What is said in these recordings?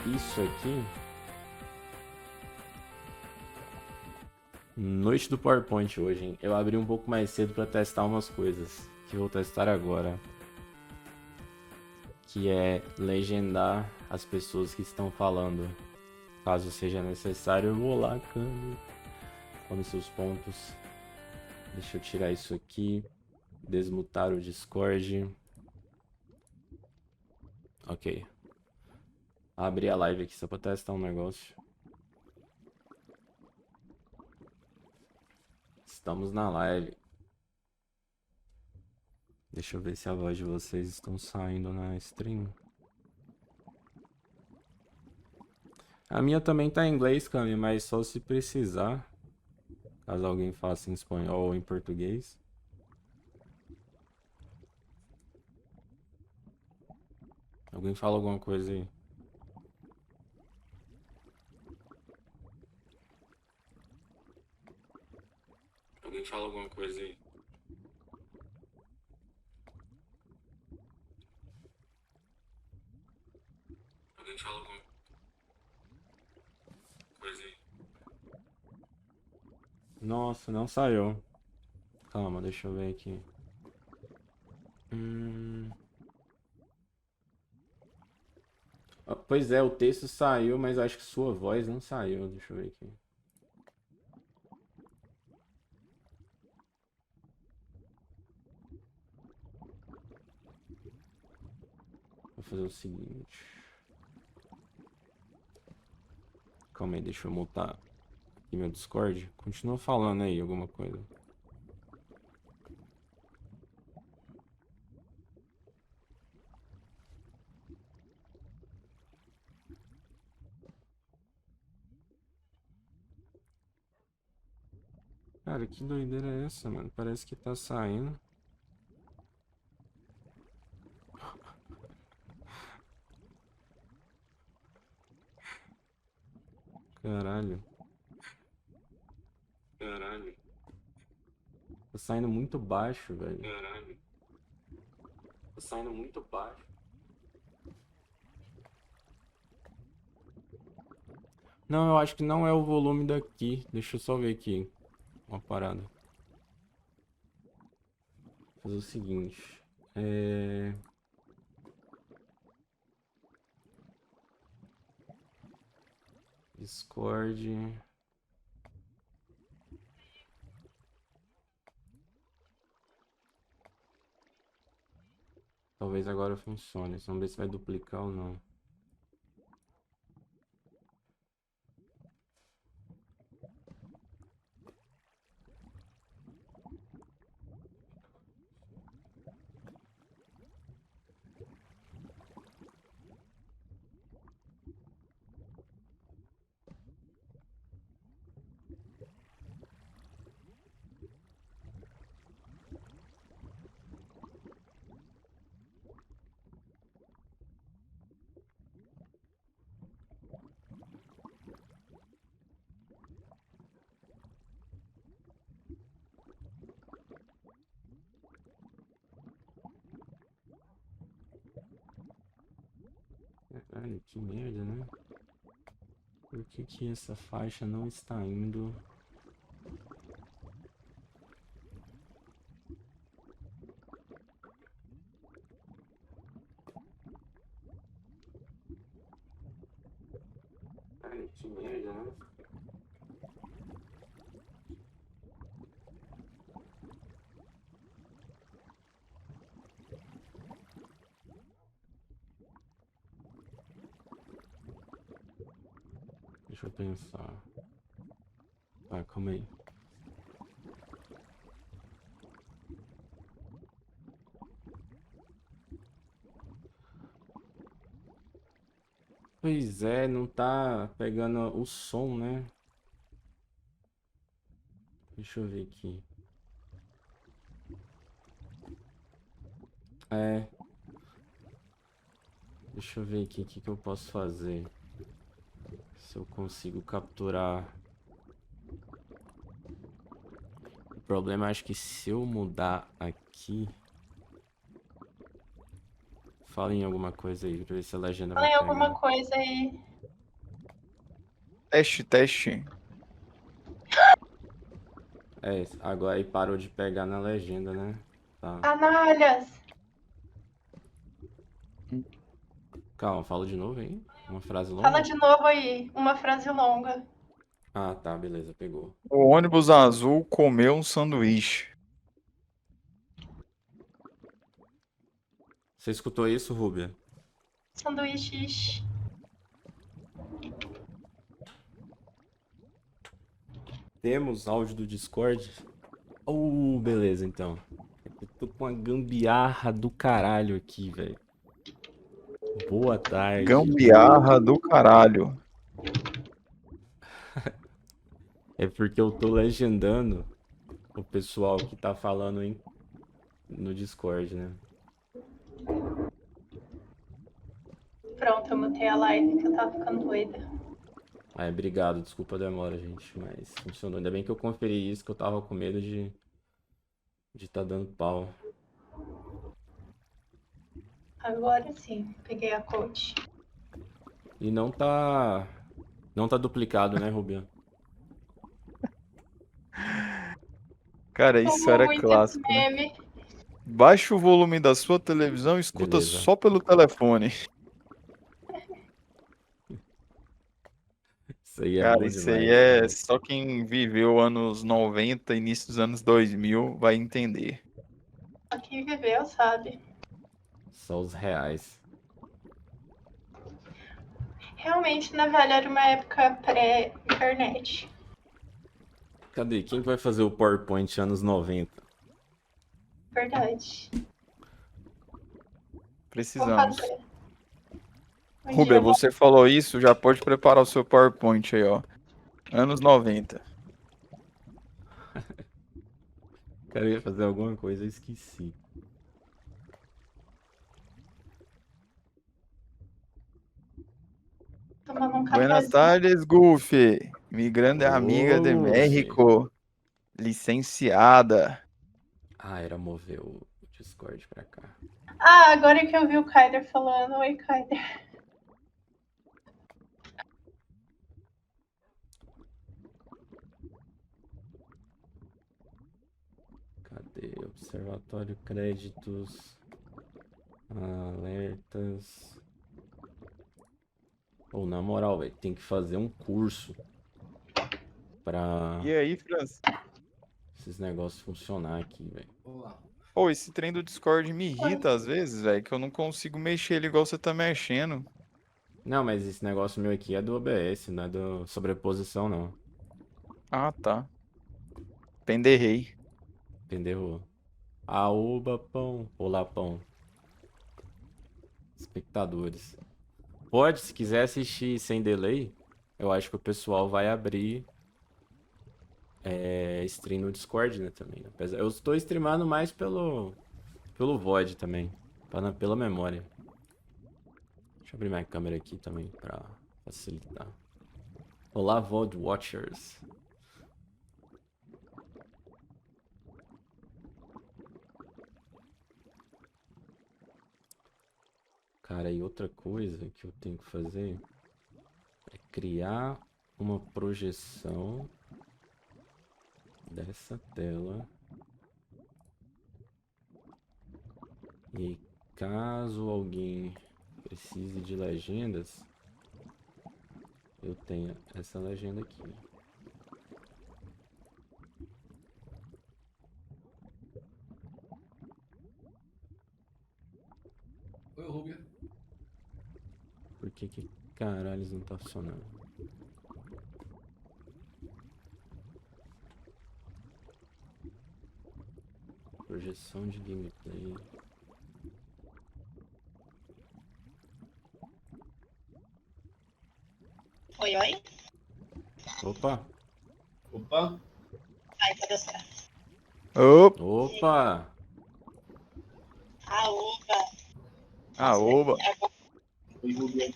isso aqui. Noite do PowerPoint hoje, hein? Eu abri um pouco mais cedo para testar umas coisas que eu vou testar agora. Que é legendar as pessoas que estão falando. Caso seja necessário, eu vou lá, câmbio. Come seus pontos. Deixa eu tirar isso aqui. Desmutar o Discord. Ok. Abri a live aqui só pra testar um negócio. Estamos na live. Deixa eu ver se a voz de vocês estão saindo na stream. A minha também tá em inglês, Cami, mas só se precisar. Caso alguém faça em espanhol ou em português. Alguém fala alguma coisa aí? Alguém fala alguma coisa aí? Alguém fala alguma coisa aí? Nossa, não saiu. Calma, deixa eu ver aqui. Pois é, o texto saiu, mas acho que sua voz não saiu. Deixa eu ver aqui. Vou fazer o seguinte. Calma aí, deixa eu mutar aqui meu Discord. Continua falando aí alguma coisa. Cara, que doideira é essa, mano? Parece que tá saindo. Caralho. Caralho. Tá saindo muito baixo, velho. Caralho. Tá saindo muito baixo. Não, eu acho que não é o volume daqui. Deixa eu só ver aqui uma parada. Vou fazer o seguinte. Discord. Talvez agora funcione. Vamos ver se vai duplicar ou não. Caralho, que merda, né? Por que que essa faixa não está indo? Caralho, que merda, né? Deixa eu pensar. Tá, calma aí. Pois é, não tá pegando o som, né? Deixa eu ver aqui. Deixa eu ver aqui o que que eu posso fazer. Se eu consigo capturar. O problema é acho que se eu mudar aqui. Fala em alguma coisa aí, pra ver se a legenda vai Falei alguma pegar. coisa aí. Teste. É, agora aí parou de pegar na legenda, né? Tá. Canalhas! Calma, fala de novo aí. Uma frase Fala longa? de novo aí, uma frase longa. Ah, tá, beleza, pegou. O ônibus azul comeu um sanduíche. Você escutou isso, Rubia? Sanduíches. Temos áudio do Discord? Beleza, então. Eu tô com uma gambiarra do caralho aqui, velho. Boa tarde. Gambiarra do caralho. É porque eu tô legendando o pessoal que tá falando no Discord, né? Pronto, eu mutei a live que eu tava ficando doida. Ai, obrigado, desculpa a demora, gente, mas funcionou. Ainda bem que eu conferi isso, que eu tava com medo de tá dando pau. Agora sim, peguei a coach. E não tá duplicado, né, Rubian? Cara, isso Amo era muito esse clássico, né? meme. Baixa o volume da sua televisão e escuta Beleza. só pelo telefone. Isso aí é Cara, bom isso aí demais. é só quem viveu anos 90, início dos anos 2000 vai entender. Só quem viveu, sabe? Só os reais. Realmente, né, velho, era uma época pré-internet. Cadê? Quem vai fazer o PowerPoint anos 90? Verdade. Vou Precisamos. fazer. Um dia Rubia, eu vou... você falou isso, já pode preparar o seu PowerPoint aí, ó. Anos 90. Cara, eu ia fazer alguma coisa, eu esqueci. tomando um Buenas cafezinho. tardes, Goofy. Mi grande amiga de Ô, fi. México. Licenciada. Ah, era mover o Discord pra cá. Ah, agora que eu vi o Kaider falando. Oi, Kaider. Cadê? Observatório, créditos, alertas. Ou na moral, velho, tem que fazer um curso pra E aí, Franz? esses negócios funcionar aqui, velho. Pô, esse trem do Discord me Oi. irrita às vezes, velho, que eu não consigo mexer ele igual você tá mexendo. Não, mas esse negócio meu aqui é do OBS, não é do sobreposição, não. Ah, tá. Penderrei. Entendeu? Aoba, pão. Olá, pão. Espectadores. Pode, se quiser assistir sem delay, eu acho que o pessoal vai abrir stream no Discord, né, também. Eu estou streamando mais pelo VOD também, pela memória. Deixa eu abrir minha câmera aqui também pra facilitar. Olá, VOD Watchers. Cara, e outra coisa que eu tenho que fazer é criar uma projeção dessa tela. E aí, caso alguém precise de legendas, eu tenho essa legenda aqui. Oi, Rubia. Por que caralho não tá funcionando? Projeção de gameplay. Oi, oi. Opa! Opa. Ai, tá deu certo. Opa, Opa! Ah, opa. oba. Oi, Rubia.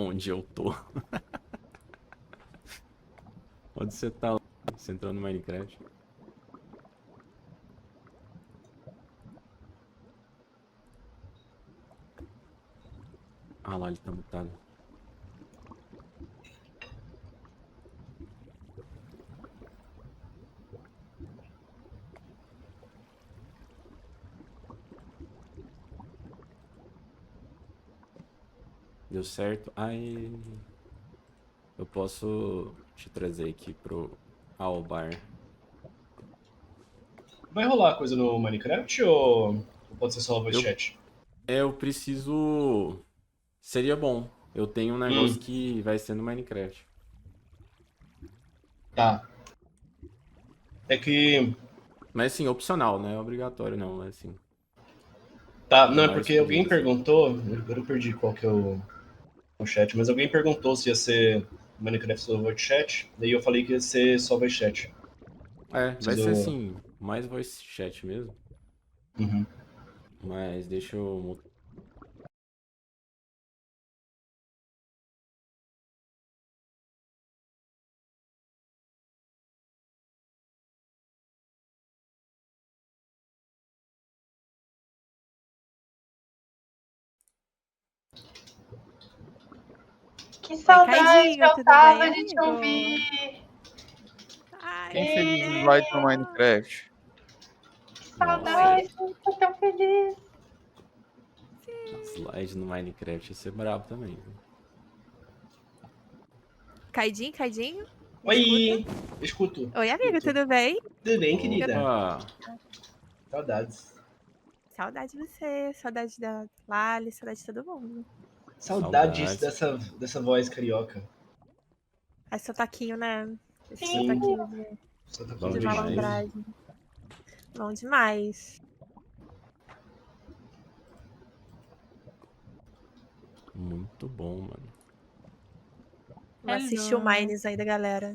Onde eu tô? Onde você tá? Você entrou no Minecraft? Ah lá, ele tá mutado. Deu certo. Ai. Eu posso te trazer aqui pro Albar. Vai rolar coisa no Minecraft ou pode ser só voice chat? Eu preciso. Seria bom. Eu tenho um negócio que vai ser no Minecraft. Tá. É que. Mas assim, opcional, não é obrigatório não, mas assim. Tá, É não, é mais porque alguém pedido, assim. perguntou. Eu não perdi qual que é o chat, mas alguém perguntou se ia ser Minecraft só voice chat. Daí eu falei que ia ser só voice chat. É, vai ser Preciso. assim, mais voice chat mesmo. Uhum. Mas deixa eu. Que Oi, saudade Caidinho, eu tudo bem, tava de te amigo? ouvir. Ai, Quem fez E... o slide no Minecraft? Que Nossa, saudade, tô tão feliz. slide no Minecraft ia ser brabo também, viu? Caidinho, Caidinho? Me escuta? Oi! Escuto. Oi, amigo, Escuto. tudo bem? Tudo bem, Eu- querida? Opa! Saudades. Saudade de você, saudade da Lali, saudade de todo mundo. Saudades Saudades. dessa voz carioca. Esse sotaquinho, né? Esse Sim. sotaquinho de, Só tá Bom de demais. malandragem. Bom demais. Muito bom, mano. Vou assistir o Hello. Mines aí da galera.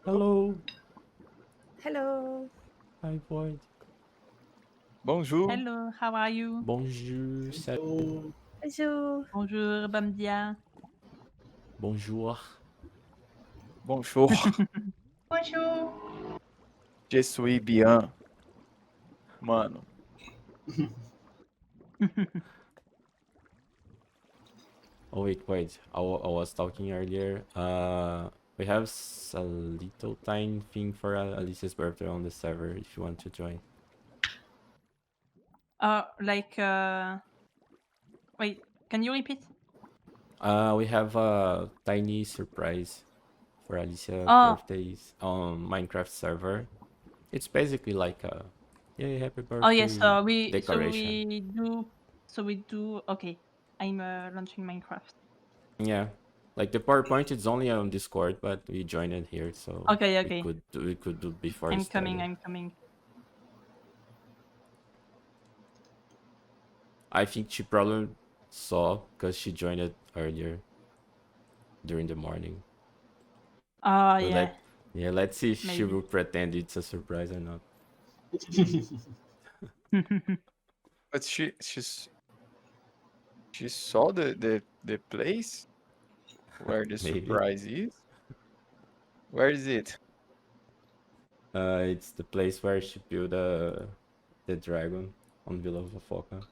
Hello, Hello. hi Void. Bonjour. Hello, how are you? Bonjour, Oh, Ju. Bonjour, bom dia. bonjour. Bonjour. Bonjour. Je suis bien. Mano. Oh wait. I was talking earlier. We have a little tiny thing for Alicia's birthday on the server if you want to join. Like, wait, can you repeat? We have a tiny surprise for Alicia Oh, birthdays on Minecraft server. It's basically like a yay happy oh yes, birthday so we decoration. do. Okay, I'm launching Minecraft. Yeah. Like the PowerPoint is only on Discord, but we joined it here, so Okay, we okay. could do before it I'm started. coming. I think she probably saw because she joined it earlier during the morning. Oh But yeah, let's see if she maybe. will pretend it's a surprise or not. But she saw the place where the Maybe. surprise is. Where is it? It's the place where she built the dragon on Villa Fofoca.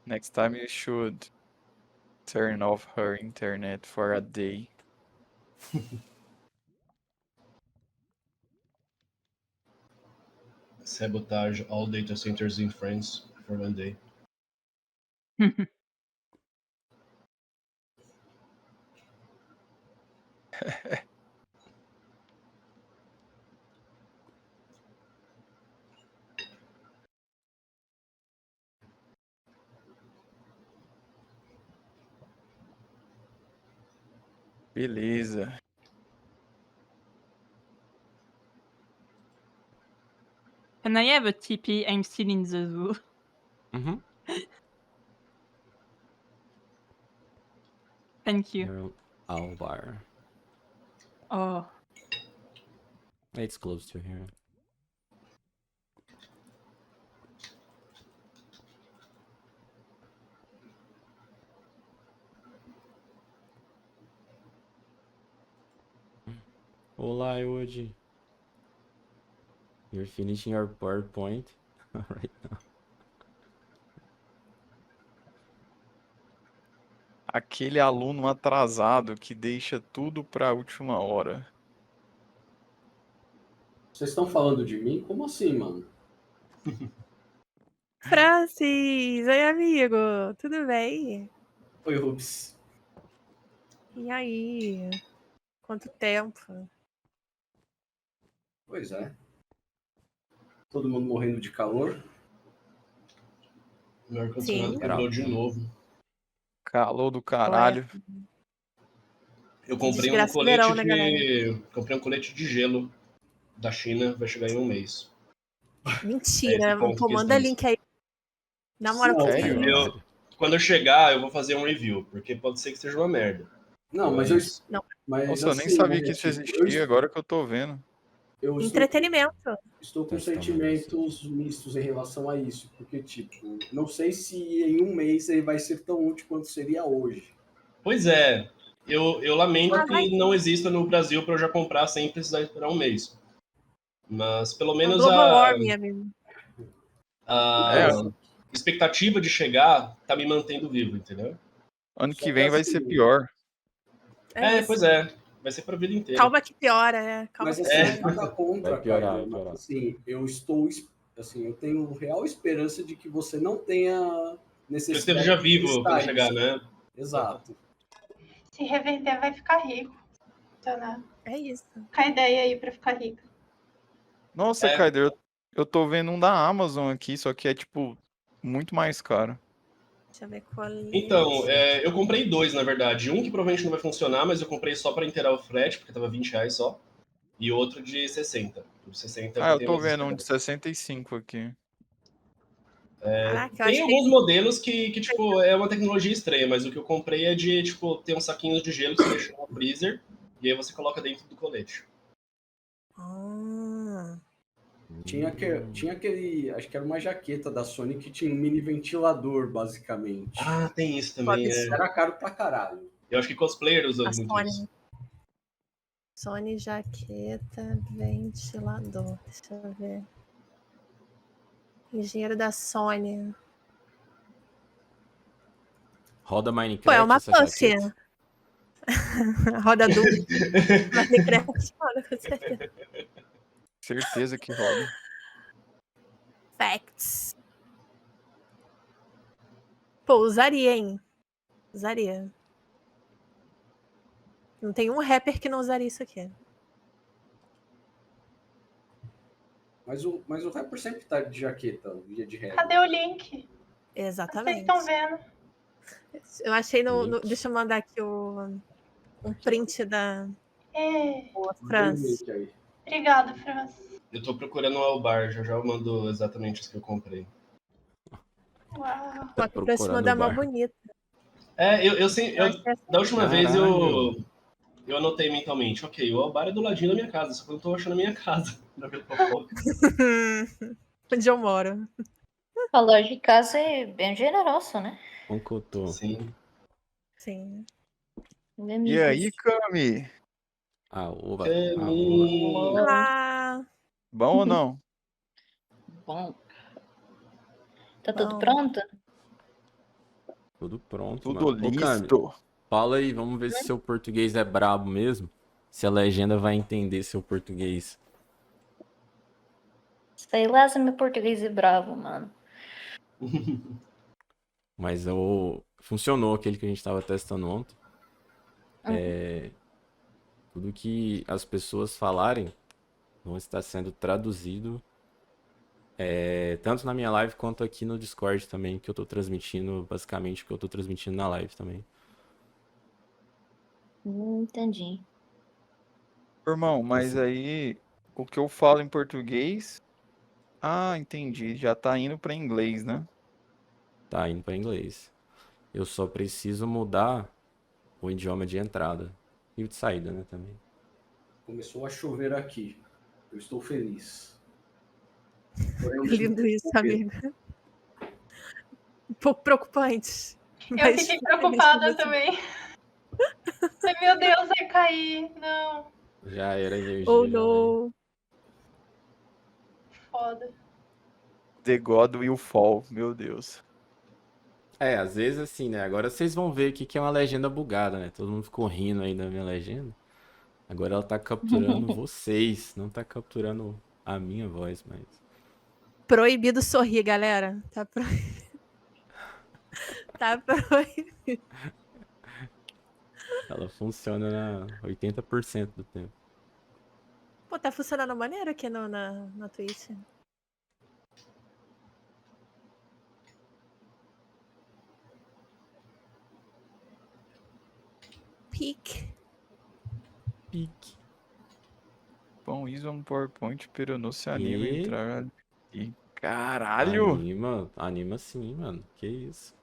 Next time you should turn off her internet for a day. sabotage all data centers in France for one day. Beleza. Can I have a TP? I'm still in the zoo. Mm-hmm. Thank you. You're on Alvar. Oh, It's close to here. Olá, Eode. You're finishing your PowerPoint right now. Aquele aluno atrasado que deixa tudo pra última hora. Vocês estão falando de mim? Como assim, mano? Francis, oi amigo, tudo bem? Oi, Rubs. E aí? Quanto tempo? Pois é. Todo mundo morrendo de calor. Meu ar-condicionado quebrou de novo. Calor do caralho. Eu comprei um Desgraça colete verão, né, galera? Comprei um colete de gelo da China, vai chegar em um mês. Mentira, ponto que manda estamos. link aí. Na moral, Não, que sério? isso? Quando eu chegar, eu vou fazer um review, porque pode ser que seja uma merda. Não, mas eu. Não. Mas, Nossa, eu nem assim, sabia né, que isso tipo, existia, agora que eu tô vendo. eu Entretenimento. estou com Testando sentimentos mistos em relação a isso. Porque, tipo, não sei se em um mês ele vai ser tão útil quanto seria hoje. Pois é, eu lamento Ah, vai que não exista no Brasil para eu já comprar sem precisar esperar um mês. Mas pelo É um menos global warming, amigo. a expectativa de chegar tá me mantendo vivo, entendeu? Ano Só que que vem vai assim, ser pior. Isso. Pois é. Vai ser pra vida inteira. Calma que piora, né? Calma Mas que assim, piora. nada contra, Vai piorar, cara. vai Mas piorar. assim, eu tenho real esperança de que você não tenha Eu necessidade esteja de vivo testar quando chegar, isso. né? Exato. Se reverter, vai ficar rico. Então, né? É isso. Fica a ideia aí pra ficar rico. Nossa, É. Kaider, eu tô vendo um da Amazon aqui, só que é, tipo, muito mais caro. Deixa eu ver qual é. Então, eu comprei dois, na verdade. Um que provavelmente não vai funcionar, mas eu comprei só pra inteirar o frete, porque tava R$20 só. E outro de 60. O 60 é o Ah, que eu tem tô mais vendo um de esperança. 65 aqui. Caraca, eu Tem achei. alguns modelos que, tipo, é uma tecnologia estranha, mas o que eu comprei é de, tipo, ter uns saquinhos de gelo que você deixa no freezer e aí você coloca dentro do colete. Ah, Tinha aquele, acho que era uma jaqueta da Sony que tinha um mini ventilador, basicamente. Ah, tem isso também, absurdo. Era caro pra caralho. Eu acho que cosplayer usa A muito Sony. isso. Sony jaqueta, ventilador. Deixa eu ver. Engenheiro da Sony. Roda Minecraft Pô, é uma essa puff. jaqueta? Roda do Minecraft, roda, com certeza. Certeza que roda. Facts. Pô, usaria, hein? Usaria. Não tem um rapper que não usaria isso aqui. Mas o rapper sempre tá de jaqueta, via de regra. Cadê o link? Vocês Exatamente. estão vendo? Eu achei no. Link. Deixa eu mandar aqui um print da boa França. Aí. Obrigada, França. Eu tô procurando o Albar, já eu mando exatamente os que eu comprei. Uau. Pô, aqui pra cima Procurando da o mó bar. bonita. Da última vez Caralho. eu anotei mentalmente, ok, o Albar é do ladinho da minha casa, só que eu não tô achando a minha casa. Pra ver fofoca. Onde eu moro. A loja de casa é bem generosa, né? Concotô. Sim. Sim. E aí, Cami? A uva. Olá. Bom ou não? Bom. Tá tudo Bom. pronto? Tudo pronto, Tudo mano. Ô, Cami, listo. fala aí, vamos ver se seu português é brabo mesmo. Se a legenda vai entender seu português. Sei lá se meu português é bravo, mano. Mas funcionou aquele que a gente tava testando ontem. Tudo que as pessoas falarem vão estar sendo traduzido tanto na minha live quanto aqui no Discord também, que eu tô transmitindo, basicamente, o que eu tô transmitindo na live também. Entendi. Irmão, mas aí o que eu falo em português. Ah, entendi. Já tá indo pra inglês, né? Tá indo pra inglês. Eu só preciso mudar o idioma de entrada. E o de saída, né, também. Começou a chover aqui. Eu estou feliz. Porém, ao mesmo Lindo tempo, isso, com medo. amiga. Um pouco preocupante. Eu mas fiquei feliz preocupada por você. também. Ai, meu Deus, vai cair. Não. Já era energia. Oh, já, não. foda. The God Will Fall, meu Deus. É, às vezes assim, né? Agora vocês vão ver aqui que é uma legenda bugada, né? Todo mundo ficou rindo aí da minha legenda. Agora ela tá capturando vocês, não tá capturando a minha voz, mas... Proibido sorrir, galera. Tá proibido. Ela funciona na 80% do tempo. Pô, tá funcionando maneiro aqui na Twitch. Pique. Pique. Bom, isso é um PowerPoint, pero não se anima a E... entrar. E caralho! Anima sim, mano. Que isso.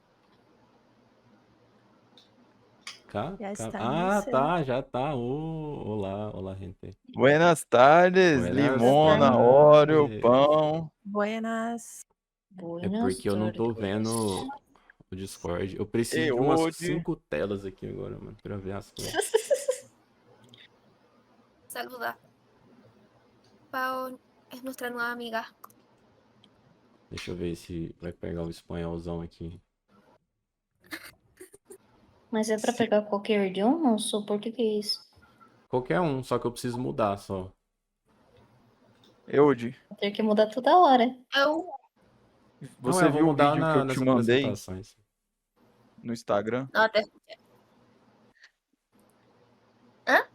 Já está Ah, no tá, já tá. Olá, gente. Buenas tardes, Buenas Limona, tardes. óleo, pão. Buenas. É porque eu não tô vendo o Discord. Eu preciso de umas Eode. 5 telas aqui agora, mano, pra ver as coisas. Saluda. Pao es nuestra nueva amiga. Deixa eu ver se vai pegar o espanholzão aqui. Mas é pra pegar qualquer idioma ou só português? Qualquer um, só que eu preciso mudar só. Eode, Vou ter que mudar toda hora. Eu. você eu vou viu o mudar vídeo que eu nas te mandei apresentações. no Instagram? No, te escuché. ¿Ah?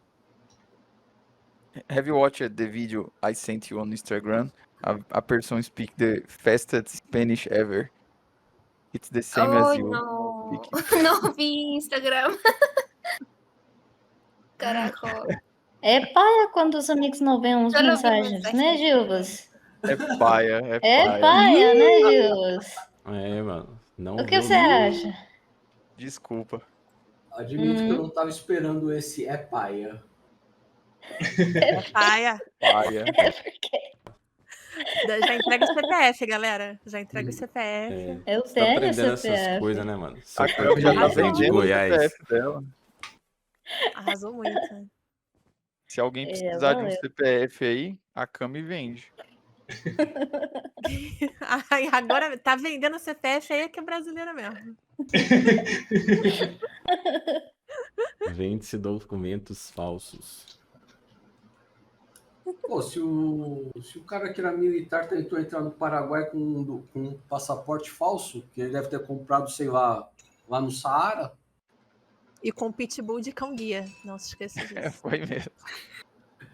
Have you watched the video I sent you on Instagram? A person speak the fastest Spanish ever. It's the same as Ay, you. no. Speak. No vi Instagram. Carajo. É paia quando os amigos não veem uns Só vi mensagens, mensagem. né, Gilbas? É paia, é É paia. paia, né, Gilbas? É, mano. Não O que viu você nada. acha? Desculpa. Admito que eu não tava esperando esse é paia. É paia. Paia. É porque Já entrega o CPF, galera. Já entrega o CPF. É, eu você tá tenho aprendendo essas CPF. coisas, né, mano? A Seu Cami já tá português aí de vendendo o Goiás. CPF dela. Arrasou muito. Se alguém É, precisar de um valeu. CPF aí, a Cami vende. Ai, agora tá vendendo o CPF aí é que é brasileira mesmo. Vende-se documentos falsos. Pô, se o cara que era militar tentou entrar no Paraguai com um passaporte falso, que ele deve ter comprado, sei lá no Saara. E com pitbull de cão guia. Não se esqueça disso. Foi mesmo.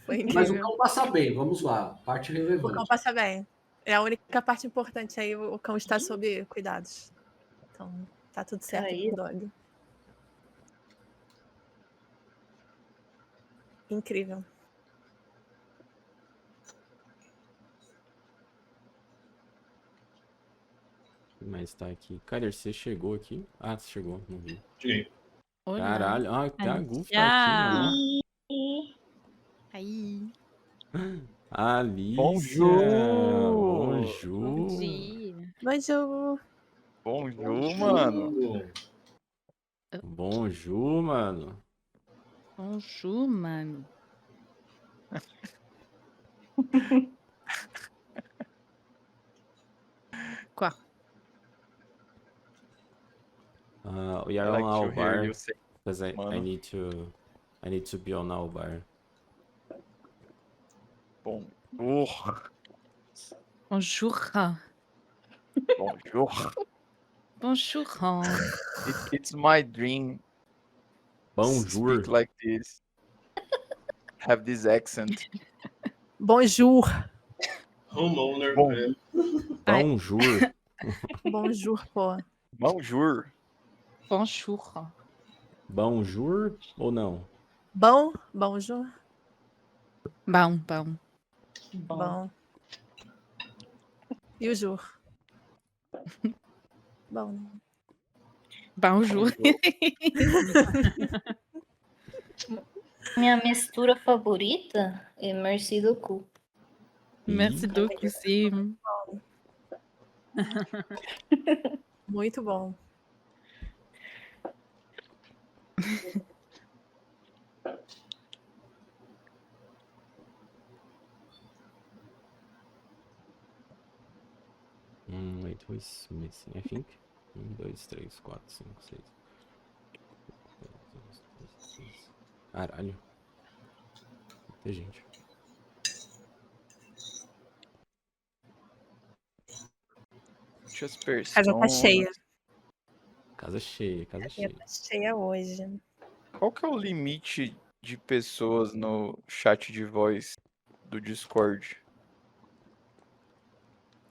Foi Mas o incrível. cão passa bem, vamos lá. Parte O cão relevante. passa bem. É a única parte importante aí. O cão está sob cuidados. Então, tá tudo certo Aí. com o dog. Incrível. O que mais tá aqui? Kaider, você chegou aqui? Ah, você chegou, não vi. Cheguei. Olá. Caralho, até a Goof tá Já. aqui, Aí. ó. Alicia! Bonjour! Bonjour! Bom dia. Bonjour. Bonjour, mano. Bonjour, mano. Bonjour, mano. Quoi? We are I like on to hear Alvar you say, because I mano. need to be on Alvar. Bonjour. Bonjour. Bonjour. Bonjour. It's my dream to Bonjour. speak like this. Have this accent. Bonjour. Homeowner. Bom. Bonjour. Bonjour, pô. Bonjour. Bonjour. Bonjour ou não? Bonjour. Bom. Bom. E o Jur? Bom. Bonjour. Minha mistura favorita é merci beaucoup. Merci beaucoup, sim. Muito bom. wait, who is missing? I think 1, 2, 3, 4, 5, 6. Caralho. Muita gente. Muitas A casa pessoas. tá cheia. Casa cheia, casa A cheia. casa tá cheia hoje. Qual que é o limite de pessoas no chat de voz do Discord?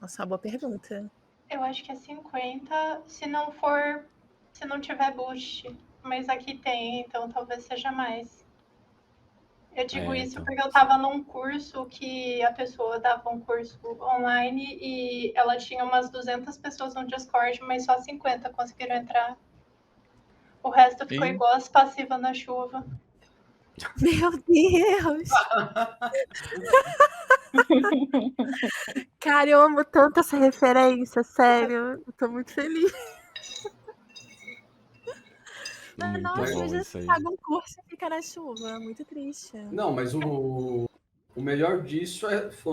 Nossa, uma boa pergunta. Eu acho que é 50, se não tiver boost. Mas aqui tem, então talvez seja mais. Eu digo isso então. porque eu tava num curso que a pessoa dava um curso online e ela tinha umas 200 pessoas no Discord, mas só 50 conseguiram entrar. O resto ficou Ih. igual as passivas na chuva. Meu Deus! Cara, eu amo tanto essa referência, sério. Eu tô muito feliz. Muito Nossa, bom imagina isso você aí. paga um curso e fica na chuva. Muito triste. Não, mas o melhor disso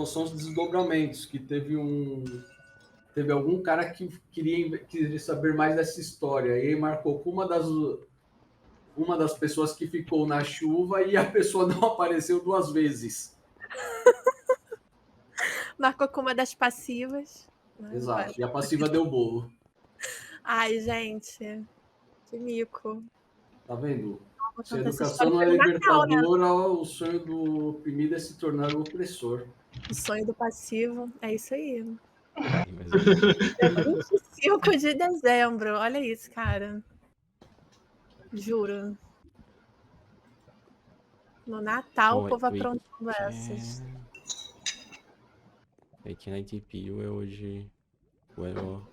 são os desdobramentos, que teve algum cara que queria saber mais dessa história. E aí marcou com uma das pessoas que ficou na chuva e a pessoa não apareceu 2 vezes. Marcou com uma das passivas. Exato. E a passiva deu bolo. Ai, gente. Que mico. Tá vendo? Amo Se a tanto essa educação história. não é Foi no Natal, né? libertadora, o sonho do oprimido é se tornar o opressor. O sonho do passivo. É isso aí. Mas é 25 de dezembro. Olha isso, cara. Juro. No Natal, o povo aprontando essas. Aqui na TPU é hoje. Bueno.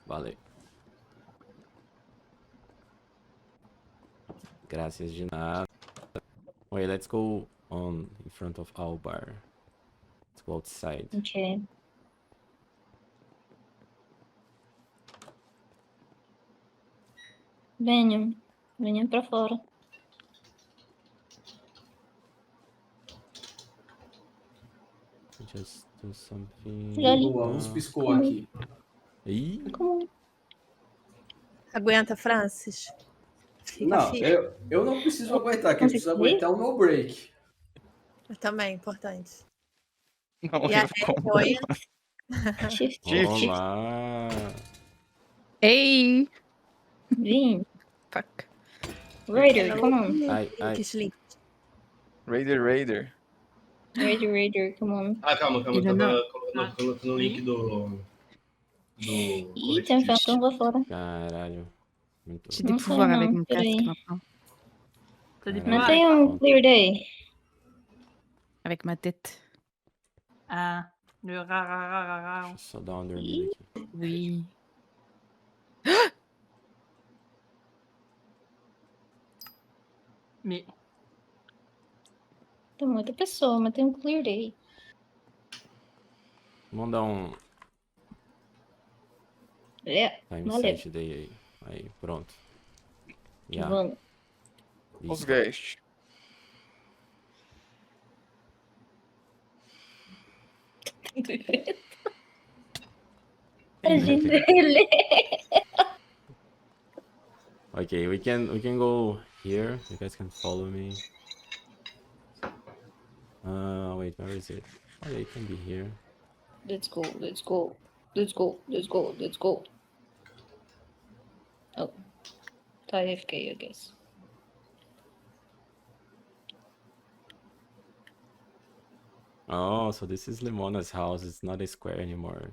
Valeu. Graças de nada. Wait, let's go on in front of our bar. Let's go outside. Ok. Venham pra fora. Just do something. Boa, a luz piscou aqui. Ih, Aguenta, Francis. Fica Não, firme. eu não preciso aguentar, quem precisa aguentar é o no break. Também, importante. Não E a lembro como. Shift. olá. Ei! Vim. Fuck. Raider, come on. Ai. Raider. Raider, come on. Ah, calma, eu Ele tava não- colocando o link do Ih, tem um fantôme lá fora. Caralho. Muito J'ai Non, des ça, pouvoirs non, avec mon casque purée. maintenant. T'as des Não tem um clear day. Avec ma tête. Ah, le Deixa eu só dar uma dormida aqui. Oui. Mais Tem muita pessoa, mas tem um clear day. Vamos dar um É, time valeu. set day aí. Aí, pronto. Yeah. Vamos. Os Isso. guests. Tadinho dele. Okay, we can go here. You guys can follow me. Wait, where is it? Oh, yeah, it can be here. Let's go. Oh. Tá AFK, I guess. Oh, so this is Limona's house. It's not a square anymore.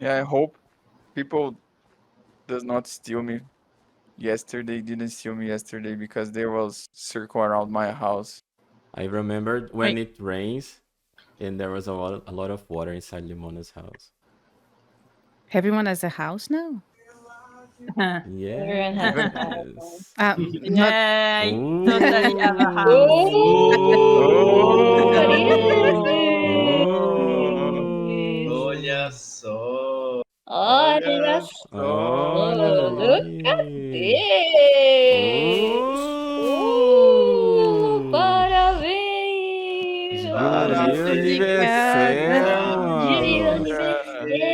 Yeah, I hope people does not steal me. Yesterday didn't steal me yesterday because there was circle around my house. I remembered when it rains and there was a lot of water inside Limona's house. Everyone has a house now? Yes. yeah, I Ooh. totally have a house. Olha só. Olha só. Olha aí. Cadê? Oh. Parabéns!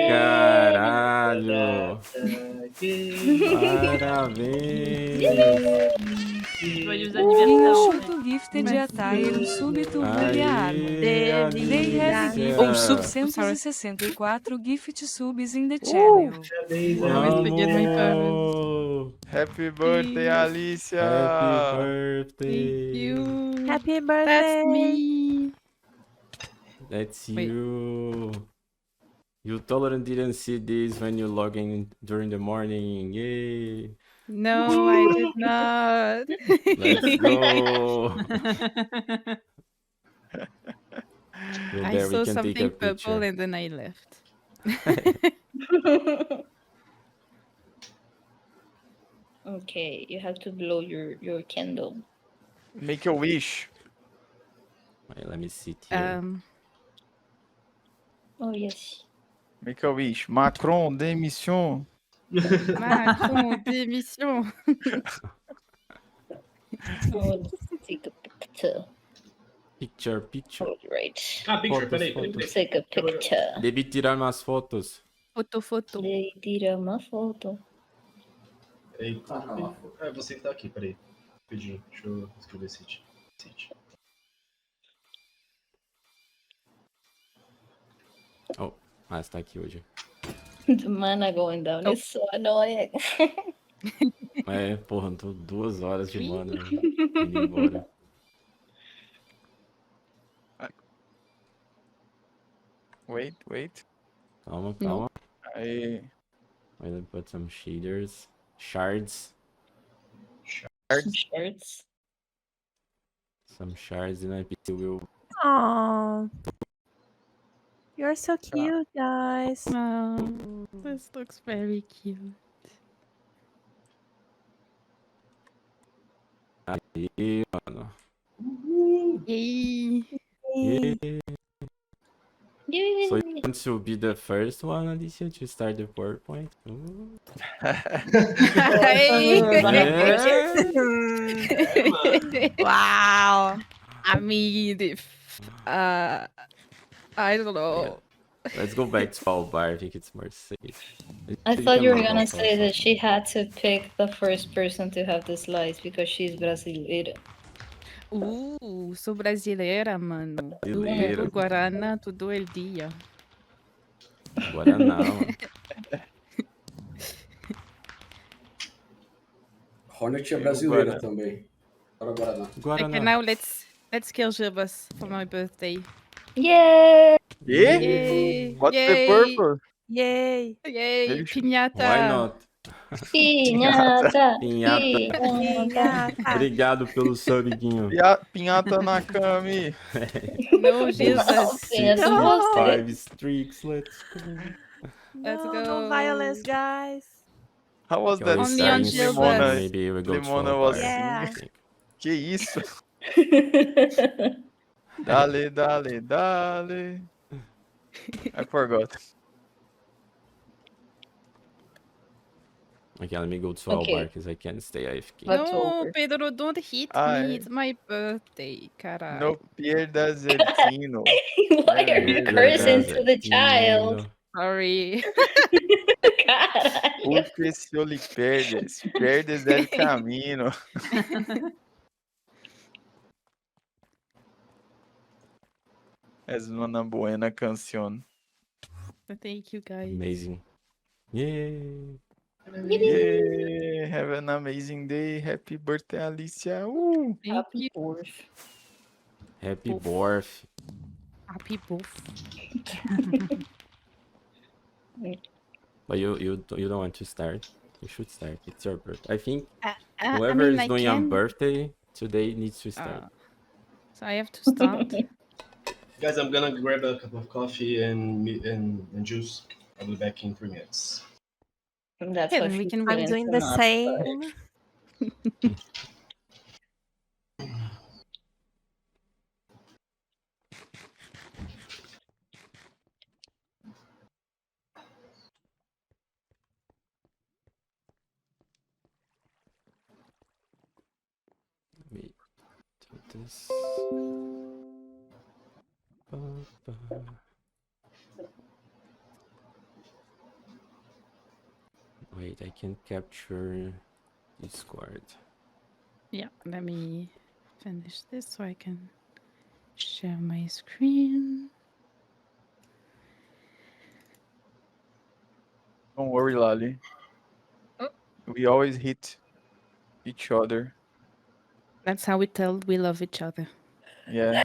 Caralho! Parabéns! Joyeux Um anniversaire. chuto gifted de Atair, um súbito Aê, variado. They Alicia! Ou sub 164 gift subs in the channel. Vamos! Happy birthday, Alicia! Happy birthday! Happy birthday! That's me. That's Wait. you! You totally didn't see this when you log in during the morning. Yay! No, I did not. Let's go! Well, I there we saw can take a something purple picture. and then I left. Okay, you have to blow your candle. Make a wish. Wait, let me sit here. Oh, yes. Make a wish. Macron, démission. Macron, démission. Oh, let's take a picture. Picture. All right. Picture, Fotos, peraí. fotos. Take a picture. Devi tirar umas fotos. Foto. Daí tira uma foto. Peraí. É você que tá aqui, peraí. Rapidinho, deixa eu escrever City. Oh, você tá aqui hoje. The mana going down is so annoying. É, porra, tô 2 horas de mana indo embora. Wait. Calma. Aí. Wait, let me put some shaders. Shards. Shirts. Some shards and I will... Aww. You're so cute, guys. Oh, this looks very cute. Aí, mano. Yay. So you want to be the first one, Alicia, to start the PowerPoint? Ooh. Wow. I mean, if, I don't know. Let's go back to Pao Bar. I think it's more safe. I thought you were gonna say that she had to pick the first person to have the slice because she's brasileira. Sou brasileira, mano. Brasileira. Do Guarana todo el dia. Guaraná. Hornet é brasileira também. Para Guaraná. Okay, now let's kill Gilbas for my birthday. Yay! Yay! What's the purpose? Yay! Yay! Pinhata! Why not? Pinhata! Obrigado pelo sub, Guinho. Pinhata na Kami. No, Gilbas. 5 streaks, let's go. Let's go. No violence, guys. How was that? Only on Gilbas. Maybe we go to Limona Pao was Bar. Yeah. Que isso? Dale. I forgot. Okay, let me go to Pao Bar because I can't stay AFK. No, Pedro, don't hit me. It's my birthday, caralho. No pierdas el tino. Why are you cursing to the child? Sorry. Caralho. Porque se eu lhe perdes el camino. Es una buena canción. Thank you, guys. Amazing. Yay! Yeah, have an amazing day. Happy birthday, Alicia. Happy birthday. Happy birth. Happy birthday. But you don't want to start. You should start. It's your birthday. I think I whoever mean, is doing a birthday today needs to start. So I have to start. Guys, I'm gonna grab a cup of coffee and juice. I'll be back in 3 minutes. That's Yeah, what then we she's can I'm doing doing the tonight. same. Let me do this. Wait, I can capture Discord. Yeah, let me finish this so I can share my screen. Don't worry, Lali. We always hit each other. That's how we tell we love each other. Yeah.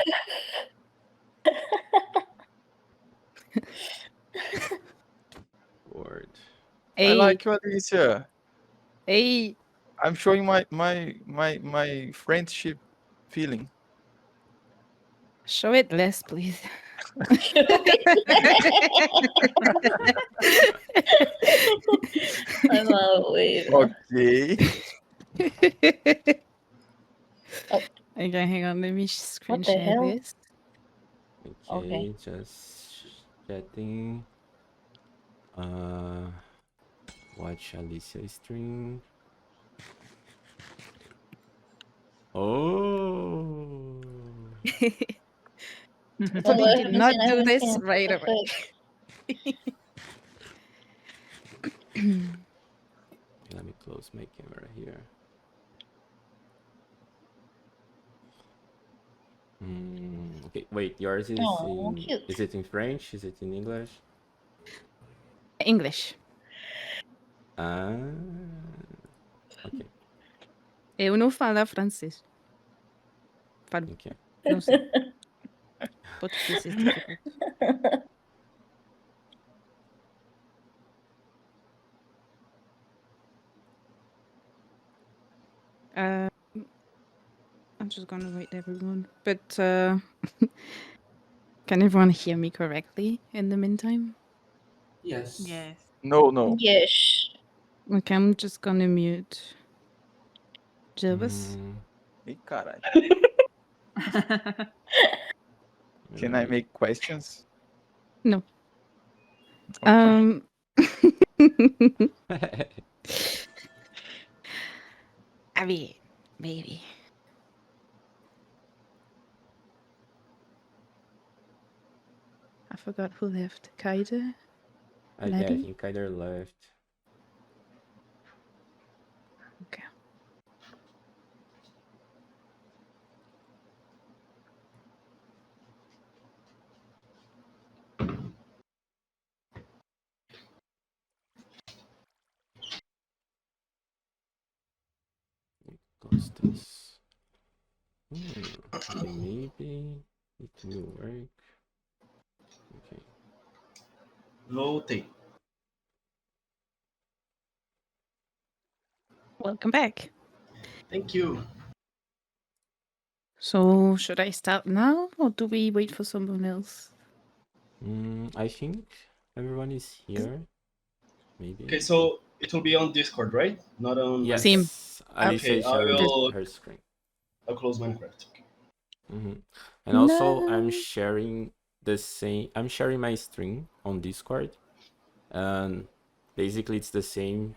Word. I Hey, like you, Alicia. hey, I'm showing my friendship feeling. show it less, please. I'm out. Wait. Okay. Okay, hang on. Let me screen What the share hell? this. Okay, just chatting. Watch Alicia stream. Oh. Hopefully did not do this right away. Let me close my camera here. Okay, wait, yours is Oh, in... cute. Is it in French? Is it in English? English. Ah, ok. Eu não falo francês. Falo. Ok. Não sei. Português is difficult. I'm just gonna wait everyone. But can everyone hear me correctly in the meantime? Yes. Yes. No. Yes. Okay, I'm just gonna mute Gilbas. Hey, caralho. Can I make questions? No. Okay. I mean, maybe. I forgot who left. Kaider? Yeah, I think Kaider left. Okay. Close this. Okay, maybe it will work. Okay. Voltei. Welcome back. Thank you. So, should I start now or do we wait for someone else? I think everyone is here. Maybe. Okay, so it will be on Discord, right? Not on... Yes. Same. Alicia is I sharing will... her screen. I'll close Minecraft. And also, I'm sharing the same. I'm sharing my stream on Discord, and basically it's the same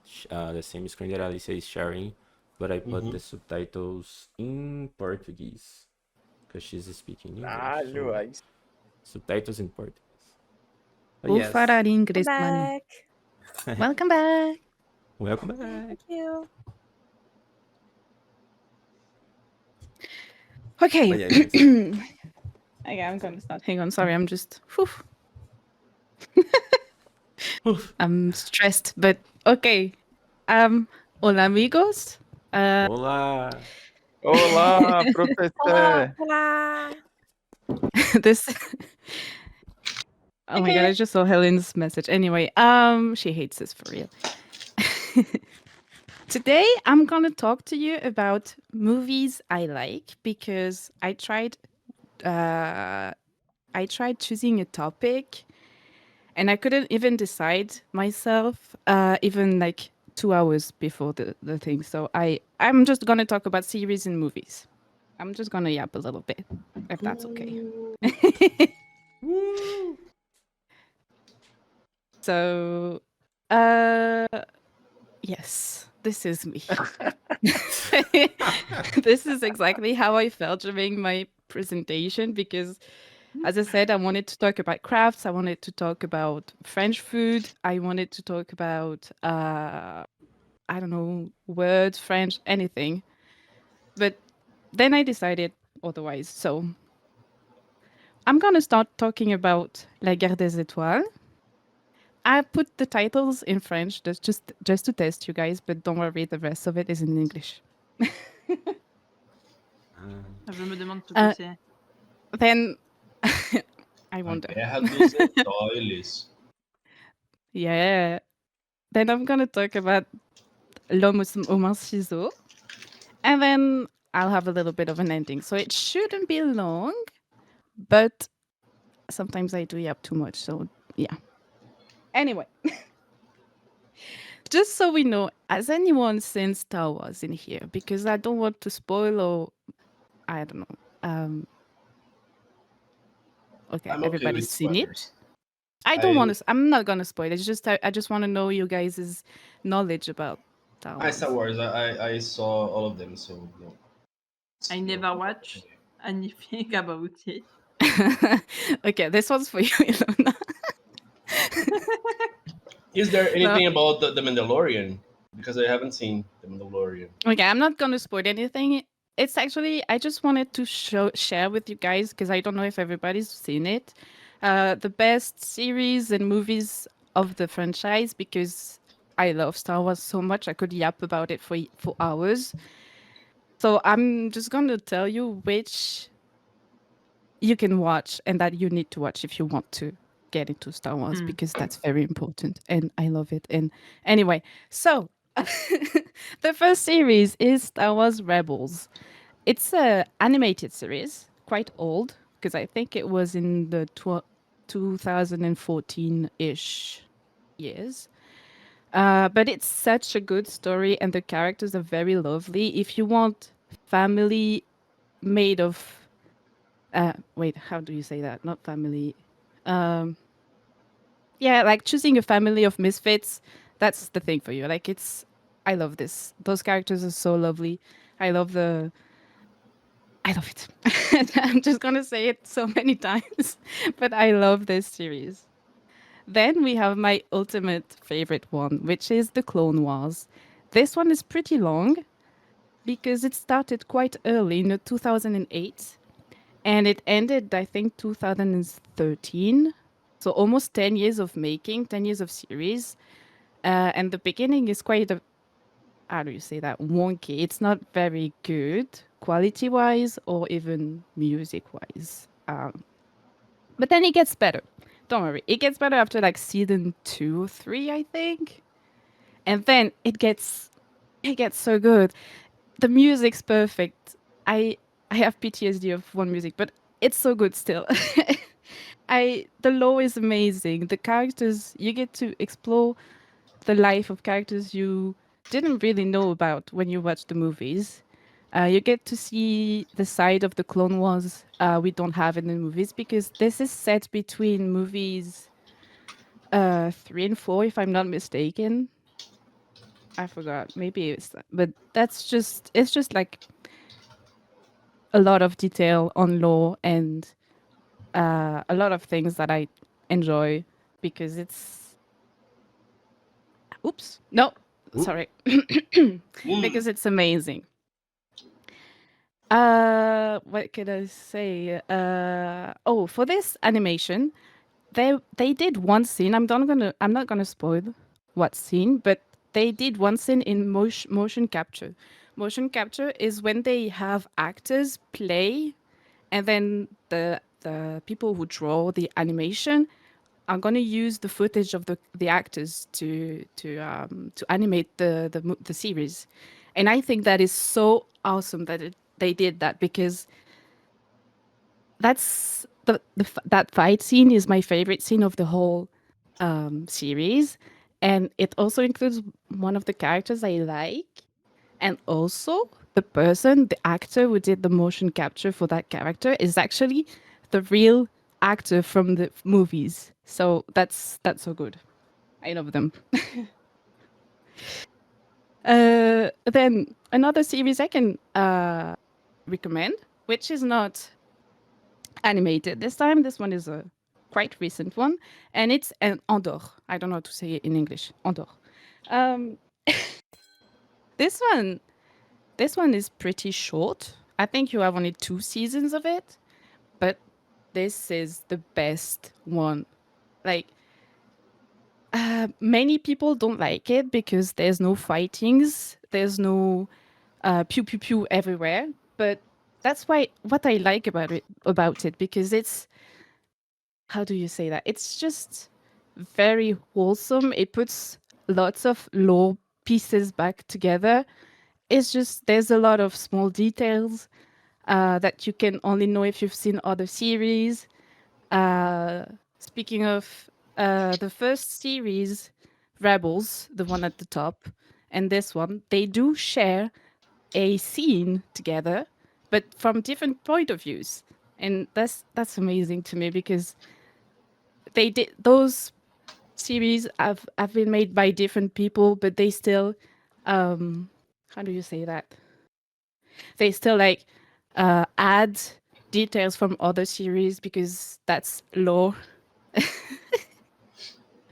screen that Alicia is sharing, but I put the subtitles in Portuguese because she's speaking English. So subtitles in Portuguese. But Vou yes. falar inglês, mano. Back. Welcome back. Welcome back. Thank you. Okay. But yeah, you can start. Okay, I'm gonna start. Hang on, sorry, I'm just. I'm stressed, but okay. Hola, amigos. Hola. Olá, professor. Hola. This. Oh my god, I just saw Helen's message. Anyway, she hates this for real. Today, I'm gonna talk to you about movies I like because I tried choosing a topic and I couldn't even decide myself even like 2 hours before the thing. So I'm just gonna talk about series and movies. I'm just gonna yap a little bit, if that's okay. So yes, this is me. This is exactly how I felt during my presentation because As I said, I wanted to talk about crafts. I wanted to talk about French food. I wanted to talk about, I don't know, words, French, anything. But then I decided otherwise. So I'm going to start talking about La Guerre des Étoiles. I put the titles in French just to test you guys, but don't worry, the rest of it is in English. Je me demande ce que c'est. Then I A wonder. Guerra dos Étoiles. Yeah. Then I'm going to talk about L'homme aux mains ciseaux. And then I'll have a little bit of an ending. So it shouldn't be long, but sometimes I do yap too much. So yeah. Anyway. Just so we know, has anyone seen Star Wars in here? Because I don't want to spoil or I don't know. Okay, I'm okay everybody's with seen it. spoilers. I don't want to. I'm not gonna spoil. It's just I just want to know you guys' knowledge about Star Wars. Star Wars. I saw all of them, so no. I never watched anything about it. Okay, this one's for you, Ilona. Is there anything about the Mandalorian? Because I haven't seen the Mandalorian. Okay, I'm not gonna spoil anything. It's actually I just wanted to share with you guys because I don't know if everybody's seen it. The best series and movies of the franchise because I love Star Wars so much. I could yap about it for hours. So I'm just gonna tell you which you can watch and that you need to watch if you want to get into Star Wars because that's very important and I love it. And anyway, so the first series is Star Wars Rebels. It's an animated series, quite old because I think it was in the 2014-ish years. But it's such a good story and the characters are very lovely. If you want family made of wait, how do you say that? Not family. Yeah, like choosing a family of misfits. That's the thing for you. Like I love this. Those characters are so lovely. I love it. I'm just gonna say it so many times, but I love this series. Then we have my ultimate favorite one, which is the Clone Wars. This one is pretty long because it started quite early in 2008. And it ended, I think, 2013. So almost 10 years of making, 10 years of series. And the beginning is quite, how do you say that, wonky. It's not very good quality-wise or even music-wise. But then it gets better. Don't worry. It gets better after like season 2 or 3, I think. And then it gets so good. The music's perfect. I have PTSD of one music, but it's so good still. The lore is amazing. The characters, you get to explore the life of characters you didn't really know about when you watch the movies. You get to see the side of the Clone Wars we don't have in the movies because this is set between movies 3 and 4, if I'm not mistaken. I forgot. Maybe it's, but it's just like a lot of detail on lore and a lot of things that I enjoy because it's. Oops. No, sorry. Because it's amazing. What could I say? For this animation, they did one scene. I'm not gonna spoil what scene, but they did one scene in motion capture. Motion capture is when they have actors play, and then the people who draw the animation are going to use the footage of the actors to animate the series, and I think that is so awesome that they did that because that's that fight scene is my favorite scene of the whole series, and it also includes one of the characters I like, and also the actor who did the motion capture for that character is actually the real actor from the movies. So that's so good. I love them. Then another series I can recommend, which is not animated this time. This one is a quite recent one, and it's an Andor. I don't know how to say it in English. Andor. Um, this one is pretty short. I think you have only 2 seasons of it, but this is the best one. Like, many people don't like it because there's no fightings, there's no pew pew pew everywhere. But that's what I like about it because it's, how do you say that? It's just very wholesome. It puts lots of lore pieces back together. It's just there's a lot of small details that you can only know if you've seen other series. Speaking of the first series, Rebels, the one at the top, and this one, they do share a scene together, but from different point of views, and that's amazing to me because they did those series have been made by different people, but they still, how do you say that? They still like add details from other series because that's lore.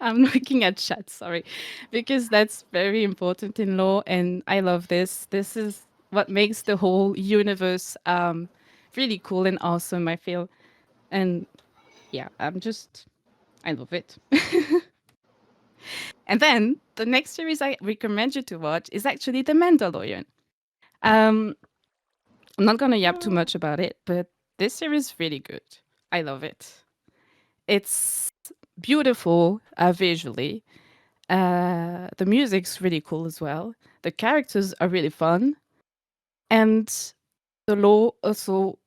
I'm looking at chat, sorry, because that's very important in lore, and I love this. This is what makes the whole universe really cool and awesome, I feel. And yeah, I love it. And then the next series I recommend you to watch is actually The Mandalorian. I'm not gonna yap too much about it, but this series is really good. I love it. It's beautiful visually. The music's really cool as well. The characters are really fun, and the lore also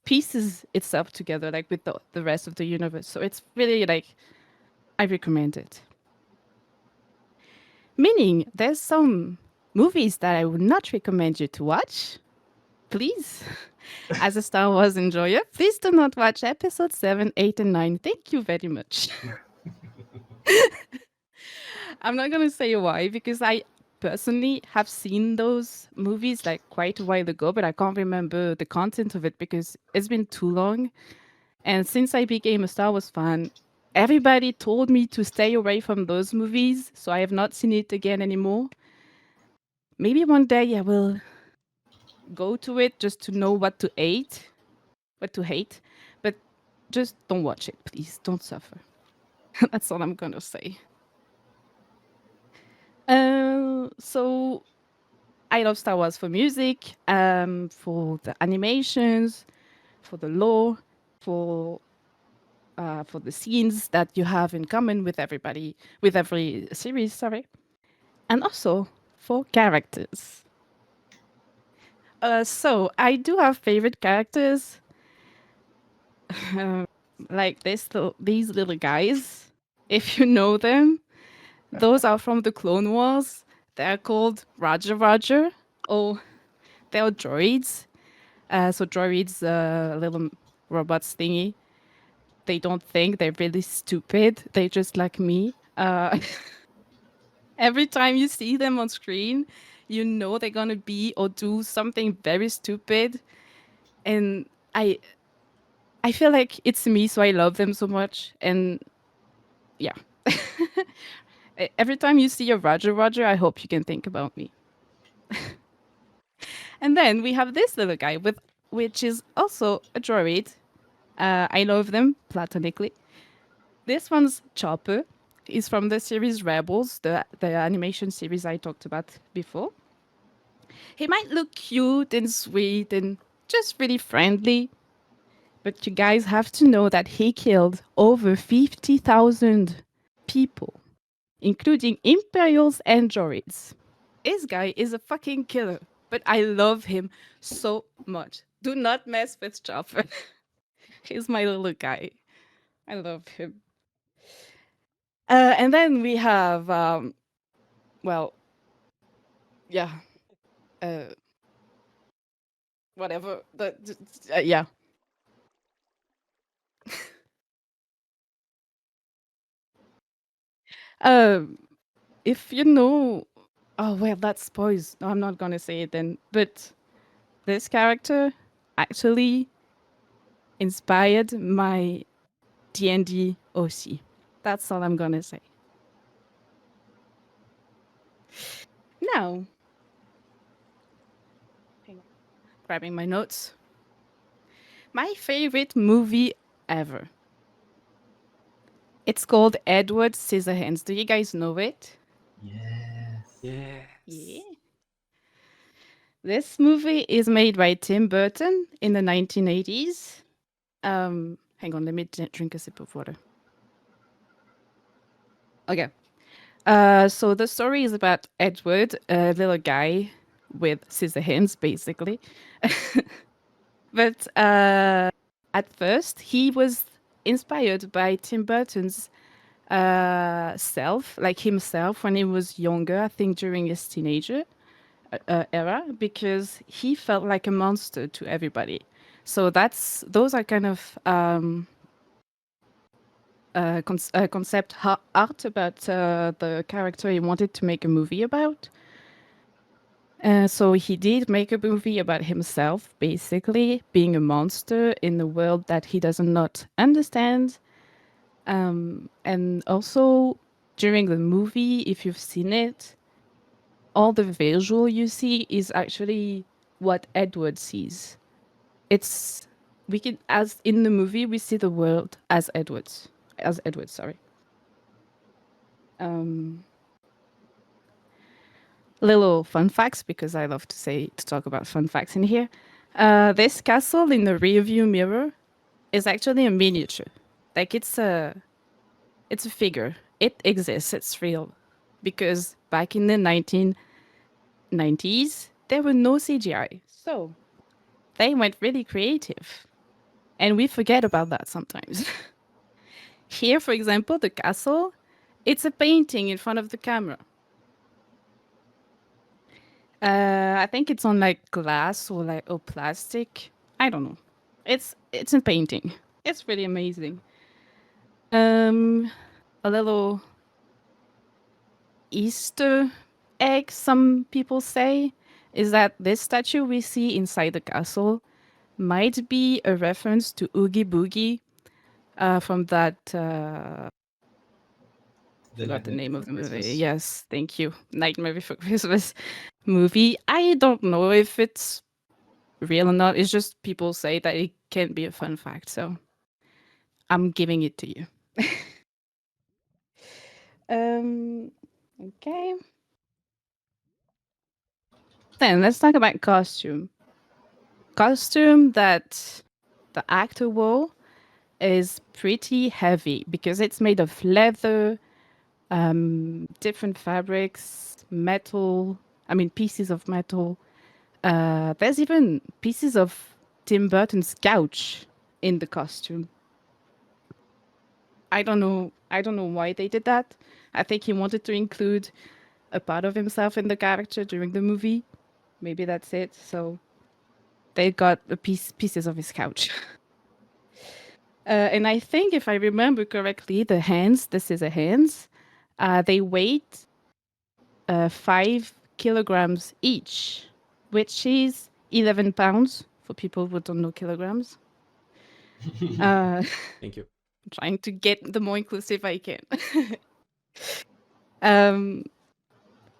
pieces itself together like with the rest of the universe. So it's really like I recommend it. Meaning there's some movies that I would not recommend you to watch. Please, as a Star Wars enjoyer, please do not watch episode 7, 8, and 9. Thank you very much. I'm not going to say why, because I personally have seen those movies like quite a while ago, but I can't remember the content of it because it's been too long. And since I became a Star Wars fan, everybody told me to stay away from those movies, so I have not seen it again anymore. Maybe one day I will go to it just to know what to hate, but just don't watch it, please. Don't suffer. That's all I'm gonna say. So I love Star Wars for music, for the animations, for the lore, for the scenes that you have in common with everybody, with every series, sorry, and also for characters. So I do have favorite characters, like these little guys. If you know them, those are from the Clone Wars. They're called Roger Roger. Oh, they're droids. So droids, little robots thingy. They don't think, they're really stupid. They're just like me. Every time you see them on screen, you know they're gonna be or do something very stupid. And I feel like it's me, so I love them so much. And yeah. Every time you see a Roger Roger, I hope you can think about me. And then we have this little guy which is also a droid. I love them platonically. This one's Chopper. He's from the series Rebels, the animation series I talked about before. He might look cute and sweet and just really friendly, but you guys have to know that he killed over 50,000 people, including Imperials and droids. This guy is a fucking killer, but I love him so much. Do not mess with Chopper. He's my little guy. I love him. And then we have, well, yeah, whatever. Yeah. If you know, oh well, that spoils. No, I'm not gonna say it then. But this character, actually, inspired my D&D OC. That's all I'm gonna say. Now, hang on, grabbing my notes. My favorite movie ever. It's called Edward Scissorhands. Do you guys know it? Yes. Yeah. This movie is made by Tim Burton in the 1980s. Hang on, let me drink a sip of water. Okay. So the story is about Edward, a little guy with scissor hands, basically. But at first, he was inspired by Tim Burton's self, like himself when he was younger, I think during his teenager era, because he felt like a monster to everybody. So those are kind of concept art about the character he wanted to make a movie about. So he did make a movie about himself, basically being a monster in a world that he does not understand. And also during the movie, if you've seen it, all the visual you see is actually what Edward sees. As in the movie, we see the world as Edward, sorry. Little fun facts, because I love to talk about fun facts in here. This castle in the rearview mirror is actually a miniature. Like it's a figure. It exists. It's real. Because back in the 1990s, there were no CGI. So they went really creative. And we forget about that sometimes. Here, for example, the castle, it's a painting in front of the camera. I think it's on like glass or plastic. I don't know. It's a painting. It's really amazing. A little Easter egg, some people say, is that this statue we see inside the castle might be a reference to Oogie Boogie from that. Forgot the name of the movie. Yes, thank you. Nightmare Before Christmas movie. I don't know if it's real or not. It's just people say that it can be a fun fact. So I'm giving it to you. Okay. Then let's talk about costume. Costume that the actor wore is pretty heavy because it's made of leather, different fabrics, metal, pieces of metal. There's even pieces of Tim Burton's couch in the costume. I don't know why they did that. I think he wanted to include a part of himself in the character during the movie. Maybe that's it. So they got pieces of his couch. And I think if I remember correctly, the scissor hands, they weigh 5 kilograms each, which is 11 pounds for people who don't know kilograms. Thank you. I'm trying to get the more inclusive I can.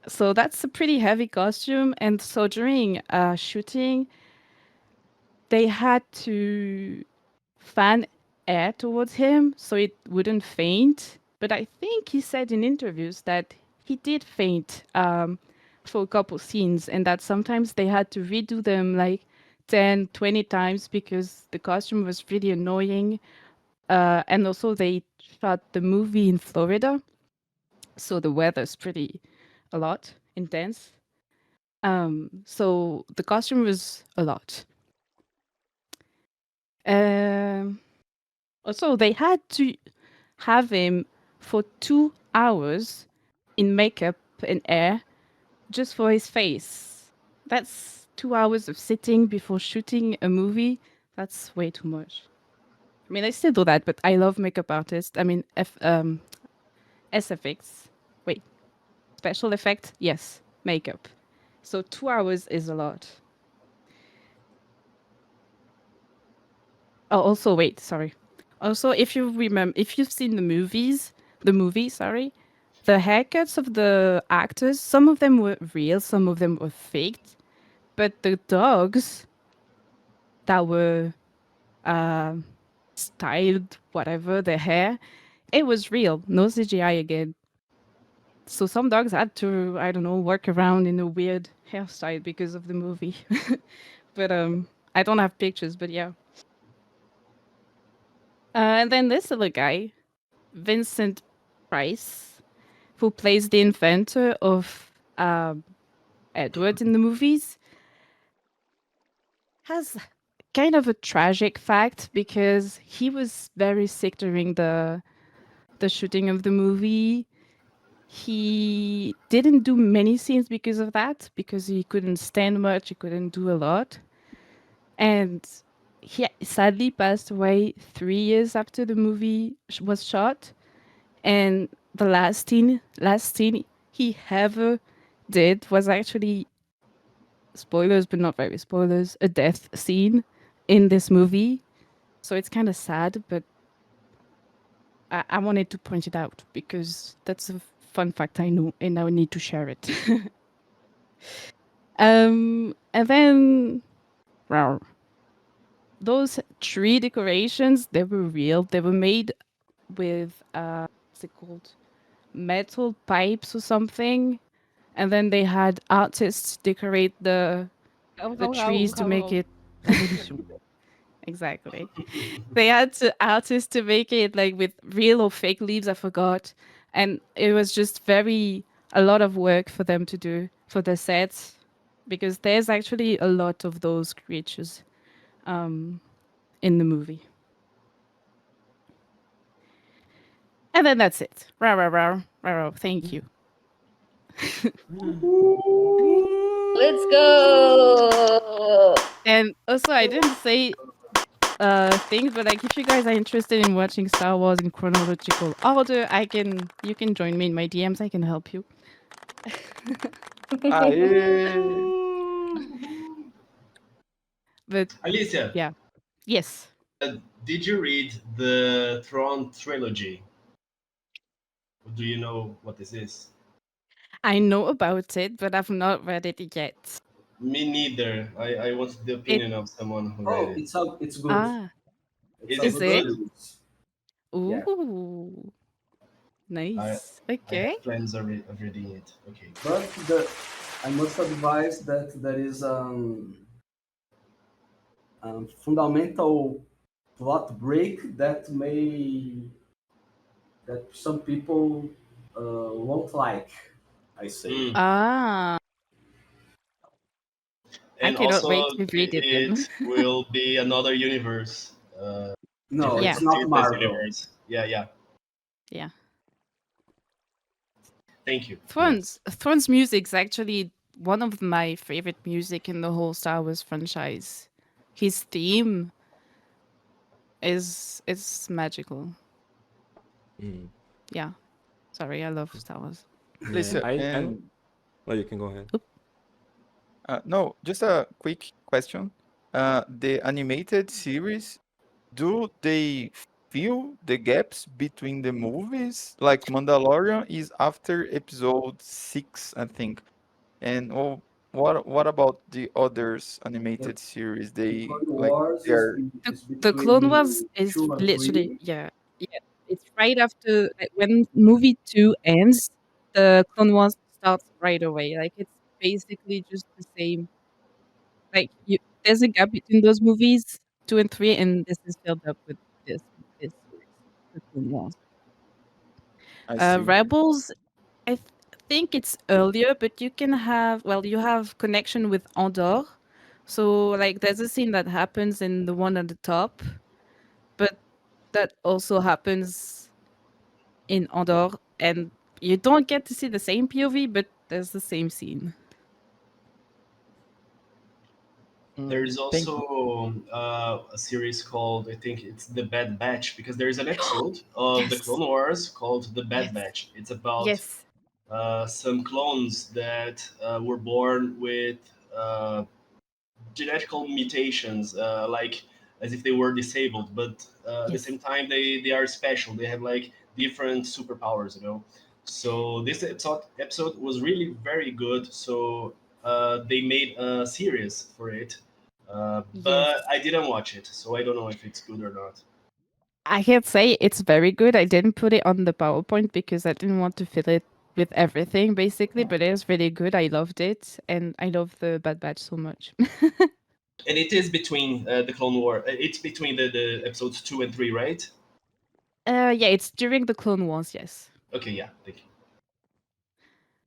So that's a pretty heavy costume. And so during shooting, they had to fan air towards him so it wouldn't faint. But I think he said in interviews that he did faint for a couple scenes and that sometimes they had to redo them like 10, 20 times because the costume was really annoying. And also they shot the movie in Florida. So the weather's a lot intense. So the costume was a lot. Also, they had to have him for 2 hours in makeup and air just for his face. That's 2 hours of sitting before shooting a movie. That's way too much. I still do that, but I love makeup artists. SFX. Wait, special effect? Yes, makeup. So 2 hours is a lot. Oh, also, wait, sorry. Also, if you remember, if you've seen the movie, sorry, the haircuts of the actors, some of them were real, some of them were faked, but the dogs that were styled, whatever, the hair, it was real, no CGI again. So some dogs had to, I don't know, work around in a weird hairstyle because of the movie. But I don't have pictures, but yeah. And then this other guy, Vincent Price, who plays the inventor of Edward in the movies, has kind of a tragic fact because he was very sick during the shooting of the movie. He didn't do many scenes because of that, because he couldn't stand much, he couldn't do a lot. And he sadly passed away 3 years after the movie was shot. And the last scene he ever did was actually, spoilers, but not very spoilers, a death scene in this movie. So it's kind of sad, but I wanted to point it out because that's a fun fact I know, and I need to share it. And then, well, those tree decorations, they were real. They were made with, what's it called? Metal pipes or something. And then they had artists decorate the trees to make it exactly. They had artists to make it like with real or fake leaves, I forgot. And it was just a lot of work for them to do for the sets, because there's actually a lot of those creatures in the movie. And then that's it. Rah, rah, rah, rah, rah. Thank you. Let's go! And also, I didn't say things, but like if you guys are interested in watching Star Wars in chronological order, you can join me in my DMs. I can help you. Aê! But Alicia, yeah, yes, did you read the Throne trilogy? Do you know what this is? I know about it, but I've not read it yet. Me neither. I wanted the opinion of someone who read Oh, it. it's good. Ah, Is is it it? good? Yeah. Ooh, nice. I Okay. have plans of reading it. Okay. But I must advise that there is fundamental plot break that some people won't like. I say. Ah, I And cannot also, wait to read it then. it will be another universe. No, Yeah. it's not Disney's Marvel. universe. Yeah. Yeah. Thank you. Thrones music's actually one of my favorite music in the whole Star Wars franchise. His theme is magical. Yeah. Sorry, I love Star Wars. Lisa, I and don't. Well, you can go ahead. no, just a quick question. The animated series, do they fill the gaps between the movies? Like Mandalorian is after episode 6, I think. And what about the others animated series? They Clone like Wars they're The Clone Wars is 2 and literally 3. yeah. It's right after, like, when movie 2 ends, the Clone Wars starts right away. Like it's basically just the same. Like there's a gap between those movies 2 and 3, and this is filled up with this series, the Clone Wars. I see. Rebels, I think it's earlier, but you have connection with Andor. So like there's a scene that happens in the one at the top, but that also happens in Andor, and you don't get to see the same POV, but there's the same scene. There is Thank you. also a series called, I think it's The Bad Batch, because there is an episode of the Yes. Clone Wars called The Bad Yes. Batch. It's about Yes. some clones that were born with genetical mutations, like as if they were disabled, but at the Yes. same time they are special. They have like different superpowers, you know. So this episode was really very good. So they made a series for it, Yes. but I didn't watch it, so I don't know if it's good or not. I can't say it's very good. I didn't put it on the PowerPoint because I didn't want to fill it with everything, basically. But it was really good. I loved it, and I love the Bad Batch so much. And it is between the Clone War. It's between the episodes 2 and 3, right? Yeah, it's during the Clone Wars. Yes. Okay, yeah, thank you.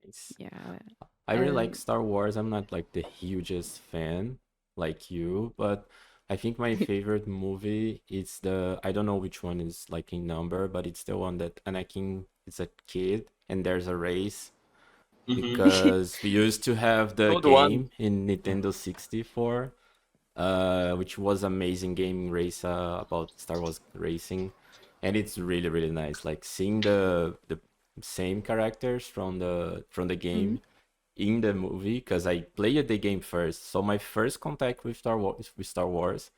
Nice. Yeah. I really like Star Wars. I'm not like the hugest fan like you, but I think my favorite movie is I don't know which one is like in number, but it's the one that Anakin is a kid and there's a race. Because we used to have the Good one. game in Nintendo 64, which was amazing game race about Star Wars racing, and it's really really nice. Like seeing the same characters from the game in the movie, because I played the game first. So my first contact with Star Wars,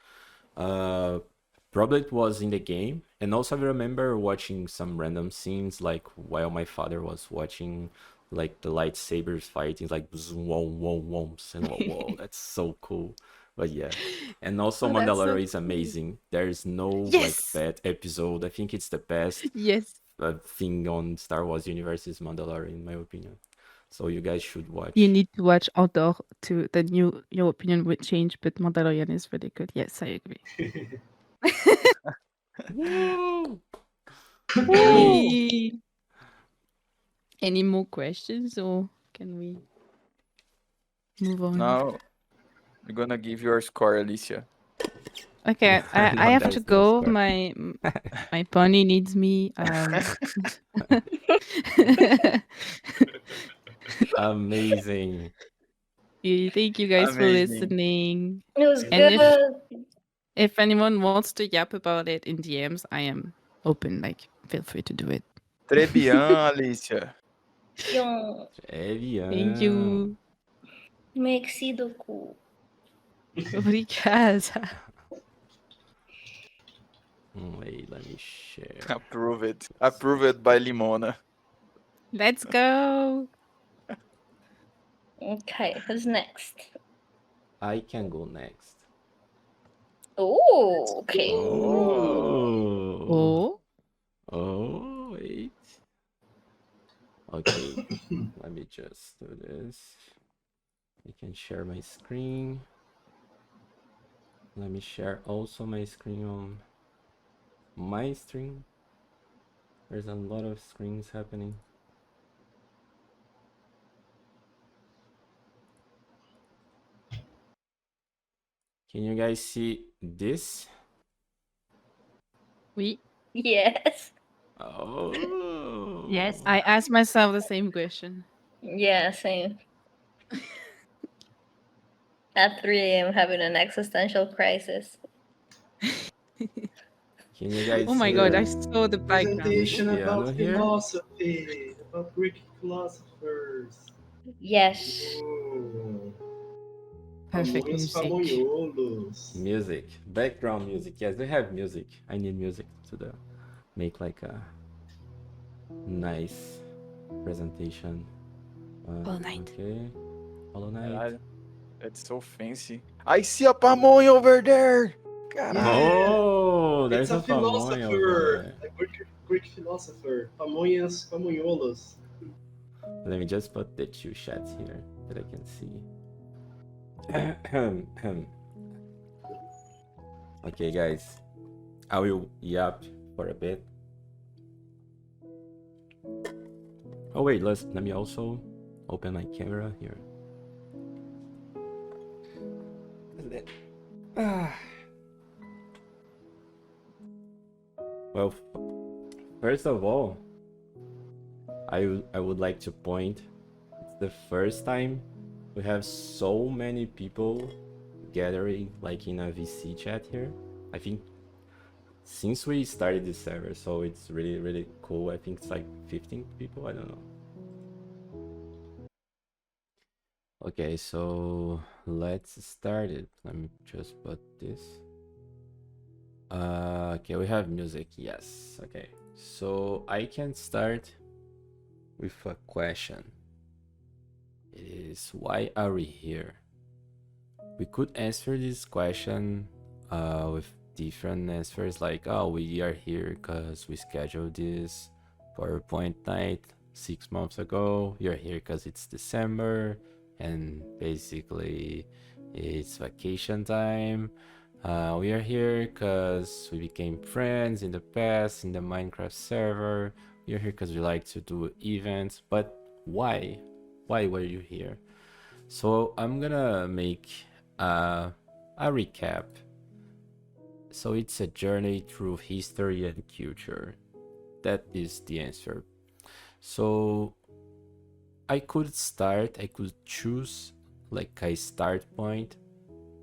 probably it was in the game, and also I remember watching some random scenes like while my father was watching like the lightsabers fighting, like zoom, whoa, whoa, whoa, and whoa, that's so cool. But yeah, and also Oh, that's so Mandalorian is cool. amazing. There's no like Yes. bad episode. I think it's the best Yes. thing on Star Wars universe is Mandalorian, in my opinion. So you guys should watch. You need to watch Outdoor to your opinion would change, but Mandalorian is really good. Yes, I agree. Woo! Yay. Any more questions, or can we move on? Now, I'm gonna give your score, Alicia. Okay, I No, have to there's no go. score. My pony needs me. Amazing. Thank you guys for Amazing. listening. It was And good. if anyone wants to yap about it in DMs, I am open. Like, feel free to do it. Très bien, Alicia. Yung Thank you. Merci beaucoup. Obrigada. Wait, let me share. Approve it. Approved by Limona. Let's go. Okay, who's next? I can go next. Oh, okay. Oh. Oh, wait. Okay, let me just do this. I can share my screen. Let me share also my screen on my stream. There's a lot of screens happening. Can you guys see this? Oui. Yes. Oh. Yes. I asked myself the same question. Yeah, same. At 3 a.m. having an existential crisis. Can you guys Oh my see god, the I saw the background. Presentation piano about here? philosophy, about Greek philosophers. Yes. Perfect Pamonhas, music. pamonholos. Music, background music. Yes, they have music. I need music to make like a nice presentation. Hollow Knight. Okay, Hollow Knight. That's so fancy. I see a pamonha over there. Oh, there's It's a pamonha over philosopher, a Greek philosopher. Pamonhas, pamonholos. there. Let me just put the two chats here that I can see. Okay, guys, I will yap for a bit. Oh wait, let me also open my camera here. Well, first of all, I would like to point, it's the first time we have so many people gathering like in a VC chat here. I think since we started this server, so it's really really cool. I think it's like 15 people, I don't know. Okay, so let's start it. Let me just put this. Okay, we have music. Yes. Okay. So I can start with a question. It is, why are we here? We could answer this question with different answers, like, oh, we are here because we scheduled this PowerPoint night 6 months ago. You're here because it's December and basically it's vacation time. We are here because we became friends in the past in the Minecraft server. We are here because we like to do events. But why? Why were you here? So I'm gonna make a recap. So it's a journey through history and culture. That is the answer. So I could choose like a start point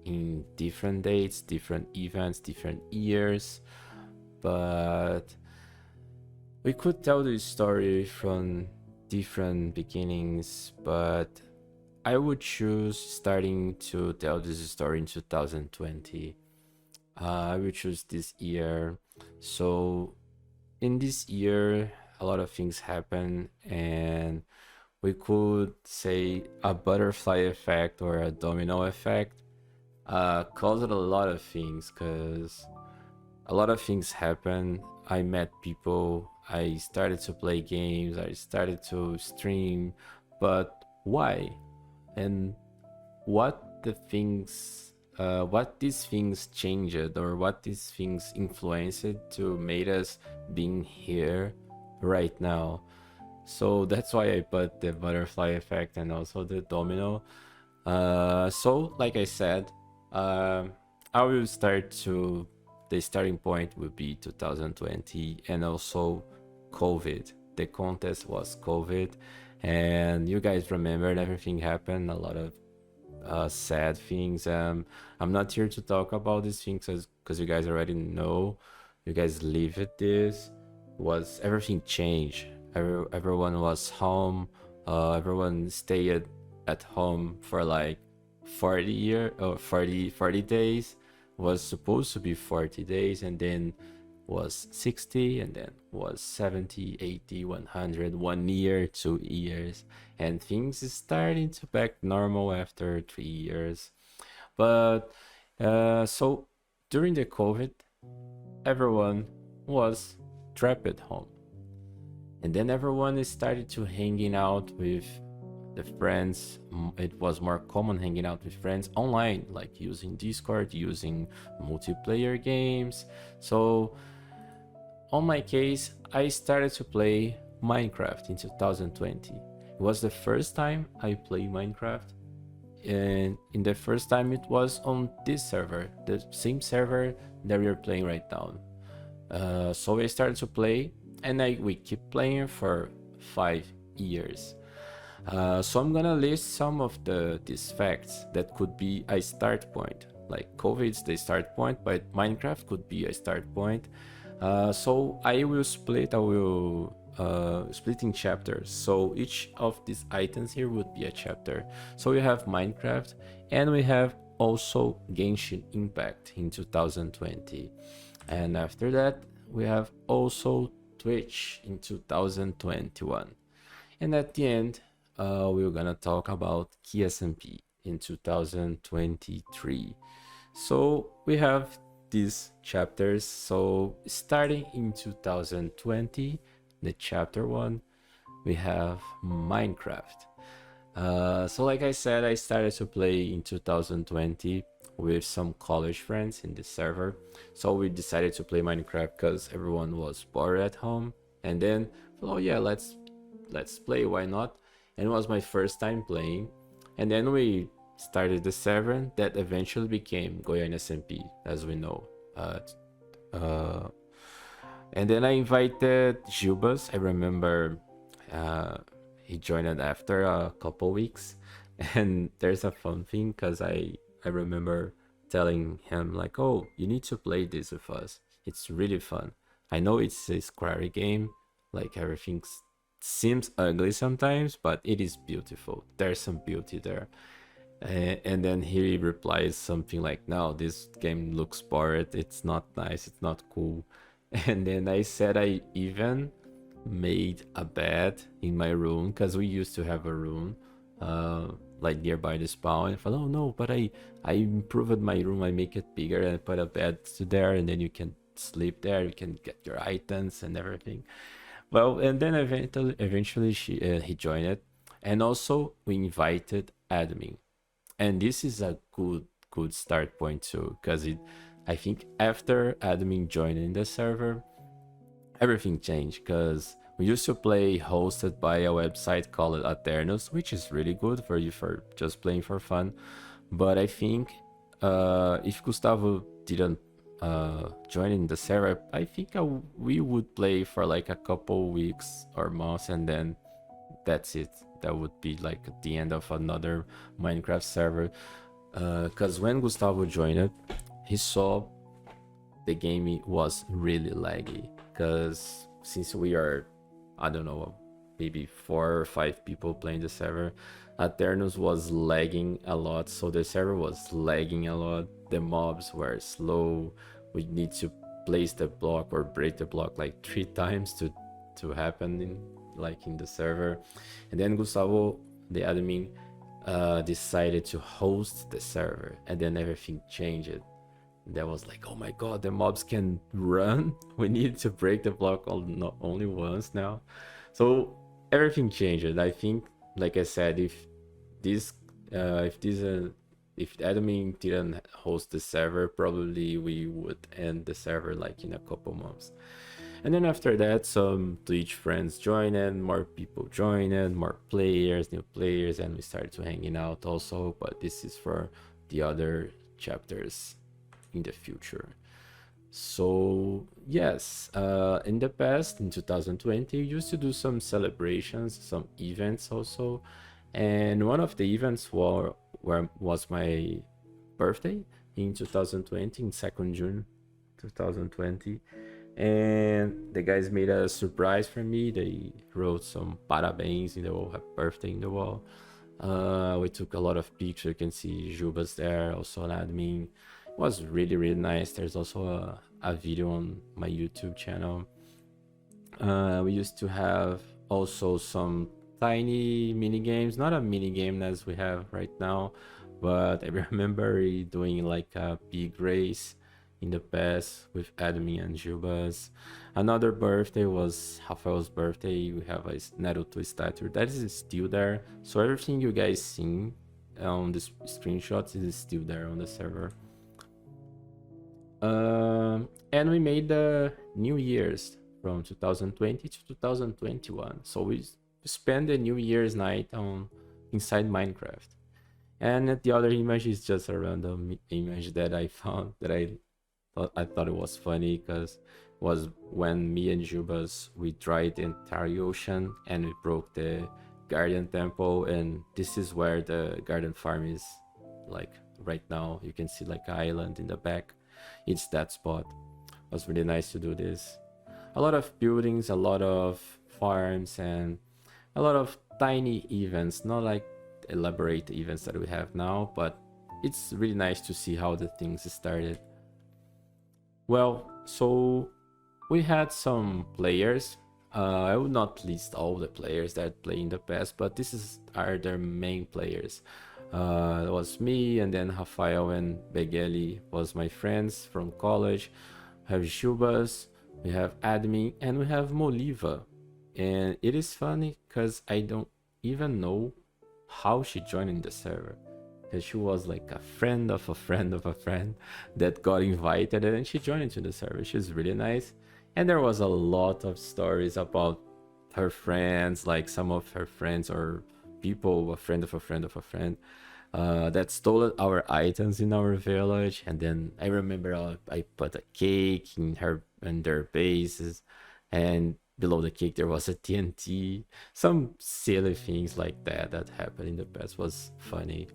in different dates, different events, different years, but we could tell the story from different beginnings, but I would choose starting to tell this story in 2020. I would choose this year. So in this year, a lot of things happen, and we could say a butterfly effect or a domino effect caused a lot of things, because a lot of things happened. I met people, I started to play games, I started to stream, but why? And what these things changed, or what these things influenced to made us being here right now. So that's why I put the butterfly effect and also the domino. So like I said, I will start to, the starting point will be 2020, and also COVID. The contest was COVID, and you guys remembered everything happened, a lot of sad things. I'm not here to talk about these things because you guys already know. You guys live with this. Was everything changed? Everyone was home. Everyone stayed at home for like 40 days. Was supposed to be 40 days, and then was 60, and then was 70, 80, 100, 1 year, 2 years, and things is starting to back normal after 3 years. But so during the COVID, everyone was trapped at home, and then everyone started to hanging out with the friends. It was more common hanging out with friends online, like using Discord, using multiplayer games. So on my case, I started to play Minecraft in 2020. It was the first time I played Minecraft, and in the first time it was on this server, the same server that we are playing right now. So I started to play, and we keep playing for 5 years. So I'm gonna list some of these facts that could be a start point. Like COVID's the start point, but Minecraft could be a start point. So I will split in chapters. So each of these items here would be a chapter. So we have Minecraft, and we have also Genshin Impact in 2020. And after that, we have also Twitch in 2021. And at the end, we're gonna talk about KSMP in 2023. So we have these chapters. So starting in 2020, the chapter 1, we have Minecraft. So like I said, I started to play in 2020 with some college friends in the server. So we decided to play Minecraft because everyone was bored at home, and then, oh yeah, let's play, why not? And it was my first time playing, and then we started the server that eventually became Goiania SMP, as we know. And then I invited Gilbas. I remember he joined after a couple weeks, and there's a fun thing because I remember telling him like, oh, you need to play this with us, it's really fun. I know it's a scary game, like everything seems ugly sometimes, but it is beautiful. There's some beauty there. And then he replies something like, no, this game looks bored, it's not nice, it's not cool. And then I said I even made a bed in my room, because we used to have a room like nearby the spawn. And I thought, oh no, but I improved my room, I make it bigger and put a bed to there, and then you can sleep there, you can get your items and everything. Well, and then eventually he joined it, and also we invited admin. And this is a good start point too, because I think after admin joining the server, everything changed, because we used to play hosted by a website called Aternos, which is really good for you for just playing for fun. But I think if Gustavo didn't join in the server, I think we would play for like a couple weeks or months, and then that's it. That would be like the end of another Minecraft server. Because when Gustavo joined it, he saw the game was really laggy. Because since we are, I don't know, maybe 4 or 5 people playing the server, Aternos was lagging a lot. So the server was lagging a lot. The mobs were slow. We need to place the block or break the block like 3 times to happen in the server. And then Gustavo, the admin, decided to host the server, and then everything changed. That was like, oh my god, the mobs can run. We need to break the block not only once now. So everything changed. I think, like I said, if admin didn't host the server, probably we would end the server like in a couple months. And then after that, some Twitch friends joined, more people joined, more players, new players, and we started to hanging out also. But this is for the other chapters in the future. So yes, in the past, in 2020, we used to do some celebrations, some events also. And one of the events was my birthday in 2020, in 2nd June 2020. And the guys made a surprise for me. They wrote some parabéns in the wall, happy birthday in the wall. We took a lot of pictures. You can see Gilbas there, also an admin. It was really, really nice. There's also a video on my YouTube channel. We used to have also some tiny mini games, not a mini game as we have right now, but I remember doing like a big race in the past with admin and Gilbas. Another birthday was Rafael's birthday. We have a Naruto statue that is still there. So everything you guys seen on the screenshots is still there on the server. And we made the New Year's from 2020 to 2021. So we spent the New Year's night inside Minecraft. And the other image is just a random image that I found that I thought it was funny, because it was when me and Gilbas, we dried the entire ocean and we broke the Guardian Temple, and this is where the garden farm is. Like right now, you can see like an island in the back. It's that spot. It was really nice to do this. A lot of buildings, a lot of farms, and a lot of tiny events, not like elaborate events that we have now, but it's really nice to see how the things started. Well, so we had some players. I would not list all the players that play in the past, but are their main players. It was me, and then Rafael and Begeli was my friends from college. We have Gilbas, we have admin, and we have Moliva. And it is funny because I don't even know how she joined in the server. Because she was like a friend of a friend of a friend that got invited, and she joined into the server. She's really nice. And there was a lot of stories about her friends, like some of her friends or people, a friend of a friend of a friend, that stole our items in our village. And then I remember I put a cake in their bases, and below the cake there was a TNT. Some silly things like that happened in the past. Was funny.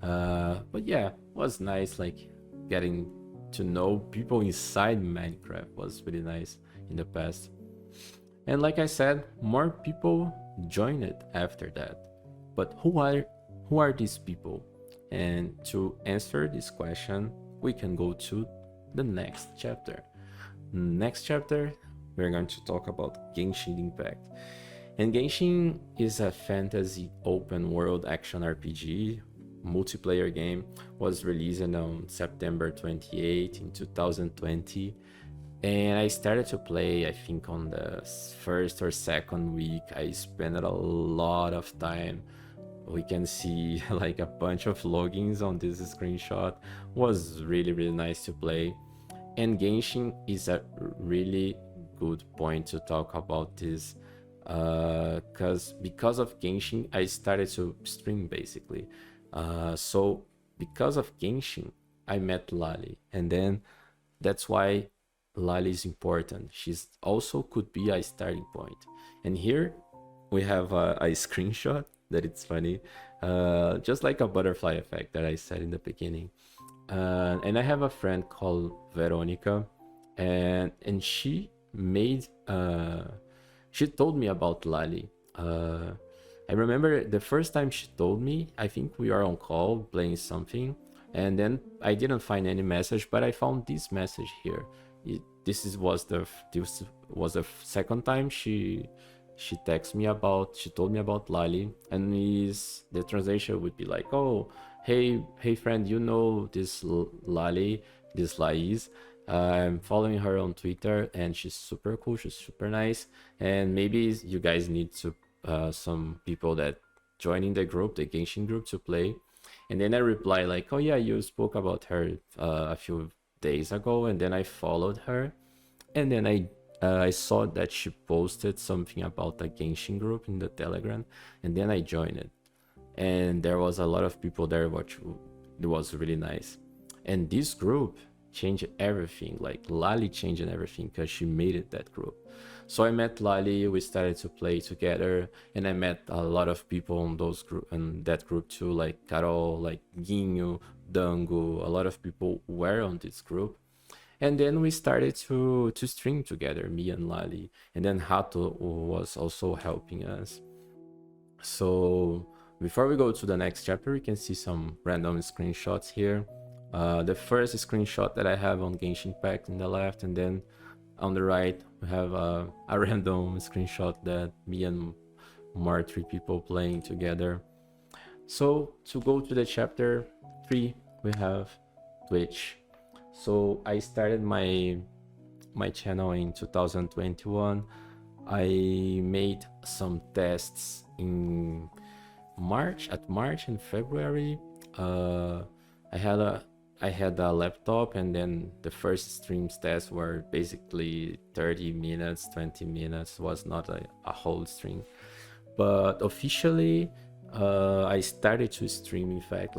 But yeah, it was nice, like getting to know people inside Minecraft was really nice in the past. And like I said, more people joined it after that. But who are these people? And to answer this question, we can go to the next chapter. Next chapter, we're going to talk about Genshin Impact. And Genshin is a fantasy open world action RPG multiplayer game. Was released on September 28 in 2020. And I started to play, I think, on the first or second week. I spent a lot of time. We can see like a bunch of logins on this screenshot. Was really, really nice to play. And Genshin is a really good point to talk about this. Because of Genshin, I started to stream basically. So because of Genshin, I met Lali. And then that's why Lali is important. She's also could be a starting point. And here we have a screenshot that it's funny, just like a butterfly effect that I said in the beginning. And I have a friend called Veronica, and she made she told me about Lali. I remember the first time she told me, I think we are on call playing something, and then I didn't find any message, but I found this message here. This was the second time she texted me about, she told me about Lali, and the translation would be like, oh, hey friend, you know this Lali, this Lais. I'm following her on Twitter, and she's super cool, she's super nice, and maybe you guys need to some people that join in the group, the Genshin group, to play. And then I reply like, oh yeah, you spoke about her a few days ago, and then I followed her, and then I saw that she posted something about the Genshin group in the Telegram, and then I joined it, and there was a lot of people there, which it was really nice. And this group changed everything, like Lali changed everything because she made it that group. So I met Lali, we started to play together, and I met a lot of people on that group too, like Carol, like Guinho, Dango. A lot of people were on this group. And then we started to stream together, me and Lali, and then Hato was also helping us. So before we go to the next chapter, we can see some random screenshots here. The first screenshot that I have on Genshin Impact in the left, and then on the right we have a random screenshot that me and more 3 people playing together. So to go to the chapter 3, we have Twitch. So I started my channel in 2021. I made some tests in March and February. I had a laptop, and then the first streams tests were basically 30 minutes, 20 minutes, was not a whole stream. But officially, I started to stream, in fact,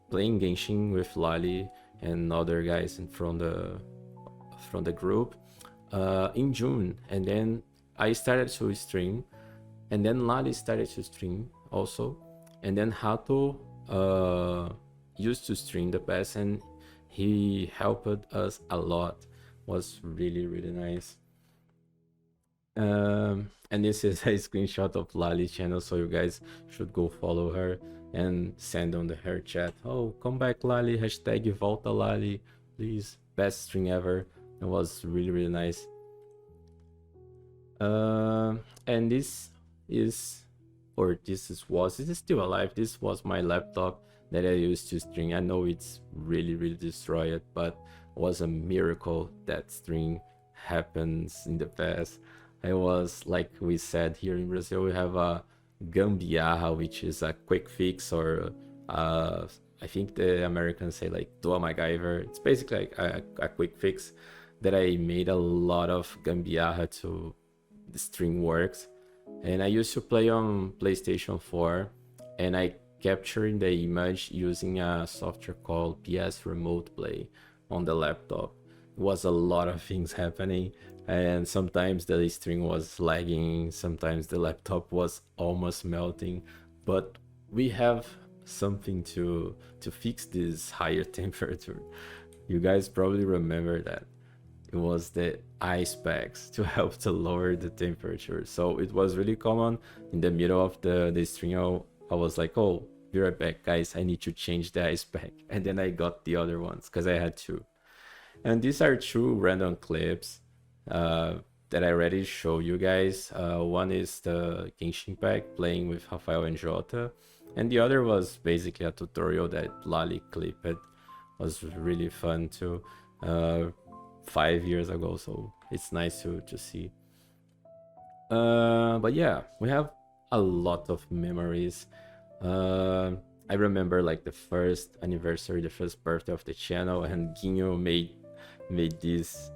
playing Genshin with Lali and other guys from the group in June. And then I started to stream, and then Lali started to stream also, and then Hato used to stream the past, and he helped us a lot. Was really, really nice. And this is a screenshot of Lali's channel, so you guys should go follow her and send on her chat, oh, come back Lali, hashtag volta Lali, please. Best stream ever. It was really, really nice. And this is still alive. This was my laptop that I used to stream. I know it's really, really destroyed, but it was a miracle that stream happens in the past. I was, like we said here in Brazil, we have a gambiarra, which is a quick fix, or I think the Americans say like do a MacGyver. It's basically like a quick fix that I made a lot of gambiarra to the stream works. And I used to play on PlayStation 4, and I captured the image using a software called PS Remote Play on the laptop. It was a lot of things happening, and sometimes the stream was lagging, sometimes the laptop was almost melting, but we have something to fix this higher temperature. You guys probably remember that. It was the ice packs to help to lower the temperature. So it was really common in the middle of the stream. I was like, oh, be right back, guys. I need to change the ice pack. And then I got the other ones because I had two. And these are two random clips that I already show you guys. One is the Genshin pack playing with Rafael and Jota. And the other was basically a tutorial that Lali clipped. It was really fun too. 5 years ago, so it's nice to see. But yeah, we have a lot of memories. I remember like the first anniversary, the first birthday of the channel, and Ginho made this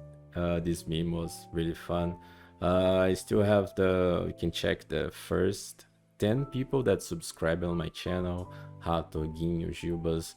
meme. Was really fun. I still have you can check the first 10 people that subscribe on my channel: Rato, Ginho, Gilbas,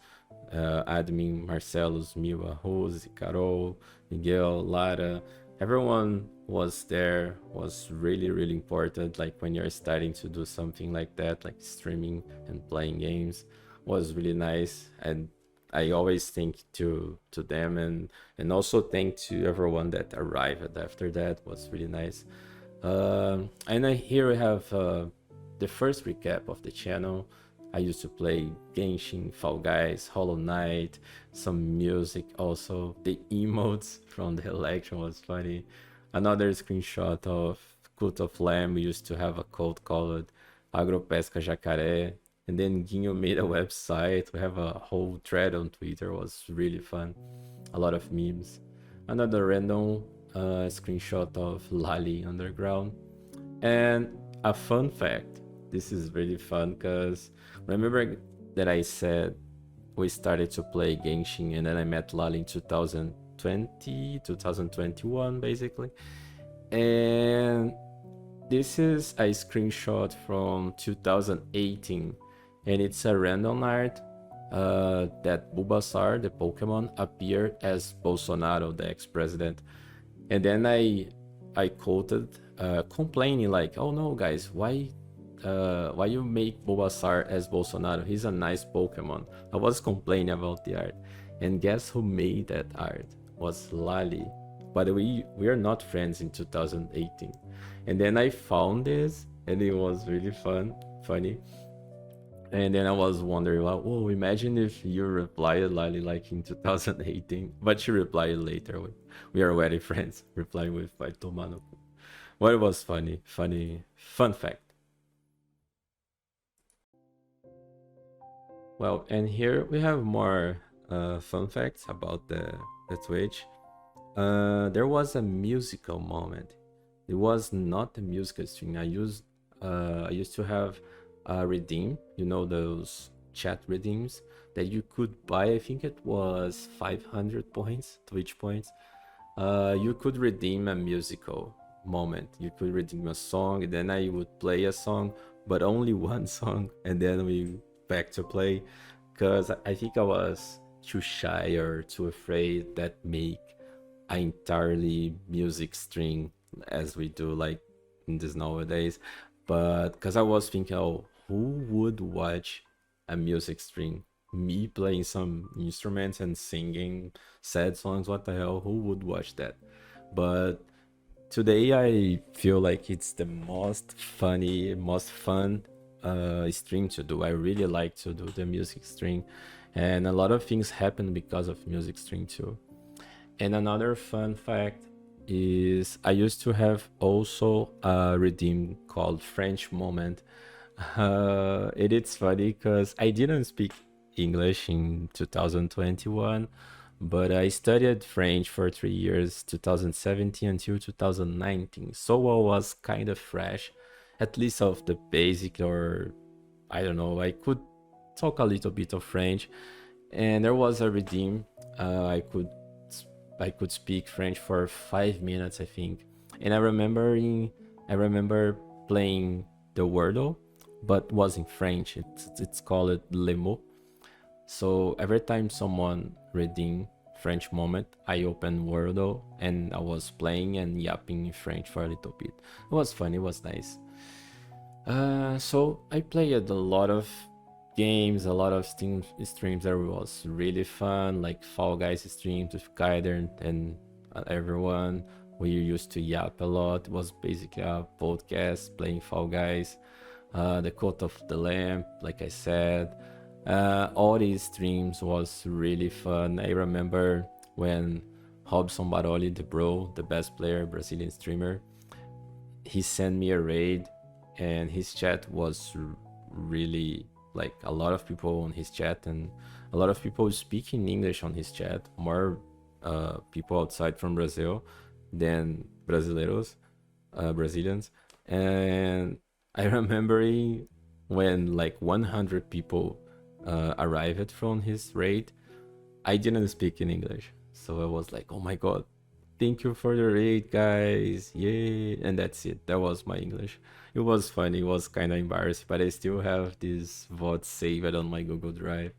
admin, Marcelos, Mila, Rose, Carol, Miguel, Lara. Everyone was there. Was really important. Like when you're starting to do something like that, like streaming and playing games, was really nice. And I always thank to them, and also thank to everyone that arrived after that. Was really nice. And here we have the first recap of the channel. I used to play Genshin, Fall Guys, Hollow Knight, some music also. The emotes from the election was funny. Another screenshot of Cult of Lamb. We used to have a cult called Agropesca Jacaré. And then Ginho made a website. We have a whole thread on Twitter. It was really fun. A lot of memes. Another random screenshot of Lali Underground. And a fun fact. This is really fun because remember that I said we started to play Genshin and then I met Lali in 2020, 2021 basically. And this is a screenshot from 2018 and it's a random art that Bulbasaur, the Pokemon, appeared as Bolsonaro, the ex-president. And then I quoted complaining like, oh no guys, why you make Bulbasaur as Bolsonaro? He's a nice Pokemon. I was complaining about the art. And guess who made that art? Was Lali. But we are not friends in 2018. And then I found this and it was really funny. And then I was wondering, well, oh, imagine if you replied Lali like in 2018. But she replied later. We are already friends. Replying with by Tomano. Well, it was funny. Fun fact. Well, and here we have more fun facts about the Twitch. There was a musical moment. It was not a musical stream. I used to have a redeem, you know, those chat redeems that you could buy. I think it was 500 points, Twitch points. You could redeem a musical moment. You could redeem a song, and then I would play a song, but only one song, and then we back to play, because I think I was too shy or too afraid that make an entirely music stream as we do like in this nowadays. But because I was thinking, oh, who would watch a music stream? Me playing some instruments and singing sad songs, what the hell, who would watch that? But today I feel like it's the most fun stream to do. I really like to do the music stream, and a lot of things happen because of music stream too. And another fun fact is I used to have also a redeem called French Moment. It is funny because I didn't speak English in 2021, but I studied French for 3 years, 2017 until 2019. So I was kind of fresh, at least of the basic, or I don't know, I could talk a little bit of French. And there was a redeem. I could speak French for 5 minutes, I think. And I remember playing the Wordle, but was in French. It's called Le Mot. So every time someone redeemed French Moment, I opened Wordle and I was playing and yapping in French for a little bit. It was fun, it was nice. So I played a lot of games, a lot of streams that was really fun, like Fall Guys streams with Kaider and everyone. We used to yap a lot. It was basically a podcast playing Fall Guys. the Cult of the Lamp, like I said. All these streams was really fun. I remember when Robson Baroli, the best player, Brazilian streamer, he sent me a raid, and his chat was really like a lot of people on his chat, and a lot of people speaking English on his chat, more people outside from Brazil than Brazilians. And I remember when like 100 people arrived from his raid, I didn't speak in English, so I was like, oh my god, thank you for the raid, guys, yay. And that's it, that was my English. It was funny, it was kind of embarrassing, but I still have this VOD saved on my Google Drive.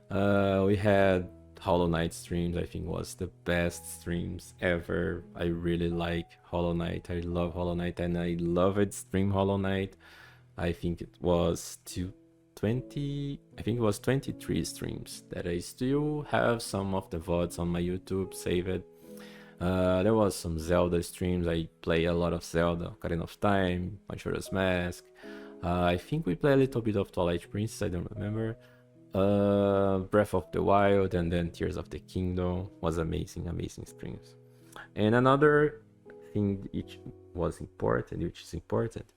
We had Hollow Knight streams. I think was the best streams ever. I really like Hollow Knight. I love Hollow Knight, and I love it stream Hollow Knight. I think it was 23 streams that I still have some of the VODs on my YouTube saved. There was some Zelda streams. I play a lot of Zelda, Ocarina of Time, Majora's Mask. I think we play a little bit of Twilight Princess, I don't remember. Breath of the Wild, and then Tears of the Kingdom was amazing streams. And another thing which is important,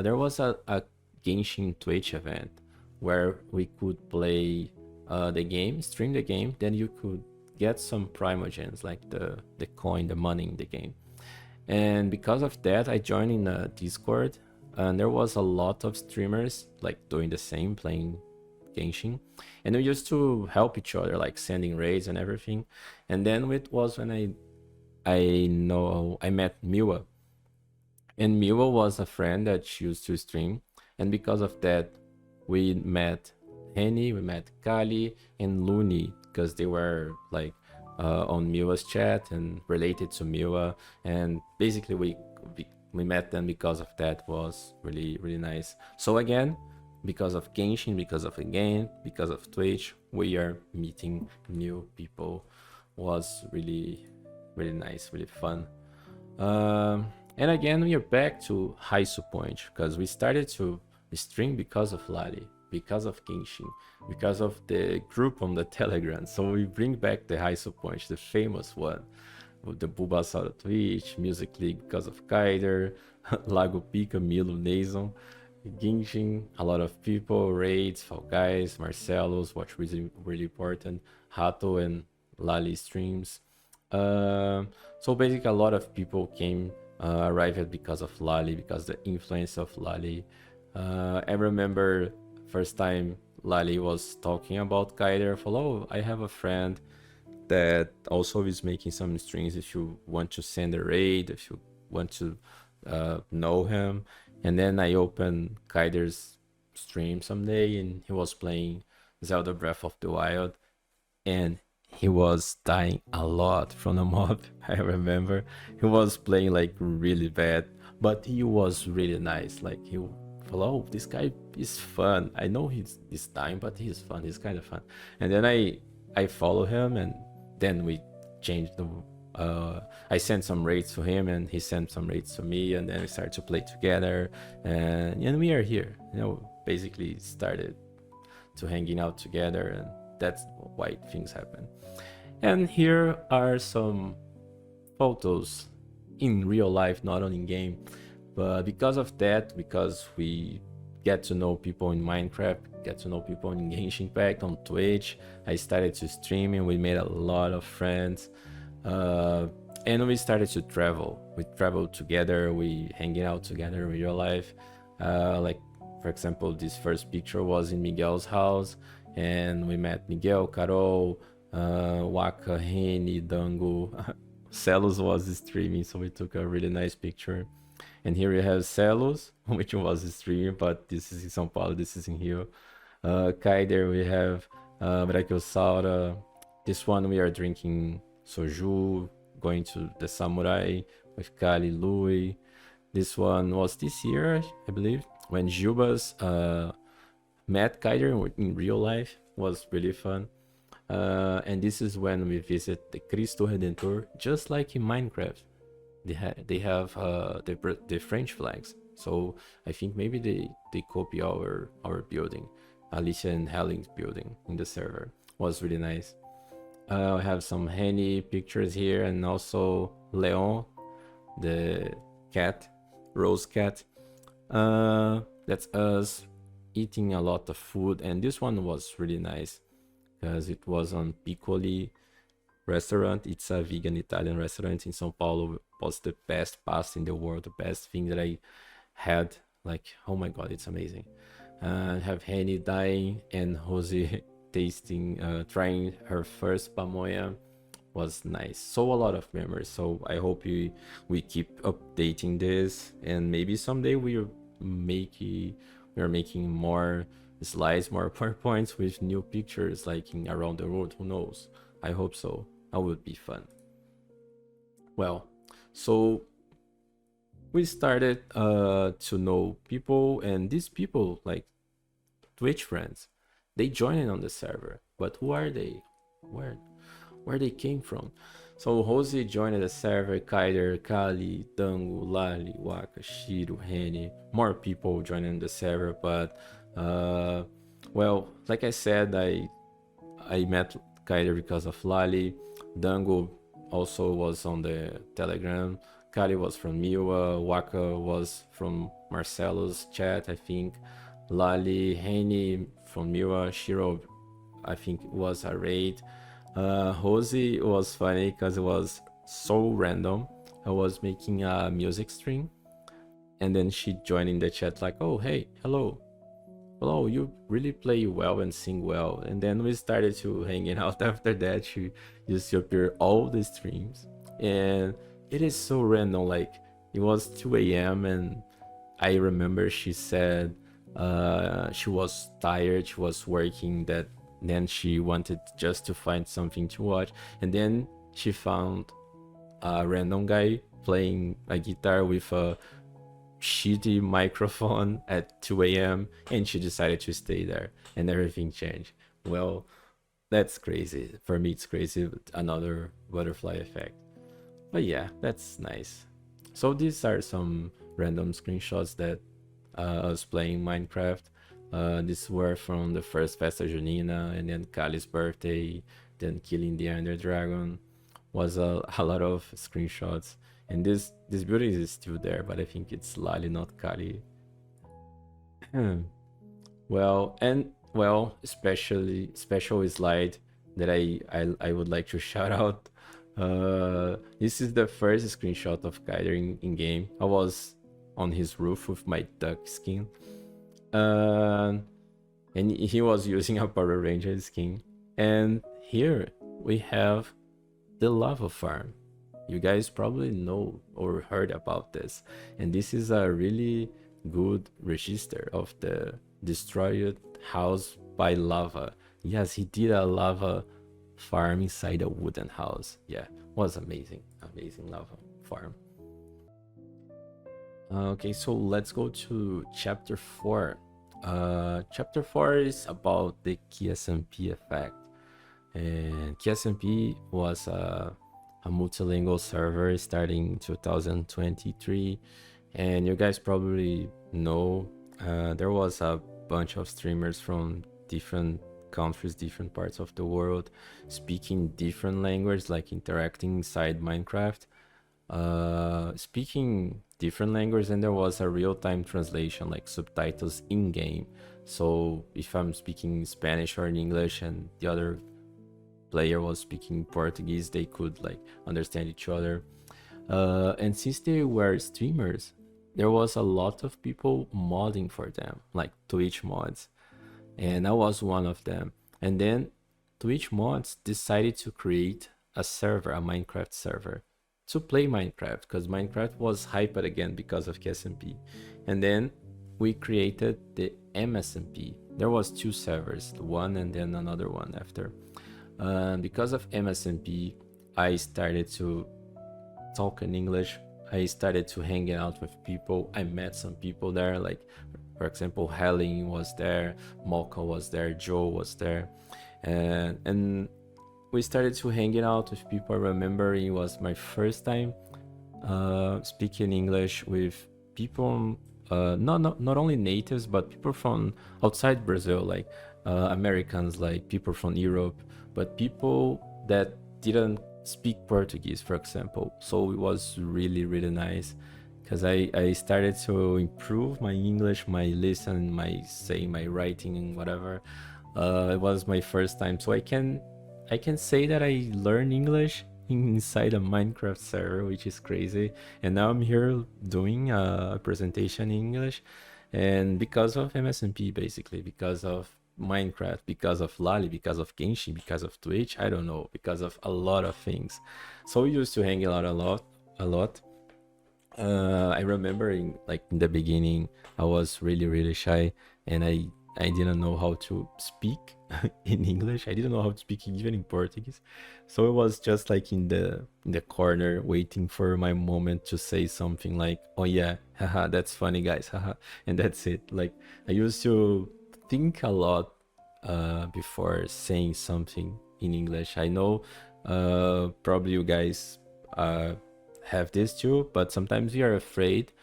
there was a Genshin Twitch event where we could play the game, stream the game, then you could get some primogens, like the coin, the money in the game. And because of that, I joined in a Discord, and there was a lot of streamers like doing the same, playing Genshin, and we used to help each other, like sending raids and everything. And then it was when I met Miwa, and Miwa was a friend that she used to stream, and because of that we met Henny, we met Kali and Looney, because they were like on Miwa's chat and related to Miwa, and basically we met them because of that. Was really nice. So again, because of Genshin, because of a game, because of Twitch, we are meeting new people. Was really nice, really fun. And again, we are back to Raisu Point, because we started to stream because of Lali, because of Genshin, because of the group on the Telegram. So we bring back the Raisu Point, the famous one, with the Bulbasaur Twitch, Music League because of Kaider, Lago Pica, Milo, Nason, Genshin, a lot of people, raids, Fall Guys, Marcelo's, watch really important, Hato and Lali streams. So basically a lot of people arrived because of Lali, because the influence of Lali. I remember first time Lali was talking about Kaider, oh, I have a friend that also is making some streams if you want to send a raid, if you want to know him. And then I opened Kaider's stream someday, and he was playing Zelda Breath of the Wild, and he was dying a lot from the mob. I remember he was playing like really bad, but he was really nice. Like oh, this guy is fun. I know he's dying, but he's fun. He's kind of fun. And then I follow him, and then we changed the. I sent some raids to him, and he sent some raids to me, and then we started to play together, and we are here. Basically started to hanging out together, and that's why things happen. And here are some photos in real life, not only in game, but because of that, because we get to know people in Minecraft, get to know people in Genshin Impact, on Twitch, I started to stream, and we made a lot of friends. And we started to travel. We traveled together, we hanging out together in real life. Like, for example, this first picture was in Miguel's house, and we met Miguel, Carol, Waka, Reni, Dango. Celos was streaming, so we took a really nice picture. And here we have Celos, which was streaming, but this is in São Paulo, this is in Rio. Kaider, we have Brachiosaura. This one we are drinking soju, going to the Samurai with Kali, Louis. This one was this year, I believe, when Gilbas met Kaider in real life. Was really fun. And this is when we visit the Cristo Redentor, just like in Minecraft. They have the French flags. So I think maybe they copy our building. Alicia and Helling's building in the server was really nice. I have some Henny pictures here, and also Leon, the cat, Rose cat. That's us eating a lot of food, and this one was really nice because it was on Piccoli restaurant. It's a vegan Italian restaurant in São Paulo. It was the best pasta in the world, the best thing that I had. Like, oh my god, it's amazing. I have Henny dying and Josie tasting, trying her first pamoya. Was nice. So a lot of memories. So I hope we keep updating this, and maybe someday we are making more slides, more PowerPoints with new pictures, like in around the world. Who knows? I hope so. That would be fun. Well, so we started to know people, and these people, like Twitch friends, they joined on the server. But who are they? Where they came from? So Rosie joined the server, Kaider, Kali, Dango, Lali, Waka, Shiro, Henny, more people joining the server. But well, like I said, I met Kaider because of Lali. Dango also was on the Telegram. Kali was from Miwa. Waka was from Marcelo's chat, I think. Lali, Henny from Miwa. Shiro, I think was a raid. Rosie was funny because it was so random. I was making a music stream, and then she joined in the chat like, oh hey, hello, you really play well and sing well. And then we started to hanging out. After that, she used to appear all the streams, and it is so random. Like, it was 2 a.m. and I remember she said she was tired, she was working, that then she wanted just to find something to watch, and then she found a random guy playing a guitar with a shitty microphone at 2 a.m. and she decided to stay there, and everything changed. Well, that's crazy. For me, it's crazy, but another butterfly effect. But yeah, that's nice. So these are some random screenshots that us playing Minecraft. These were from the first Festa Junina, and then Kali's birthday, then killing the Ender Dragon. Was a lot of screenshots, and this building is still there, but I think it's Lali, not Kali. Well, special slide that I would like to shout out. This is the first screenshot of Kaider in game. I was on his roof with my duck skin. And he was using a Power Ranger skin. And here we have the lava farm. You guys probably know or heard about this. And this is a really good register of the destroyed house by lava. Yes, he did a lava farm inside a wooden house. Yeah, was amazing. Amazing lava farm. Okay, so let's go to chapter 4. Chapter 4 is about the KSMP effect. And KSMP was a multilingual server starting in 2023. And you guys probably know there was a bunch of streamers from different countries, different parts of the world, speaking different languages, like interacting inside Minecraft. Speaking different language, and there was a real-time translation, like subtitles in-game. So if I'm speaking Spanish or in English and the other player was speaking Portuguese, they could like understand each other. And since they were streamers, there was a lot of people modding for them, like Twitch mods, and I was one of them. And then Twitch mods decided to create a server, a Minecraft server, to play Minecraft, because Minecraft was hyped again because of KSMP. And then we created the MSMP. There was 2 servers, one and then another one after. Because of MSMP, I started to talk in English. I started to hang out with people. I met some people there, like for example, Helen was there, Mocha was there, Joe was there, and we started to hang out with people. I remember it was my first time speaking English with people not only natives, but people from outside Brazil, like Americans, like people from Europe, but people that didn't speak Portuguese, for example. So it was really, really nice because I started to improve my English, my listen, my writing and whatever. It was my first time, so I can say that I learned English inside a Minecraft server, which is crazy. And now I'm here doing a presentation in English, and because of MSMP, basically, because of Minecraft, because of Lali, because of Genshin, because of Twitch, I don't know, because of a lot of things. So we used to hang out a lot. I remember in the beginning, I was really, really shy, and I didn't know how to speak in English. I didn't know how to speak even in Portuguese. So it was just like in the corner waiting for my moment to say something like, oh yeah, haha, that's funny guys, haha, and that's it. Like I used to think a lot before saying something in English. I know probably you guys have this too, but sometimes we are afraid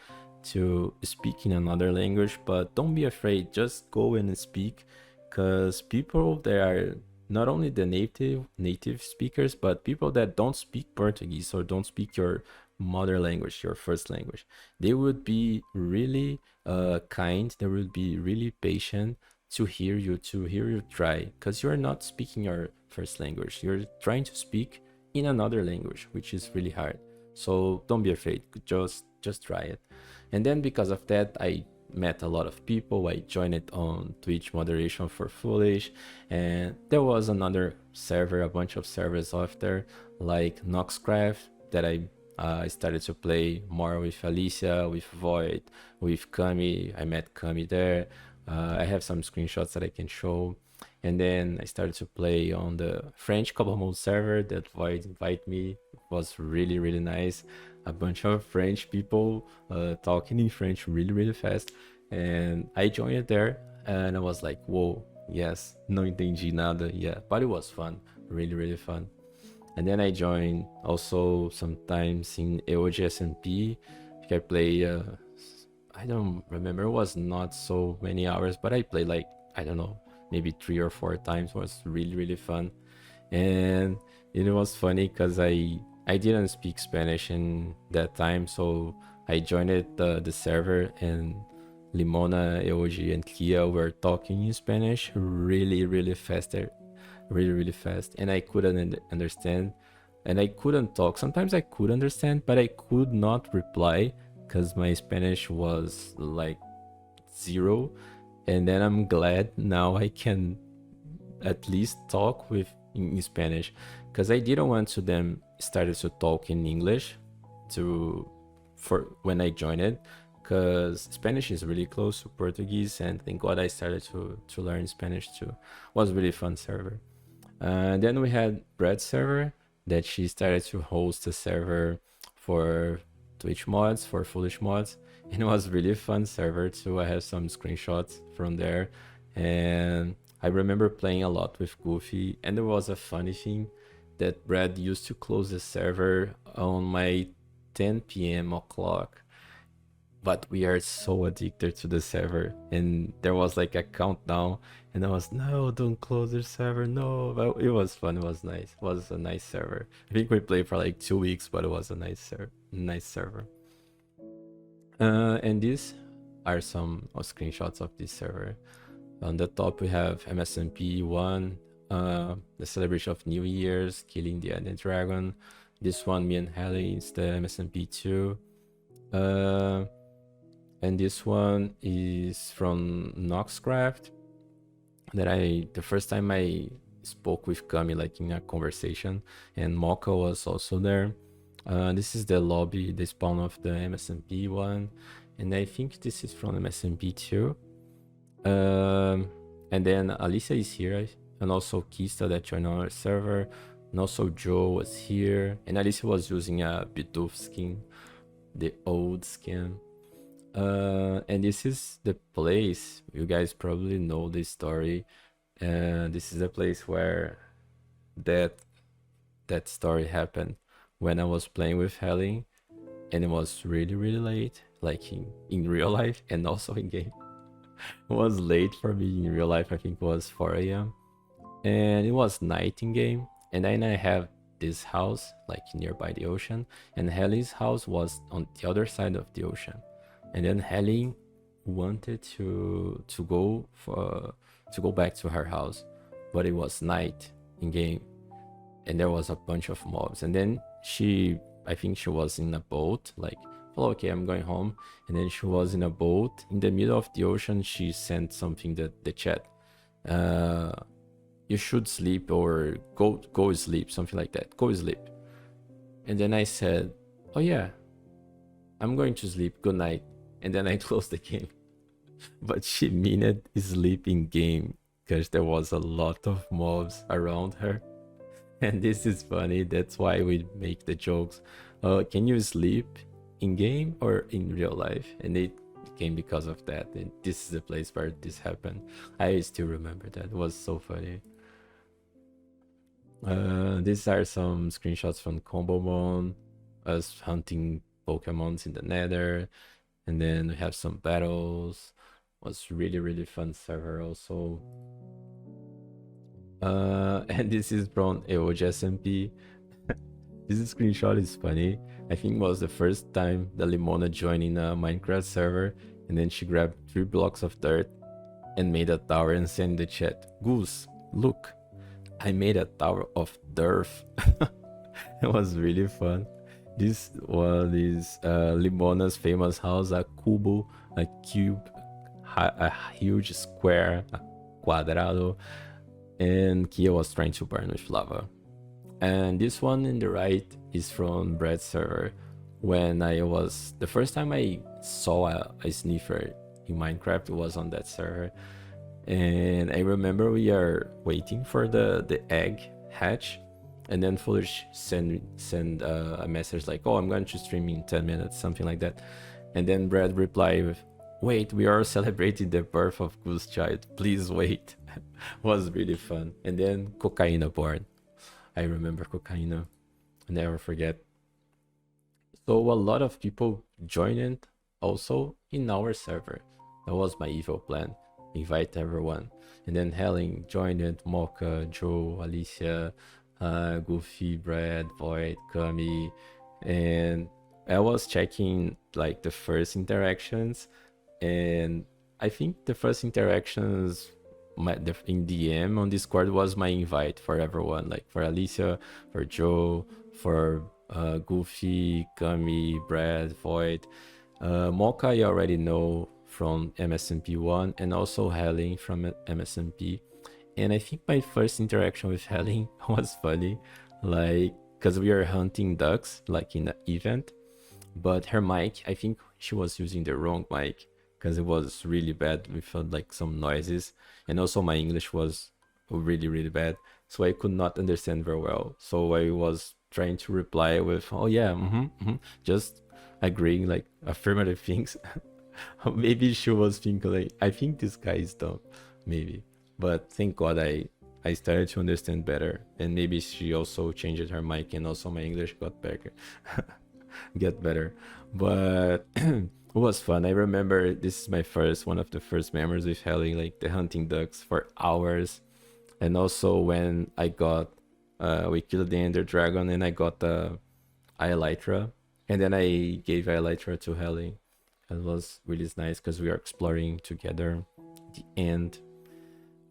to speak in another language. But don't be afraid, just go and speak, because people that are not only the native speakers, but people that don't speak Portuguese or don't speak your mother language, your first language, they would be really kind, they will be really patient to hear you try, because you're not speaking your first language, you're trying to speak in another language, which is really hard. So don't be afraid, just try it. And then because of that, I met a lot of people. I joined it on Twitch moderation for Foolish, and there was another server, a bunch of servers after, like Natyxarrg, that I started to play more with Alicia, with Void, with Kami. I met Kami there. I have some screenshots that I can show. And then I started to play on the French couple mode server that Void invited me. It was really, really nice. A bunch of French people talking in French really, really fast. And I joined it there, and I was like, whoa, yes, não entendi nada, yeah. But it was fun, really, really fun. And then I joined also sometimes in Eode SMP. I play, I don't remember, it was not so many hours, but I played like, I don't know, maybe 3 or 4 times. It was really, really fun. And it was funny because I didn't speak Spanish in that time, so I joined the server, and Limona, Eode, and Kia were talking in Spanish really, really fast, and I couldn't understand, and I couldn't talk. Sometimes I could understand, but I could not reply because my Spanish was like 0. And then I'm glad now I can at least talk in Spanish, because I didn't want to them started to talk in English for when I joined it, because Spanish is really close to Portuguese, and thank God I started to learn Spanish too. It was a really fun server. Then we had Brett's server, that she started to host a server for Twitch mods, for Foolish mods, and it was really fun server too. I have some screenshots from there, and I remember playing a lot with Goofy, and there was a funny thing that Brad used to close the server on my 10 p.m. o'clock, but we are so addicted to the server, and there was like a countdown, and I was, no, don't close the server, no. But it was fun, it was nice, it was a nice server. I think we played for like 2 weeks, but it was a nice server. And these are some screenshots of this server. On the top we have MSMP 1, the celebration of New Year's, killing the Ender Dragon. This one, me and Hallie, is the MSMP 2. And this one is from Natyxarrg, that the first time I spoke with Kami, like in a conversation, and Mocha was also there. This is the lobby, the spawn of the MSMP one, and I think this is from MSMP 2. And then Alicia is here, and also Kista that joined our server, and also Joe was here, and Alicia was using a Bidoof skin, the old skin. And this is the place, you guys probably know this story, and this is the place where that story happened, when I was playing with Helen, and it was really, really late, like in real life and also in game. It was late for me in real life. I think it was 4 a.m. and it was night in game. And then I have this house like nearby the ocean, and Helling's house was on the other side of the ocean. And then Helling wanted to go back to her house, but it was night in game, and there was a bunch of mobs. And then I think she was in a boat, like, oh, okay, I'm going home. And then she was in a boat in the middle of the ocean. She sent something that the chat, you should sleep, or go sleep, something like that. Go sleep. And then I said, oh yeah, I'm going to sleep, good night. And then I closed the game. But she meant sleep in game, because there was a lot of mobs around her. And this is funny, that's why we make the jokes. Can you sleep in game or in real life? And it came because of that. And this is the place where this happened. I still remember that. It was so funny. These are some screenshots from Combo, us hunting Pokemons in the Nether. And then we have some battles. It was really, really fun server also. And this is from Eode SMP. This screenshot is funny. I think it was the first time that Limona joined in a Minecraft server, and then she grabbed 3 blocks of dirt and made a tower and sent in the chat, Goose, look, I made a tower of dirt. It was really fun. This was Limona's famous house, a cubo, a cube, a huge square, a quadrado, and Kia was trying to burn with lava. And this one in the right is from Brad's server. The first time I saw a sniffer in Minecraft, it was on that server. And I remember we are waiting for the egg hatch, and then Foolish send a message like, oh, I'm going to stream in 10 minutes, something like that. And then Brad replied with, wait, we are celebrating the birth of Goose Child, please wait. Was really fun. And then Cocaina born. I remember Cocaina, I never forget. So a lot of people joined also in our server. That was my evil plan, invite everyone. And then Helen joined it, Mocha, Joe, Alicia, Goofy, Brad, Void, Kami. And I was checking like the first interactions, and I think the first interactions in DM on Discord was my invite for everyone, like for Alicia, for Joe, for Goofy, Kami, Brad, Void. Mocha you already know from MSMP1, and also Helen from MSMP. And I think my first interaction with Helen was funny, like, because we are hunting ducks, like in an event, but her mic, I think she was using the wrong mic, because it was really bad. We felt like some noises, and also my English was really, really bad, so I could not understand very well. So I was trying to reply with, oh yeah, just agreeing, like affirmative things. Maybe she was thinking like, I think this guy is dumb, maybe. But thank God I started to understand better, and maybe she also changed her mic, and also my English got better. Get better. But it was fun. I remember this is one of the first memories with Helen, like the hunting ducks for hours. And also when I got we killed the Ender Dragon, and I got the Elytra, and then I gave Elytra to Helen. It was really nice because we are exploring together at the end.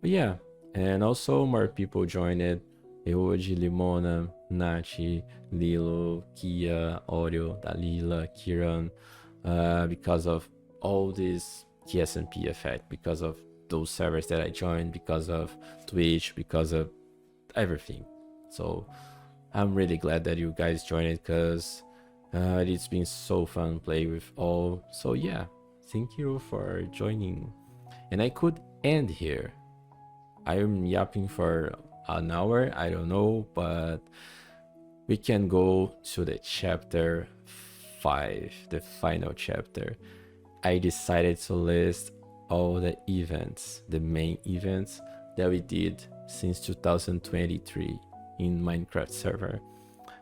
But yeah, and also more people joined it. Eode, Limona, Nachi, Lilo, Kia, Oreo, Dalila, Kiran, because of all this TSMP effect, because of those servers that I joined, because of Twitch, because of everything. So I'm really glad that you guys joined it, because it's been so fun playing with all. So yeah, thank you for joining. And I could end here. I'm yapping for an hour, I don't know, but we can go to the chapter 5, the final chapter. I decided to list all the events, the main events that we did since 2023 in Minecraft server.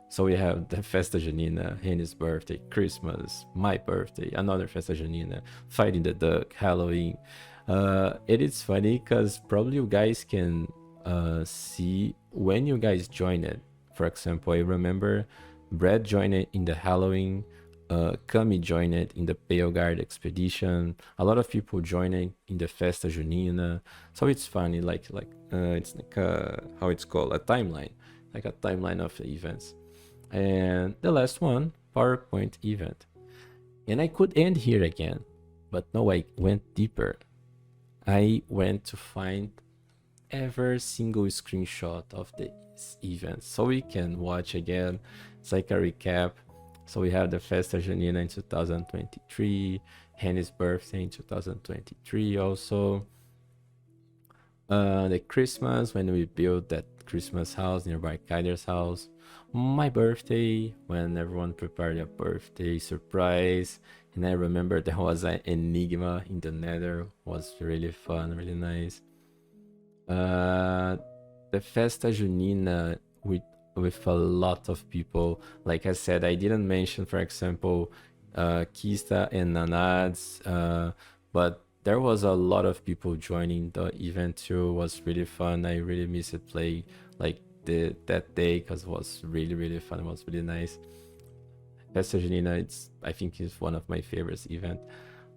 So we have the Festa Junina, Henny's birthday, Christmas, my birthday, another Festa Junina, Fighting the Duck, Halloween. It is funny because probably you guys can see when you guys join it. For example, I remember Brad joined it in the Halloween, Kami joined it in the Pale Guard expedition. A lot of people joined it in the Festa Junina. So it's funny, it's like how it's called, a timeline, like a timeline of the events. And the last one, PowerPoint event. And I could end here again, but no, I went deeper. I went to find every single screenshot of the event so we can watch again. It's like a recap. So we have the Festa Junina in 2023, Henny's birthday in 2023 also. The Christmas, when we built that Christmas house nearby Kaider's house. My birthday, when everyone prepared a birthday surprise. And I remember there was an enigma in the nether. Was really fun, really nice. The Festa Junina with a lot of people. Like I said, I didn't mention, for example, Kista and Nanads, but there was a lot of people joining the event too. It was really fun. I really missed it play like that day because it was really fun. It was really nice. Festa Junina, I think is one of my favorite event.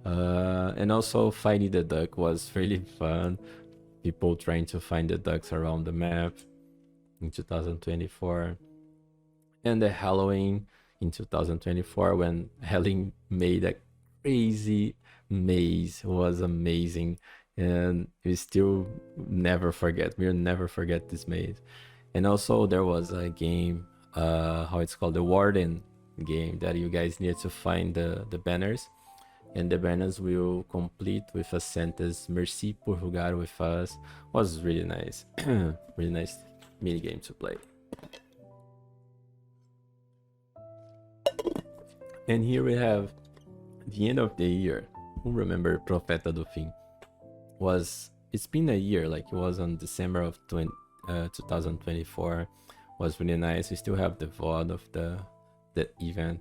And also Fighting the Duck was really fun. People trying to find the ducks around the map in 2024. And the Halloween in 2024 when Helen made a crazy maze. It was amazing. And we still never forget. We'll never forget this maze. And also there was a game, how it's called, the Warden game, that you guys need to find the banners. And the banners will complete with a sentence, Merci por jogar with us. Was really nice. Really nice mini game to play. And here we have the end of the year. Who remember Profeta do Fim? It's been a year, like it was on December of 2024. Was really nice. We still have the VOD of the event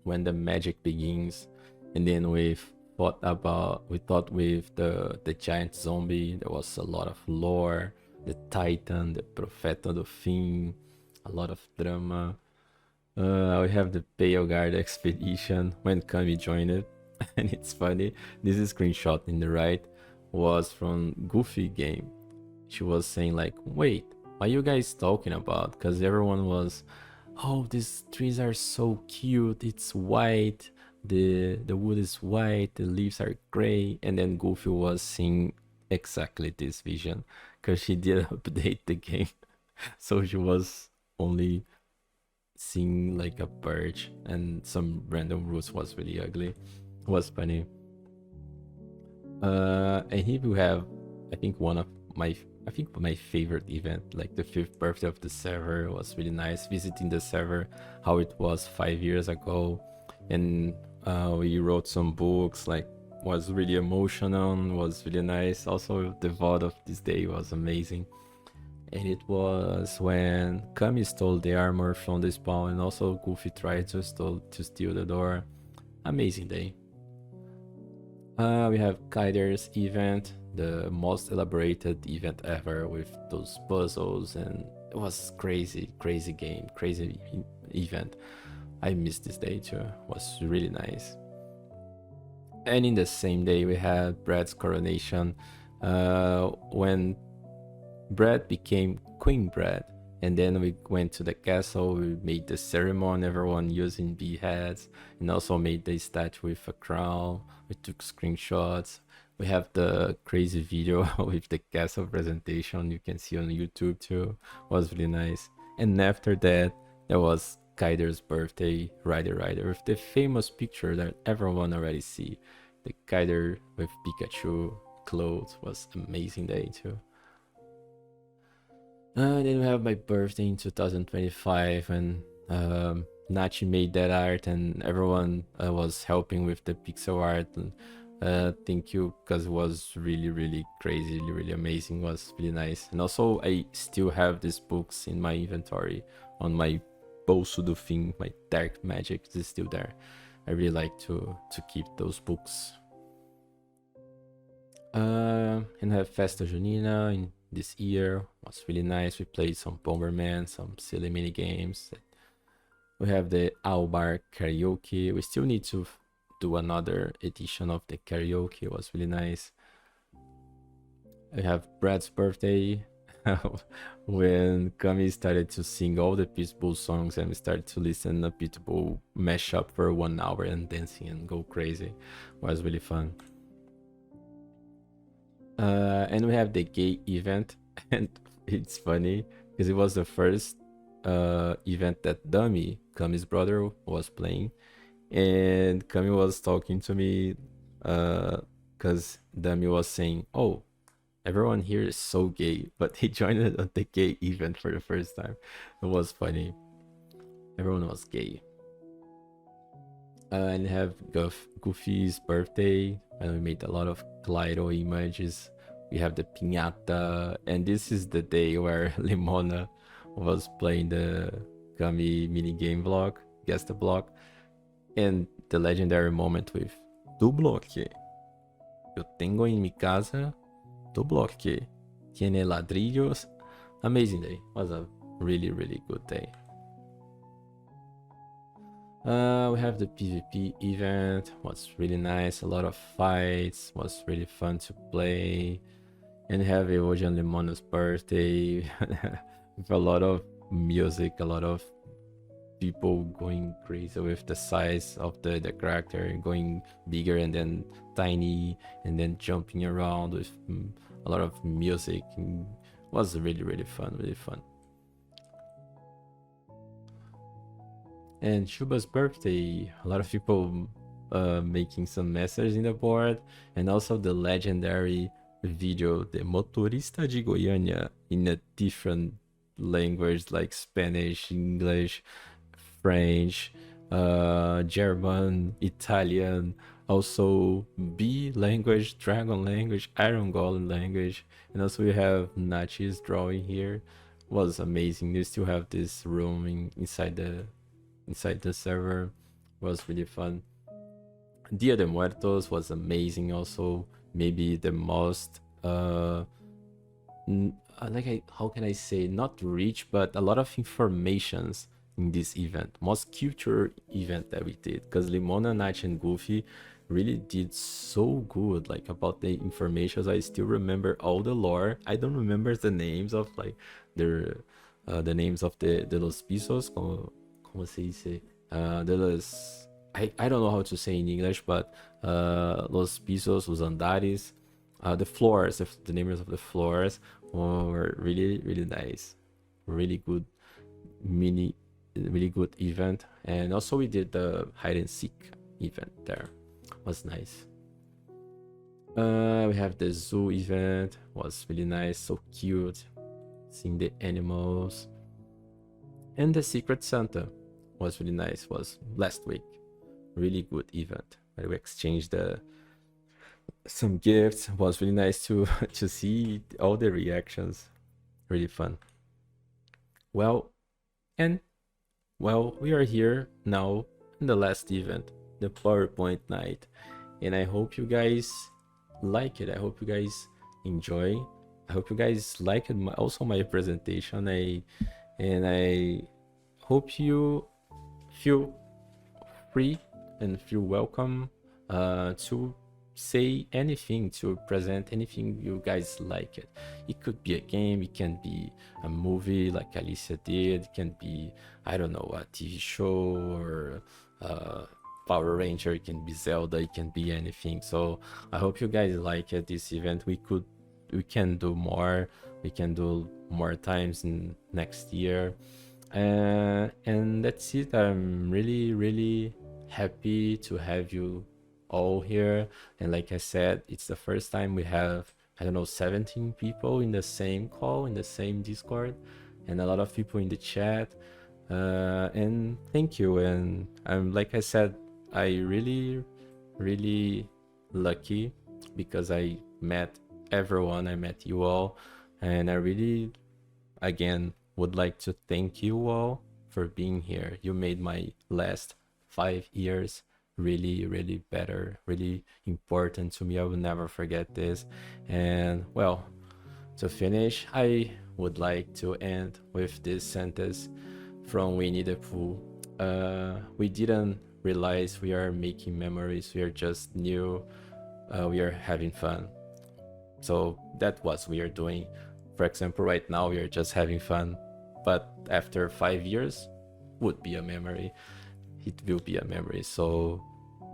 when the magic begins. And then we thought with the giant zombie, there was a lot of lore, the Titan, the Profeta do Fim, a lot of drama. We have the Pale Guard expedition when Kami joined it. And it's funny, this screenshot in the right was from Goofy game. She was saying like, wait, what are you guys talking about? Because everyone was, oh, these trees are so cute, it's white, the wood is white, the leaves are gray. And then Goofy was seeing exactly this vision because she did update the game. So she was only seeing like a birch and some random roots. Was really ugly. It was funny. And here we have, I think my favorite event, like the 5th birthday of the server. Was really nice visiting the server, how it was 5 years ago. And we wrote some books, like was really emotional, was really nice. Also the VOD of this day was amazing. And it was when Kami stole the armor from the spawn, and also Goofy tried to steal the door. Amazing day. We have Kaider's event, the most elaborated event ever with those puzzles, and it was crazy game, crazy event. I missed this day too. It was really nice. And in the same day we had Brad's coronation, when Brad became Queen Brad. And then we went to the castle, we made the ceremony, everyone using bee hats, and also made the statue with a crown. We took screenshots. We have the crazy video with the castle presentation you can see on YouTube too. It was really nice. And after that, there was Kaider's birthday, Rider with the famous picture that everyone already see. The Kaider with Pikachu clothes. Was amazing day too. Then we have my birthday in 2025, and Nachi made that art, and everyone was helping with the pixel art. And thank you, because it was really crazy, really amazing. It was really nice. And also I still have these books in my inventory on my bolso do fim, my dark magic is still there. I really like to keep those books. And have Festa Junina in this year. Was really nice. We played some Bomberman, some silly mini games. We have the Ao Bar karaoke. We still need to do another edition of the karaoke. It was really nice. We have Brad's birthday. When Kami started to sing all the Pitbull songs and we started to listen to Pitbull mashup for 1 hour and dancing and go crazy. It was really fun. And we have the gay event, and it's funny because it was the first event that Dummy, Kami's brother, was playing, and Kami was talking to me because Dummy was saying, "Oh, everyone here is so gay," but he joined the gay event for the first time. It was funny. Everyone was gay. And have Goofy's birthday, and we made a lot of Kaleido images. We have the piñata, and this is the day where Limona was playing the Kami minigame vlog, guess the block, and the legendary moment with "Tu bloque. Eu tengo en mi casa tu bloque. Tiene ladrillos." Amazing day. Was a really, really good day. We have the PvP event. Was really nice. A lot of fights. Was really fun to play. And have Eode and Limona's birthday with a lot of music, a lot of people going crazy with the size of the character, going bigger and then tiny, and then jumping around with a lot of music. It was really, really fun, really fun. And Shuba's birthday, a lot of people making some messages in the board, and also the legendary video, the Motorista de Goiania, in a different language like Spanish, English, French, German, Italian, also B language, Dragon language, Iron Golem language, and also we have Naty's drawing here. Was amazing. You still have this room inside the server. Was really fun. Dia de Muertos was amazing also. Maybe the most how can I say, not rich, but a lot of informations in this event, most culture event that we did, because Limona, Naty, and Goofy really did so good, like, about the information. I still remember all the lore. I don't remember the names of like the names of the los pisos, como se dice, de los, I don't know how to say in English, but los pisos, los andares, the floors, the names of the floors were really, really nice. Really good really good event. And also we did the hide and seek event there. Was nice. We have the zoo event. Was really nice, so cute, seeing the animals. And the Secret Santa was really nice. Was last week. Really good event. We exchanged some gifts. Was really nice to see all the reactions. Really fun. Well, we are here now in the last event, the PowerPoint night, and I hope you guys like it. I hope you guys enjoy. I hope you guys like it. Also my presentation. I hope you feel free and feel welcome to say anything, to present anything you guys like it. It could be a game, it can be a movie like Alicia did, it can be, I don't know, a TV show or Power Ranger, it can be Zelda, it can be anything. So I hope you guys like it, this event. We can do more, we can do more times in next year, and that's it. I'm really, really happy to have you all here. And like I said, it's the first time we have, I don't know, 17 people in the same call, in the same Discord, and a lot of people in the chat. And thank you. And I'm, like I said, I really, really lucky because I met everyone, I met you all, and I really, again, would like to thank you all for being here. You made my last 5 years really, really better, really important to me. I will never forget this. And well, to finish, I would like to end with this sentence from Winnie the Pooh. We didn't realize we are making memories, we are just new, we are having fun. So that's what we are doing. For example, right now we are just having fun, but after 5 years would be a memory. It will be a memory. So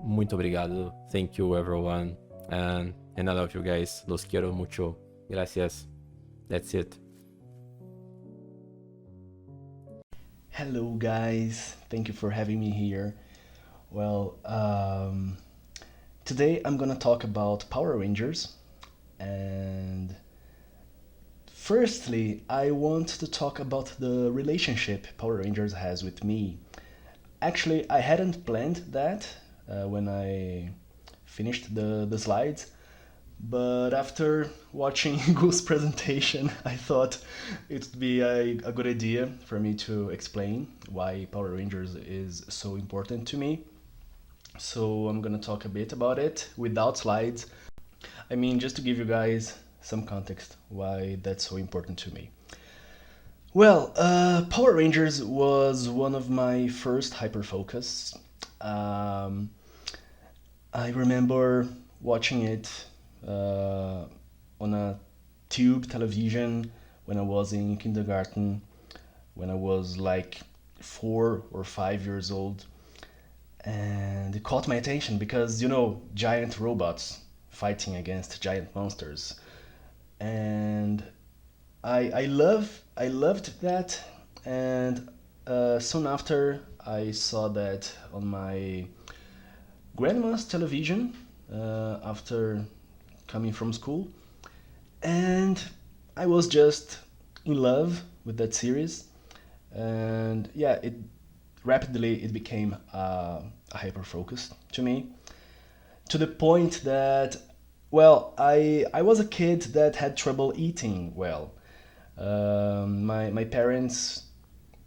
muito obrigado. Thank you everyone. And I love you guys. Los quiero mucho. Gracias. That's it. Hello guys, thank you for having me here. Well, today I'm gonna talk about Power Rangers, and firstly I want to talk about the relationship Power Rangers has with me. Actually, I hadn't planned that when I finished the slides, but after watching Gu's presentation, I thought it would be a good idea for me to explain why Power Rangers is so important to me. So I'm gonna talk a bit about it without slides. I mean, just to give you guys some context why that's so important to me. Well, Power Rangers was one of my first hyperfocus. I remember watching it on a tube television when I was in kindergarten, when I was like 4 or 5 years old, and it caught my attention because, you know, giant robots fighting against giant monsters, and I loved that. And soon after I saw that on my grandma's television after coming from school, and I was just in love with that series. And yeah, it rapidly became a hyper focus to me, to the point that, well, I was a kid that had trouble eating well. My parents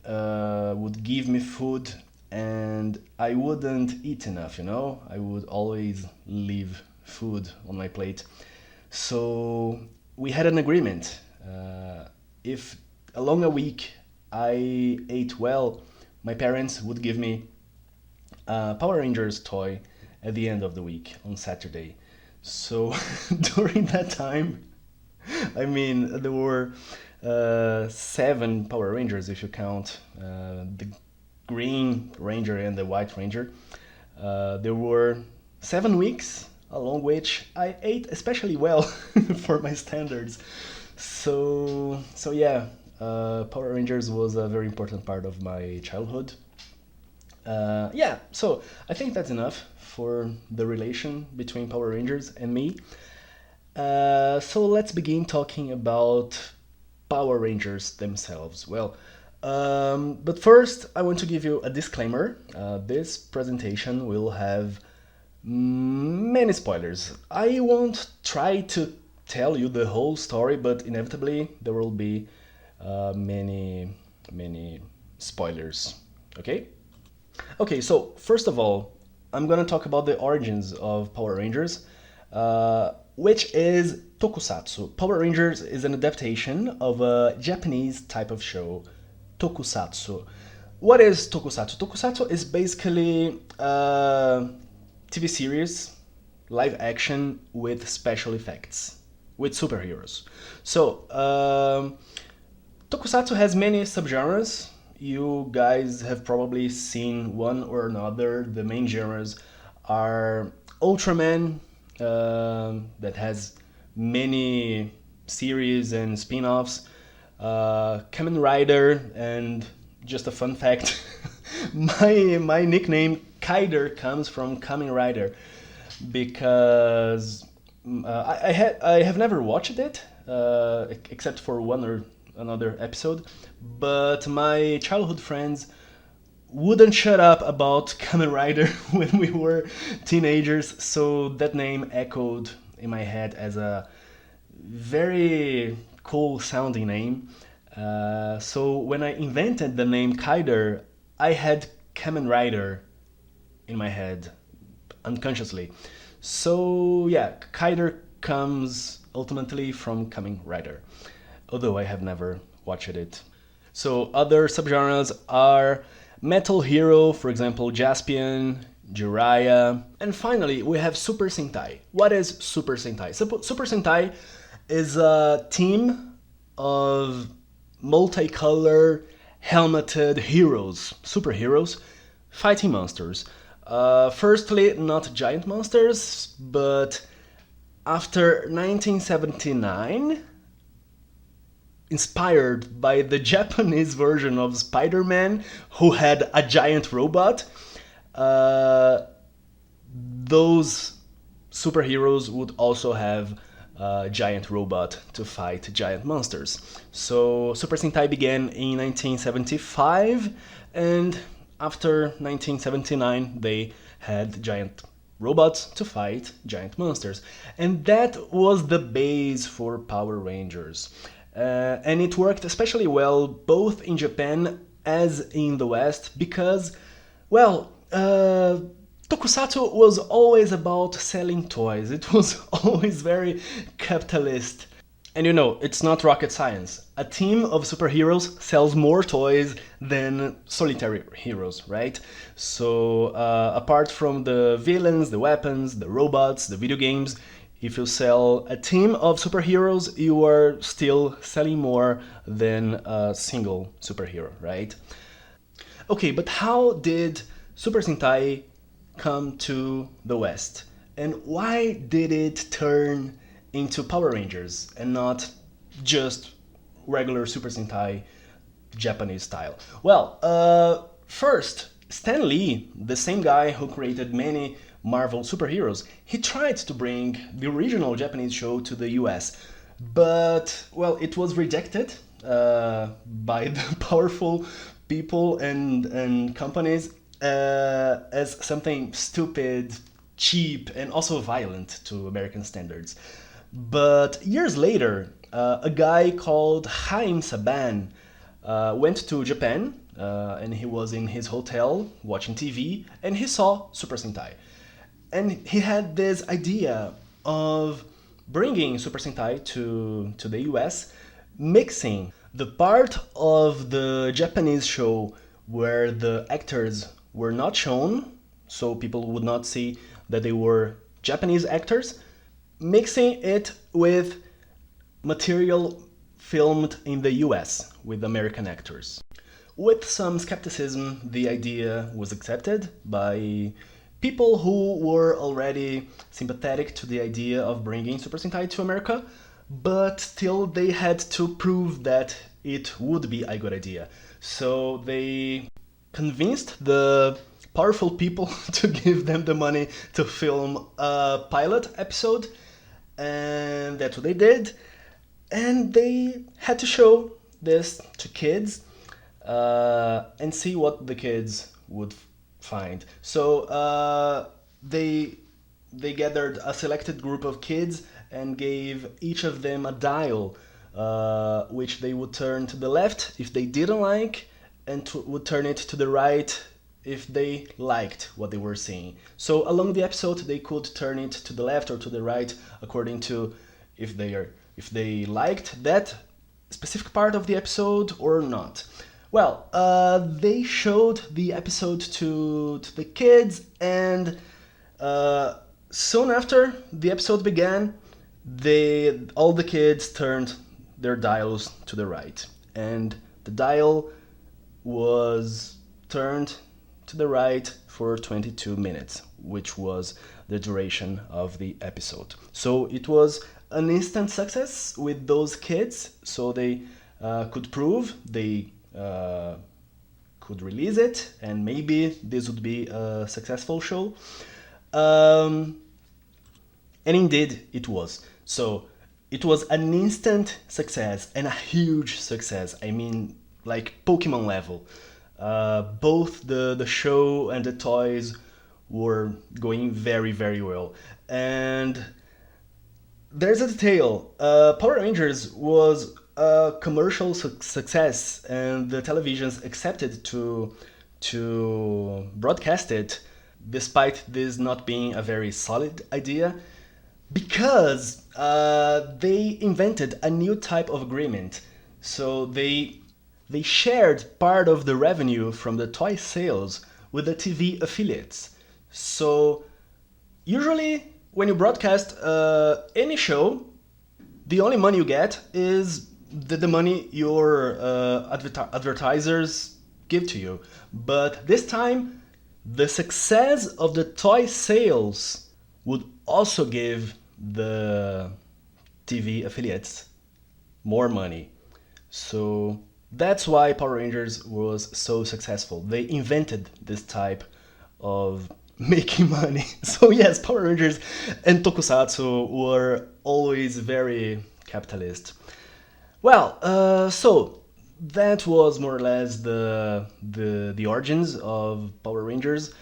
would give me food and I wouldn't eat enough, you know? I would always leave food on my plate. So we had an agreement. If along a week I ate well, my parents would give me a Power Rangers toy at the end of the week on Saturday. So during that time, I mean, there were 7 Power Rangers if you count the Green Ranger and the White Ranger. There were 7 weeks along which I ate especially well for my standards. So yeah, Power Rangers was a very important part of my childhood. Yeah, so I think that's enough for the relation between Power Rangers and me. So let's begin talking about Power Rangers themselves. Well, but first I want to give you a disclaimer. This presentation will have many spoilers. I won't try to tell you the whole story, but inevitably there will be many spoilers. Okay, so first of all, I'm gonna talk about the origins of Power Rangers, which is tokusatsu. Power Rangers is an adaptation of a Japanese type of show, tokusatsu. What is tokusatsu? Tokusatsu is basically a TV series, live action with special effects, with superheroes. So, tokusatsu has many subgenres. You guys have probably seen one or another. The main genres are Ultraman, that has many series and spin-offs, Kamen Rider, and just a fun fact, my nickname Kaider comes from Kamen Rider, because I have never watched it, except for one or another episode, but my childhood friends wouldn't shut up about Kamen Rider when we were teenagers, so that name echoed in my head as a very cool sounding name. So when I invented the name Kaider, I had Kamen Rider in my head unconsciously. So yeah, Kaider comes ultimately from Kamen Rider, although I have never watched it. So other subgenres are Metal Hero, for example, Jaspion, Jiraiya, and finally we have Super Sentai. What is Super Sentai? Super Sentai is a team of multicolor helmeted heroes, superheroes, fighting monsters. Firstly, not giant monsters, but after 1979, inspired by the Japanese version of Spider-Man, who had a giant robot, those superheroes would also have a giant robot to fight giant monsters. So Super Sentai began in 1975, and after 1979 they had giant robots to fight giant monsters. And that was the base for Power Rangers. And it worked especially well both in Japan as in the West because, well, Tokusatsu was always about selling toys. It was always very capitalist. And you know, it's not rocket science. A team of superheroes sells more toys than solitary heroes, right? So apart from the villains, the weapons, the robots, the video games, if you sell a team of superheroes, you are still selling more than a single superhero, right? Okay, but how did Super Sentai come to the West? And why did it turn into Power Rangers and not just regular Super Sentai Japanese style? Well, first, Stan Lee, the same guy who created many Marvel superheroes, he tried to bring the original Japanese show to the US, but, well, it was rejected by the powerful people and companies as something stupid, cheap, and also violent to American standards. But years later, a guy called Haim Saban went to Japan, and he was in his hotel watching TV, and he saw Super Sentai. And he had this idea of bringing Super Sentai to the US, mixing the part of the Japanese show where the actors were not shown, so people would not see that they were Japanese actors, mixing it with material filmed in the US with American actors. With some skepticism, the idea was accepted by people who were already sympathetic to the idea of bringing Super Sentai to America, but still they had to prove that it would be a good idea. So they convinced the powerful people to give them the money to film a pilot episode, and that's what they did. And they had to show this to kids and see what the kids would find. So they gathered a selected group of kids and gave each of them a dial, which they would turn to the left if they didn't like, and would turn it to the right if they liked what they were seeing. So along the episode, they could turn it to the left or to the right according to if they liked that specific part of the episode or not. Well, they showed the episode to the kids, and soon after the episode began, all the kids turned their dials to the right, and the dial was turned to the right for 22 minutes, which was the duration of the episode. So it was an instant success with those kids, so they could prove they could release it, and maybe this would be a successful show. And indeed it was. So it was an instant success and a huge success. I mean, like Pokemon level. Both the show and the toys were going very, very well. And there's a detail. Power Rangers was a commercial success and the televisions accepted to broadcast it, despite this not being a very solid idea, because they invented a new type of agreement. So they shared part of the revenue from the toy sales with the TV affiliates. So usually when you broadcast any show, the only money you get is the money your advertisers give to you. But this time, the success of the toy sales would also give the TV affiliates more money. So that's why Power Rangers was so successful. They invented this type of making money. So yes, Power Rangers and Tokusatsu were always very capitalist. Well, so that was more or less the origins of Power Rangers.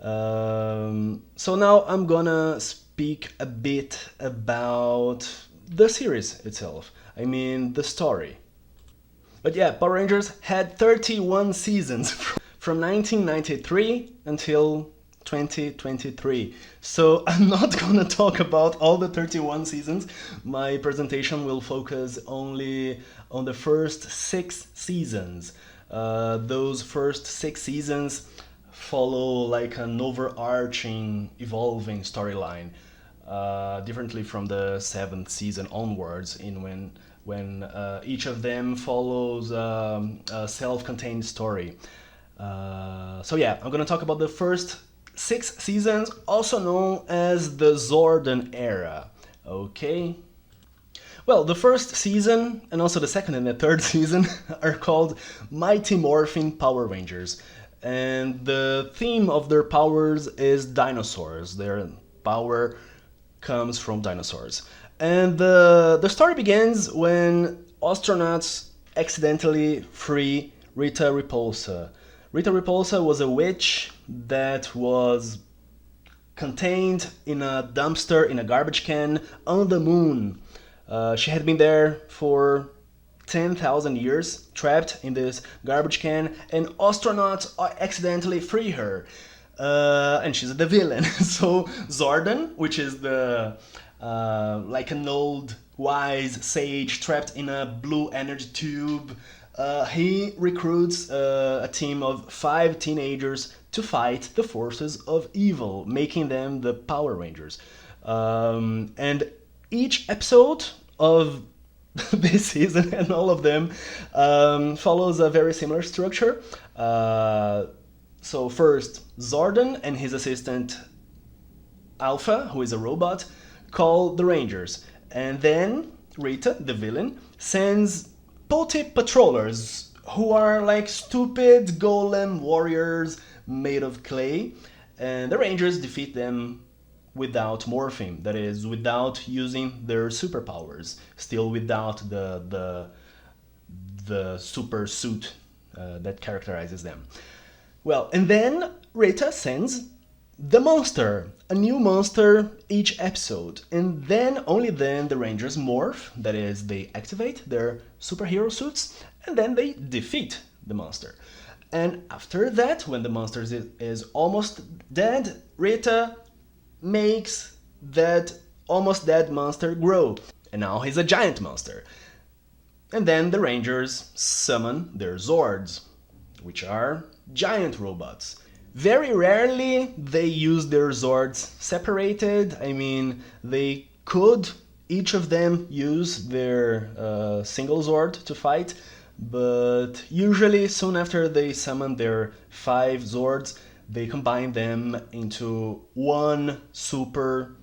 So now I'm gonna speak a bit about the series itself. I mean, the story. But yeah, Power Rangers had 31 seasons from 1993 until 2023. So I'm not gonna talk about all the 31 seasons. My presentation will focus only on the first 6 seasons. Those first 6 seasons follow like an overarching, evolving storyline, differently from the 7th season onwards, when each of them follows a self-contained story. So yeah, I'm gonna talk about the first 6 seasons, also known as the Zordon era. Okay? Well, the first season, and also the second and the third season, are called Mighty Morphin Power Rangers. And the theme of their powers is dinosaurs. Their power comes from dinosaurs. And the story begins when astronauts accidentally free Rita Repulsa. Rita Repulsa was a witch that was contained in a dumpster, in a garbage can, on the moon. She had been there for 10,000 years, trapped in this garbage can, and astronauts accidentally free her. And she's the villain. So Zordon, which is the like an old wise sage trapped in a blue energy tube, he recruits a team of 5 teenagers to fight the forces of evil, making them the Power Rangers. And each episode of this season, and all of them, follows a very similar structure. So first, Zordon and his assistant Alpha, who is a robot, call the Rangers. And then Rita, the villain, sends potty patrollers, who are like stupid golem warriors made of clay. And the Rangers defeat them without morphing, that is, without using their superpowers, still without the super suit that characterizes them. Well, and then Rita sends the monster, a new monster each episode, and then, only then, the Rangers morph, that is, they activate their superhero suits, and then they defeat the monster. And after that, when the monster is almost dead, Rita makes that almost dead monster grow, and now he's a giant monster. And then the Rangers summon their Zords, which are giant robots. Very rarely they use their Zords separated. I mean, they could, each of them, use their single Zord to fight, but usually soon after they summon their 5 Zords, they combine them into one super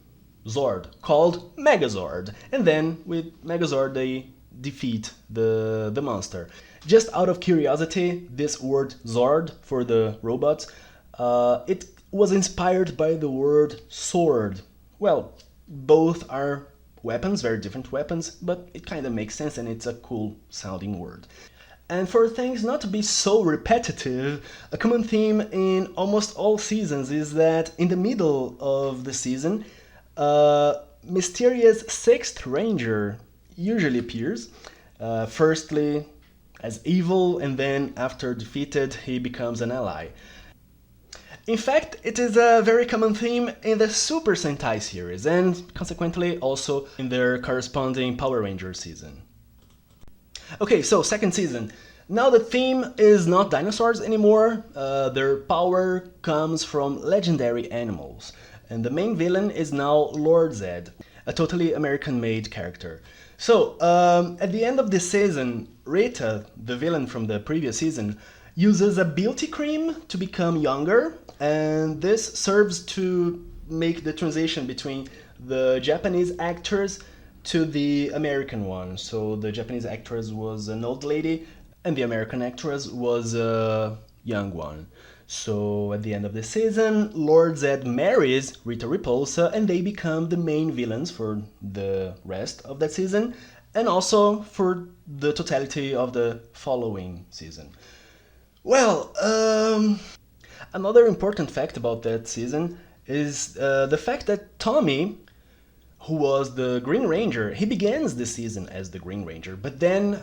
Zord called Megazord, and then with Megazord they defeat the monster. Just out of curiosity, this word Zord for the robots, it was inspired by the word sword. Well, both are weapons, very different weapons, but it kind of makes sense and it's a cool sounding word. And for things not to be so repetitive, a common theme in almost all seasons is that in the middle of the season, a mysterious 6th Ranger usually appears, Firstly as evil, and then after defeated, he becomes an ally. In fact, it is a very common theme in the Super Sentai series, and consequently also in their corresponding Power Rangers season. Okay, so second season. Now the theme is not dinosaurs anymore, their power comes from legendary animals, and the main villain is now Lord Zed, a totally American-made character. So, at the end of this season, Rita, the villain from the previous season, uses a beauty cream to become younger, and this serves to make the transition between the Japanese actors to the American one. So the Japanese actress was an old lady, and the American actress was a young one. So at the end of the season, Lord Zed marries Rita Repulsa, and they become the main villains for the rest of that season, and also for the totality of the following season. Well, another important fact about that season is the fact that Tommy, who was the Green Ranger, he begins the season as the Green Ranger, but then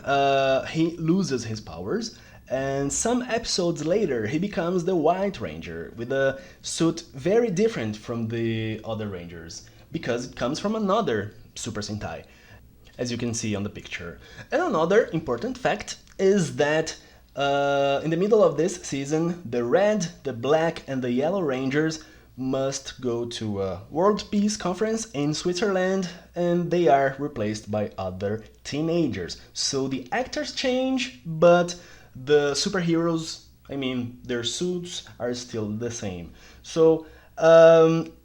he loses his powers, and some episodes later he becomes the White Ranger with a suit very different from the other Rangers, because it comes from another Super Sentai, as you can see on the picture. And another important fact is that in the middle of this season, the Red, the Black, and the Yellow Rangers must go to a World Peace Conference in Switzerland, and they are replaced by other teenagers. So the actors change, but the superheroes, I mean, their suits are still the same. So,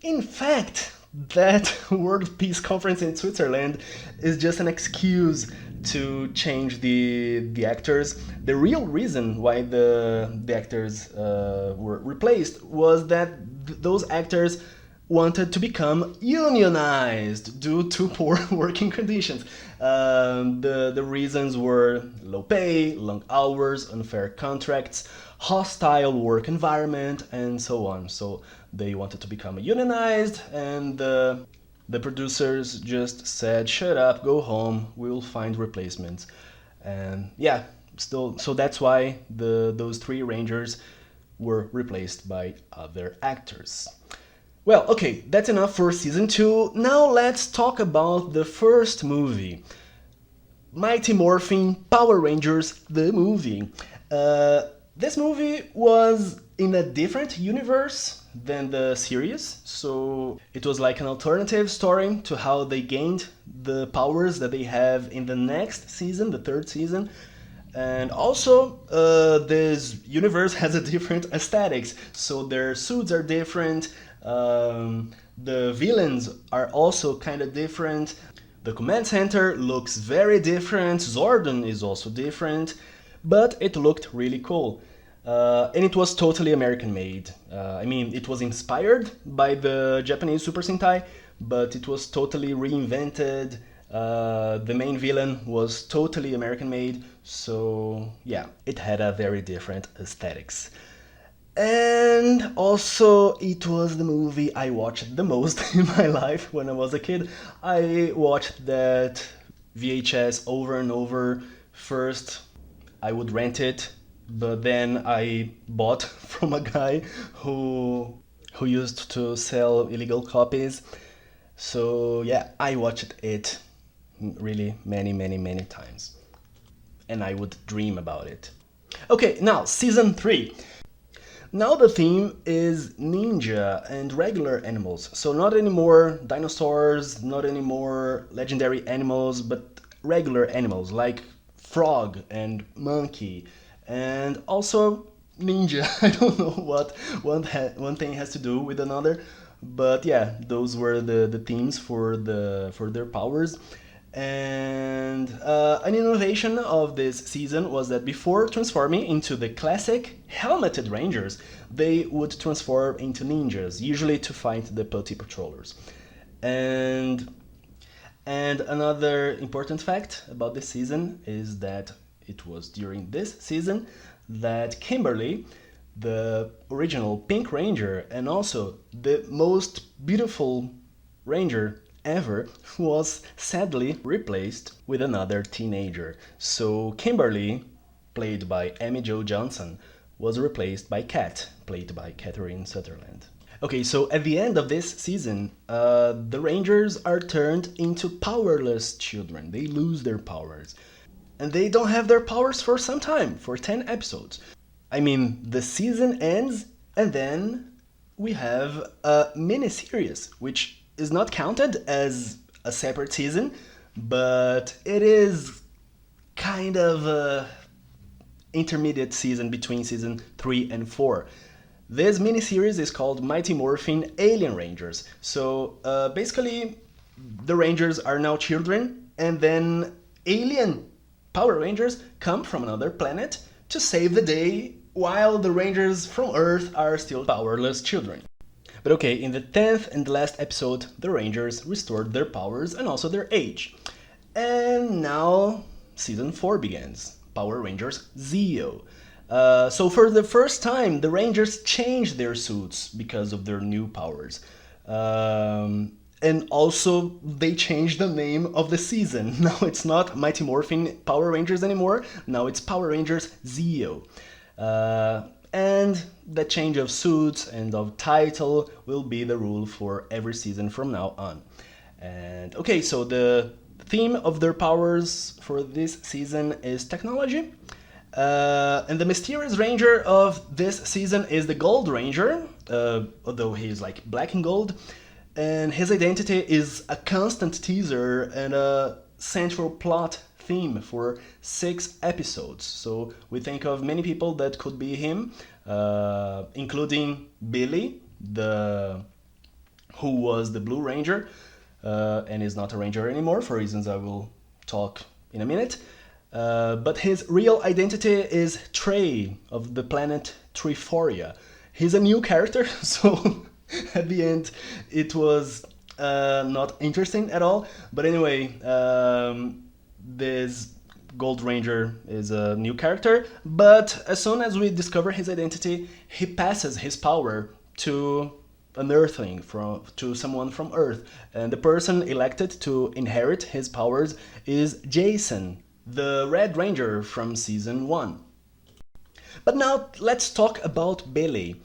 in fact, that World Peace Conference in Switzerland is just an excuse to change the actors. The real reason why the actors were replaced was that those actors wanted to become unionized due to poor working conditions. The reasons were low pay, long hours, unfair contracts, hostile work environment, and so on. So they wanted to become unionized, and the producers just said, shut up, go home, we'll find replacements. And yeah, so that's why those three Rangers were replaced by other actors. Well, okay, that's enough for season 2. Now let's talk about the first movie. Mighty Morphin Power Rangers, the movie. This movie was in a different universe than the series, so it was like an alternative story to how they gained the powers that they have in the next season, the third season. And also, this universe has a different aesthetics, so their suits are different, the villains are also kind of different, the command center looks very different, Zordon is also different, but it looked really cool. And it was totally American made. I mean, it was inspired by the Japanese Super Sentai, but it was totally reinvented. The main villain was totally American made, so yeah, it had a very different aesthetics. And also, it was the movie I watched the most in my life when I was a kid. I watched that VHS over and over. First, I would rent it, but then I bought from a guy who used to sell illegal copies. So yeah, I watched it really many times, and I would dream about it. Okay, now season 3. Now the theme is ninja and regular animals, so not anymore dinosaurs, not anymore legendary animals, but regular animals like frog and monkey, and also ninja. I don't know what one thing has to do with another, but yeah, those were the themes for their powers. And an innovation of this season was that before transforming into the classic helmeted rangers, they would transform into ninjas, usually to fight the putty patrollers. And another important fact about this season is that it was during this season that Kimberly, the original Pink Ranger and also the most beautiful ranger ever, was sadly replaced with another teenager. So Kimberly, played by Amy Jo Johnson, was replaced by Kat, played by Catherine Sutherland. Okay, so at the end of this season, the Rangers are turned into powerless children. They lose their powers. And they don't have their powers for some time, for 10 episodes. I mean, the season ends, and then we have a mini-series, which is not counted as a separate season, but it is kind of a intermediate season between season 3 and 4. This miniseries is called Mighty Morphin Alien Rangers. So basically, the Rangers are now children, and then alien Power Rangers come from another planet to save the day, while the Rangers from Earth are still powerless children. But okay, in the 10th and last episode, the Rangers restored their powers and also their age. And now season 4 begins, Power Rangers Zeo. So for the first time, the Rangers changed their suits because of their new powers. And also, they changed the name of the season. Now it's not Mighty Morphin Power Rangers anymore, now it's Power Rangers Zeo. And the change of suits and of title will be the rule for every season from now on. And okay, so the theme of their powers for this season is technology. And the mysterious ranger of this season is the Gold Ranger, although he's like black and gold. And his identity is a constant teaser and a central plot theme for 6 episodes. So we think of many people that could be him, including Billy, who was the Blue Ranger, and is not a ranger anymore for reasons I will talk in a minute. But his real identity is Trey of the planet Triforia. He's a new character, so at the end it was not interesting at all. But anyway, this Gold Ranger is a new character, but as soon as we discover his identity, he passes his power to an Earthling, to someone from Earth. And the person elected to inherit his powers is Jason, the Red Ranger from season 1. But now let's talk about Billy,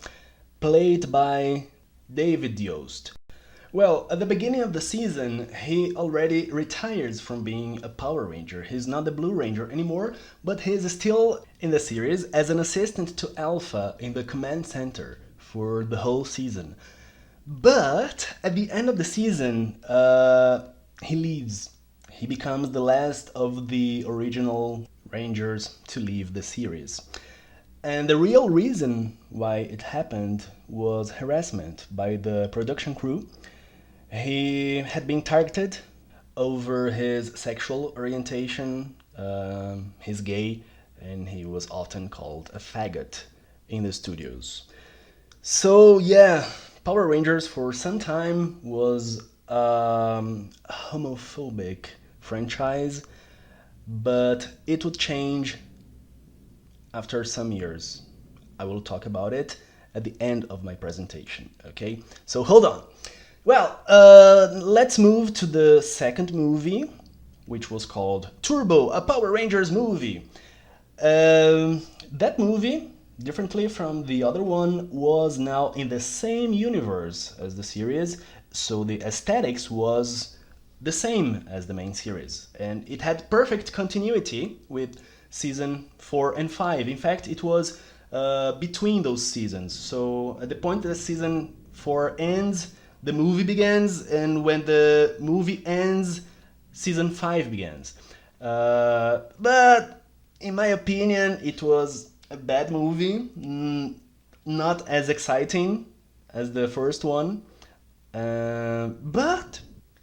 played by David Yost. Well, at the beginning of the season, he already retires from being a Power Ranger. He's not the Blue Ranger anymore, but he's still in the series as an assistant to Alpha in the command center for the whole season. But at the end of the season, he leaves. He becomes the last of the original Rangers to leave the series. And the real reason why it happened was harassment by the production crew. He had been targeted over his sexual orientation, he's gay, and he was often called a faggot in the studios. So yeah, Power Rangers for some time was a homophobic franchise, but it would change after some years. I will talk about it at the end of my presentation, okay? So hold on. Well, let's move to the second movie, which was called Turbo, a Power Rangers movie. That movie, differently from the other one, was now in the same universe as the series, so the aesthetics was the same as the main series. And it had perfect continuity with season 4 and 5. In fact, it was between those seasons. So at the point that season 4 ends, the movie begins, and when the movie ends, season 5 begins. But in my opinion, it was a bad movie, not as exciting as the first one. But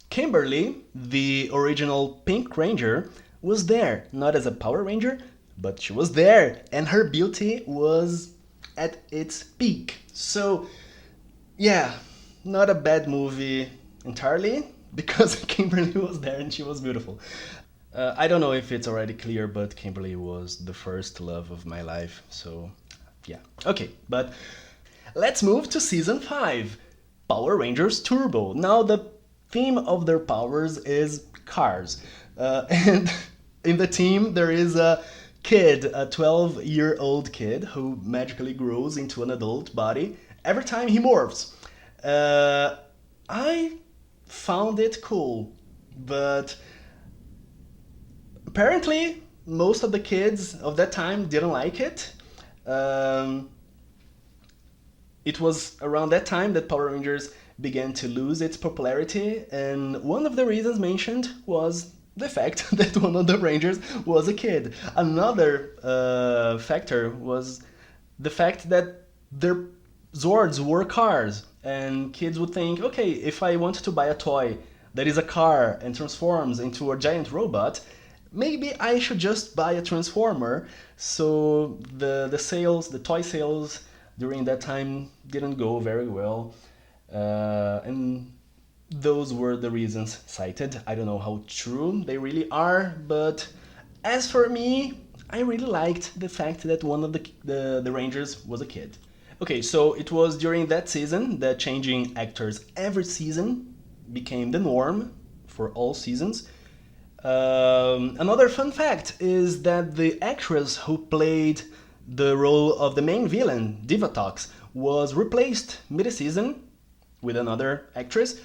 Kimberly, the original Pink Ranger, was there, not as a Power Ranger, but she was there, and her beauty was at its peak. So, yeah, not a bad movie entirely, because Kimberly was there and she was beautiful. I don't know if it's already clear, but Kimberly was the first love of my life, so yeah. Okay, but let's move to season 5, Power Rangers Turbo. Now the theme of their powers is cars. And in the team, there is a kid, a 12-year-old kid, who magically grows into an adult body every time he morphs. I found it cool, but apparently most of the kids of that time didn't like it. It was around that time that Power Rangers began to lose its popularity, and one of the reasons mentioned was the fact that one of the Rangers was a kid. Another factor was the fact that their Zords were cars, and kids would think, okay, if I want to buy a toy that is a car and transforms into a giant robot, maybe I should just buy a transformer. So the toy sales during that time didn't go very well, and those were the reasons cited. I don't know how true they really are, but as for me, I really liked the fact that one of the Rangers was a kid. Okay, so it was during that season that changing actors every season became the norm for all seasons. Another fun fact is that the actress who played the role of the main villain, Divatox, was replaced mid-season with another actress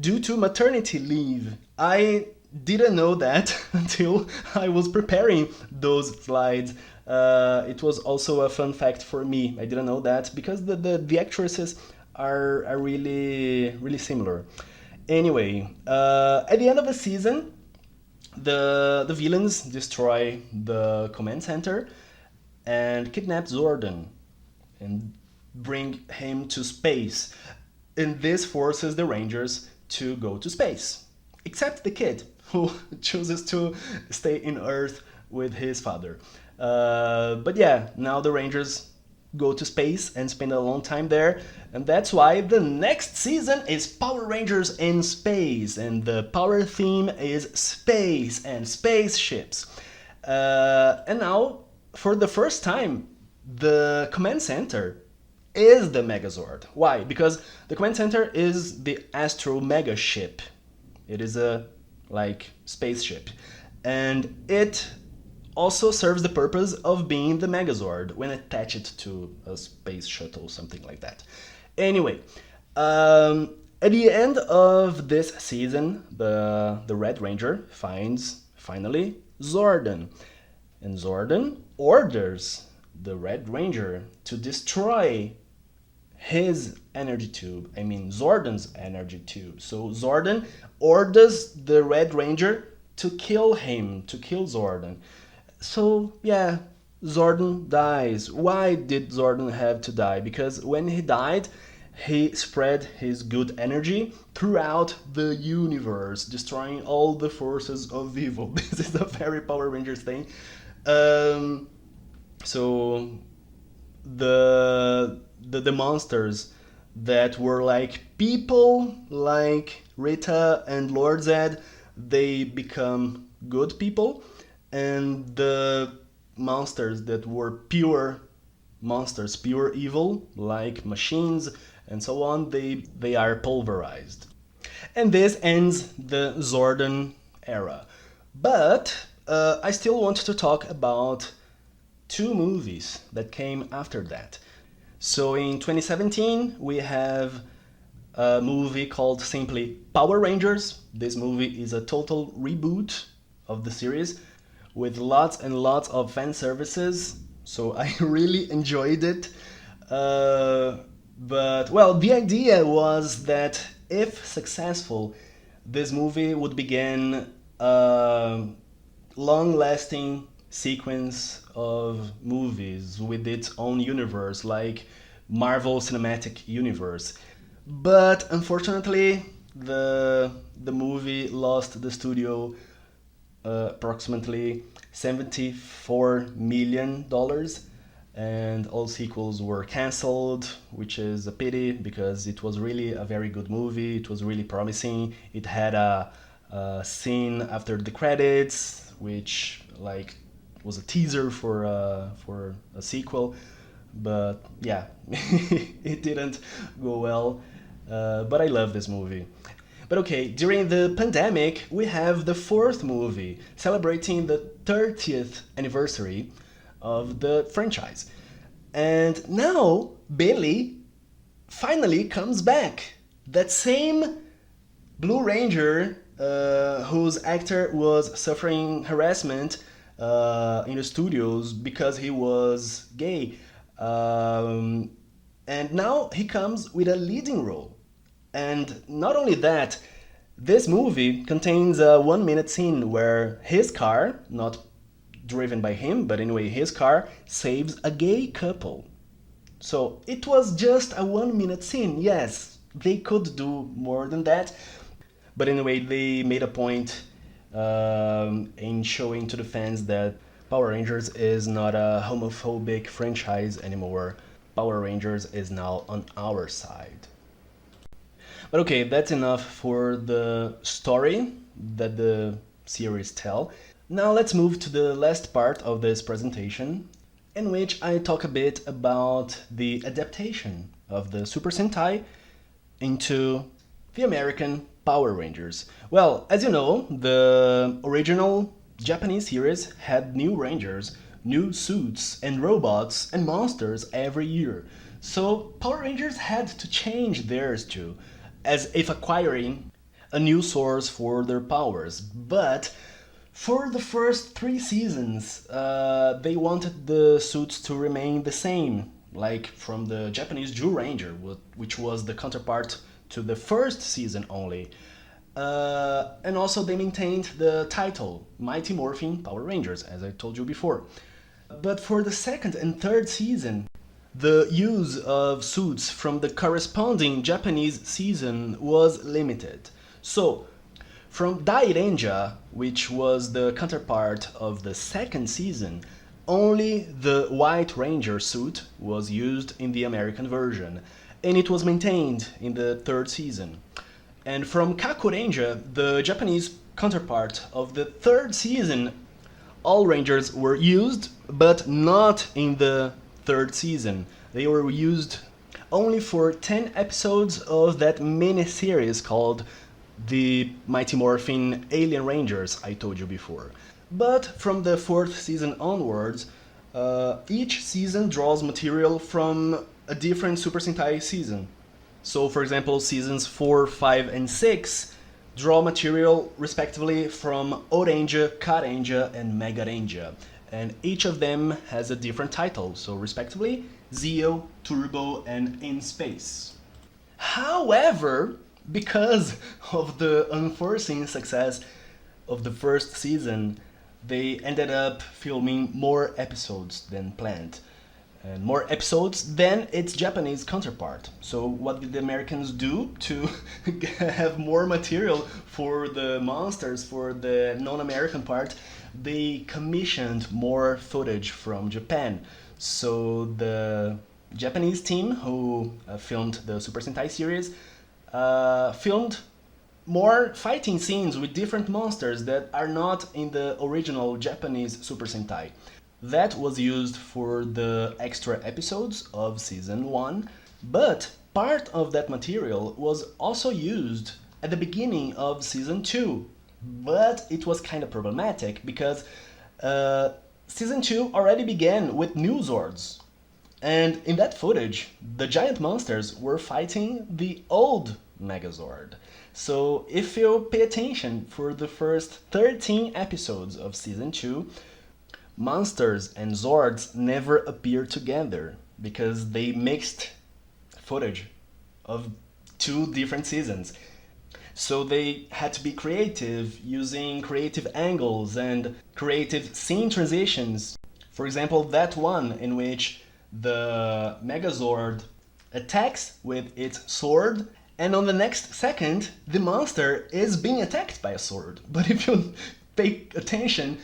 due to maternity leave. I didn't know that until I was preparing those slides. It was also a fun fact for me. I didn't know that because the actresses are really similar. Anyway, at the end of the season, the villains destroy the command center and kidnap Zordon and bring him to space. And this forces the Rangers to go to space. Except the kid, who chooses to stay in Earth with his father. But yeah, now the Rangers go to space and spend a long time there, and that's why the next season is Power Rangers in Space, and the power theme is space and spaceships. And now, for the first time, the command center is the Megazord. Why? Because the command center is the Astro Mega ship. It is a spaceship, and it also serves the purpose of being the Megazord when attached to a space shuttle, something like that. Anyway, at the end of this season, the Red Ranger finds, finally, Zordon. And Zordon orders the Red Ranger to destroy his energy tube. I mean, Zordon's energy tube. So Zordon orders the Red Ranger to kill him, to kill Zordon. So, yeah, Zordon dies. Why did Zordon have to die? Because when he died, he spread his good energy throughout the universe, destroying all the forces of evil. This is a very Power Rangers thing. So the monsters that were like people, like Rita and Lord Zed, they become good people. And the monsters that were pure monsters, pure evil, like machines and so on, they are pulverized. And this ends the Zordon era. But I still want to talk about two movies that came after that. So in 2017, we have a movie called simply Power Rangers. This movie is a total reboot of the series with lots and lots of fan services. So I really enjoyed it. But, well, the idea was that if successful, this movie would begin a long-lasting sequence of movies with its own universe, like Marvel Cinematic Universe. But unfortunately, the movie lost the studio approximately $74 million, and all sequels were cancelled, which is a pity because it was really a very good movie. It was really promising. It had a scene after the credits, which was a teaser for a sequel, but yeah, it didn't go well. But I love this movie. But okay, during the pandemic, we have the fourth movie celebrating the 30th anniversary of the franchise. And now Billy finally comes back. That same Blue Ranger whose actor was suffering harassment in the studios because he was gay. And now he comes with a leading role. And not only that, this movie contains a 1-minute scene where his car, not driven by him, but anyway, his car saves a gay couple. So it was just a 1-minute scene. Yes, they could do more than that. But anyway, they made a point in showing to the fans that Power Rangers is not a homophobic franchise anymore. Power Rangers is now on our side. But okay, that's enough for the story that the series tell. Now let's move to the last part of this presentation, in which I talk a bit about the adaptation of the Super Sentai into the American Power Rangers. Well, as you know, the original Japanese series had new Rangers, new suits and robots and monsters every year. So Power Rangers had to change theirs too, as if acquiring a new source for their powers. But for the first 3 seasons, they wanted the suits to remain the same, like from the Japanese Ranger, which was the counterpart to the first season only. And also they maintained the title, Mighty Morphin Power Rangers, as I told you before. But for the second and third season, the use of suits from the corresponding Japanese season was limited. So, from Dairenja, which was the counterpart of the second season, only the White Ranger suit was used in the American version, and it was maintained in the third season. And from Kakurenja, the Japanese counterpart of the third season, all Rangers were used, but not in the third season. They were used only for 10 episodes of that mini-series called the Mighty Morphin Alien Rangers I told you before. But from the fourth season onwards, each season draws material from a different Super Sentai season. So for example, seasons 4, 5 and 6 draw material respectively from Orange, Karenja and Mega Ranger. And each of them has a different title, so respectively, Zeo, Turbo and In Space. However, because of the unforeseen success of the first season, they ended up filming more episodes than planned. And more episodes than its Japanese counterpart. So what did the Americans do to have more material for the monsters, for the non-American part? They commissioned more footage from Japan. So the Japanese team who filmed the Super Sentai series filmed more fighting scenes with different monsters that are not in the original Japanese Super Sentai. That was used for the extra episodes of season 1, but part of that material was also used at the beginning of season 2. But it was kind of problematic because season 2 already began with new Zords. And in that footage, the giant monsters were fighting the old Megazord. So if you pay attention for the first 13 episodes of season 2, monsters and Zords never appeared together because they mixed footage of 2 different seasons. So they had to be creative, using creative angles and creative scene transitions. For example, that one in which the Megazord attacks with its sword, and on the next second, the monster is being attacked by a sword. But if you pay attention,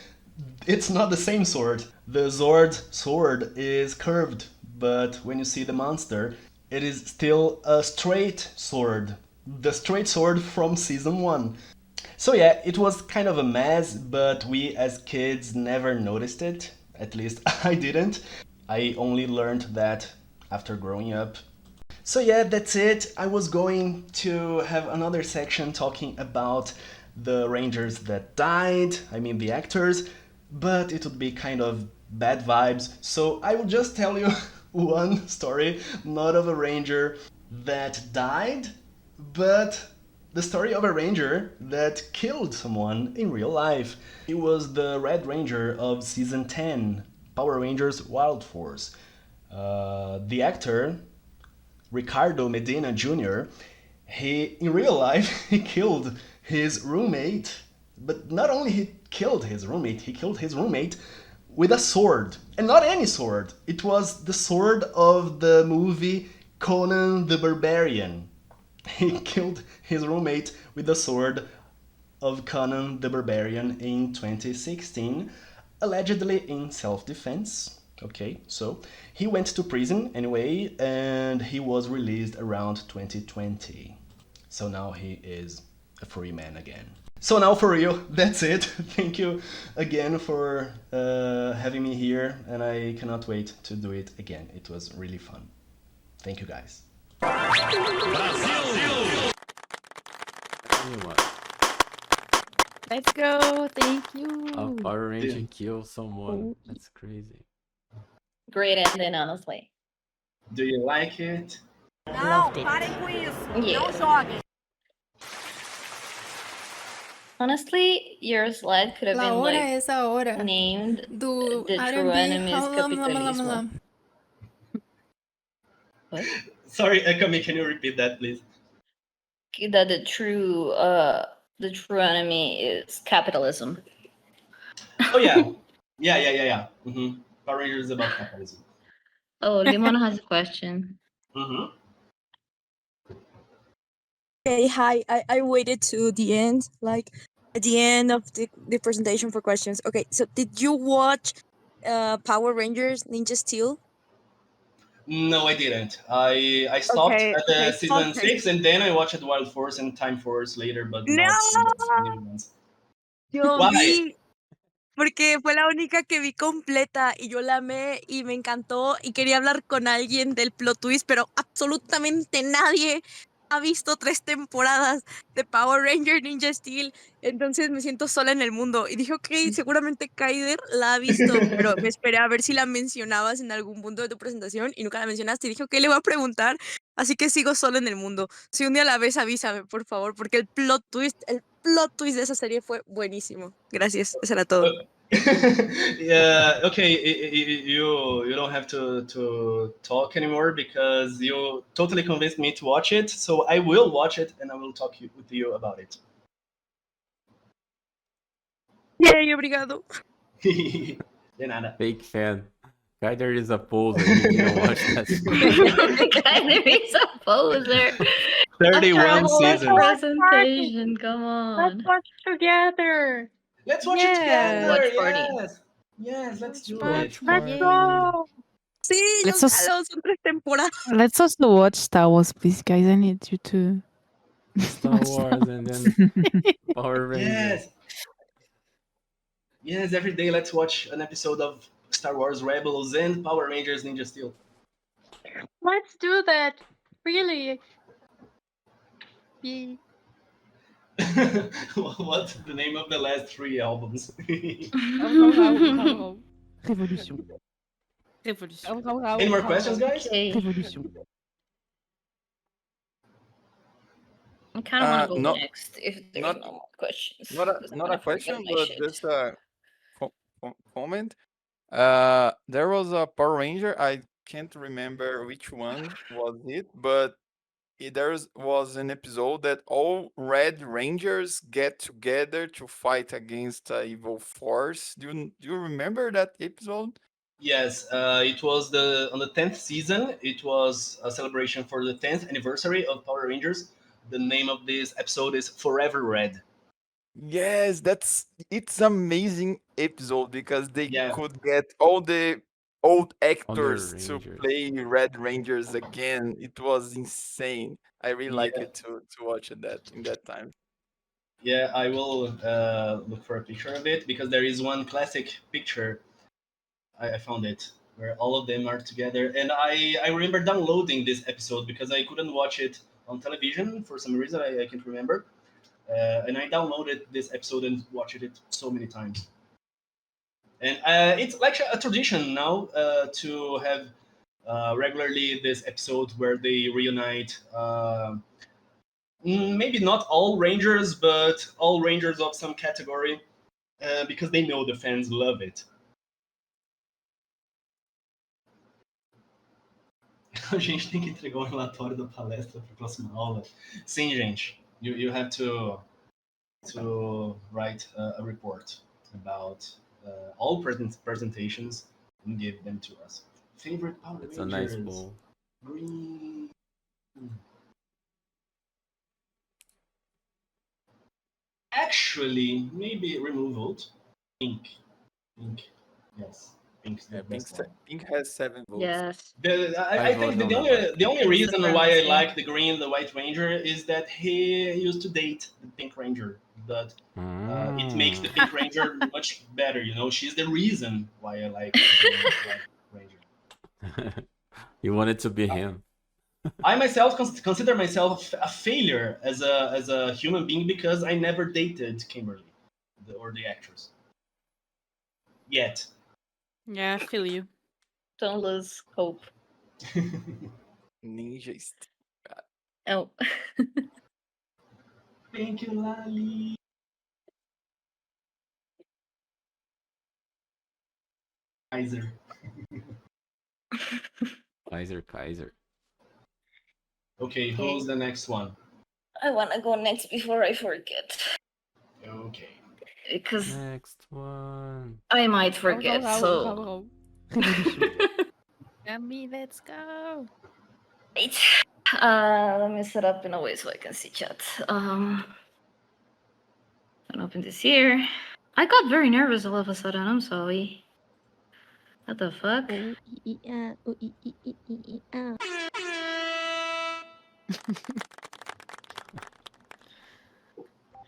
it's not the same sword. The Zord sword is curved, but when you see the monster, it is still a straight sword. The straight sword from season 1. So yeah, it was kind of a mess, but we as kids never noticed it. At least I didn't. I only learned that after growing up. So yeah, that's it. I was going to have another section talking about the Rangers that died, I mean the actors, but it would be kind of bad vibes. So I will just tell you one story, not of a Ranger that died, but the story of a Ranger that killed someone in real life. He was the Red Ranger of Season 10, Power Rangers Wild Force. The actor, Ricardo Medina Jr., in real life, he killed his roommate, but not only he killed his roommate with a sword. And not any sword. It was the sword of the movie Conan the Barbarian. He killed his roommate with the sword of Conan the Barbarian in 2016, allegedly in self-defense. Okay, so he went to prison anyway, and he was released around 2020. So now he is a free man again. So now for real, that's it. Thank you again for having me here, and I cannot wait to do it again. It was really fun. Thank you guys. Let's go. Thank you. A Power Ranger kill someone. That's crazy. Great ending, honestly. Do you like it? Não, parem com isso. Não joguem. Honestly, your slide could have La been hora like es ahora. named Do The True R&B. Enemies Capitalismo. What? Sorry, Akami, can you repeat that, please? That the true enemy is capitalism. Oh yeah, yeah. Mm-hmm. Power Rangers is about capitalism. Oh, Limona has a question. Mm-hmm. Okay, hi. I waited to the end, like at the end of the presentation for questions. Okay, so did you watch Power Rangers Ninja Steel? No, I didn't. I stopped at the season okay. 6, and then I watched Wild Force and Time Force later, but No! not the new ones. Yo Why? vi, porque fue la única que vi completa y yo la amé y me encantó y quería hablar con alguien del plot twist, pero absolutamente nadie ha visto 3 temporadas de Power Ranger Ninja Steel, entonces me siento sola en el mundo. Y dije, ok, seguramente Kaider la ha visto, pero me esperé a ver si la mencionabas en algún punto de tu presentación y nunca la mencionaste. Y dije, ok, le voy a preguntar, así que sigo sola en el mundo. Si un día la ves, avísame, por favor, porque el plot twist de esa serie fue buenísimo. Gracias, eso era todo. Yeah, okay, you don't have to talk anymore because you totally convinced me to watch it, so I will watch it and I will talk with you about it. Yay, obrigado. De nada. Fake fan. Kaider is a poser. He didn't watch that. Kaider is a poser. 31 seasons. Presentation, come on. Let's watch together. Let's watch it together. Yes, let's do it. Let's go. Sí, Let's yo just- jalo, son 3 temporadas. Let's also watch Star Wars, please, guys. I need you to. Star Wars and then Power Rangers. Yes, every day let's watch an episode of Star Wars Rebels and Power Rangers Ninja Steel. Let's do that. Really. Yeah. What's the name of the last 3 albums? Révolution. Any more questions, guys? Okay. Révolution. I kind of want to go no- next if there's not- no more questions. Not a, 'cause I'm not gonna a question, forget my but shit. just a comment. There was a Power Ranger. I can't remember which one was it, but there was an episode that all Red Rangers get together to fight against evil force. Do you remember that episode? Yes, it was on the 10th season. It was a celebration for the 10th anniversary of Power Rangers. The name of this episode is Forever Red. Yes, it's amazing episode because they Yeah. could get all the old actors to Rangers. play Red Rangers again. It was insane. I really like Yeah. it to watch that in that time. Yeah, I will look for a picture of it because there is one classic picture. I found it. where all of them are together. And I remember downloading this episode because I couldn't watch it on television for some reason I can't remember. And I downloaded this episode and watched it so many times. And it's like a tradition now to have regularly this episode where they reunite maybe not all Rangers, but all Rangers of some category, because they know the fans love it. A gente tem que entregar um relatório da palestra para a próxima aula. Sim, gente. You have to write a report about all presentations and give them to us. Favorite Power Rangers? It's a nice bowl. Green. Actually, maybe removaled. Pink. Yes. Pink's the best one. Pink has 7 votes. Yes. I think the only reason why I like the Green, the White Ranger is that he used to date the Pink Ranger, but it makes the Pink Ranger much better. You know, she's the reason why I like the Green, White Ranger. You wanted to be him. I myself consider myself a failure as a human being because I never dated Kimberly, or the actress. Yet. Yeah, I feel you. Don't lose hope. Ninja is... Oh. Thank you, Lali. Kaiser. Kaiser. Okay, who's the next one? I want to go next before I forget. Okay. Because next one. I might forget, so... Yummy, let's go. Wait. Let me set up in a way so I can see chat. I'll open this here. I got very nervous all of a sudden. I'm sorry. What the fuck?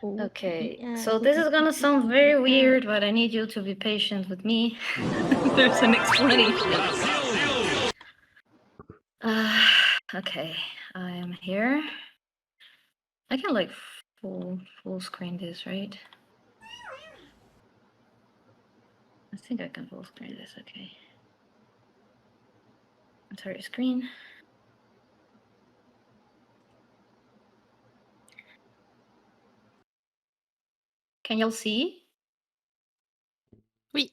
Okay, so this is gonna sound very weird, but I need you to be patient with me. There's an explanation. Okay, I am here. I can like full screen this, right? I think I can full screen this, okay. Entire screen. Can y'all see? Oui.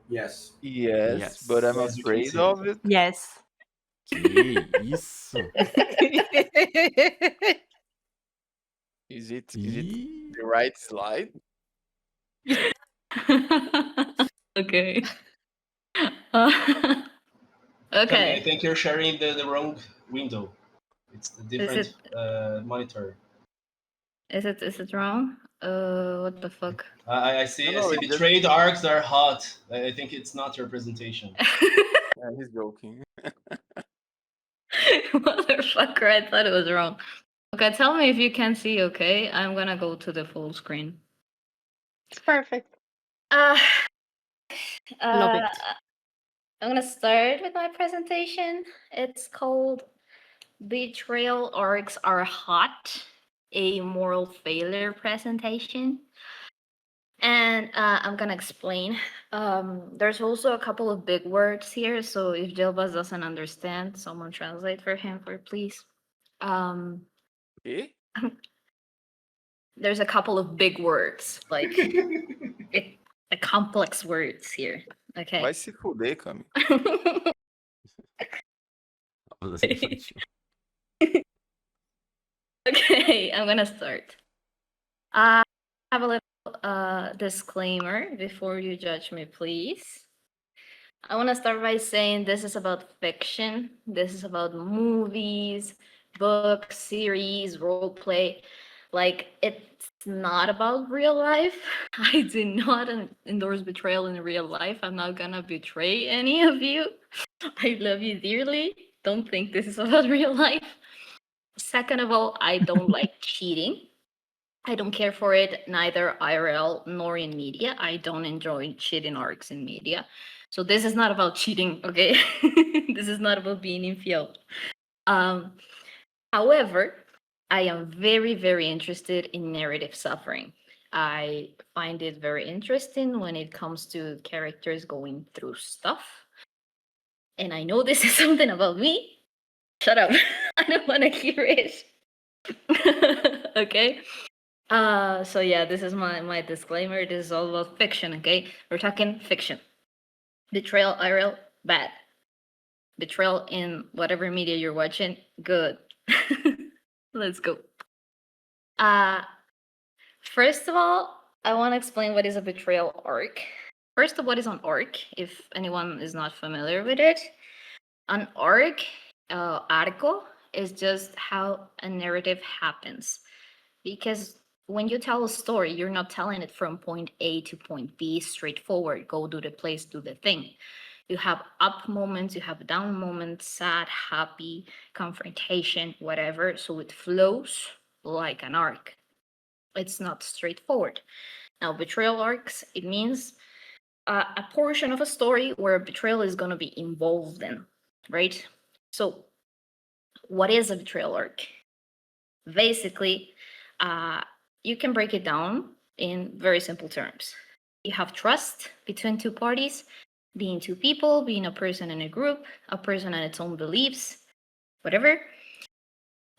Yes, but I'm afraid of it. Yes. Que isso? Is it the right slide? Okay. Okay. I think you're sharing the wrong window. It's the different monitor. Is it wrong? What the fuck? I see the trade arcs are hot. I think it's not your presentation. Yeah, he's joking. Motherfucker, I thought it was wrong. Okay, tell me if you can see, okay? I'm gonna go to the full screen. It's perfect. Love it. I'm gonna start with my presentation. It's called Betrayal Arcs Are Hot, a moral failure presentation. And I'm gonna explain. There's also a couple of big words here, so if Gilbas doesn't understand, someone translate for him, please. Okay. There's a couple of big words, like complex words here. Okay. Vai se fuder, Cami. Okay, I'm gonna start. I have a little disclaimer before you judge me, please. I want to start by saying this is about fiction. This is about movies, books, series, role play. Like, it's not about real life. I do not endorse betrayal in real life. I'm not gonna betray any of you. I love you dearly. Don't think this is about real life. Second of all, I don't like cheating. I don't care for it, neither IRL nor in media. I don't enjoy cheating arcs in media. So this is not about cheating, okay? This is not about being infiel. However, I am very, very interested in narrative suffering. I find it very interesting when it comes to characters going through stuff. And I know this is something about me. Shut up. I don't want to hear it. Okay? So yeah, this is my disclaimer. This is all about fiction, okay? We're talking fiction. Betrayal, IRL, bad. Betrayal in whatever media you're watching, good. Let's go. First of all, I want to explain what is a betrayal arc. First of what is an arc, if anyone is not familiar with it. An arc article is just how a narrative happens. Because when you tell a story, you're not telling it from point A to point B straightforward. Go do the place, do the thing. You have up moments, you have down moments, sad, happy, confrontation, whatever. So it flows like an arc. It's not straightforward. Now, betrayal arcs, it means a portion of a story where a betrayal is going to be involved in, right? So what is a betrayal arc? Basically, you can break it down in very simple terms. You have trust between two parties, being two people, being a person in a group, a person and its own beliefs, whatever.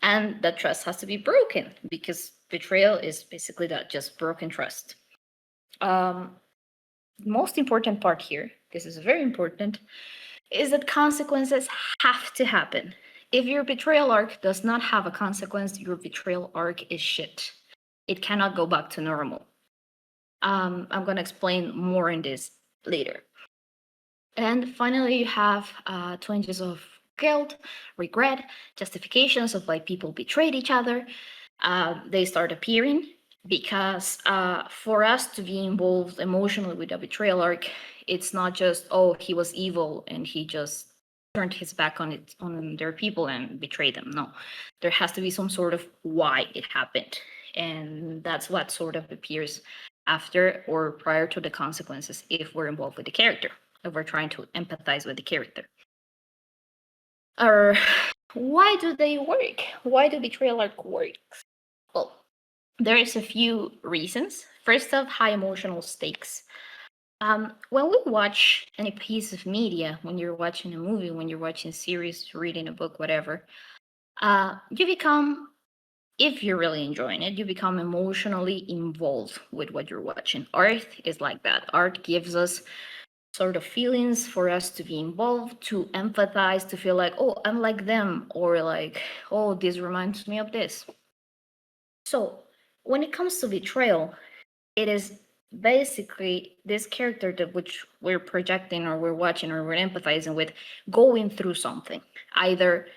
And that trust has to be broken because betrayal is basically that, just broken trust. Most important part here, this is very important, is that consequences have to happen. If your betrayal arc does not have a consequence, your betrayal arc is shit. It cannot go back to normal. I'm going to explain more in this later. And finally, you have twinges of guilt, regret, justifications of why people betrayed each other. They start appearing because for us to be involved emotionally with a betrayal arc, it's not just, oh, he was evil and he just turned his back on their people and betrayed them. No, there has to be some sort of why it happened. And that's what sort of appears after or prior to the consequences if we're involved with the character, if we're trying to empathize with the character. Or why do they work? Why do betrayal arc work? Well, there is a few reasons. First off, high emotional stakes. When we watch any piece of media, when you're watching a movie, when you're watching a series, reading a book, whatever, you become, if you're really enjoying it, you become emotionally involved with what you're watching. Art is like that. Art gives us sort of feelings for us to be involved, to empathize, to feel like, oh, I'm like them, or like, oh, this reminds me of this. So when it comes to betrayal, it is basically this character that which we're projecting or we're watching or we're empathizing with going through something, either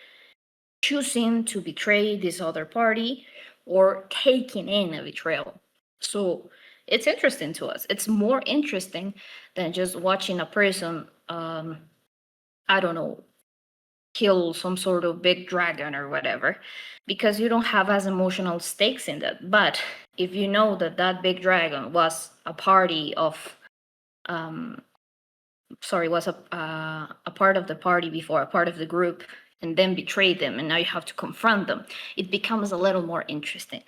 choosing to betray this other party or taking in a betrayal. So it's interesting to us. It's more interesting than just watching a person, I don't know, kill some sort of big dragon or whatever, because you don't have as emotional stakes in that. But if you know that that big dragon was a party of, was a part of the party before, a part of the group, and then betrayed them, and now you have to confront them, it becomes a little more interesting.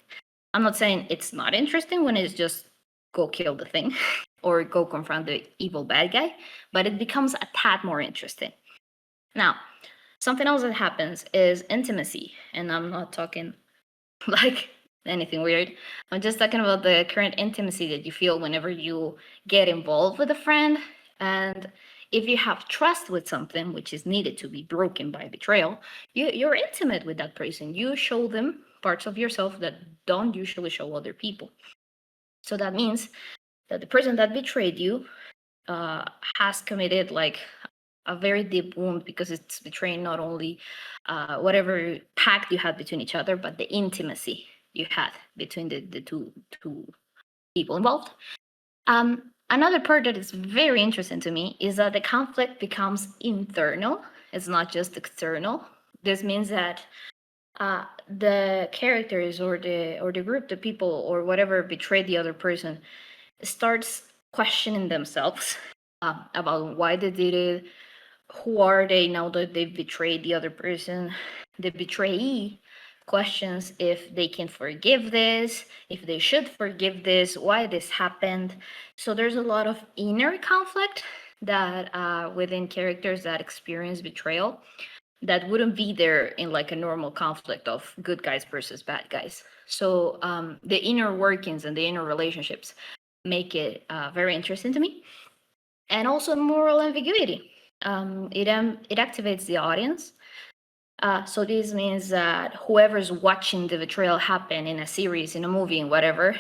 I'm not saying it's not interesting when it's just go kill the thing or go confront the evil bad guy, but it becomes a tad more interesting. Now, something else that happens is intimacy, and I'm not talking like anything weird. I'm just talking about the current intimacy that you feel whenever you get involved with a friend. And if you have trust with something, which is needed to be broken by betrayal, you're intimate with that person. You show them parts of yourself that don't usually show other people. So that means that the person that betrayed you has committed like a very deep wound, because it's betraying not only whatever pact you had between each other, but the intimacy you had between the two people involved. Another part that is very interesting to me is that the conflict becomes internal. It's not just external. This means that the characters or the group, the people or whatever betrayed the other person, starts questioning themselves about why they did it, who are they now that they've betrayed the other person. The betrayee questions if they can forgive this, if they should forgive this, why this happened. So there's a lot of inner conflict that within characters that experience betrayal that wouldn't be there in like a normal conflict of good guys versus bad guys. So the inner workings and the inner relationships make it very interesting to me. And also moral ambiguity. It activates the audience. So this means that whoever's watching the betrayal happen in a series, in a movie, in whatever,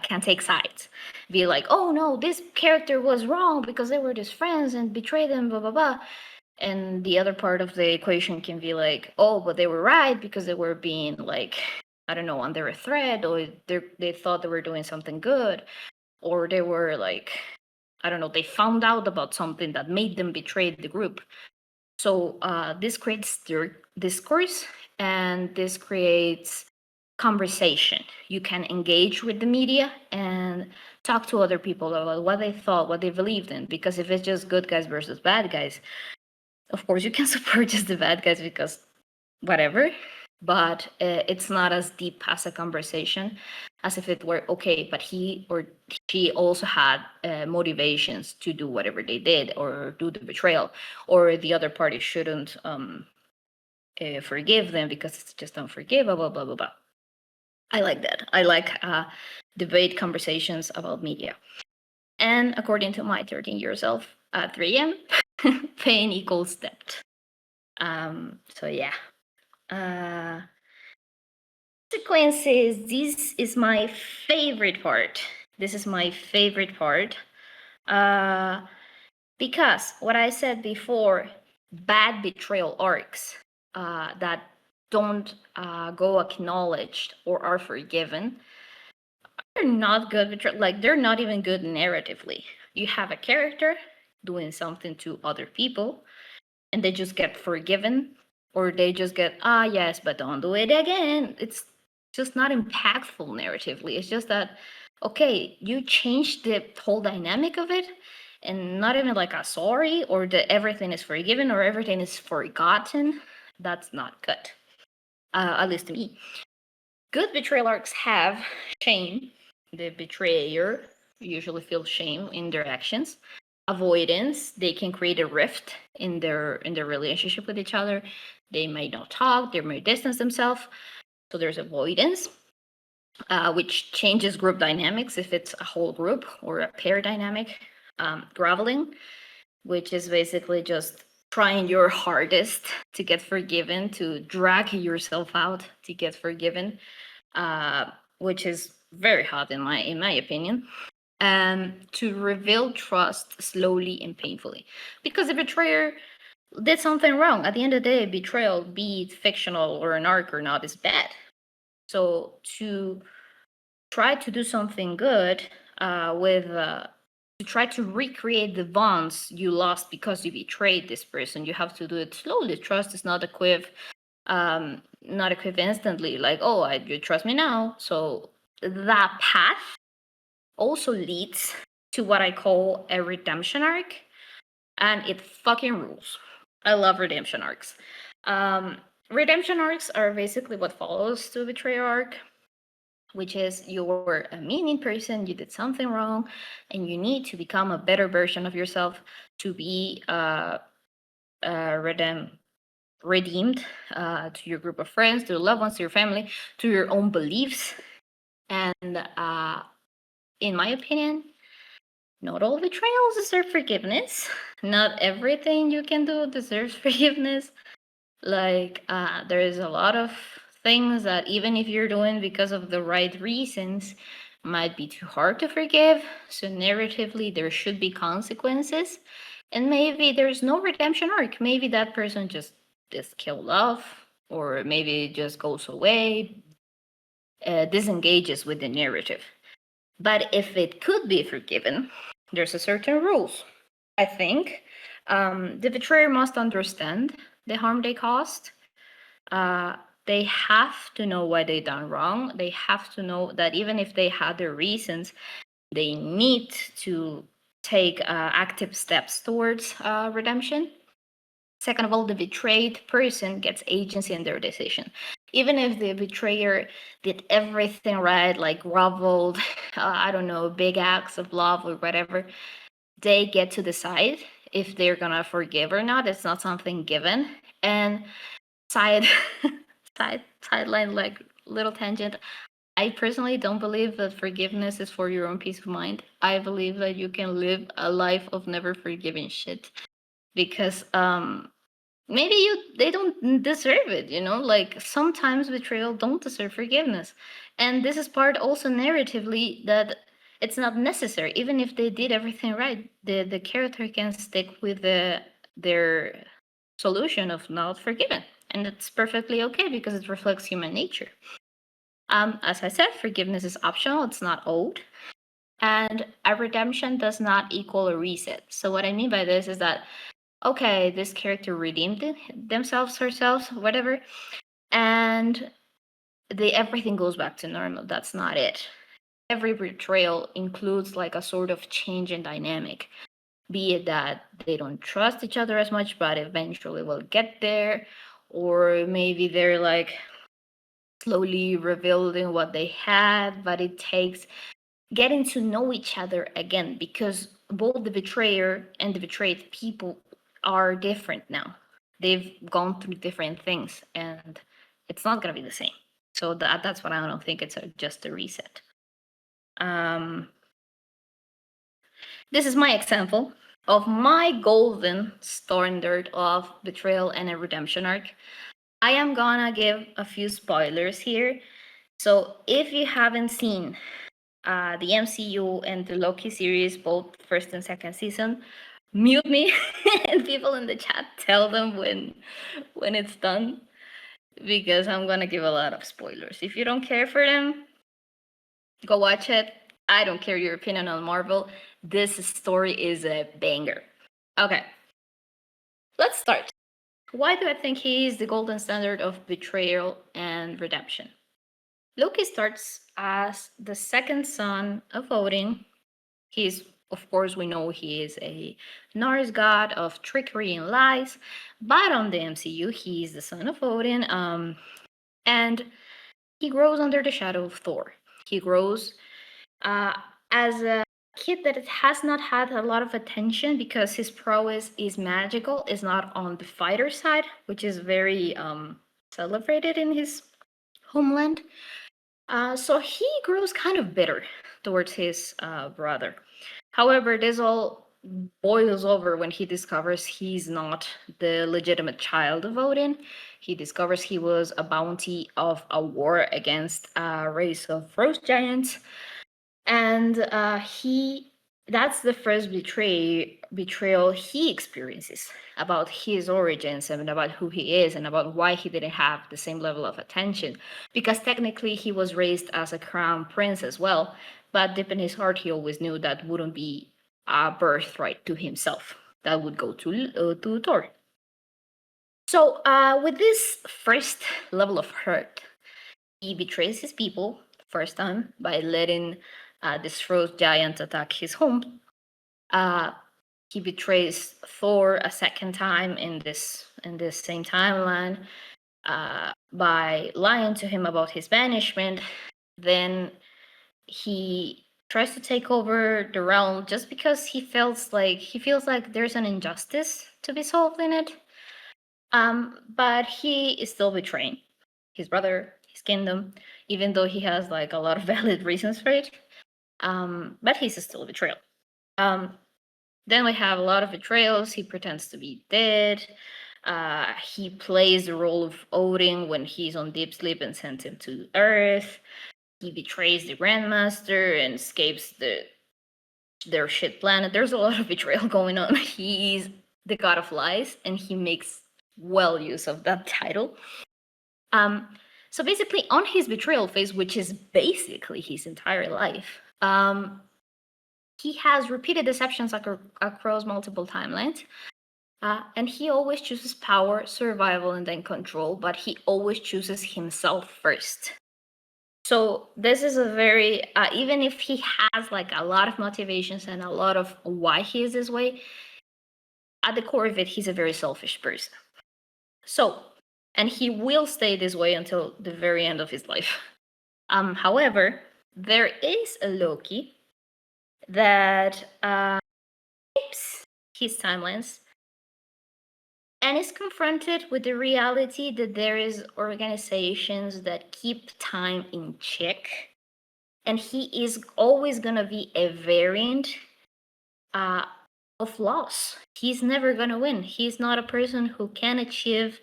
can take sides. Be like, oh no, this character was wrong because they were just friends and betrayed them, blah, blah, blah. And the other part of the equation can be like, oh, but they were right because they were being like, I don't know, under a threat, or they thought they were doing something good, or they were like, I don't know, they found out about something that made them betray the group. So this creates discourse, and this creates conversation. You can engage with the media and talk to other people about what they thought, what they believed in. Because if it's just good guys versus bad guys, of course you can support just the bad guys because whatever. But it's not as deep as a conversation as if it were, okay, but he or she also had motivations to do whatever they did or do the betrayal, or the other party shouldn't forgive them because it's just unforgivable, blah, blah, blah, blah. I like that. I like debate conversations about media. And according to my 13 years old 3M, pain equals debt. So yeah. Consequences, this is my favorite part. This is my favorite part. Because what I said before, bad betrayal arcs that don't go acknowledged or are forgiven, they're not good. Like, they're not even good narratively. You have a character doing something to other people, and they just get forgiven, or they just get, yes, but don't do it again. It's just not impactful narratively. It's just that, okay, you changed the whole dynamic of it, and not even like a sorry, or that everything is forgiven, or everything is forgotten. That's not good, at least to me. Good betrayal arcs have shame. The betrayer usually feels shame in their actions. Avoidance, they can create a rift in their relationship with each other. They may not talk, they may distance themselves. So there's avoidance, which changes group dynamics if it's a whole group or a pair dynamic. Groveling, which is basically just trying your hardest to get forgiven, to drag yourself out to get forgiven, which is very hard in my opinion. To reveal trust slowly and painfully, because the betrayer did something wrong. At the end of the day, betrayal, be it fictional or an arc or not, is bad. So to try to do something good to try to recreate the bonds you lost because you betrayed this person, you have to do it slowly. Trust is not a quick instantly, like, oh, you trust me now. So that path also leads to what I call a redemption arc, and it fucking rules. I love redemption arcs. Redemption arcs are basically what follows to a betrayal arc, which is you were a meaning person, you did something wrong, and you need to become a better version of yourself to be redeemed to your group of friends, to your loved ones, to your family, to your own beliefs. And in my opinion, not all betrayals deserve forgiveness. Not everything you can do deserves forgiveness. Like, there is a lot of things that even if you're doing because of the right reasons, might be too hard to forgive. So narratively, there should be consequences. And maybe there's no redemption arc. Maybe that person just is killed off, or maybe just goes away, disengages with the narrative. But if it could be forgiven, there's a certain rules. I think the betrayer must understand the harm they caused. They have to know why they done wrong. They have to know that even if they had their reasons, they need to take active steps towards redemption. Second of all, the betrayed person gets agency in their decision. Even if the betrayer did everything right, like groveled, I don't know, big acts of love or whatever, they get to decide if they're gonna forgive or not. It's not something given. And sideline, like little tangent. I personally don't believe that forgiveness is for your own peace of mind. I believe that you can live a life of never forgiving shit, because maybe they don't deserve it, you know? Like sometimes betrayal don't deserve forgiveness. And this is part also narratively that it's not necessary. Even if they did everything right, the character can stick with their solution of not forgiving. And it's perfectly okay because it reflects human nature. As I said, forgiveness is optional, it's not owed. And a redemption does not equal a reset. So what I mean by this is that, okay, this character redeemed themselves, herself, whatever, and everything goes back to normal. That's not it. Every betrayal includes like a sort of change in dynamic. Be it that they don't trust each other as much, but eventually will get there, or maybe they're like slowly revealing what they had, but it takes getting to know each other again, because both the betrayer and the betrayed people are different now. They've gone through different things, and it's not gonna be the same. So that's what I don't think it's just a reset. This is my example of my golden standard of betrayal and a redemption arc. I am gonna give a few spoilers here. So if you haven't seen the MCU and the Loki series, both first and second season, mute me and people in the chat tell them when it's done, because I'm gonna give a lot of spoilers. If you don't care for them, go watch it. I don't care your opinion on Marvel. This story is a banger. Okay, let's start. Why do I think he is the golden standard of betrayal and redemption? Loki starts as the second son of Odin. He's, of course, we know he is a Norse god of trickery and lies, but on the MCU, he is the son of Odin, and he grows under the shadow of Thor. He grows as a kid that has not had a lot of attention because his prowess is magical, is not on the fighter side, which is very celebrated in his homeland. So he grows kind of bitter towards his brother. However, this all boils over when he discovers he's not the legitimate child of Odin. He discovers he was a bounty of a war against a race of frost giants. And that's the first betrayal he experiences about his origins and about who he is and about why he didn't have the same level of attention. Because technically he was raised as a crown prince as well, but deep in his heart he always knew that wouldn't be a birthright to himself. That would go to Thor. So with this first level of hurt, he betrays his people first time by letting this frost giant attack his home. He betrays Thor a second time in this same timeline by lying to him about his banishment. Then he tries to take over the realm just because he feels like there's an injustice to be solved in it. But he is still betraying his brother, his kingdom, even though he has like a lot of valid reasons for it. But he's still a betrayal. Then we have a lot of betrayals. He pretends to be dead. He plays the role of Odin when he's on deep sleep and sends him to Earth. He betrays the Grandmaster and escapes their shit planet. There's a lot of betrayal going on. He's the god of lies, and he makes well use of that title. So basically, on his betrayal phase, which is basically his entire life, he has repeated deceptions across multiple timelines. And he always chooses power, survival, and then control, but he always chooses himself first. So this is a very, even if he has like a lot of motivations and a lot of why he is this way, at the core of it, he's a very selfish person. So, and he will stay this way until the very end of his life. However, there is a Loki that shapes his timelines and is confronted with the reality that there is organizations that keep time in check, and he is always going to be a variant of loss. He's never going to win. He's not a person who can achieve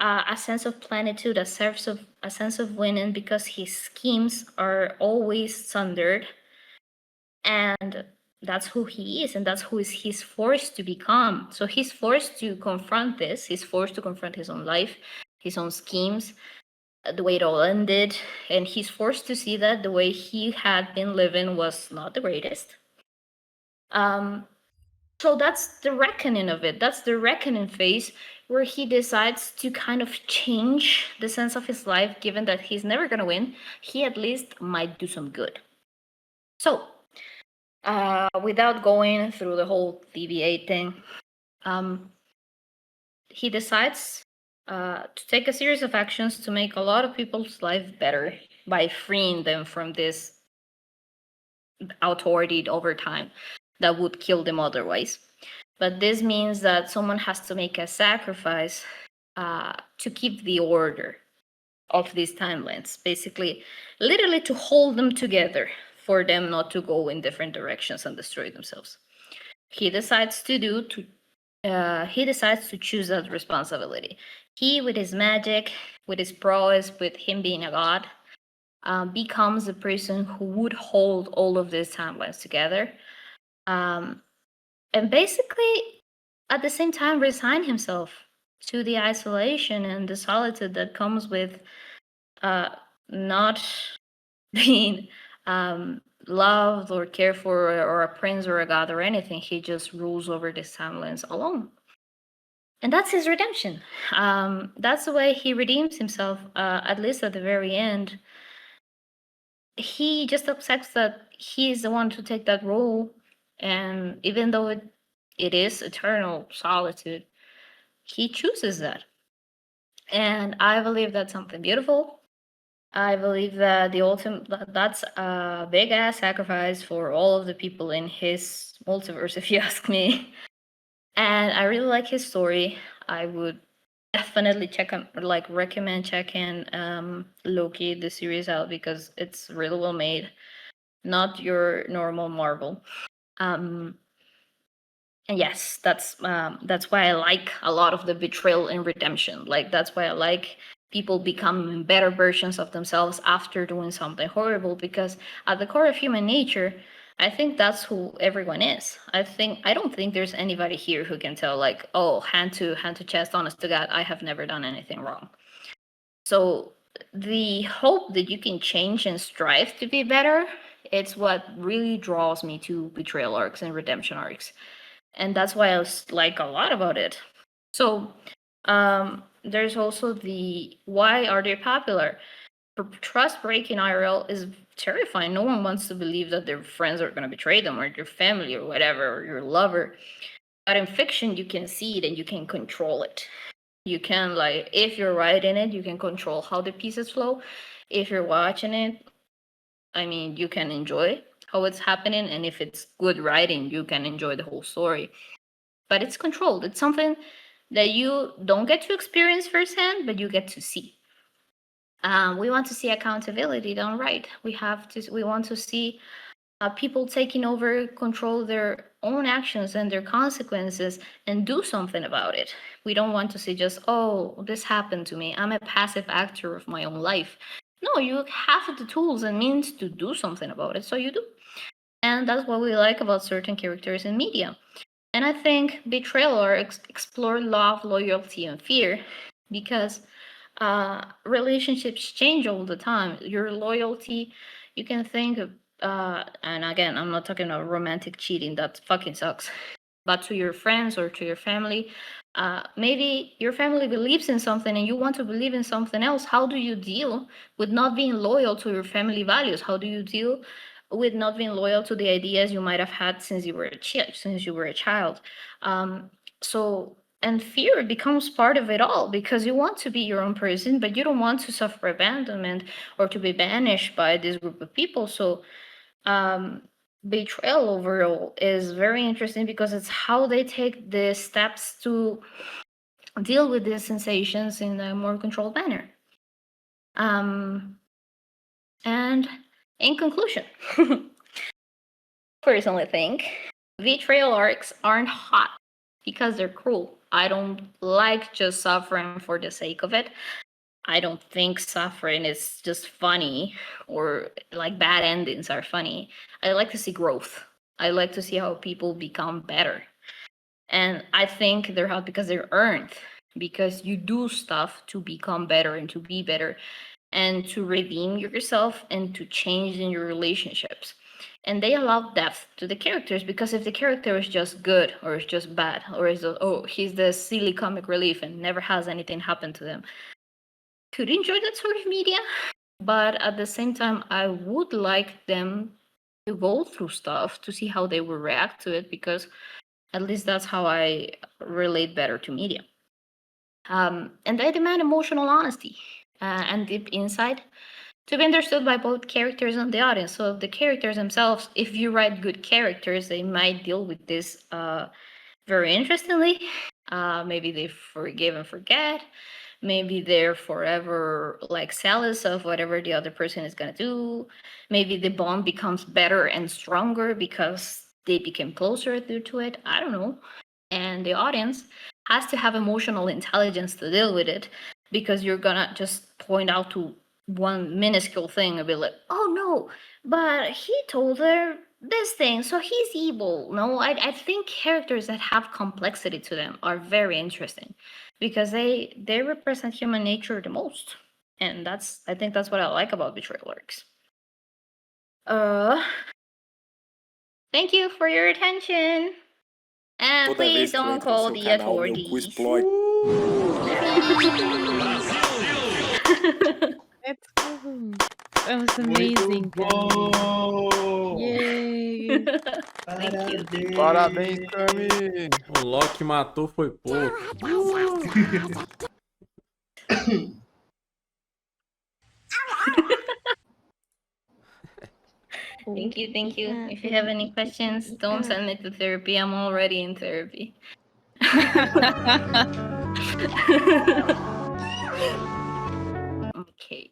a sense of plenitude, a sense of winning, because his schemes are always sundered, and that's who he is, and that's who he's forced to become. So he's forced to confront this. He's forced to confront his own life, his own schemes, the way it all ended, and he's forced to see that the way he had been living was not the greatest. So that's the reckoning of it. That's the reckoning phase where he decides to kind of change the sense of his life, given that he's never going to win. He at least might do some good. So, without going through the whole TVA thing, he decides to take a series of actions to make a lot of people's life better by freeing them from this authority over time that would kill them otherwise. But this means that someone has to make a sacrifice to keep the order of these timelines, basically, literally to hold them together for them not to go in different directions and destroy themselves. He decides to choose that responsibility. He, with his magic, with his prowess, with him being a god, becomes the person who would hold all of these timelines together. And basically, at the same time, resign himself to the isolation and the solitude that comes with not being loved or cared for, or a prince or a god or anything. He just rules over these timelines alone. And that's his redemption. That's the way he redeems himself, at least at the very end. He just accepts that he's the one to take that role. And even though it is eternal solitude, he chooses that. And I believe that's something beautiful. I believe that that's a big ass sacrifice for all of the people in his multiverse, if you ask me. And I really like his story. I would definitely recommend checking Loki, the series, out, because it's really well made. Not your normal Marvel. And yes, that's why I like a lot of the betrayal and redemption. Like, that's why I like people becoming better versions of themselves after doing something horrible, because at the core of human nature, I think that's who everyone is. I don't think there's anybody here who can tell, like, oh, hand to chest, honest to God, I have never done anything wrong. So the hope that you can change and strive to be better, it's what really draws me to betrayal arcs and redemption arcs. And that's why I like a lot about it. So there's also why are they popular? Trust breaking IRL is terrifying. No one wants to believe that their friends are going to betray them, or their family, or whatever, or your lover. But in fiction, you can see it and you can control it. You can, like, if you're writing it, you can control how the pieces flow. If you're watching it, I mean, you can enjoy how it's happening, and if it's good writing, you can enjoy the whole story. But it's controlled. It's something that you don't get to experience firsthand, but you get to see. We want to see accountability done right. We want to see people taking over control of their own actions and their consequences and do something about it. We don't want to see just, oh, this happened to me, I'm a passive actor of my own life. No, you have the tools and means to do something about it, so you do. And that's what we like about certain characters in media. And I think Betrayal explore love, loyalty, and fear, because relationships change all the time. Your loyalty, you can think of, and again, I'm not talking about romantic cheating, that fucking sucks. but to your friends or to your family. Maybe your family believes in something and you want to believe in something else. How do you deal with not being loyal to your family values? How do you deal with not being loyal to the ideas you might have had since you were a child? And fear becomes part of it all, because you want to be your own person, but you don't want to suffer abandonment or to be banished by this group of people. So betrayal overall is very interesting because it's how they take the steps to deal with these sensations in a more controlled manner. And in conclusion, personally think betrayal arcs aren't hot because they're cruel. I don't like just suffering for the sake of it. I don't think suffering is just funny, or like bad endings are funny. I like to see growth. I like to see how people become better. And I think they're hot because they're earned, because you do stuff to become better and to be better and to redeem yourself and to change in your relationships. And they allow depth to the characters, because if the character is just good or is just bad or is he's the silly comic relief and never has anything happen to them, could enjoy that sort of media. But at the same time, I would like them to go through stuff to see how they will react to it, because at least that's how I relate better to media. And they demand emotional honesty and deep insight to be understood by both characters and the audience. So the characters themselves, if you write good characters, they might deal with this very interestingly. Maybe they forgive and forget. Maybe they're forever like zealous of whatever the other person is going to do. Maybe the bond becomes better and stronger because they became closer due to it. I don't know. And the audience has to have emotional intelligence to deal with it, because you're going to just point out to one minuscule thing and be like, oh no, but he told her this thing, so he's evil. No, I think characters that have complexity to them are very interesting, because they represent human nature the most. And I think that's what I like about betrayal arcs. Thank you for your attention. And please don't call the authorities. Let's go. That was amazing, guys. Yay. Thank you. Parabéns, Cami! O Loki matou foi pouco. Thank you. If you have any questions, don't send me to therapy. I'm already in therapy. Okay.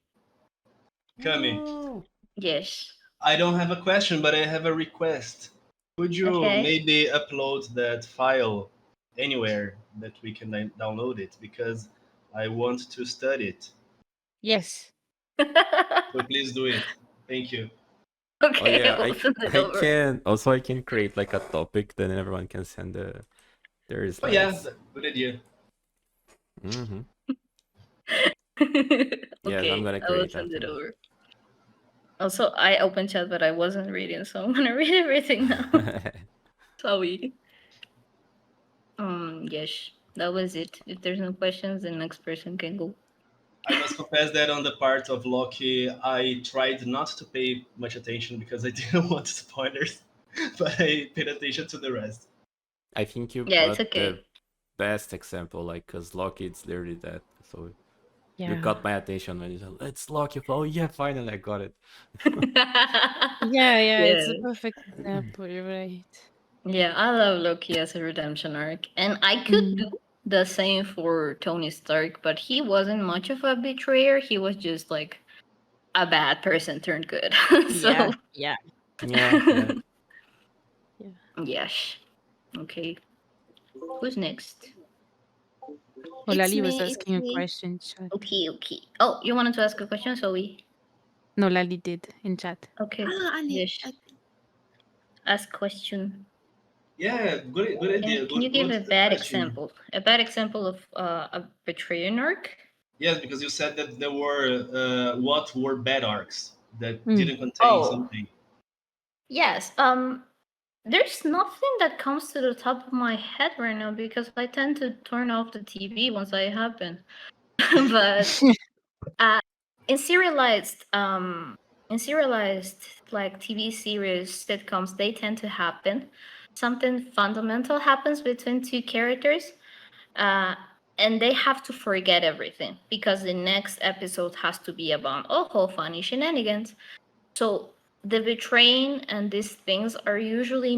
Cami, Yes. I don't have a question, but I have a request. Could you maybe upload that file anywhere that we can download it? Because I want to study it. Yes. So please do it. Thank you. Okay, Oh yeah, we'll send it over. I can create like a topic, then everyone can send their slides. Oh yeah, good idea. Mm-hmm. Okay, Yes, I'm gonna I will create send that. it over. Also, I opened chat, but I wasn't reading, so I'm gonna read everything now. Sorry. Yes, that was it. If there's no questions, the next person can go. I must confess that on the part of Loki, I tried not to pay much attention because I didn't want spoilers, but I paid attention to the rest. I think you it's got okay. the best example, like, because Loki, it's literally that. So you Yeah. got my attention when you said, let's Loki. Oh yeah, finally I got it. Yeah, it's a Yeah. perfect example. You're right. Yeah, I love Loki as a redemption arc. And I could do the same for Tony Stark, but he wasn't much of a betrayer. He was just like a bad person turned good. So Yeah. Yeah. yes. Okay. Who's next? Lali It's was me, asking a it's me. question, chat. Okay. Oh, you wanted to ask a question, Zoe? No, Lali did in chat. Okay. Yes. Ask question. Yeah, good idea. Can you give a bad example? A bad example of a betrayal arc? Yes, because you said that there were what were bad arcs that didn't contain something. Yes. There's nothing that comes to the top of my head right now because I tend to turn off the TV once I happen. But in serialized like TV series, sitcoms, they tend to happen. Something fundamental happens between two characters, and they have to forget everything because the next episode has to be about funny shenanigans. So the betraying and these things are usually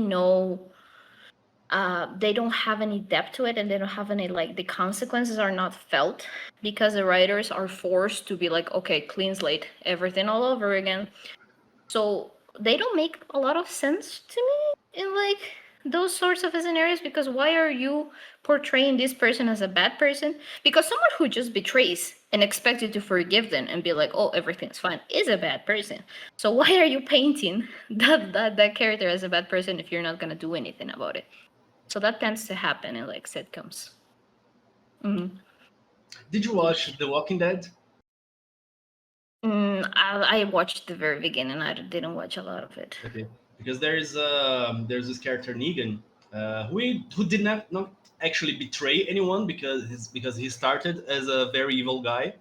they don't have any depth to it, and they don't have any, like, the consequences are not felt because the writers are forced to be like, okay, clean slate, everything all over again. So they don't make a lot of sense to me in like those sorts of scenarios, because why are you portraying this person as a bad person? Because someone who just betrays and expects you to forgive them and be like, oh, everything's fine, is a bad person. So why are you painting that character as a bad person if you're not gonna do anything about it? So that tends to happen in like sitcoms. Did you watch The Walking Dead? I watched the very beginning. I didn't watch a lot of it. Okay, because there's this character Negan, who did not actually betray anyone because he started as a very evil guy,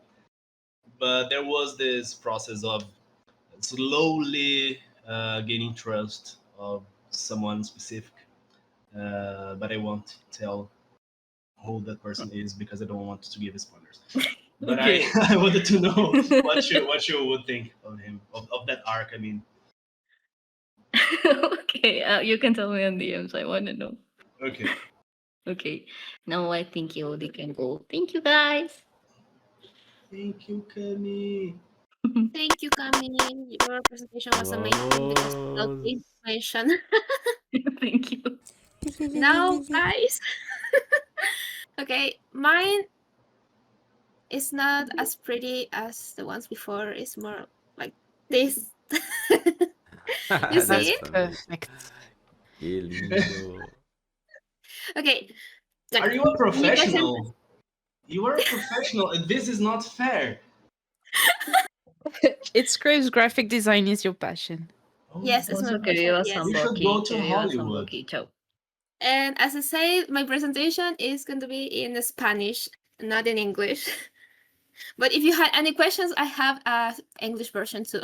but there was this process of slowly gaining trust of someone specific. But I won't tell who that person is because I don't want to give spoilers. But Okay. I wanted to know what you would think of him, of that arc. I mean, Okay, you can tell me on DMs. I want to know. okay. Okay. Now I think Eode can go. Thank you, guys. Thank you, Kami. Thank you, Cami. Your presentation was amazing because without Was- information. Thank you. Now, guys. Okay, mine is not as pretty as the ones before. It's more like this. You see That's it? Perfect. Que lindo. Okay. Are you a professional? You are a professional, and this is not fair. It's Crave's graphic design is your passion. Yes, it's Once my okay, passion. you Yes. We should go to Hollywood. Ciao. And as I say, my presentation is going to be in Spanish, not in English. But if you had any questions, I have a English version too.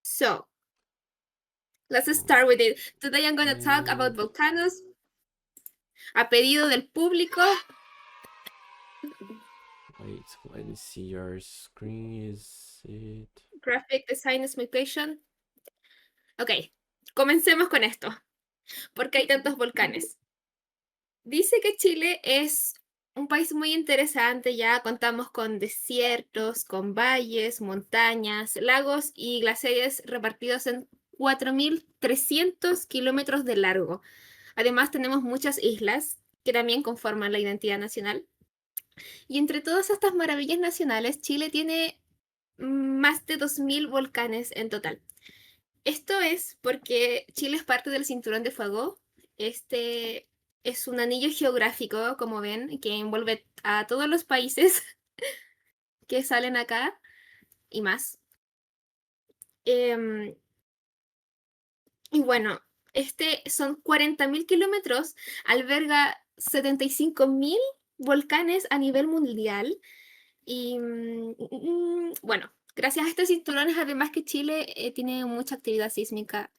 So, let's start with it. Today I'm going to talk about volcanos. A pedido del público. Wait, let me see your screen. Is it? Graphic design is my passion. Ok, comencemos con esto. ¿Por qué hay tantos volcanes? Dice que Chile es un país muy interesante, ya contamos con desiertos, con valles, montañas, lagos y glaciares repartidos en 4.300 kilómetros de largo. Además tenemos muchas islas que también conforman la identidad nacional. Y entre todas estas maravillas nacionales, Chile tiene más de 2.000 volcanes en total. Esto es porque Chile es parte del Cinturón de Fuego. Este es un anillo geográfico, como ven, que envuelve a todos los países que salen acá y más. Y bueno, son 40.000 kilómetros, alberga 75.000 volcanes a nivel mundial. Y bueno, gracias a estos cinturones, además que Chile tiene mucha actividad sísmica.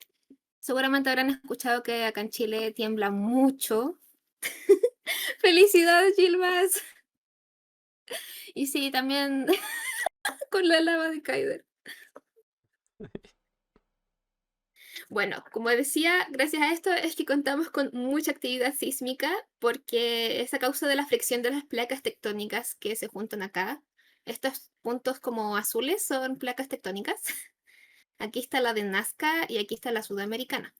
Seguramente habrán escuchado que acá en Chile tiembla mucho. ¡Felicidades, Gilbas! Y sí, también con la lava de Kaider. Bueno, como decía, gracias a esto es que contamos con mucha actividad sísmica porque es a causa de la fricción de las placas tectónicas que se juntan acá. Estos puntos como azules son placas tectónicas. Aquí está la de Nazca y aquí está la sudamericana.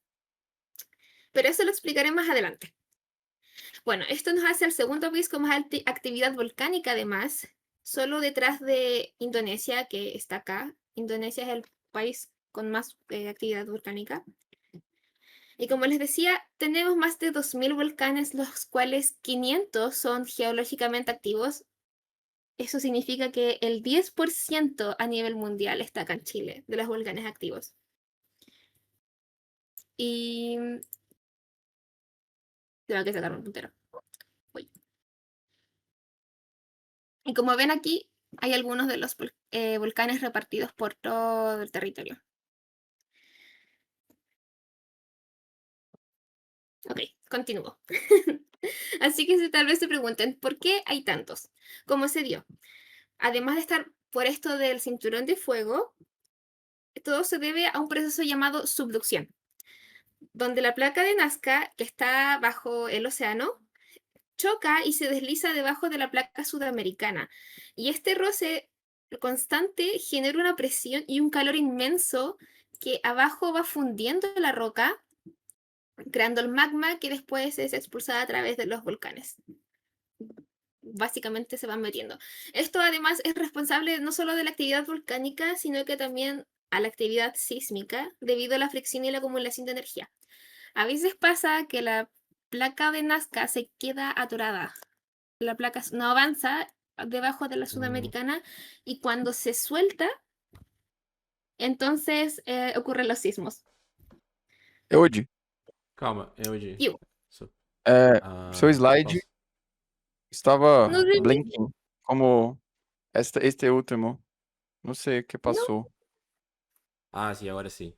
Pero eso lo explicaré más adelante. Bueno, esto nos hace el segundo país con más actividad volcánica además, solo detrás de Indonesia, que está acá. Indonesia es el país con más actividad volcánica. Y como les decía, tenemos más de 2.000 volcanes, los cuales 500 son geológicamente activos. Eso significa que el 10% a nivel mundial está acá en Chile, de los volcanes activos. Y tengo que sacar un puntero. Uy. Y como ven aquí, hay algunos de los volcanes repartidos por todo el territorio. Ok, continúo. Así que tal vez se pregunten, ¿por qué hay tantos? ¿Cómo se dio? Además de estar por esto del cinturón de fuego, todo se debe a un proceso llamado subducción, donde la placa de Nazca, que está bajo el océano, choca y se desliza debajo de la placa sudamericana. Y este roce constante genera una presión y un calor inmenso que abajo va fundiendo la roca, creando el magma que después es expulsada a través de los volcanes. Básicamente se van metiendo. Esto además es responsable no solo de la actividad volcánica, sino que también a la actividad sísmica, debido a la fricción y la acumulación de energía. A veces pasa que la placa de Nazca se queda atorada. La placa no avanza debajo de la sudamericana y cuando se suelta, entonces ocurren los sismos. Eode, Calma, Eode. Eu. seu slide estava No sé. blinking, como este último. Não sei o que passou. Ah, sí, ahora sí.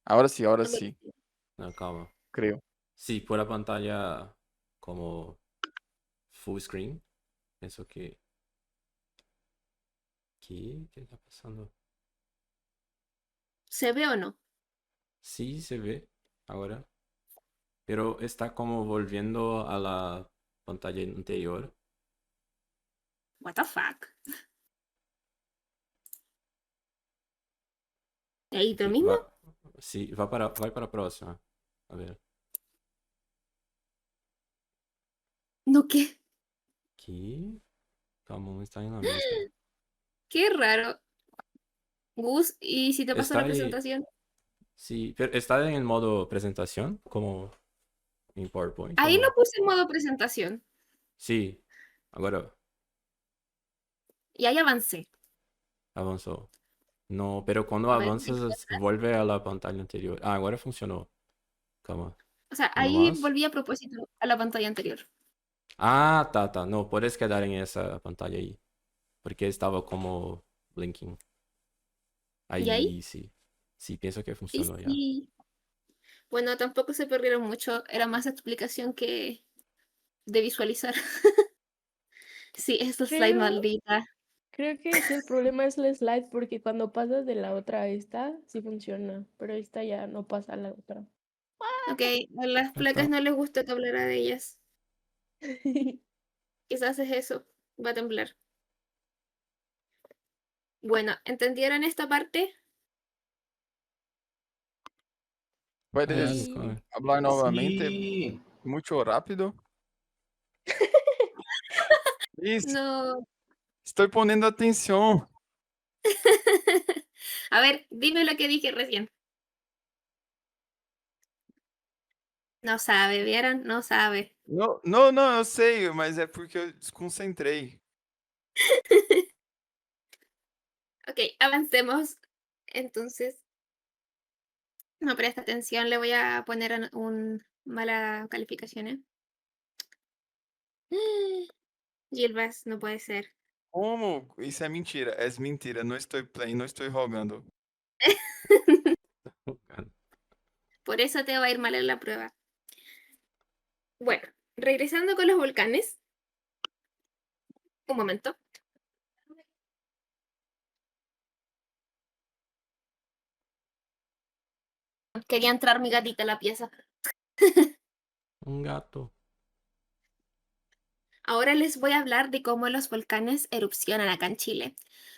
Ahora sí, No, calma. creo. Sí, por la pantalla como full screen. Pienso que... ¿Qué? ¿Qué está pasando? ¿Se ve o no? Sí, se ve ahora. Pero está como volviendo a la pantalla anterior. What the fuck. ¿Ahí lo Ok, mismo? sí, vai para a próxima. A ver. No, ¿qué? ¿Qué? Calma, no está en la misma. Qué raro. Gus, ¿y si te paso Está la ahí. presentación? Sí, pero está en el modo presentación, como en PowerPoint. Ahí ¿O lo no? puse en modo presentación. Sí, agora Y ahí avancé. avançou. No, pero cuando A ver, avanzas, vuelve a la pantalla anterior. Ah, ahora funcionó. Calma. o sea, Uno ahí más. volví a propósito a la pantalla anterior. Ah, tá. No, puedes quedar en esa pantalla ahí. Porque estaba como blinking. ¿Y ahí? Ahí sí. Sí, pienso que Y funcionó ya. sí. Bueno, tampoco se perdieron mucho. Era más explicación que de visualizar. Sí, esta slide Creo, maldita. creo que sí, el problema es la slide porque cuando pasas de la otra a esta, sí funciona, pero esta ya no pasa a la otra. Ok, a las placas no les gusta que hablara de ellas. Quizás es eso. Va a temblar. Bueno, ¿entendieron esta parte? Puedes Sí, claro. hablar novamente Sí. muito rápido? Isso, No. estou poniendo atenção. A ver, dime lo que dije recién. No sabe, ¿vieron? No sabe. Não, eu sei, mas é porque eu desconcentrei. Ok, avancemos. Entonces, no presta atención, le voy a poner un mala calificación, ¿eh? Gilbas, no puede ser. Como? Isso é mentira. Não estou playing, não estou jogando. Por eso te va a ir mal en la prueba. Bueno, regresando con los volcanes. Un momento. Quería entrar mi gatita a la pieza. Un gato. Ahora les voy a hablar de cómo los volcanes erupcionan acá en Chile.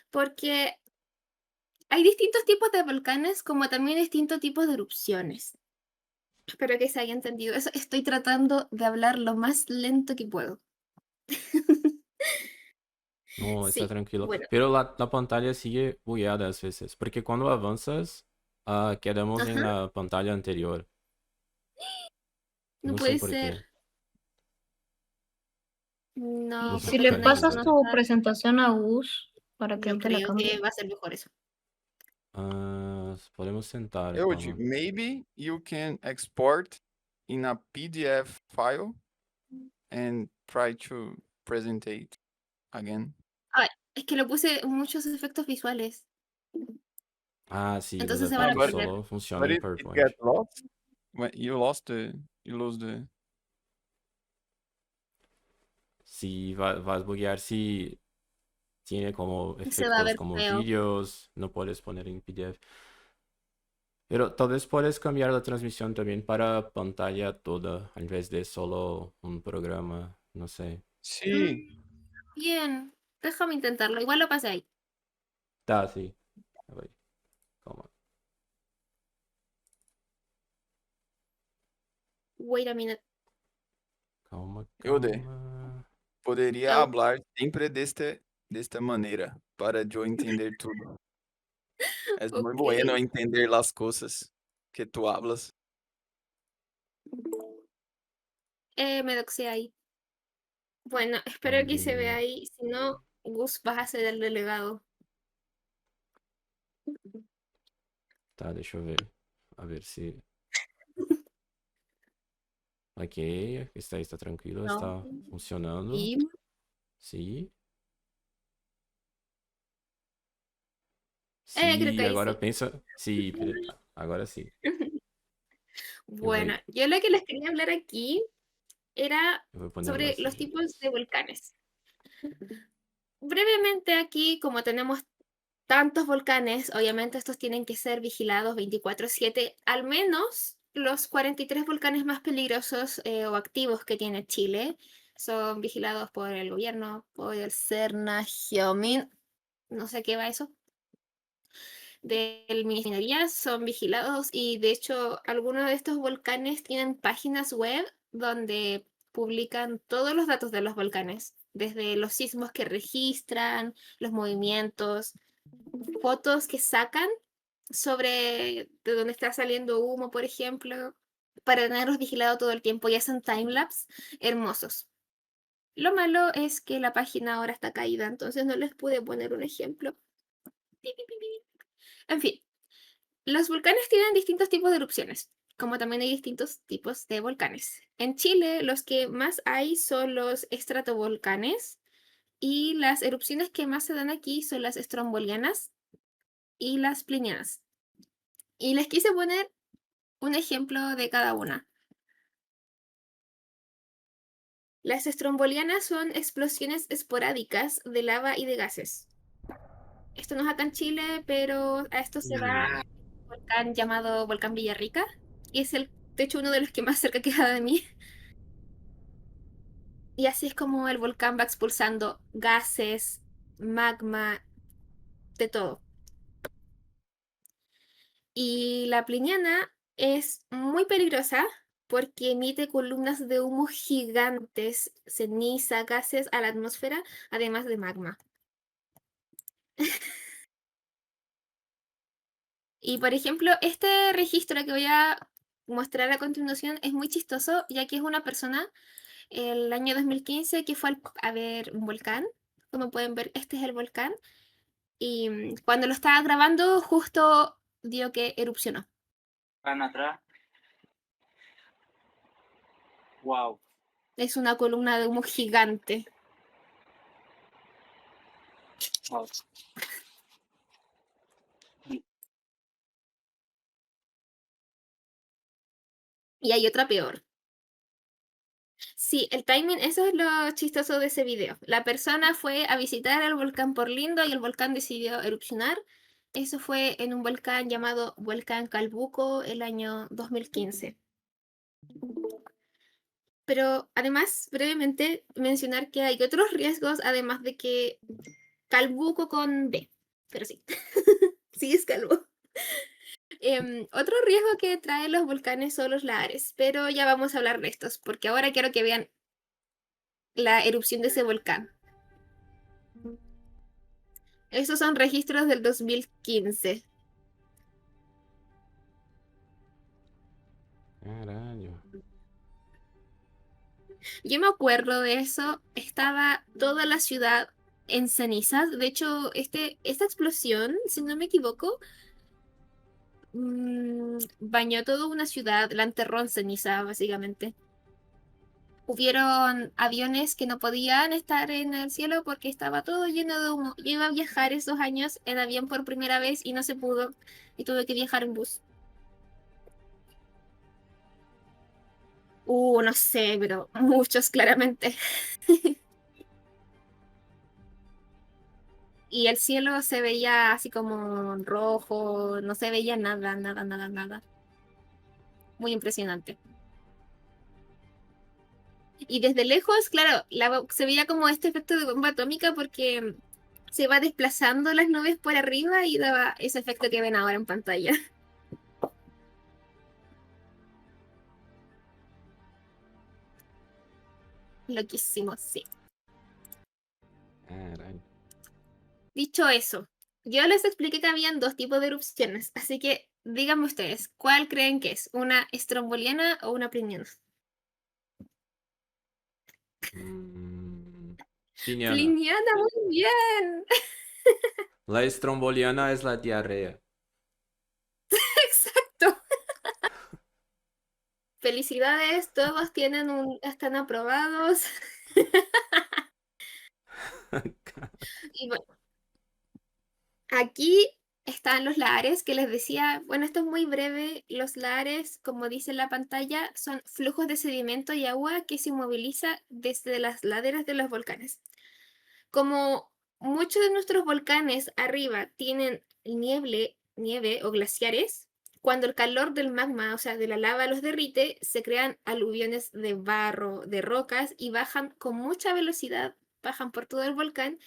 Porque hay distintos tipos de volcanes, como también distintos tipos de erupciones. Espero que se haya entendido eso. Estoy tratando de hablar lo más lento que puedo. No, está Sí, tranquilo. bueno. Pero la pantalla sigue bugueada a veces. Porque cuando avanzas, quedamos en Ajá. la pantalla anterior. No No sé puede por ser. qué. No, No sé porque la la conexión por qué no pasas sucede. está. presentación a Gus para que él te la cambie. Creo que va a ser mejor eso. Ah, Podemos tentar, Eode, calma. maybe you can export in a PDF file and try to present it again. Ay, es que lo puse muchos efectos visuales. Ah, sí, los Entonces se van a efectos but perder. solo funcionan but en it PowerPoint. gets lost when you lose the. Sí, vas a buguear si tiene como Se va a efectos ver como feo. vídeos, no puedes poner en PDF. Pero tal vez puedes cambiar la transmisión también para pantalla toda, en vez de solo un programa, no sé. Sí. Bien, déjame intentarlo. Igual lo pasé ahí. Tá, sí. A ver, calma. Wait a minute. Calma, Eode, calma. poderia Eu- hablar sempre desta maneira para eu entender tudo. Es muy Ok. bueno entender las cosas que tú hablas. Me doxé ahí. Bueno, espero que se vea También. ahí. Si no, Gus, vas a ser el delegado. Tá, deixa eu ver. A ver se. Ok, está tranquilo, No. está funcionando. Y Sí. creo que Sí, ahí agora sí. pensa. Sí, agora sí. Eu vou, Bueno, yo lo que les quería hablar aquí era eu vou ponerlo sobre los assim. tipos de volcanes. Brevemente aquí, como tenemos tantos volcanes, obviamente estos tienen que ser vigilados 24/7, al menos los 43 volcanes más peligrosos o activos que tiene Chile son vigilados por el gobierno, por el CERNA, no sé qué va eso, del Ministerio de Minería, son vigilados y de hecho algunos de estos volcanes tienen páginas web donde publican todos los datos de los volcanes, desde los sismos que registran, los movimientos, fotos que sacan sobre de dónde está saliendo humo, por ejemplo, para tenerlos vigilados todo el tiempo y hacen timelapse hermosos. Lo malo es que la página ahora está caída, entonces no les pude poner un ejemplo. En fin, los volcanes tienen distintos tipos de erupciones, como también hay distintos tipos de volcanes. En Chile, los que más hay son los estratovolcanes y las erupciones que más se dan aquí son las estrombolianas y las plinianas. Y les quise poner un ejemplo de cada una. Las estrombolianas son explosiones esporádicas de lava y de gases. Esto no es acá en Chile, pero a esto se va un volcán llamado Volcán Villarrica, y es de hecho uno de los que más cerca queda de mí. Y así es como el volcán va expulsando gases, magma, de todo. Y la pliniana es muy peligrosa porque emite columnas de humo gigantes, ceniza, gases a la atmósfera, además de magma. Y por ejemplo, este registro que voy a mostrar a continuación es muy chistoso, ya que es una persona el año 2015 que fue a ver un volcán. Como pueden ver, este es el volcán. Y cuando lo estaba grabando, justo dio que erupcionó. Van atrás. Wow. Es una columna de humo gigante. Wow. Y hay otra peor. Sí, el timing, eso es lo chistoso de ese video. La persona fue a visitar el volcán por lindo y el volcán decidió erupcionar. Eso fue en un volcán llamado Volcán Calbuco el año 2015. Pero además, brevemente, mencionar que hay otros riesgos, además de que Calbuco con B. Pero sí, sí es calvo. Otro riesgo que traen los volcanes son los lahares, pero ya vamos a hablar de estos, porque ahora quiero que vean la erupción de ese volcán. Estos son registros del 2015. Caralho. Yo me acuerdo de eso, estaba toda la ciudad en cenizas. De hecho, esta explosión, si no me equivoco, bañó toda una ciudad, la enterró en ceniza, básicamente. Hubieron aviones que no podían estar en el cielo porque estaba todo lleno de humo. Yo iba a viajar esos años en avión por primera vez y no se pudo. Y tuve que viajar en bus. No sé, pero muchos claramente. Y el cielo se veía así como rojo, no se veía nada, nada, nada, nada. Muy impresionante. Y desde lejos, claro, se veía como este efecto de bomba atómica porque se va desplazando las nubes por arriba y daba ese efecto que ven ahora en pantalla. Loquísimo, sí. Caralho. Dicho eso, yo les expliqué que habían dos tipos de erupciones, así que díganme ustedes, ¿cuál creen que es? ¿Una estromboliana o una pliniana? Pliniana. Pliniana, muy bien. La estromboliana es la diarrea. Exacto. Felicidades, todos están aprobados. Y bueno, aquí están los lahares que les decía, bueno, esto es muy breve. Los lahares, como dice la pantalla, son flujos de sedimento y agua que se moviliza desde las laderas de los volcanes. Como muchos de nuestros volcanes arriba tienen nieve o glaciares, cuando el calor del magma, o sea, de la lava los derrite, se crean aluviones de barro, de rocas y bajan con mucha velocidad, bajan por todo el volcán.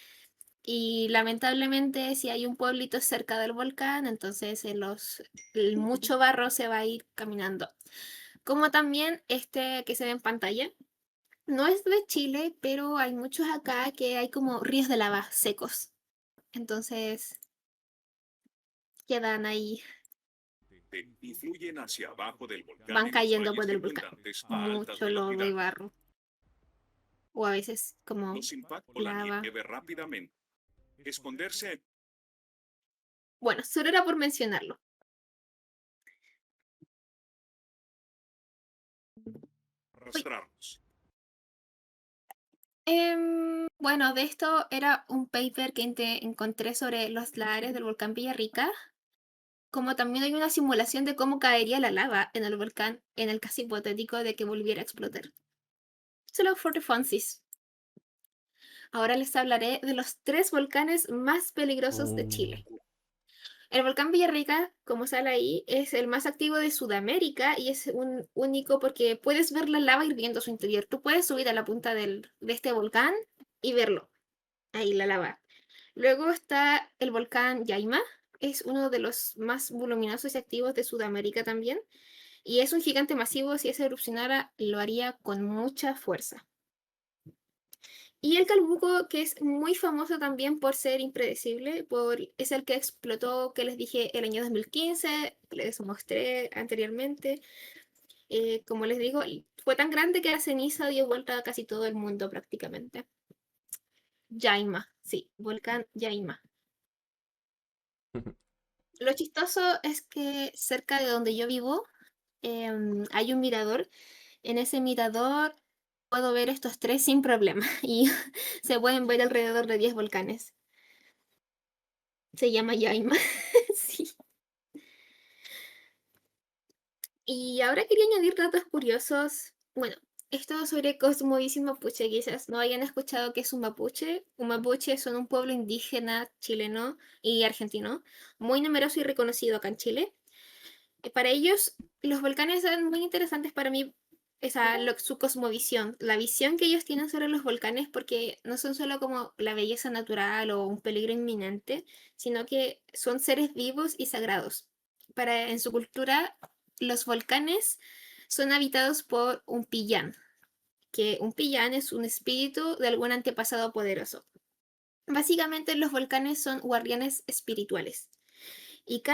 Y lamentablemente, si hay un pueblito cerca del volcán, entonces el mucho barro se va a ir caminando. Como también este que se ve en pantalla, no es de Chile, pero hay muchos acá que hay como ríos de lava secos. Entonces quedan ahí, Y fluyen hacia abajo del volcán van en cayendo valles por el volcán. circundantes a altas Mucho lodo y velocidades. barro. O a veces como Los impactos la lava. nieve rápidamente. Esconderse. Bueno, solo era por mencionarlo. Arrastrarnos. Bueno, de esto era un paper que encontré sobre los lahares del volcán Villarrica. Como también hay una simulación de cómo caería la lava en el volcán en el caso hipotético de que volviera a explotar. Solo for the funsies. Ahora les hablaré de los 3 volcanes más peligrosos de Chile. El volcán Villarrica, como sale ahí, es el más activo de Sudamérica y es un único porque puedes ver la lava hirviendo a su interior. Tú puedes subir a la punta de este volcán y verlo. Ahí la lava. Luego está el volcán Yaima. Es uno de los más voluminosos y activos de Sudamérica también. Y es un gigante masivo. Si ese erupcionara, lo haría con mucha fuerza. Y el Calbuco, que es muy famoso también por ser impredecible, es el que explotó, que les dije, el año 2015, les mostré anteriormente. Como les digo, fue tan grande que la ceniza dio vuelta a casi todo el mundo prácticamente. Yaima, sí, volcán Yaima. Lo chistoso es que cerca de donde yo vivo hay un mirador. En ese mirador puedo ver estos 3 sin problema y se pueden ver alrededor de 10 volcanes. Se llama Yaima. Sí. Y ahora quería añadir datos curiosos. Bueno, esto sobre Cosmovísimo Mapuche, quizás no hayan escuchado qué es un mapuche. Un mapuche son un pueblo indígena chileno y argentino, muy numeroso y reconocido acá en Chile. Para ellos, los volcanes son muy interesantes para mí, su cosmovisión, la visión que ellos tienen sobre los volcanes, porque no son solo como la belleza natural o un peligro inminente, sino que son seres vivos y sagrados. En su cultura, los volcanes son habitados por un pillán, que un pillán es un espíritu de algún antepasado poderoso. Básicamente, los volcanes son guardianes espirituales. Y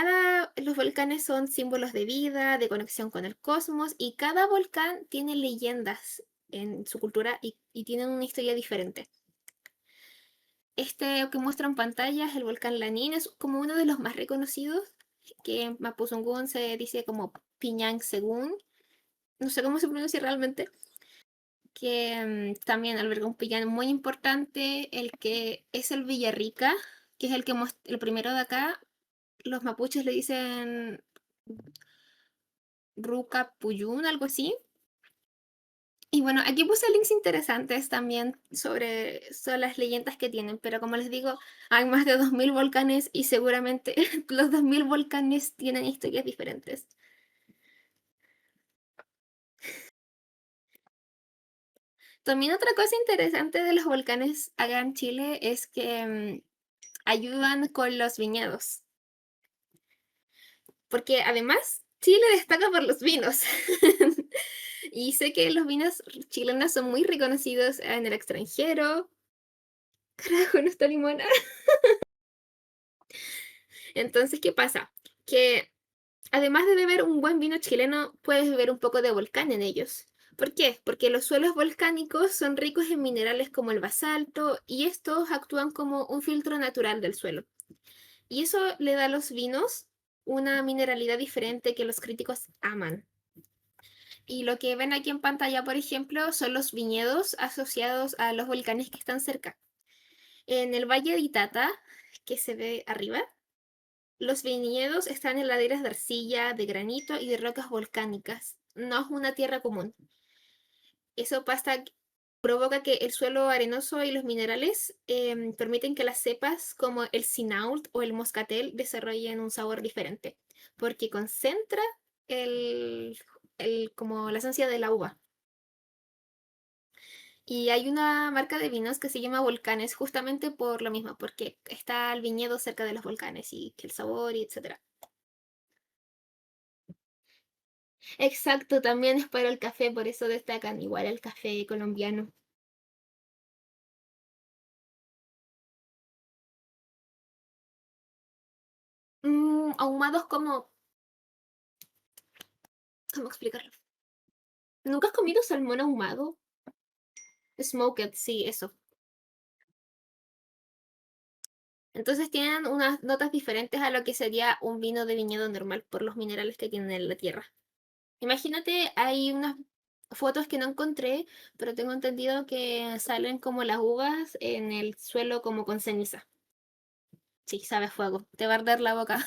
los volcanes son símbolos de vida, de conexión con el cosmos, y cada volcán tiene leyendas en su cultura y tienen una historia diferente. Este que muestra en pantalla es el volcán Lanín, es como uno de los más reconocidos. que en Mapuzungún se dice como Piñán Según, no sé cómo se pronuncia realmente, que también alberga un piñán muy importante, el que es el Villarrica, que es el primero de acá. Los mapuches le dicen Ruca Puyún, algo así. Y bueno, aquí puse links interesantes también sobre las leyendas que tienen, pero como les digo, hay más de 2000 volcanes y seguramente los 2000 volcanes tienen historias diferentes. También otra cosa interesante de los volcanes acá en Chile es que ayudan con los viñedos. Porque además Chile destaca por los vinos. Y sé que los vinos chilenos son muy reconocidos en el extranjero. Carajo, no está Limona. Entonces, ¿qué pasa? Que además de beber un buen vino chileno, puedes beber un poco de volcán en ellos. ¿Por qué? Porque los suelos volcánicos son ricos en minerales como el basalto y estos actúan como un filtro natural del suelo. Y eso le da a los vinos una mineralidad diferente que los críticos aman. Y lo que ven aquí en pantalla, por ejemplo, son los viñedos asociados a los volcanes que están cerca. En el Valle de Itata, que se ve arriba, los viñedos están en laderas de arcilla, de granito y de rocas volcánicas. No es una tierra común. Eso provoca que el suelo arenoso y los minerales permiten que las cepas como el sinault o el moscatel desarrollen un sabor diferente, porque concentra como la esencia de la uva. Y hay una marca de vinos que se llama Volcanes justamente por lo mismo, porque está el viñedo cerca de los volcanes y que el sabor y etcétera. Exacto, también es para el café, por eso destacan igual el café colombiano. Ahumados como... ¿Cómo explicarlo? ¿Nunca has comido salmón ahumado? Smoked, sí, eso. Entonces tienen unas notas diferentes a lo que sería un vino de viñedo normal por los minerales que tienen en la tierra. Imagínate, hay unas fotos que no encontré, pero tengo entendido que salen como las uvas en el suelo como con ceniza. Sí, sabe a fuego, te va a arder la boca.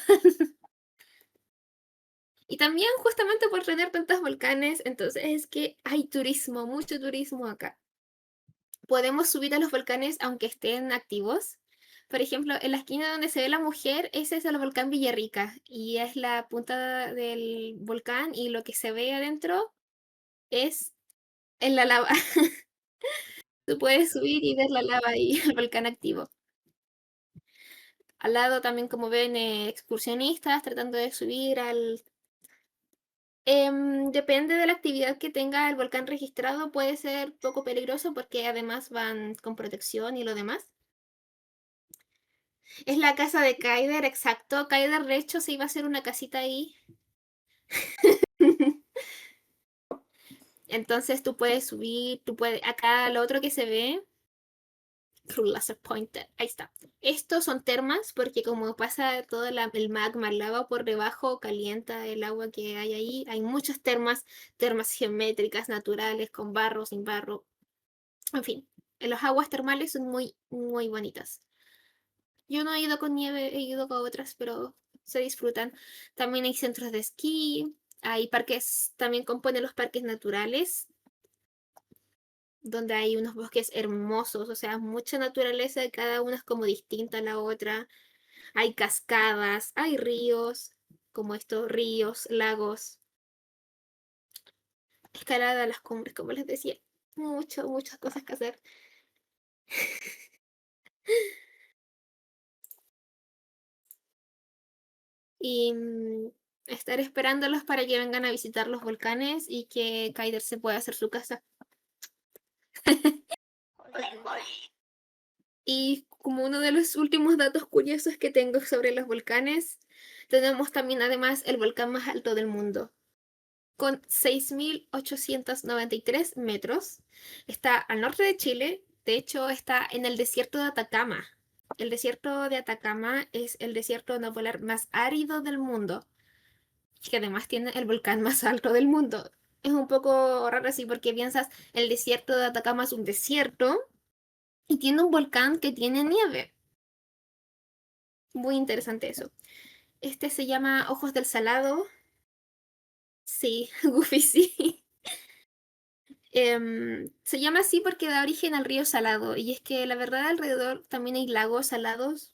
Y también justamente por tener tantos volcanes, entonces es que hay turismo, mucho turismo acá. Podemos subir a los volcanes aunque estén activos. Por ejemplo, en la esquina donde se ve la mujer, ese es el volcán Villarrica y es la punta del volcán y lo que se ve adentro es en la lava. Tú puedes subir y ver la lava y el volcán activo. Al lado también, como ven, excursionistas tratando de subir al... depende de la actividad que tenga el volcán registrado, puede ser poco peligroso porque además van con protección y lo demás. Es la casa de Kaider, exacto. Kaider, de hecho, se iba a hacer una casita ahí. Entonces tú puedes subir, acá lo otro que se ve, Laser Pointer, ahí está. Estos son termas porque como pasa todo el magma, el lava por debajo, calienta el agua que hay ahí. Hay muchas termas geométricas, naturales, con barro, sin barro. En fin, las aguas termales son muy, muy bonitas. Yo no he ido con nieve, he ido con otras, pero se disfrutan. También hay centros de esquí, hay parques, también componen los parques naturales, donde hay unos bosques hermosos, o sea, mucha naturaleza, cada una es como distinta a la otra. Hay cascadas, hay ríos, como estos ríos, lagos, escalada a las cumbres, como les decía. Muchas cosas que hacer. Y estar esperándolos para que vengan a visitar los volcanes y que Kaider se pueda hacer su casa. Y como uno de los últimos datos curiosos que tengo sobre los volcanes, tenemos también además el volcán más alto del mundo, con 6.893 metros. Está al norte de Chile, de hecho está en el desierto de Atacama. El desierto de Atacama es el desierto no polar más árido del mundo, que además tiene el volcán más alto del mundo. Es un poco raro así porque piensas, el desierto de Atacama es un desierto y tiene un volcán que tiene nieve. Muy interesante eso. Este se llama Ojos del Salado. Sí, Goofy sí. Se llama así porque da origen al río Salado. Y es que la verdad alrededor también hay lagos salados.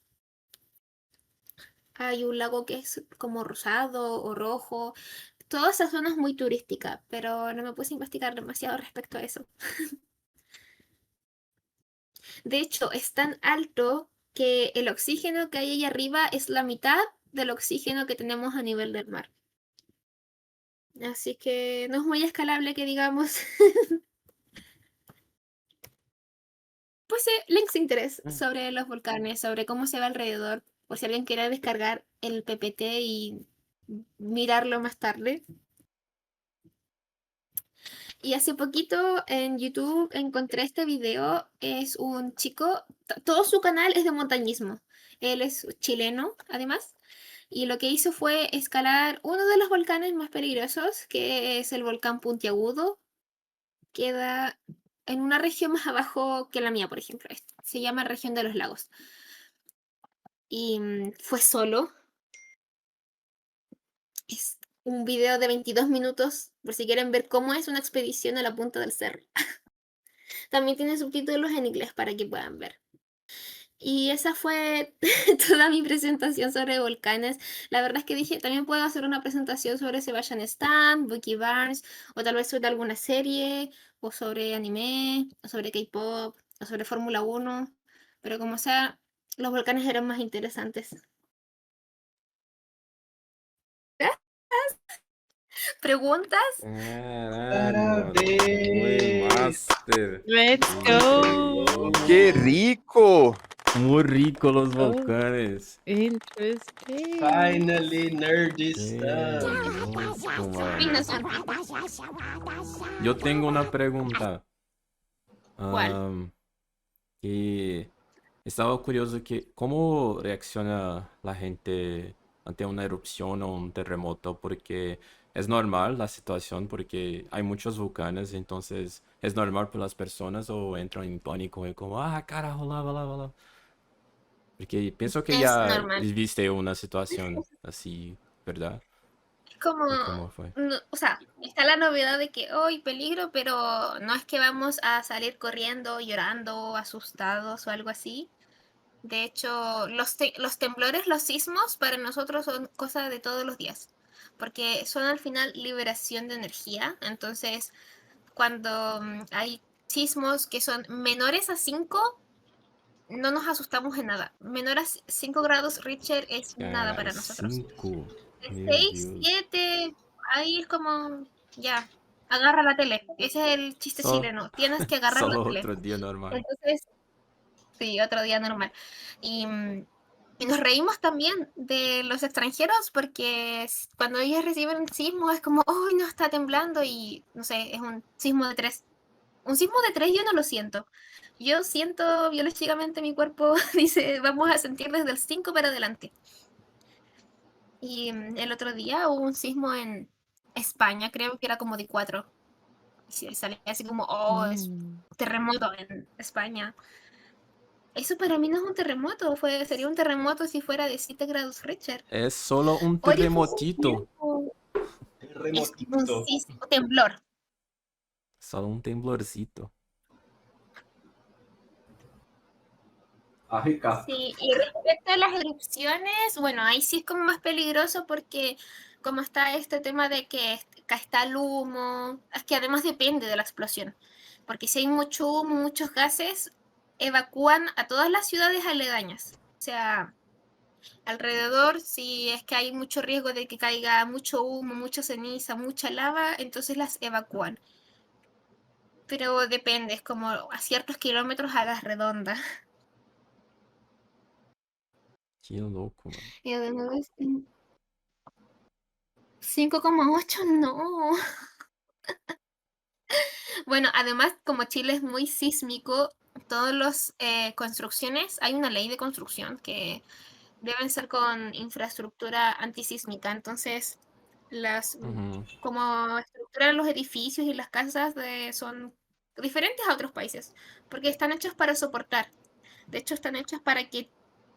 Hay un lago que es como rosado o rojo. Toda esa zona es muy turística, pero no me puse a investigar demasiado respecto a eso. De hecho, es tan alto que el oxígeno que hay ahí arriba es la mitad del oxígeno que tenemos a nivel del mar. Así que no es muy escalable que digamos. Pues links de interés sobre los volcanes, sobre cómo se ve alrededor, por si alguien quiere descargar el PPT y mirarlo más tarde. Y hace poquito en YouTube encontré este video, es un chico, todo su canal es de montañismo, él es chileno además, y lo que hizo fue escalar uno de los volcanes más peligrosos, que es el volcán Puntiagudo, queda en una región más abajo que la mía, por ejemplo, se llama región de los lagos. Y fue solo. Es un video de 22 minutos, por si quieren ver cómo es una expedición a la punta del cerro. También tiene subtítulos en inglés para que puedan ver. Y esa fue toda mi presentación sobre volcanes. La verdad es que dije, también puedo hacer una presentación sobre Sebastian Stan, Bucky Barnes, o tal vez sobre alguna serie, o sobre anime, o sobre K-pop, o sobre Fórmula 1. Pero como sea, los volcanes eran más interesantes. ¿Preguntas? Caralho, muy master. Let's go. ¡Qué rico! Muy rico los Oh, volcanes. interesting. Finally, nerdy stuff. Louco, mano. Yo tengo una pregunta. ¿Cuál? Que estaba curioso que cómo reacciona la gente ante una erupción o un terremoto, porque es normal la situación, porque hay muchos volcanes, entonces es normal para las personas o entran en pánico y como, ah, carajo, lava, lava, lava. Porque pienso que Es ya normal. viste una situación así, ¿verdad? Como, ¿Y cómo fue? o sea, está la novedad de que hoy peligro, pero no es que vamos a salir corriendo, llorando, asustados o algo así. De hecho, los temblores, los sismos, para nosotros son cosas de todos los días, porque son al final liberación de energía. Entonces, cuando hay sismos que son menores a 5, no nos asustamos en nada. Menor a 5 grados Richter es nada para nosotros. 5. De Meu 6, Deus. 7, ahí es como, ya, agarra la tele. Ese es el chiste chileno. Tienes que agarrar la Solo tele. otro día normal. Entonces, sí, otro día normal. Y nos reímos también de los extranjeros porque cuando ellos reciben un sismo es como, ¡oh, no está temblando! Y no sé, es un sismo de 3. Un sismo de 3 yo no lo siento. Yo siento biológicamente mi cuerpo dice, vamos a sentir desde el 5 para adelante. Y el otro día hubo un sismo en España, creo que era como de 4. Y salía así como, oh, es terremoto en España. Eso para mí no es un terremoto, sería un terremoto si fuera de 7 grados Richter. Es solo un Oye, terremotito. es un temblor. Solo un temblorcito. Sí, y respecto a las erupciones, bueno, ahí sí es como más peligroso porque como está este tema de que está el humo, es que además depende de la explosión, porque si hay mucho humo, muchos gases, evacúan a todas las ciudades aledañas. O sea, alrededor, si es que hay mucho riesgo de que caiga mucho humo, mucha ceniza, mucha lava, entonces las evacúan. Pero depende, es como a ciertos kilómetros a la redonda. Qué louco, mano. Y de nuevo 5,8, no. Bueno, además, como Chile es muy sísmico, todas las construcciones, hay una ley de construcción que deben ser con infraestructura antisísmica. Entonces, como estructuran los edificios y las casas son diferentes a otros países, porque están hechos para soportar. De hecho, están hechos para que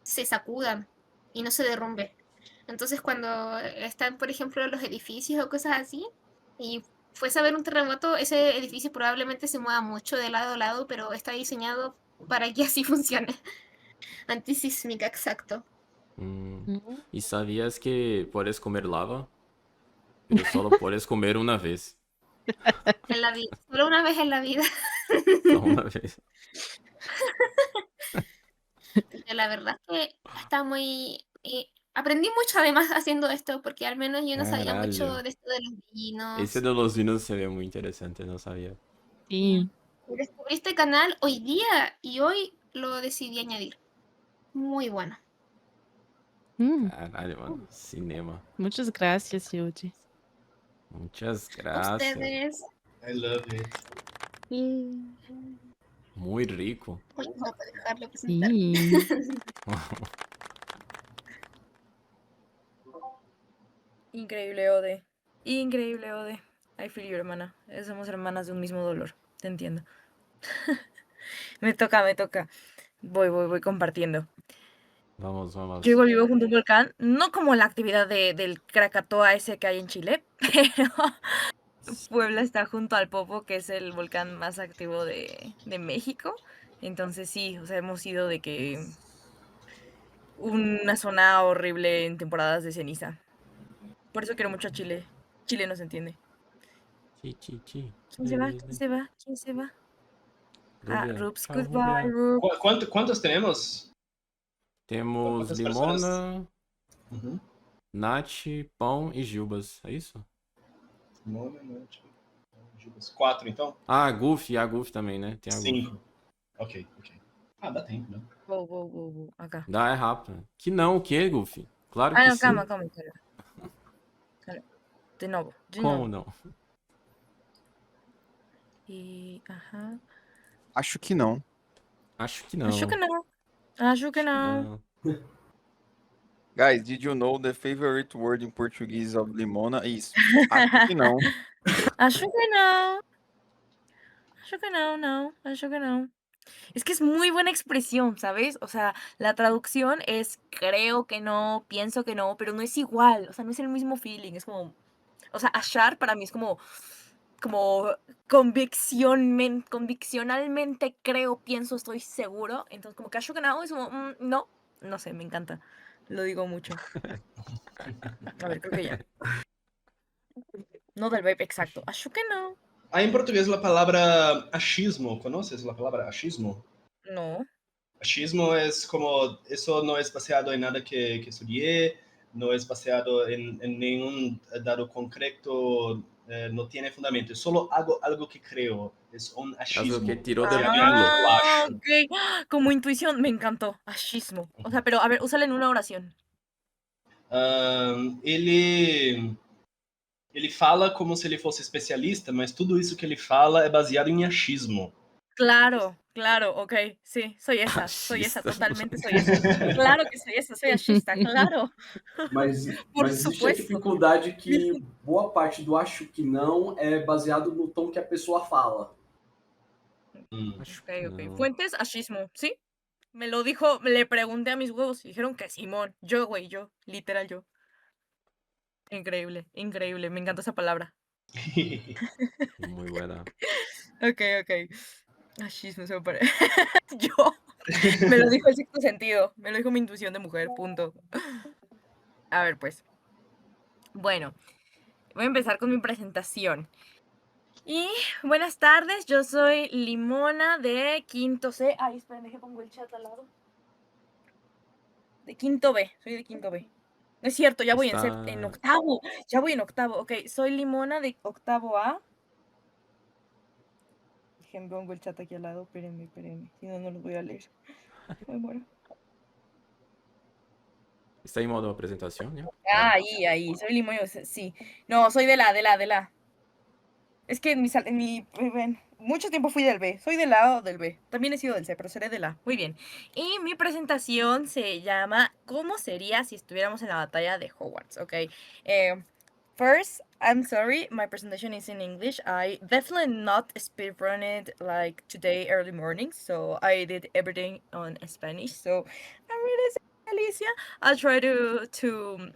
se sacudan y no se derrumbe. Entonces, cuando están, por ejemplo, los edificios o cosas así, y fuese a haber un terremoto, ese edificio probablemente se mueva mucho de lado a lado, pero está diseñado para que así funcione. Antisísmica, exacto. ¿Y sabías que puedes comer lava? Pero solo puedes comer una vez. En la vida, solo una vez en la vida. Solo una vez. La verdad es que está muy... aprendí mucho además haciendo esto, porque al menos yo no sabía mucho Caralho. de esto de los Esse vinos. de los vinos se ve muy interesante, no sabía. Sí. Descubrí este canal hoy día y hoy lo decidí añadir. Muy bueno. Caralho, mano. Cinema. Muchas gracias, Eode. Muchas A gracias. ustedes. I love it. Muy rico. Uy, no voy a dejarlo presentar. Sí. Increíble, Ode. Increíble, Ode. I feel you, hermana. Somos hermanas de un mismo dolor. Te entiendo. Me toca. Voy compartiendo. Vamos. Yo igual vivo junto a un volcán, no como la actividad del Krakatoa ese que hay en Chile, pero Puebla está junto al Popo, que es el volcán más activo de México. Entonces sí, o sea, hemos ido de que una zona horrible en temporadas de ceniza. Por eso quiero mucho a Chile. Chile no se entiende. Chi. ¿Quién se va? ¿Quién se va? Rubia. Rups, Chao, goodbye, Rubia. Rups. ¿Cuántos tenemos? Temos ¿Cuántas Limona, Uhum. Nath, Pão e Gilbas. É isso? Limona, Nath, Gilbas. 4, então? Ah, a Goofy também, né? Tem a Goofy. 5. Ok. Ah, dá tempo, né? Vou. Acá. Dá, é rápido. Que não, o quê, Goofy? Claro Ah, que não, sim. calma. De novo. Como não? E... Aham. Acho que não. Acho que não. Acho que não. Guys, did you know the favorite word in Portuguese of Limona is acho que não? Acho que no. Es que es muy buena expresión, ¿sabes? O sea, la traducción es creo que no, pienso que no, pero no es igual, o sea, no es el mismo feeling, es como, o sea, achar para mí es como conviccionalmente creo, pienso, estoy seguro, entonces como que acho que no, es como, no sé, me encanta, lo digo mucho. A ver, creo que ya. No del vape, exacto, acho que no. Hay en portugués la palabra achismo. ¿Conoces la palabra achismo? No. Achismo es como, eso no es baseado en nada que estudié, no es baseado en ningún dado concreto, no tiene fundamento, solo hago algo que creo, es un achismo. Algo que tiró del Ah, ok. Como intuición, me encantó. Achismo. O sea, pero a ver, úsala en una oración. Ele fala como se ele fosse especialista, mas tudo isso que ele fala é baseado em achismo. Claro, ok, sí, soy esa, totalmente soy esa. Claro que soy esa, soy achista, claro. Mas Por existe a supuesto. dificuldade que boa parte do acho que não é baseado no tom que a pessoa fala. Ok. Fuentes, achismo, ¿sí? Me lo dijo, le pregunté a mis huevos y dijeron que Simón. Yo, literal yo. Increíble, me encanta esa palabra. Muy buena. Ok. Achismo, se me parece. Yo. Me lo dijo el sexto sentido. Me lo dijo mi intuición de mujer, punto. A ver, pues. Bueno, voy a empezar con mi presentación. Y buenas tardes, yo soy Limona de quinto C. Ay, esperen, que pongo el chat al lado. De quinto B, soy de quinto B. No es cierto, ya voy en octavo. Ya voy en octavo. Ok, soy Limona de octavo A. Déjenme pongo el chat aquí al lado. Espérenme. Si no, no los voy a leer. Me muero. Está en modo presentación, ¿ya? Ah, ahí. Soy Limona, sí. No, soy de la. Es que mucho tiempo fui del B. Soy del A o del B. También he sido del C, pero seré del A. Muy bien. Y mi presentación se llama ¿Cómo sería si estuviéramos en la batalla de Hogwarts? Ok. First, I'm sorry, my presentation is in English. I definitely not speedrun it like today early morning, so I did everything on Spanish. So I'm really sorry, Alicia. I'll try to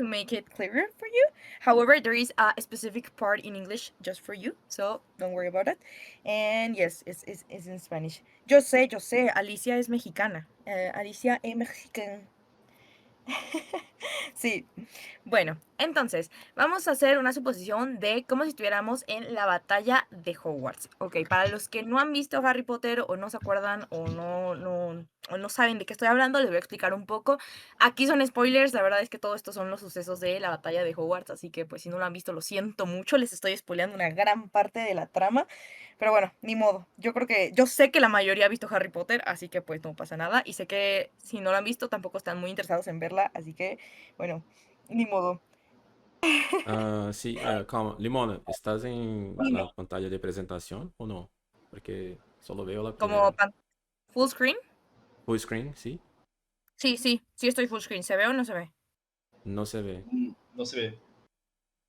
make it clearer for you. However, there is a specific part in English just for you, so don't worry about it. And yes, it's in Spanish. Yo sé, Alicia es mexicana. Alicia es mexicana. Sí. Bueno, entonces, vamos a hacer una suposición de como si estuviéramos en la batalla de Hogwarts. Ok, para los que no han visto Harry Potter o no se acuerdan o no saben de qué estoy hablando, les voy a explicar un poco. Aquí son spoilers, la verdad es que todo esto son los sucesos de la batalla de Hogwarts, así que pues si no lo han visto, lo siento mucho, les estoy spoileando una gran parte de la trama. Pero bueno, ni modo. Yo sé que la mayoría ha visto Harry Potter, así que pues no pasa nada. Y sé que si no lo han visto, tampoco están muy interesados en verla, así que bueno, ni modo. Sí, calma. Limona, ¿estás en la Dime. pantalla de presentación o no? Porque solo veo la Como primera. full screen. Full screen, ¿sí? Sí estoy full screen. ¿Se ve o no se ve? No se ve. No se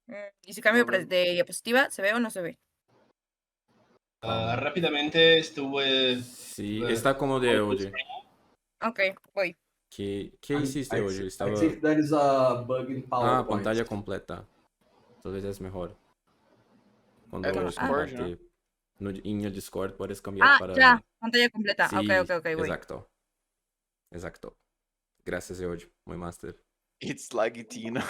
ve. Y si cambio de diapositiva, ¿se ve o no se ve? Rápidamente estuve... Sí, está como de Eode. Ok, voy. ¿Qué hiciste I hoje? I think there is a bug in Ah, PowerPoint. pantalla completa. Talvez é melhor. Quando É no Discord, né? comparte em el Discord, puedes cambiar para... Ya, pantalla completa. Sí, Ok, voy. exacto. Gracias, Eode. Muy master. It's like Tina.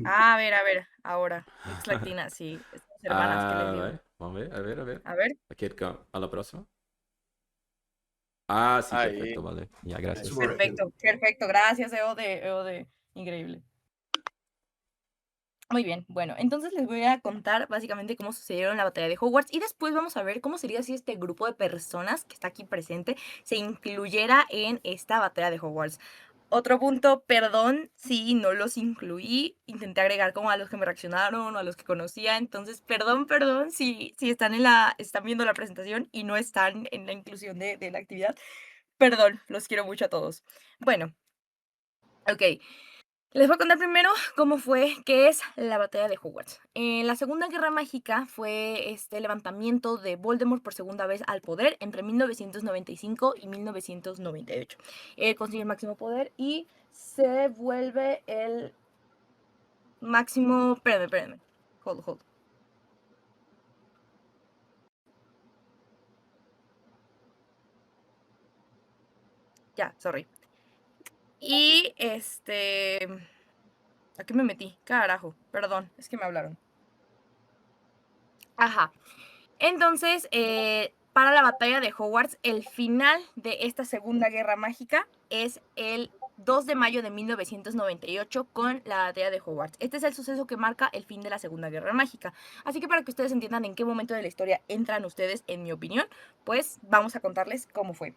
A ver, ahora. It's Latina, sí. Estas hermanas que les digo. Vai. Vamos ver, a ver. A ver. Aqui, a la próxima. Ah, sí, Ahí. perfecto, vale. Ya, gracias. Perfecto. Gracias, Eode. Increíble. Muy bien, bueno, entonces les voy a contar básicamente cómo sucedieron la batalla de Hogwarts y después vamos a ver cómo sería si este grupo de personas que está aquí presente se incluyera en esta batalla de Hogwarts. Otro punto, perdón si no los incluí, intenté agregar como a los que me reaccionaron o a los que conocía, entonces perdón si están están viendo la presentación y no están en la inclusión de la actividad. Perdón, los quiero mucho a todos. Bueno, ok. Les voy a contar primero qué es la batalla de Hogwarts. La Segunda Guerra Mágica fue este levantamiento de Voldemort por segunda vez al poder entre 1995 y 1998. Consigue el máximo poder y se vuelve el máximo... Espérenme. Hold. Ya, sorry. Y ¿a qué me metí? Carajo, perdón, es que me hablaron. Ajá. Entonces, para la batalla de Hogwarts, el final de esta Segunda Guerra Mágica es el 2 de mayo de 1998 con la batalla de Hogwarts. Este es el suceso que marca el fin de la Segunda Guerra Mágica. Así que para que ustedes entiendan en qué momento de la historia entran ustedes, en mi opinión, pues vamos a contarles cómo fue.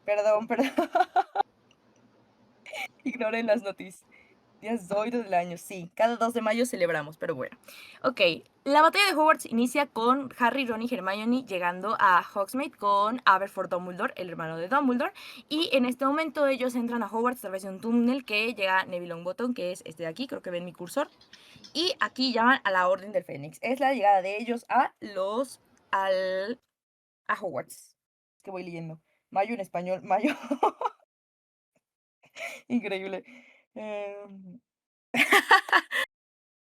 Perdón. Ignoren las noticias. Días doidos del año, sí. Cada 2 de mayo celebramos, pero bueno. Ok, la batalla de Hogwarts inicia con Harry, Ron y Hermione llegando a Hogsmeade con Aberforth Dumbledore, el hermano de Dumbledore. Y en este momento ellos entran a Hogwarts a través de un túnel que llega a Neville Longbottom, que es este de aquí, creo que ven mi cursor. Y aquí llaman a la Orden del Fénix. Es la llegada de ellos a Hogwarts. Que voy leyendo. Mayo en español, mayo. Increíble.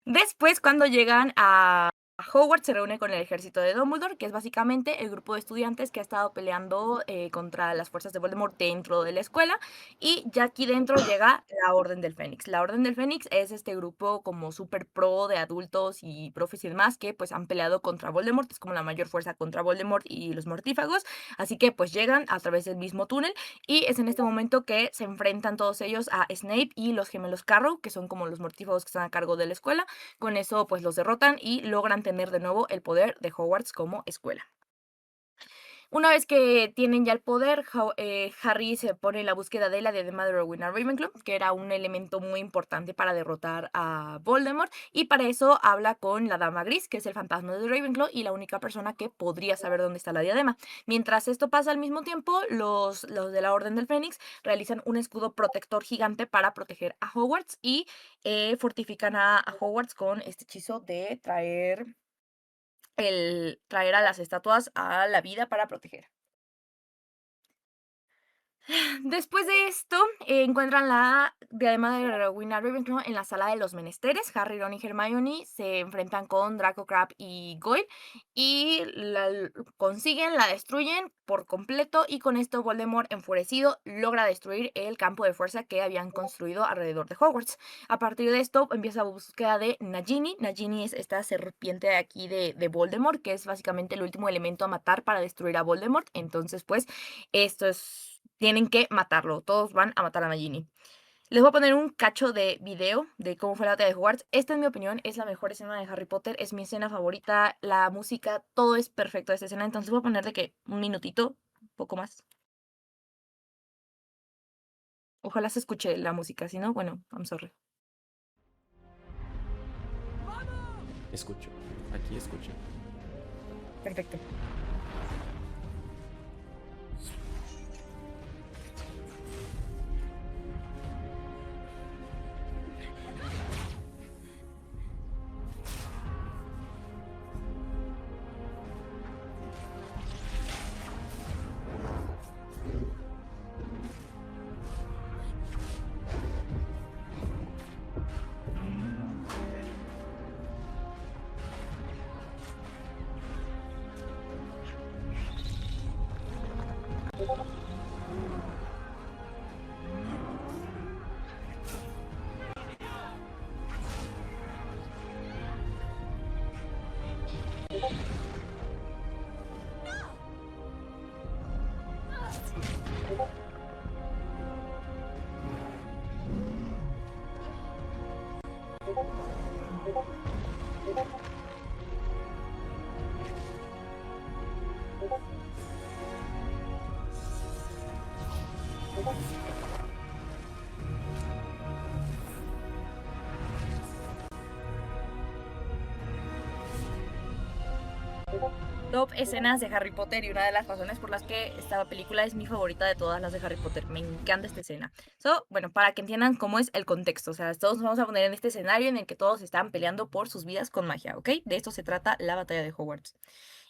Después, cuando llegan a Hogwarts, se reúne con el ejército de Dumbledore, que es básicamente el grupo de estudiantes que ha estado peleando contra las fuerzas de Voldemort dentro de la escuela. Y ya aquí dentro llega la Orden del Fénix. La Orden del Fénix es este grupo como super pro de adultos y profes y demás que pues han peleado contra Voldemort. Es como la mayor fuerza contra Voldemort y los mortífagos. Así que pues llegan a través del mismo túnel y es en este momento que se enfrentan todos ellos a Snape y los gemelos Carrow, que son como los mortífagos que están a cargo de la escuela. Con eso pues los derrotan y logran tener de nuevo el poder de Hogwarts como escuela. Una vez que tienen ya el poder, Harry se pone en la búsqueda de la diadema de Rowena Ravenclaw, que era un elemento muy importante para derrotar a Voldemort, y para eso habla con la Dama Gris, que es el fantasma de Ravenclaw y la única persona que podría saber dónde está la diadema. Mientras esto pasa al mismo tiempo, los de la Orden del Fénix realizan un escudo protector gigante para proteger a Hogwarts y fortifican a Hogwarts con este hechizo de traer a las estatuas a la vida para proteger. Después de esto, encuentran la diadema de Rowena Ravenclaw en la sala de los menesteres. Harry, Ron y Hermione se enfrentan con Draco, Crabbe y Goyle y la consiguen, la destruyen por completo, y con esto Voldemort, enfurecido, logra destruir el campo de fuerza que habían construido alrededor de Hogwarts. A partir de esto empieza la búsqueda de Nagini. Nagini es esta serpiente de aquí de Voldemort, que es básicamente el último elemento a matar para destruir a Voldemort. Entonces, pues, tienen que matarlo. Todos van a matar a Nagini. Les voy a poner un cacho de video de cómo fue la batalla de Hogwarts. Esta, en mi opinión, es la mejor escena de Harry Potter. Es mi escena favorita. La música, todo es perfecto de esta escena. Entonces voy a poner de que un minutito, un poco más. Ojalá se escuche la música. Si no, bueno, I'm sorry. Escucho. Aquí escucho. Perfecto. Top escenas de Harry Potter, y una de las razones por las que esta película es mi favorita de todas las de Harry Potter. Me encanta esta escena. Bueno, para que entiendan cómo es el contexto, o sea, todos nos vamos a poner en este escenario en el que todos están peleando por sus vidas con magia, ¿ok? De esto se trata la batalla de Hogwarts.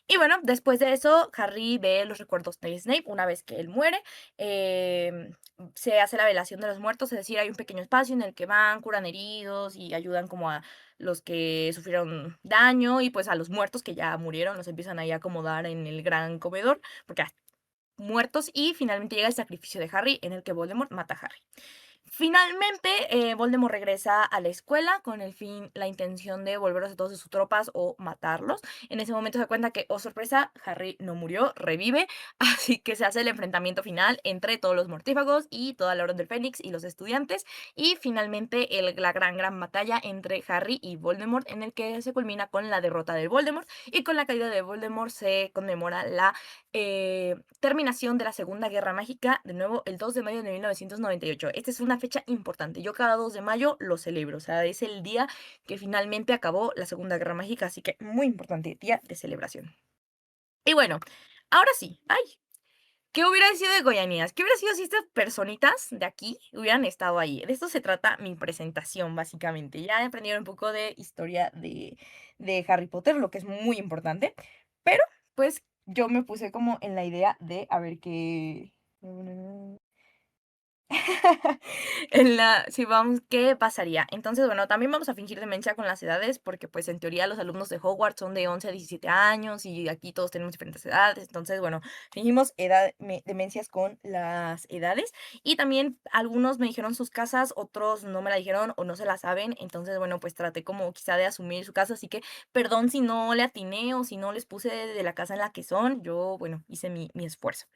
Y bueno, después de eso, Harry ve los recuerdos de Snape una vez que él muere. Se hace la velación de los muertos, es decir, hay un pequeño espacio en el que van, curan heridos y ayudan como a los que sufrieron daño, y pues a los muertos que ya murieron los empiezan ahí a acomodar en el gran comedor, porque muertos, y finalmente llega el sacrificio de Harry en el que Voldemort mata a Harry. Finalmente, Voldemort regresa a la escuela con la intención de volverlos a todos de sus tropas o matarlos. En ese momento se da cuenta que, oh sorpresa, Harry no murió, revive, así que se hace el enfrentamiento final entre todos los mortífagos y toda la Orden del Fénix y los estudiantes, y finalmente la gran batalla entre Harry y Voldemort, en el que se culmina con la derrota de Voldemort, y con la caída de Voldemort se conmemora la terminación de la Segunda Guerra Mágica, de nuevo el 2 de mayo de 1998. Esta es una fecha importante. Yo cada 2 de mayo lo celebro. O sea, es el día que finalmente acabó la Segunda Guerra Mágica. Así que muy importante, día de celebración. Y bueno, ahora sí. ¡Ay! ¿Qué hubiera sido de Goianias? ¿Qué hubiera sido si estas personitas de aquí hubieran estado ahí? De esto se trata mi presentación, básicamente. Ya aprendieron un poco de historia de Harry Potter, lo que es muy importante. Pero, pues, yo me puse como en la idea de a ver qué... si vamos, ¿qué pasaría? Entonces, bueno, también vamos a fingir demencia con las edades, porque pues en teoría los alumnos de Hogwarts son de 11 a 17 años y aquí todos tenemos diferentes edades. Entonces, bueno, fingimos demencias con las edades, y también algunos me dijeron sus casas, otros no me la dijeron o no se la saben. Entonces, bueno, pues traté como quizá de asumir su casa, así que perdón si no le atiné o si no les puse de la casa en la que son. Yo, bueno, hice mi esfuerzo.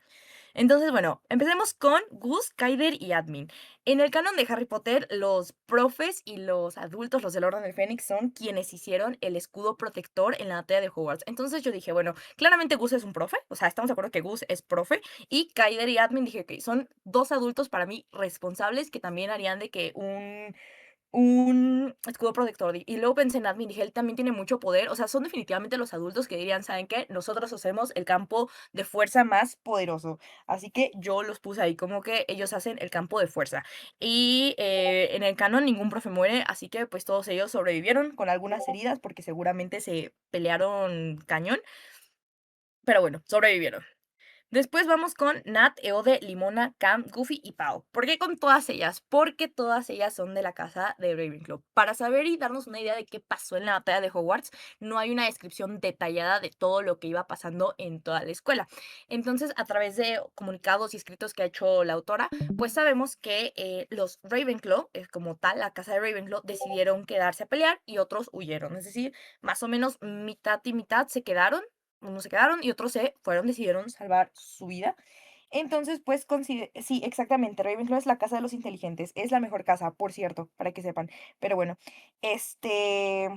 Entonces, bueno, empecemos con Gus, Kaider y Admin. En el canon de Harry Potter, los profes y los adultos, los del Orden del Fénix, son quienes hicieron el escudo protector en la batalla de Hogwarts. Entonces yo dije, bueno, claramente Gus es un profe, o sea, estamos de acuerdo que Gus es profe, y Kaider y Admin dije que son dos adultos para mí responsables que también harían de que un escudo protector. Y luego pensé en Admin, dije, él también tiene mucho poder. O sea, son definitivamente los adultos que dirían, ¿saben qué? Nosotros hacemos el campo de fuerza más poderoso. Así que yo los puse ahí, como que ellos hacen el campo de fuerza. Y en el canon ningún profe muere, así que pues todos ellos sobrevivieron con algunas heridas porque seguramente se pelearon cañón. Pero bueno, sobrevivieron. Después vamos con Nat, Eode, Limona, Cam, Goofy y Pao. ¿Por qué con todas ellas? Porque todas ellas son de la casa de Ravenclaw. Para saber y darnos una idea de qué pasó en la batalla de Hogwarts, no hay una descripción detallada de todo lo que iba pasando en toda la escuela. Entonces, a través de comunicados y escritos que ha hecho la autora, pues sabemos que los Ravenclaw, como tal, la casa de Ravenclaw, decidieron quedarse a pelear y otros huyeron. Es decir, más o menos mitad y mitad se quedaron. Unos se quedaron y otros se fueron, decidieron salvar su vida. Entonces, pues, sí, exactamente, Ravenclaw es la casa de los inteligentes. Es la mejor casa, por cierto, para que sepan. Pero bueno, este...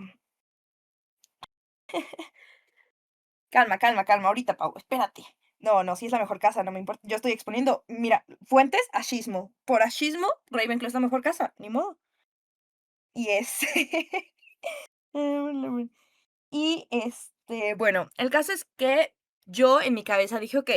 calma, ahorita, Pau, espérate. No, sí es la mejor casa, no me importa. Yo estoy exponiendo, mira, fuentes, achismo. Por achismo, Ravenclaw es la mejor casa, ni modo. Y es... bueno, el caso es que yo en mi cabeza dije, ok,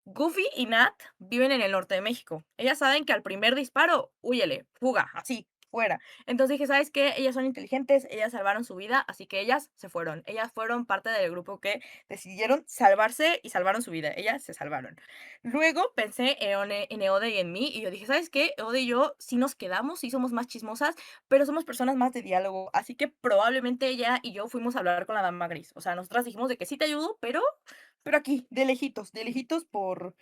Goofy y Nat viven en el norte de México. Ellas saben que al primer disparo, húyele, fuga, así, fuera. Entonces dije, ¿sabes qué? Ellas son inteligentes, ellas salvaron su vida, así que ellas se fueron. Ellas fueron parte del grupo que decidieron salvarse y salvaron su vida. Ellas se salvaron. Luego pensé en Eode y en mí, y yo dije, ¿sabes qué? Eode y yo sí nos quedamos, sí somos más chismosas, pero somos personas más de diálogo, así que probablemente ella y yo fuimos a hablar con la dama gris. O sea, nosotras dijimos de que sí te ayudo, pero aquí, de lejitos por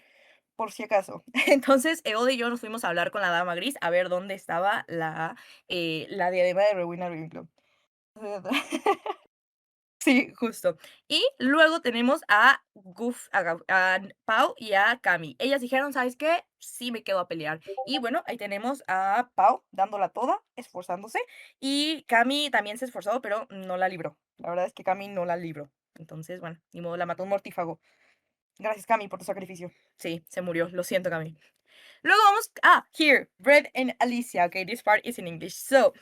si acaso. Entonces, Eode y yo nos fuimos a hablar con la dama gris a ver dónde estaba la diadema de Rowena Ravenclaw. Sí, justo. Y luego tenemos a a Pau y a Cami. Ellas dijeron, ¿sabes qué? Sí me quedo a pelear. Y bueno, ahí tenemos a Pau dándola toda, esforzándose. Y Cami también se esforzó, pero no la libró. La verdad es que Cami no la libró. Entonces, bueno, ni modo, la mató un mortífago. Gracias, Cami, por tu sacrificio. Sí, se murió. Lo siento, Cami. Luego vamos. Here. Brett and Alicia. Okay, this part is in English. So,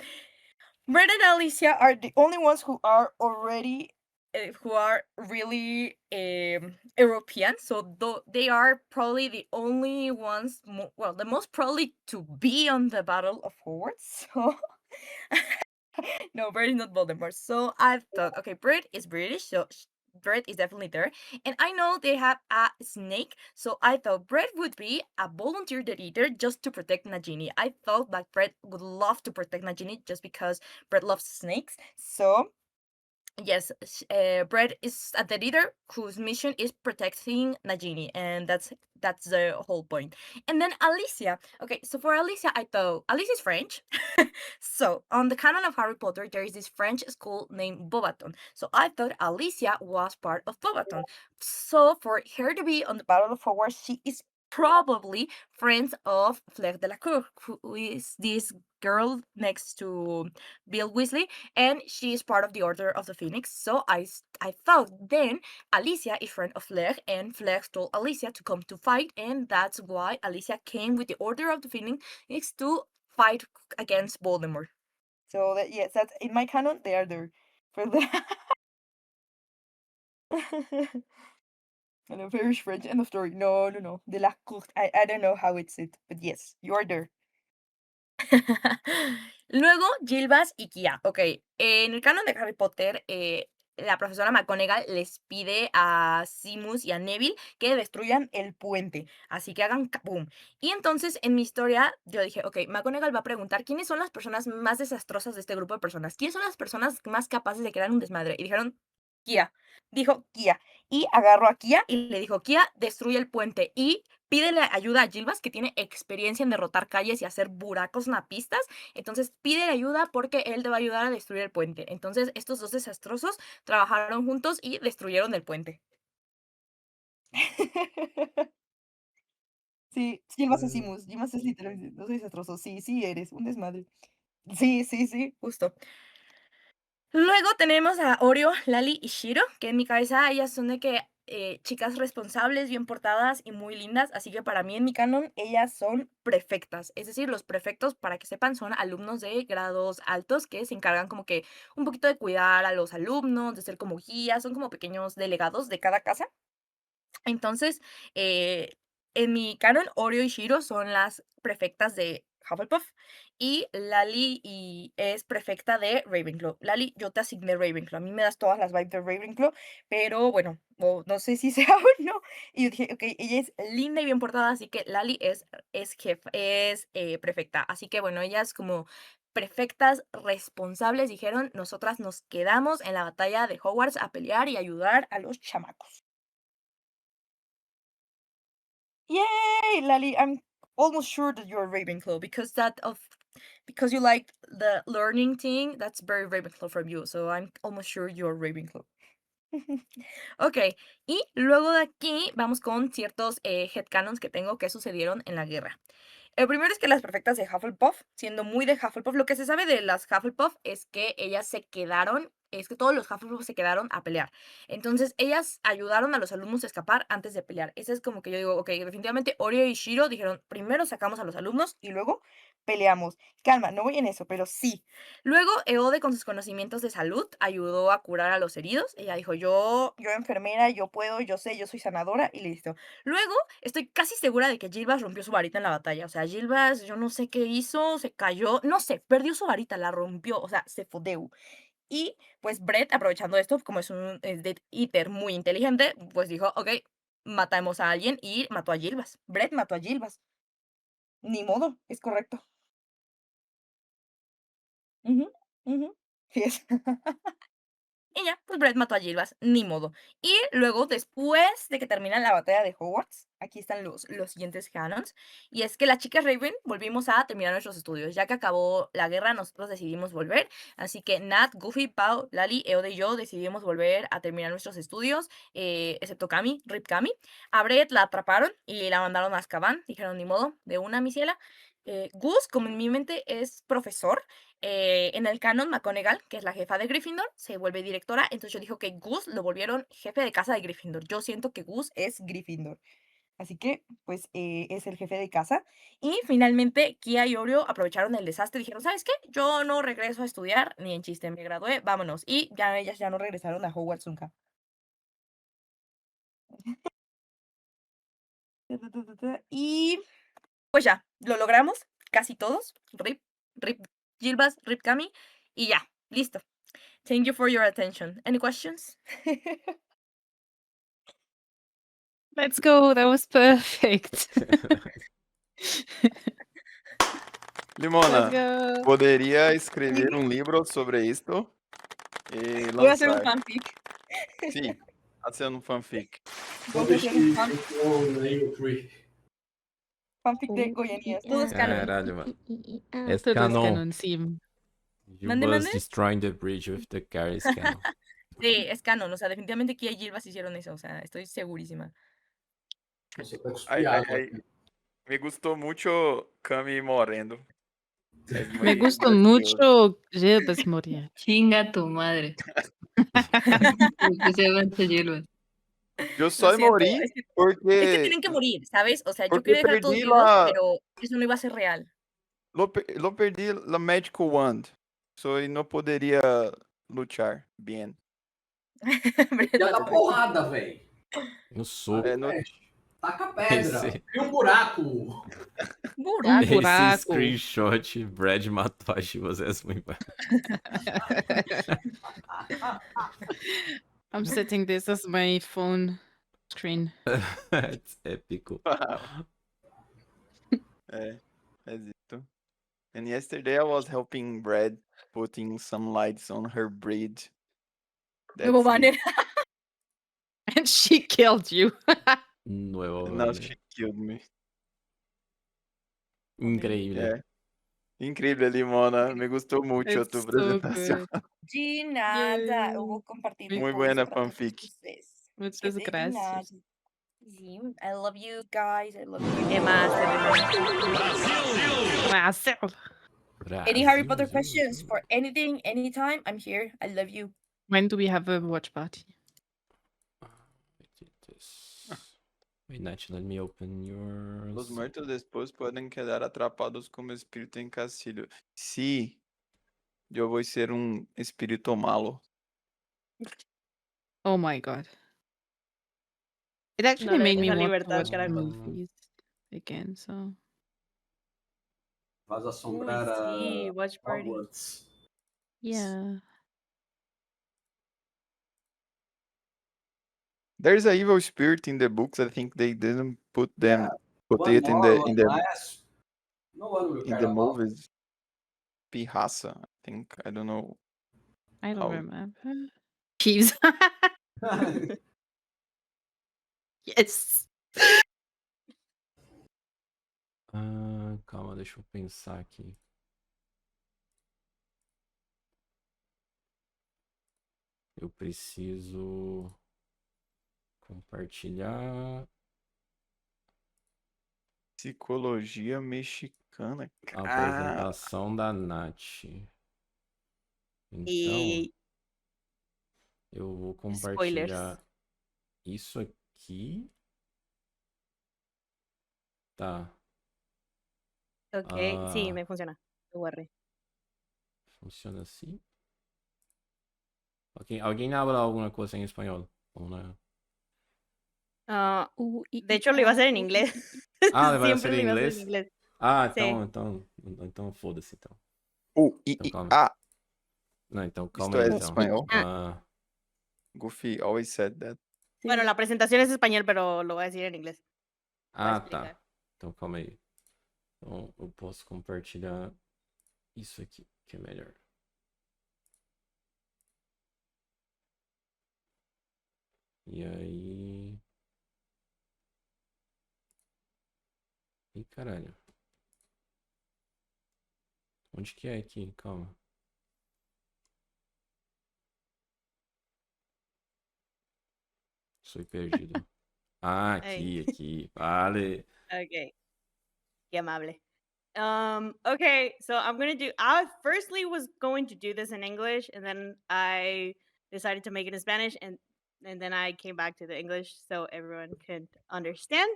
Brett and Alicia are the only ones who are already. Who are really European. So, they are probably the only ones. Well, the most probably to be on the Battle of Hogwarts. So. No, Brett is not Voldemort. So I thought, okay, Brett is British, so Brett is definitely there. And I know they have a snake, so I thought Brett would be a volunteer eater just to protect Nagini. I thought that Brett would love to protect Nagini just because Brett loves snakes. So yes, Brett is a dead eater whose mission is protecting Nagini, and that's the whole point. And then Alicia. Okay, so for Alicia, I thought Alicia is French. So on the canon of Harry Potter, there is this French school named Beauxbaton. So I thought Alicia was part of Beauxbaton. So for her to be on the Battle of Hogwarts, she is probably friends of Fleur de la Cour, who is this girl next to Bill Weasley, and she is part of the Order of the Phoenix. So I thought then Alicia is friend of Fleur, and Fleur told Alicia to come to fight, and that's why Alicia came with the Order of the Phoenix to fight against Voldemort. So yes, that's in my canon. They are there for the. Hello, very French. End of story. No. De la courte. I don't know how it's it, but yes, you are there. Luego, Gilbas y Kia. Ok, en el canon de Harry Potter, la profesora McGonagall les pide a Seamus y a Neville que destruyan el puente. Así que hagan kaboom. Y entonces, en mi historia, yo dije, ok, McGonagall va a preguntar quiénes son las personas más desastrosas de este grupo de personas. ¿Quiénes son las personas más capaces de crear un desmadre? Y dijeron, Kia. Dijo Kia. Y agarró a Kia y le dijo, Kia, destruye el puente. Y pídele ayuda a Gilbas, que tiene experiencia en derrotar calles y hacer buracos napistas. Entonces pídele ayuda porque él te va a ayudar a destruir el puente. Entonces estos dos desastrosos trabajaron juntos y destruyeron el puente. Sí, Gilbas hicimos. Gilbas es literalmente, no soy desastroso. Sí, sí eres, un desmadre. Sí, sí, sí, justo. Luego tenemos a Oreo, Lali y Shiro, que en mi cabeza ellas son de que chicas responsables, bien portadas y muy lindas, así que para mí en mi canon ellas son prefectas, es decir, los prefectos, para que sepan, son alumnos de grados altos que se encargan como que un poquito de cuidar a los alumnos, de ser como guías, son como pequeños delegados de cada casa. Entonces, en mi canon, Oreo y Shiro son las prefectas de Hufflepuff y Lali es prefecta de Ravenclaw. Lali, yo te asigné Ravenclaw. A mí me das todas las vibes de Ravenclaw, pero bueno, no sé si sea o no. Y yo dije, ok, ella es linda y bien portada, así que Lali es prefecta. Así que bueno, ellas como prefectas responsables dijeron, nosotras nos quedamos en la batalla de Hogwarts a pelear y ayudar a los chamacos. Yay, Lali! I'm almost sure that you're Ravenclaw because you like the learning thing. That's very Ravenclaw from you. So I'm almost sure you're Ravenclaw. Ok, y luego de aquí vamos con ciertos headcanons que tengo que sucedieron en la guerra. El primero es que las prefectas de Hufflepuff, siendo muy de Hufflepuff, lo que se sabe de las Hufflepuff es que ellas es que todos los Hufflepuff se quedaron a pelear. Entonces, ellas ayudaron a los alumnos a escapar antes de pelear. Ese es como que yo digo, ok, definitivamente Oreo y Shiro dijeron, primero sacamos a los alumnos y luego peleamos. Calma, no voy en eso, pero sí. Luego, Eode, con sus conocimientos de salud, ayudó a curar a los heridos. Ella dijo, yo enfermera, yo puedo, yo sé, yo soy sanadora y listo. Luego, estoy casi segura de que Gilbas rompió su varita en la batalla. O sea, Gilbas, yo no sé qué hizo, se cayó, no sé, perdió su varita, la rompió, o sea, se fodeu. Y pues Brett, aprovechando esto, como es de hiper muy inteligente, pues dijo, ok, matamos a alguien y mató a Gilbas. Brett mató a Gilbas. Ni modo, es correcto. Ujú, ujú. Yes. Y ya, pues Brett mató a Gilbas, ni modo. Y luego, después de que termina la batalla de Hogwarts, aquí están los siguientes canons. Y es que las chicas Raven volvimos a terminar nuestros estudios. Ya que acabó la guerra, nosotros decidimos volver. Así que Nat, Goofy, Pao, Lali, Eode y yo decidimos volver a terminar nuestros estudios, excepto Cami, Rip Cami. A Brett la atraparon y la mandaron a Azkaban. Dijeron, ni modo, de una, mi ciela. Gus, como en mi mente es profesor, en el canon, McGonagall, que es la jefa de Gryffindor, se vuelve directora. Entonces yo digo que Gus lo volvieron jefe de casa de Gryffindor. Yo siento que Gus es Gryffindor. Así que, pues, es el jefe de casa. Y finalmente, Kia y Oreo aprovecharon el desastre y dijeron, ¿sabes qué? Yo no regreso a estudiar, ni en chiste, me gradué, vámonos. Y ya ellas ya no regresaron a Hogwarts nunca. Y pues ya, lo logramos, casi todos. Rip Gilbas, Rip Cami, y ya, listo. Thank you for your attention. Any questions? Let's go. That was perfect. Limona, Let's go. ¿podría escribir un libro sobre esto y Voy a hacer un lanzar? fanfic. Sí, hacer un fanfic. Voy a hacer un fanfic de Oh, Goiania. Todo es canon. Caralho, mano. Es Todo es canon. canon, sí. You ¿Mande, was mande? destroying the bridge with the car is canon. Sí, es canon. O sea, definitivamente Kia y Gilbas hicieron eso. O sea, estoy segurísima. Ay, ay, ay. Me gustó mucho Cami morendo. Es muy Me gusta gracioso. mucho Gilbas morir. Chinga tu madre. Que se aguante Gilbas. Yo Lo soy siento, morí es que porque, tienen que morir, ¿sabes? O sea, yo porque quería dejar a todos perdí vivos, la, pero eso no iba a ser real. lo perdí la Magical Wand. Soy no poderia lutar bien. Já dá porrada, velho. No soco. É, no... Taca pedra. Esse- Cria um buraco. Buraco. Esse screenshot, Brad matou a Gilbas, é muito bom. I'm setting this as my phone screen. It's épico. é isso. And yesterday I was helping Brad putting some lights on her breed. Nuevo banner. And she killed you. Nuevo Now banner. she killed me. Increíble. É. Increíble, Limona. Me gustou muito a tua It's so apresentação. good. De nada. Eu vou compartilhar Muy depois buena para todos fanfic. vocês. Muchas De nada. gracias. Sí, I love you guys. I love you. Emma, any Harry Potter questions for anything, anytime? I'm here. I love you. When do we have a watch party? Wait, Nath, let me open yours. Los muertos después pueden quedar atrapados como espíritu en castillo. Sí, yo voy a ser un espíritu malo. Oh my god. It actually No le made me dejes la want to libertad, watch the carajo. movies again, so. Vas a Uy, assombrar sí, a watch party. Hogwarts. Yeah. There's a evil spirit in the books. I think they didn't put them put One it in more, the one in the last. No one will in care the about. movies. Pirraça, I think. I don't know. I don't how- remember. Peeves. Yes. Calma, deixa eu pensar aqui. Eu preciso compartilhar Psicologia mexicana. a apresentação da Nath. Então, eu vou compartilhar isso aqui. Tá. Ok, sí, me funciona. UR. Funciona assim? Alguém habla alguna coisa em espanhol? Ou não? De hecho, lo iba a hacer en inglés. Ah, le vai Siempre ser lo em iba a hacer en inglês? inglés. Ah, Sí. então foda-se, então. Então, calma. Não, então calma Isto aí, é então. espanhol? Goofy always said that. Bueno, la presentación es español, pero lo voy a decir en inglés. Ah, tá. Então calma aí. Então eu posso compartilhar isso aqui, que é melhor. E aí... Ih, caralho. Onde que é aqui? Calma. Sou perdido. Ah, aqui. Vale. Okay. Qué amable. Okay, so I'm gonna do. I firstly was going to do this in English, and then I decided to make it in Spanish, and then I came back to the English so everyone could understand.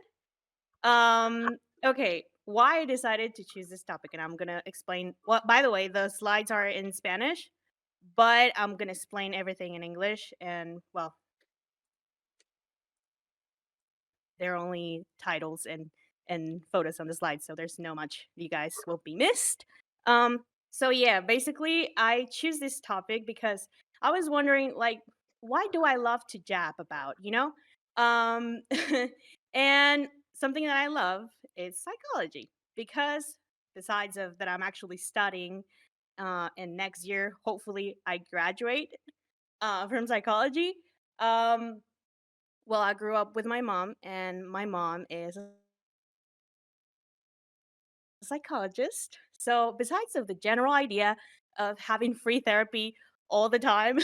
Okay, why I decided to choose this topic, and I'm gonna explain. Well, by the way, the slides are in Spanish, but I'm gonna explain everything in English, and well, they're only titles and photos on the slide, so there's no much you guys will be missed. So yeah, basically I choose this topic because I was wondering, like, why do I love to jab about, you know? And something that I love is psychology because besides of that I'm actually studying and next year hopefully I graduate from psychology. Well, I grew up with my mom, and my mom is a psychologist. So, besides of the general idea of having free therapy all the time,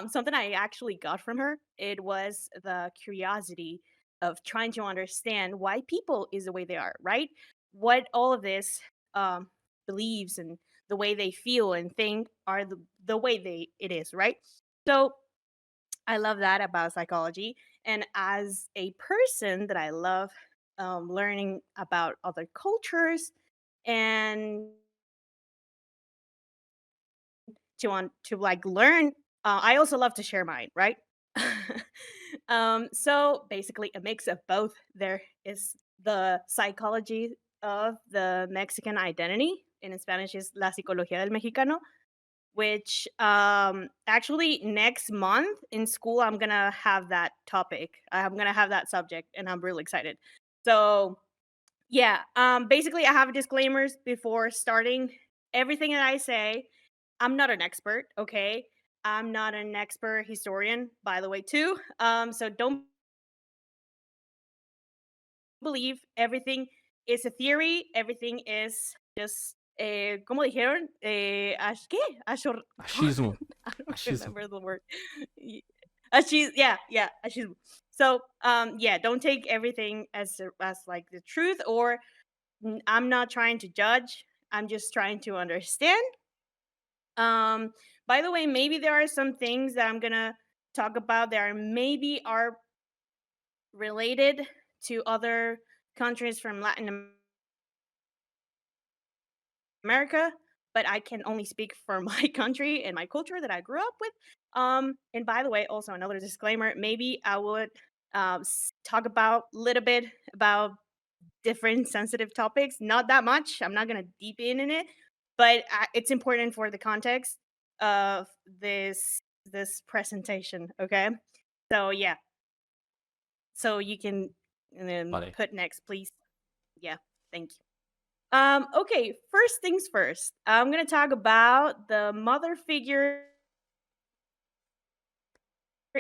something I actually got from her, it was the curiosity of trying to understand why people is the way they are, right? What all of this beliefs and the way they feel and think are the way it is, right? So I love that about psychology. And as a person that I love learning about other cultures and to like learn, I also love to share mine, right? So basically, a mix of both. There is the psychology of the Mexican identity, in Spanish is la psicología del mexicano, which actually next month in school I'm gonna have that topic. I'm gonna have that subject, and I'm really excited. So yeah, basically I have disclaimers before starting everything that I say. I'm not an expert, okay? I'm not an expert historian, by the way, too. So don't believe everything is a theory. Everything is just ¿cómo dijeron? ¿Qué? Achismo. I don't Achismo. remember the word. Yeah, achismo. So yeah, don't take everything as like the truth, or I'm not trying to judge. I'm just trying to understand. By the way, maybe there are some things that I'm gonna talk about that are related to other countries from Latin America, but I can only speak for my country and my culture that I grew up with. And by the way, also another disclaimer: maybe I would talk about a little bit about different sensitive topics. Not that much. I'm not gonna deep in it, but it's important for the context of this presentation. Okay, so yeah, so you can Vale. put next, please. Yeah, thank you. Okay, first things first. I'm gonna talk about the mother figure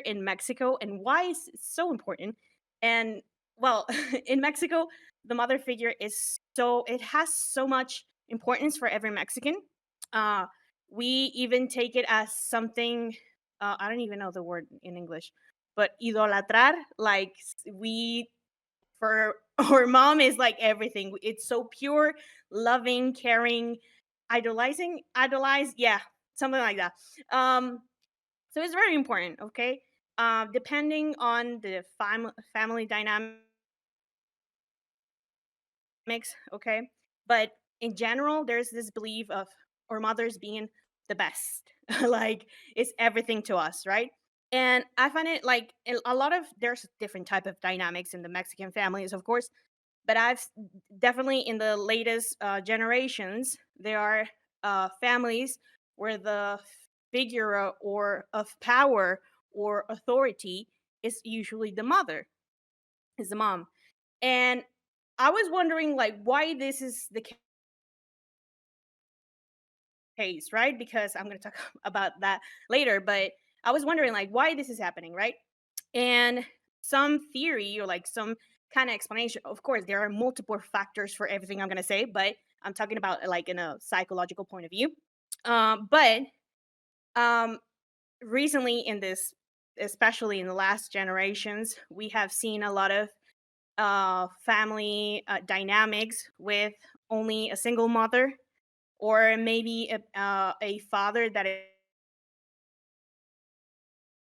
in Mexico and why it's so important. And well, in Mexico, the mother figure it has so much importance for every Mexican. Uh, we even take it as something. I don't even know the word in English, but idolatrar, like we for our mom is like everything. It's so pure, loving, caring, idolize, yeah, something like that. So it's very important, okay? Depending on the family dynamics, okay? But in general, there's this belief of our mothers being the best. Like it's everything to us, right? And I find it like a lot of there's different type of dynamics in the Mexican families, of course, but definitely in the latest generations, there are families where the figure or of power or authority is usually the mother, is the mom. And I was wondering like why this is the case, right? Because I'm going to talk about that later, but I was wondering like why this is happening, right? And some theory or like some kind of explanation, of course there are multiple factors for everything I'm going to say, but I'm talking about like in a psychological point of view. But recently in this, especially in the last generations, we have seen a lot of family dynamics with only a single mother, or maybe a father that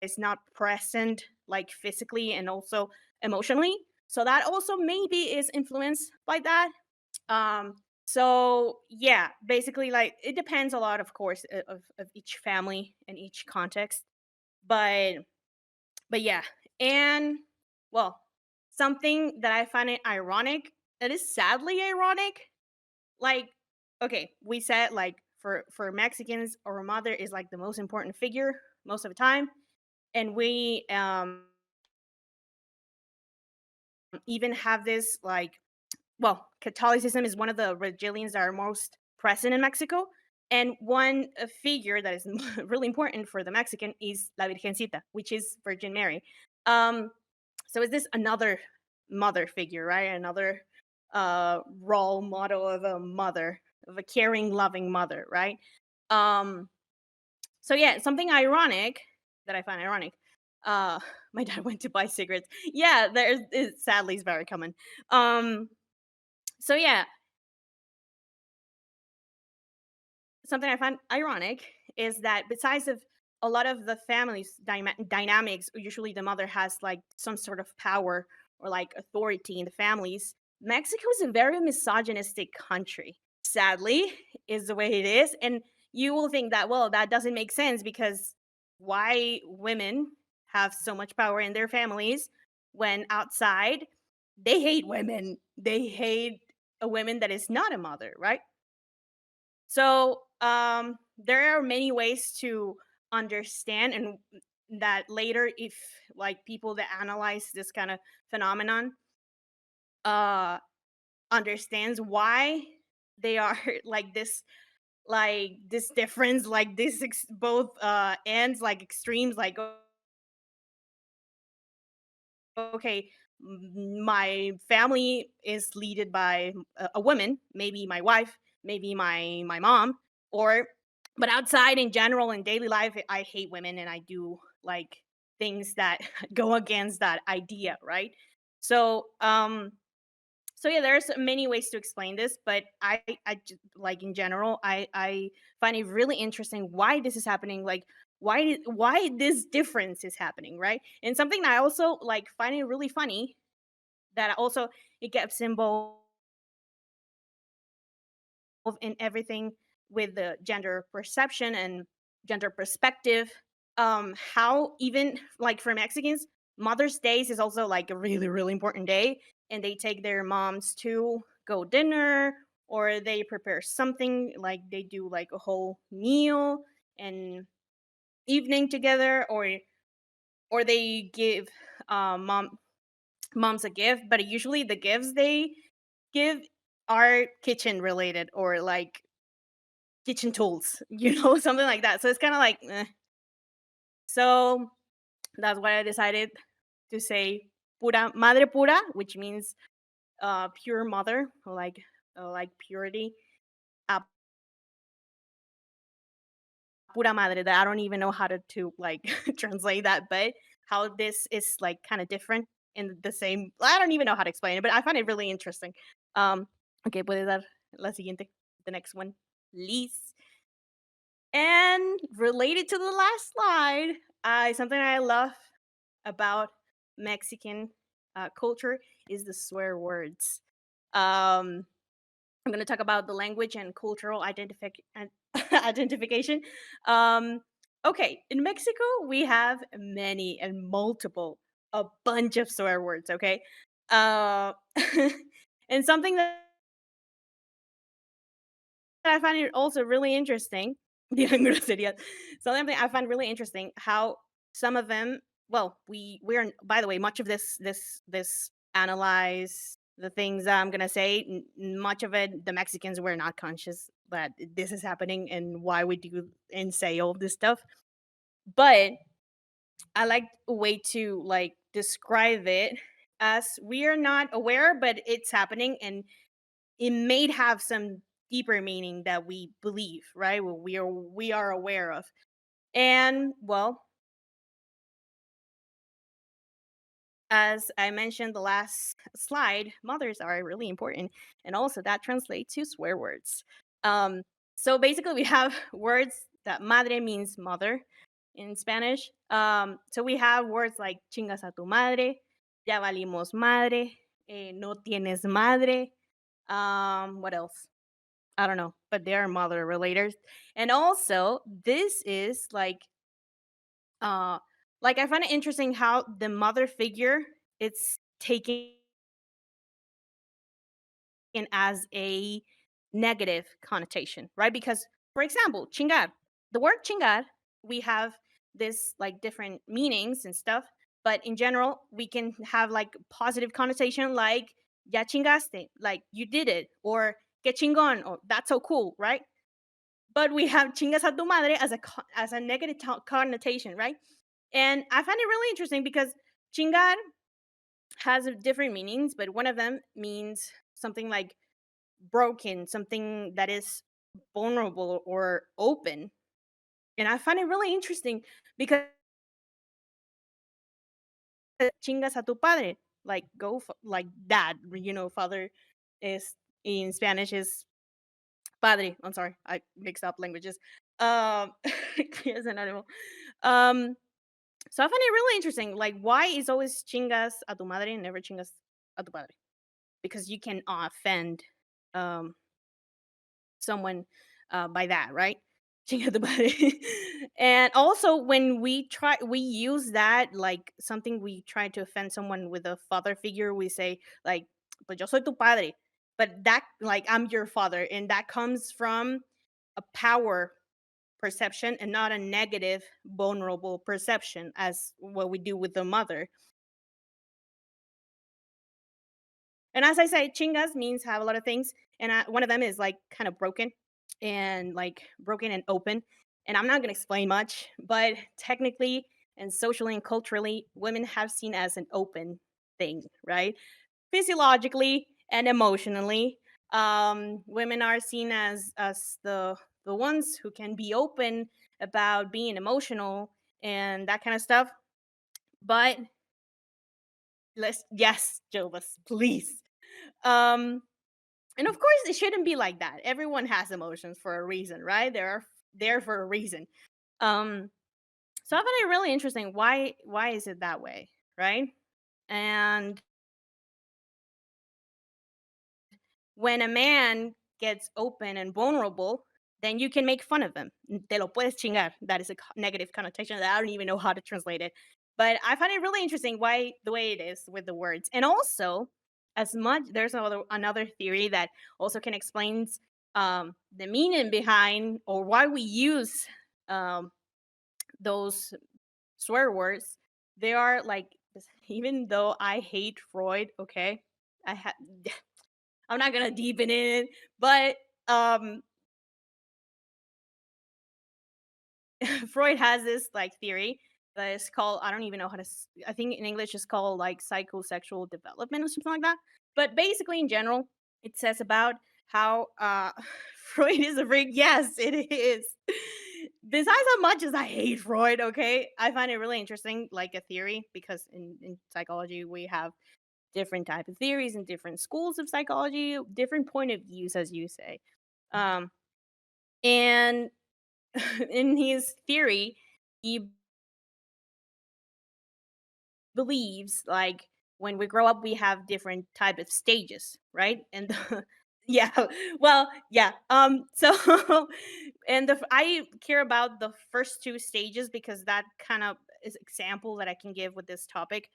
is not present like physically and also emotionally. So that also maybe is influenced by that. So yeah, basically like it depends a lot, of course, of each family and each context. But yeah. And well, something that I find it ironic, it is sadly ironic. Like, okay, we said like for Mexicans, our mother is like the most important figure most of the time. And we even have this like, well, Catholicism is one of the religions that are most present in Mexico. And one figure that is really important for the Mexican is La Virgencita, which is Virgin Mary. So is this another mother figure, right? Another role model of a mother, of a caring, loving mother, right? So yeah, something ironic that I find ironic. Uh, my dad went to buy cigarettes. Yeah, sadly is very common. So yeah, something I find ironic is that besides of a lot of the families dynamics, usually the mother has like some sort of power or like authority in the families. Mexico is a very misogynistic country. Sadly, is the way it is, and you will think that well, that doesn't make sense because why women have so much power in their families when outside they hate women. They hate a woman that is not a mother, right? So there are many ways to understand, and that later, if like people that analyze this kind of phenomenon uh, understands why they are like this difference, like this both ends, like extremes, like okay, my family is led by a woman, maybe my wife, maybe my mom, or but outside in general in daily life, I hate women and I do like things that go against that idea, right? So so yeah, there's many ways to explain this, but like in general, I find it really interesting why this is happening, like why this difference is happening, right? And something that I also like find it really funny that also it gets involved in everything with the gender perception and gender perspective. How even like for Mexicans, Mother's Day is also like a really, really important day, and they take their moms to go dinner or they prepare something like they do like a whole meal and evening together, or they give moms a gift, but usually the gifts they give are kitchen related or like kitchen tools, something like that. So it's kind of like, so that's why I decided to say pura madre pura, which means pure mother, or like purity. Uh, Pura madre. That I don't even know how to like translate that, but how this is like kind of different in the same. I don't even know how to explain it, but I find it really interesting. Okay, puedes dar la siguiente, the next one, please. And related to the last slide, something I love about Mexican culture is the swear words. I'm going to talk about the language and cultural identification. Okay, in Mexico, we have many and multiple, a bunch of swear words, okay? And something that I find it also really interesting, something I find really interesting, how some of them, well, we're by the way, much of this analyze the things that I'm gonna say, much of it, the Mexicans were not conscious that this is happening and why we do and say all this stuff. But I like a way to like describe it as we are not aware, but it's happening, and it may have some deeper meaning that we believe, right? Well, we are aware of. And well, as I mentioned the last slide, mothers are really important, and also that translates to swear words. So basically, we have words that madre means mother in Spanish. So we have words like chingas a tu madre, ya valimos madre, no tienes madre. What else? I don't know, but they are mother related. And also, this is like I find it interesting how the mother figure it's taken as a negative connotation, right? Because for example, chingar, the word chingar, we have this like different meanings and stuff, but in general, we can have like positive connotation like ya chingaste, like you did it, or que chingón, or that's so cool, right? But we have chingas a tu madre as a negative connotation, right? And I find it really interesting because chingar has different meanings, but one of them means something like broken, something that is vulnerable or open. And I find it really interesting because chingas a tu padre, like like dad, father is in Spanish is padre. I'm sorry, I mixed up languages. As an animal. So I find it really interesting. Like, why is always chingas a tu madre and never chingas a tu padre? Because you can offend someone by that, right? Chinga tu madre. And also, when we use that like something we try to offend someone with a father figure. We say like, "Pues yo soy tu padre," but that like I'm your father, and that comes from a power perception and not a negative vulnerable perception as what we do with the mother. And as I say, chingas means have a lot of things, and one of them is like kind of broken and open. And I'm not going to explain much, but technically and socially and culturally, women have seen as an open thing, right? Physiologically and emotionally, women are seen as the ones who can be open about being emotional and that kind of stuff. But yes, Gilbas, please. And of course, it shouldn't be like that. Everyone has emotions for a reason, right? They are there for a reason. So I find it really interesting. Why is it that way, right? And when a man gets open and vulnerable, then you can make fun of him. Te lo puedes chingar. That is a negative connotation that I don't even know how to translate it. But I find it really interesting why the way it is with the words. And also, as much there's another theory that also can explain the meaning behind or why we use those swear words. They are like, even though I hate Freud, okay, I'm not gonna deepen in it, but Freud has this like theory that is called, I don't even know how to I think in English it's called like psychosexual development or something like that. But basically in general, it says about how Freud is a freak. Yes, it is. Besides how much as I hate Freud, okay, I find it really interesting, like a theory, because in psychology we have different type of theories and different schools of psychology, different point of views, as you say. And in his theory, he believes like when we grow up we have different type of stages, right? And yeah, well, yeah. So and I care about the first two stages because that kind of is example that I can give with this topic.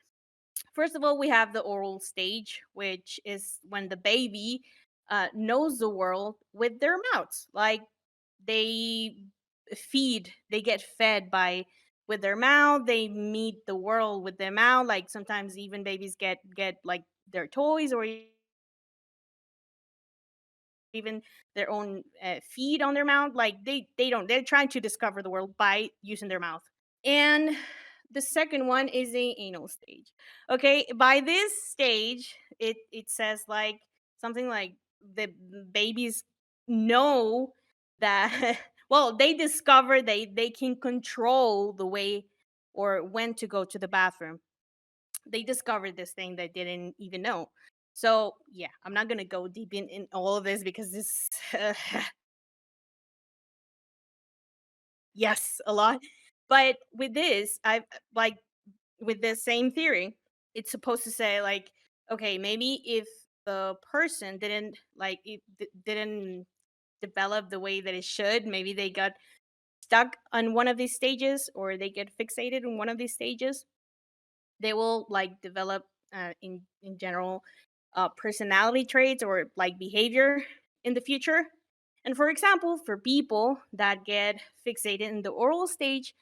First of all, we have the oral stage, which is when the baby knows the world with their mouths. Like they they get fed by with their mouth. They meet the world with their mouth. Like sometimes even babies get like their toys or even their own feed on their mouth. Like they don't. They're trying to discover the world by using their mouth. And the second one is the anal stage. Okay, by this stage, it says like something like the babies know that well, they discover they can control the way or when to go to the bathroom. They discovered this thing they didn't even know. So yeah, I'm not gonna go deep in all of this because this yes, a lot. But with this, I like with the same theory, it's supposed to say like, okay, maybe if the person didn't like didn't develop the way that it should, maybe they got stuck on one of these stages or they get fixated in one of these stages, they will like develop in general personality traits or like behavior in the future. And for example, for people that get fixated in the oral stage,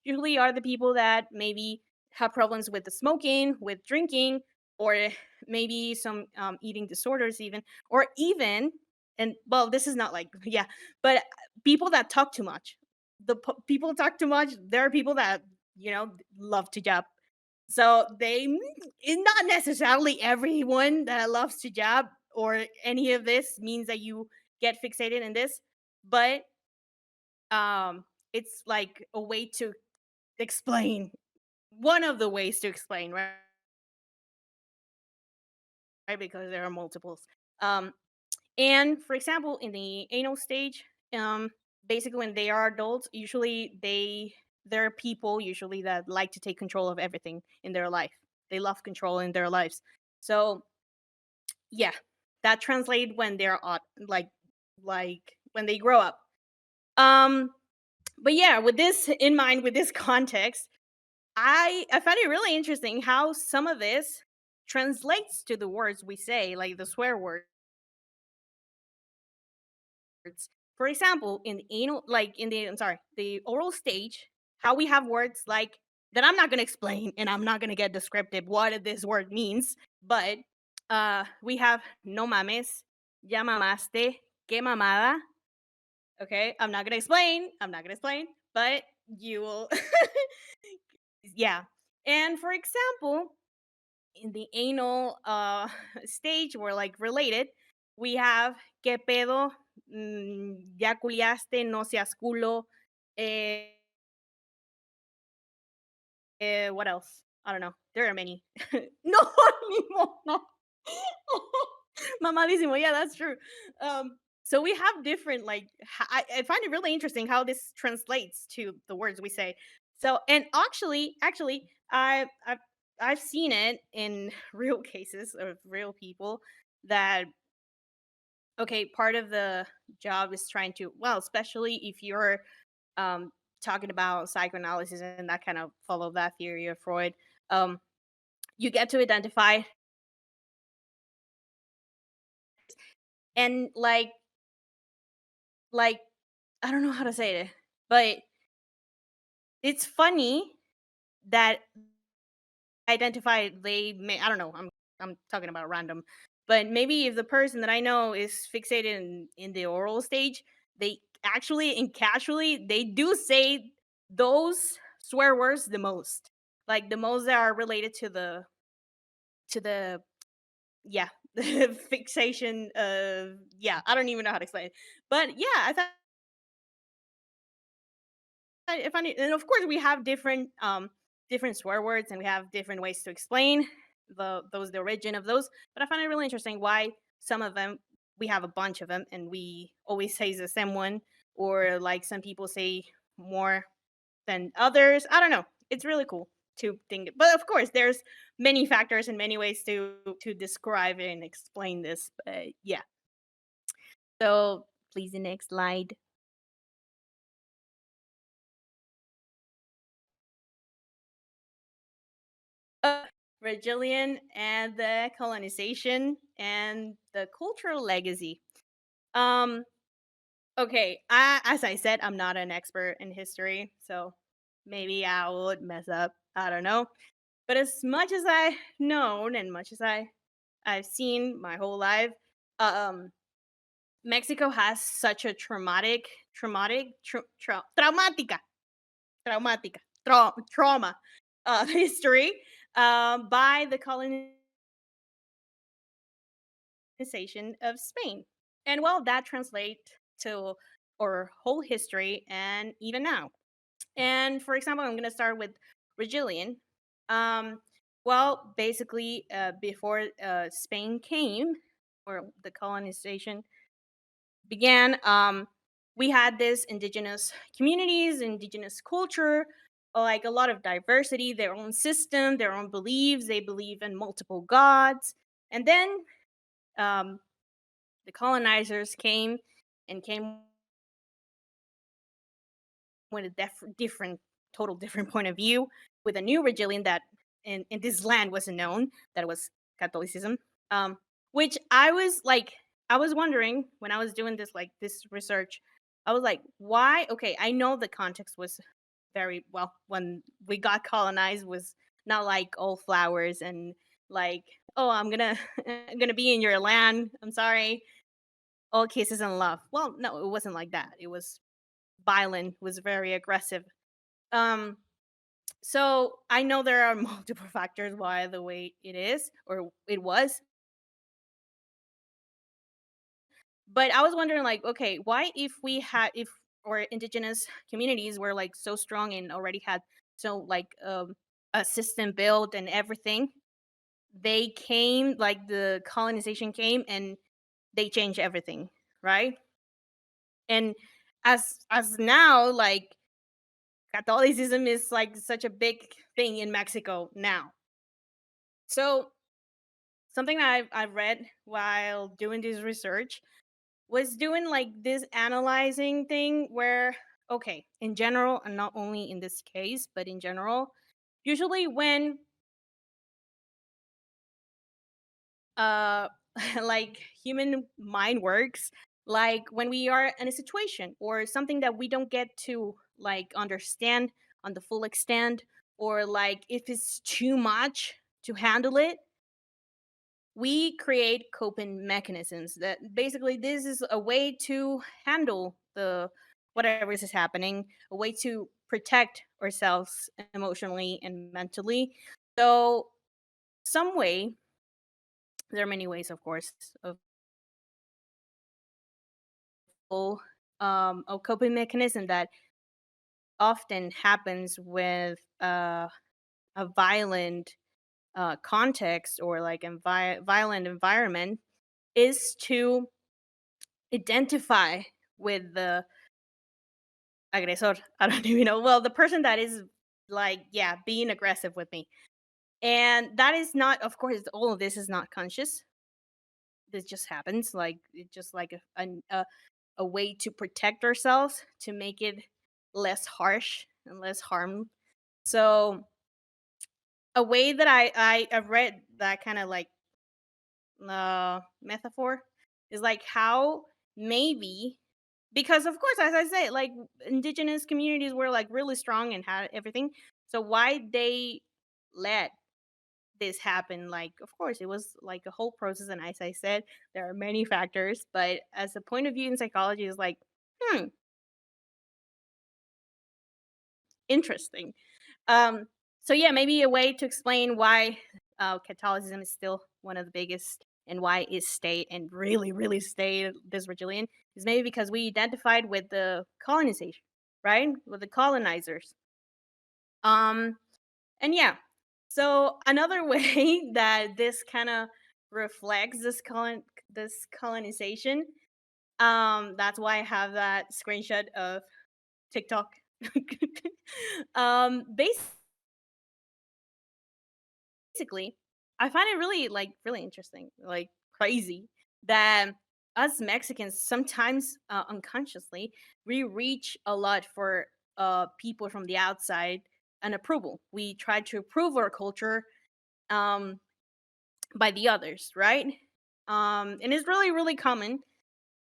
usually are the people that maybe have problems with the smoking, with drinking, or maybe some eating disorders, even, or even, and well, this is not like, yeah, but people that talk too much. People talk too much. There are people that, love to jab. So it's not necessarily everyone that loves to jab or any of this means that you get fixated in this, but it's like a way to explain one of the ways to explain, right? Because there are multiples. And for example, in the anal stage, basically when they are adults, usually there are people usually that like to take control of everything in their life. They love control in their lives. So yeah, that translates when they're like when they grow up. But yeah, with this in mind, with this context, I find it really interesting how some of this translates to the words we say, like the swear words. For example, in the anal, like in the I'm sorry, the oral stage, how we have words like that I'm not gonna explain and I'm not gonna get descriptive what this word means, but we have no mames, ya mamaste, que mamada. Okay, I'm not gonna explain. I'm not gonna explain, but you will. Yeah. And for example, in the anal stage, we're like related. We have que pedo, ya culiaste, no seas culo, eh, What else? I don't know. There are many. No, Limona. Mamadísimo. Yeah, that's true. So we have different like I find it really interesting how this translates to the words we say. So and actually, I've seen it in real cases of real people that okay, part of the job is trying to well, especially if you're um talking about psychoanalysis and that kind of follow that theory of Freud. Um, you get to identify and like I don't know how to say it, but it's funny that identify they may I don't know, I'm talking about random. But maybe if the person that I know is fixated in the oral stage, they actually and casually they do say those swear words the most. Like the most that are related to the yeah, the fixation of yeah, I don't even know how to explain it. But yeah, I find it, and of course we have different swear words and we have different ways to explain the origin of those. But I find it really interesting why some of them we have a bunch of them and we always say the same one, or like some people say more than others. I don't know. It's really cool to think. But of course, there's many factors and many ways to describe and explain this. But yeah. So please, the next slide. Virgilian and the colonization and the cultural legacy. Um, okay, as I said, I'm not an expert in history, so maybe I would mess up. I don't know. But as much as I've known and much as I've seen my whole life, um, Mexico has such a traumatica, trauma history by the colonization of Spain. And well, that translates to our whole history and even now. And for example, I'm going to start with Virgilian. Well, basically, before Spain came, or the colonization began, we had this indigenous communities, indigenous culture, like a lot of diversity, their own system, their own beliefs. They believe in multiple gods. And then um, the colonizers came and came with a different, total different point of view, with a new religion that in this land wasn't known, that was Catholicism. Which I was wondering when I was doing this research, I was like, why? Okay, I know the context was very well when we got colonized was not like all flowers and like, oh, I'm gonna I'm gonna be in your land. I'm sorry, all kisses and love. Well, no, it wasn't like that. It was violent, was very aggressive. Um, so I know there are multiple factors why the way it is or it was. But I was wondering like, okay, why if our indigenous communities were like so strong and already had so like a system built and everything, they came like the colonization came and they changed everything, right? And as now like Catholicism is like such a big thing in Mexico now. So something that I've read while doing this research was doing like this analyzing thing where, okay, in general, and not only in this case, but in general, usually when uh like human mind works, like when we are in a situation or something that we don't get to like understand on the full extent, or like if it's too much to handle it, we create coping mechanisms that basically this is a way to handle the whatever is happening, a way to protect ourselves emotionally and mentally. So some way, there are many ways of course of a coping mechanism that often happens with a violent context or like violent environment is to identify with the agresor. I don't even know. Well, the person that is like, yeah, being aggressive with me. And that is not, of course, all of this is not conscious. This just happens. Like, it's just like a way to protect ourselves, to make it less harsh and less harm. So, a way that I've read that kind of like metaphor is like how maybe, because of course, as I say, like indigenous communities were like really strong and had everything. So why they let this happen? Like, of course, it was like a whole process, and as I said, there are many factors. But as a point of view in psychology, is like, interesting. So yeah, maybe a way to explain why Catholicism is still one of the biggest and why it stayed and really, really stayed this resilient is maybe because we identified with the colonization, right? With the colonizers. And yeah, so another way that this kind of reflects this colonization. That's why I have that screenshot of TikTok. Basically, I find it really really interesting, like crazy that us Mexicans sometimes unconsciously we reach a lot for people from the outside an approval. We try to approve our culture um by the others, right? And it's really really common.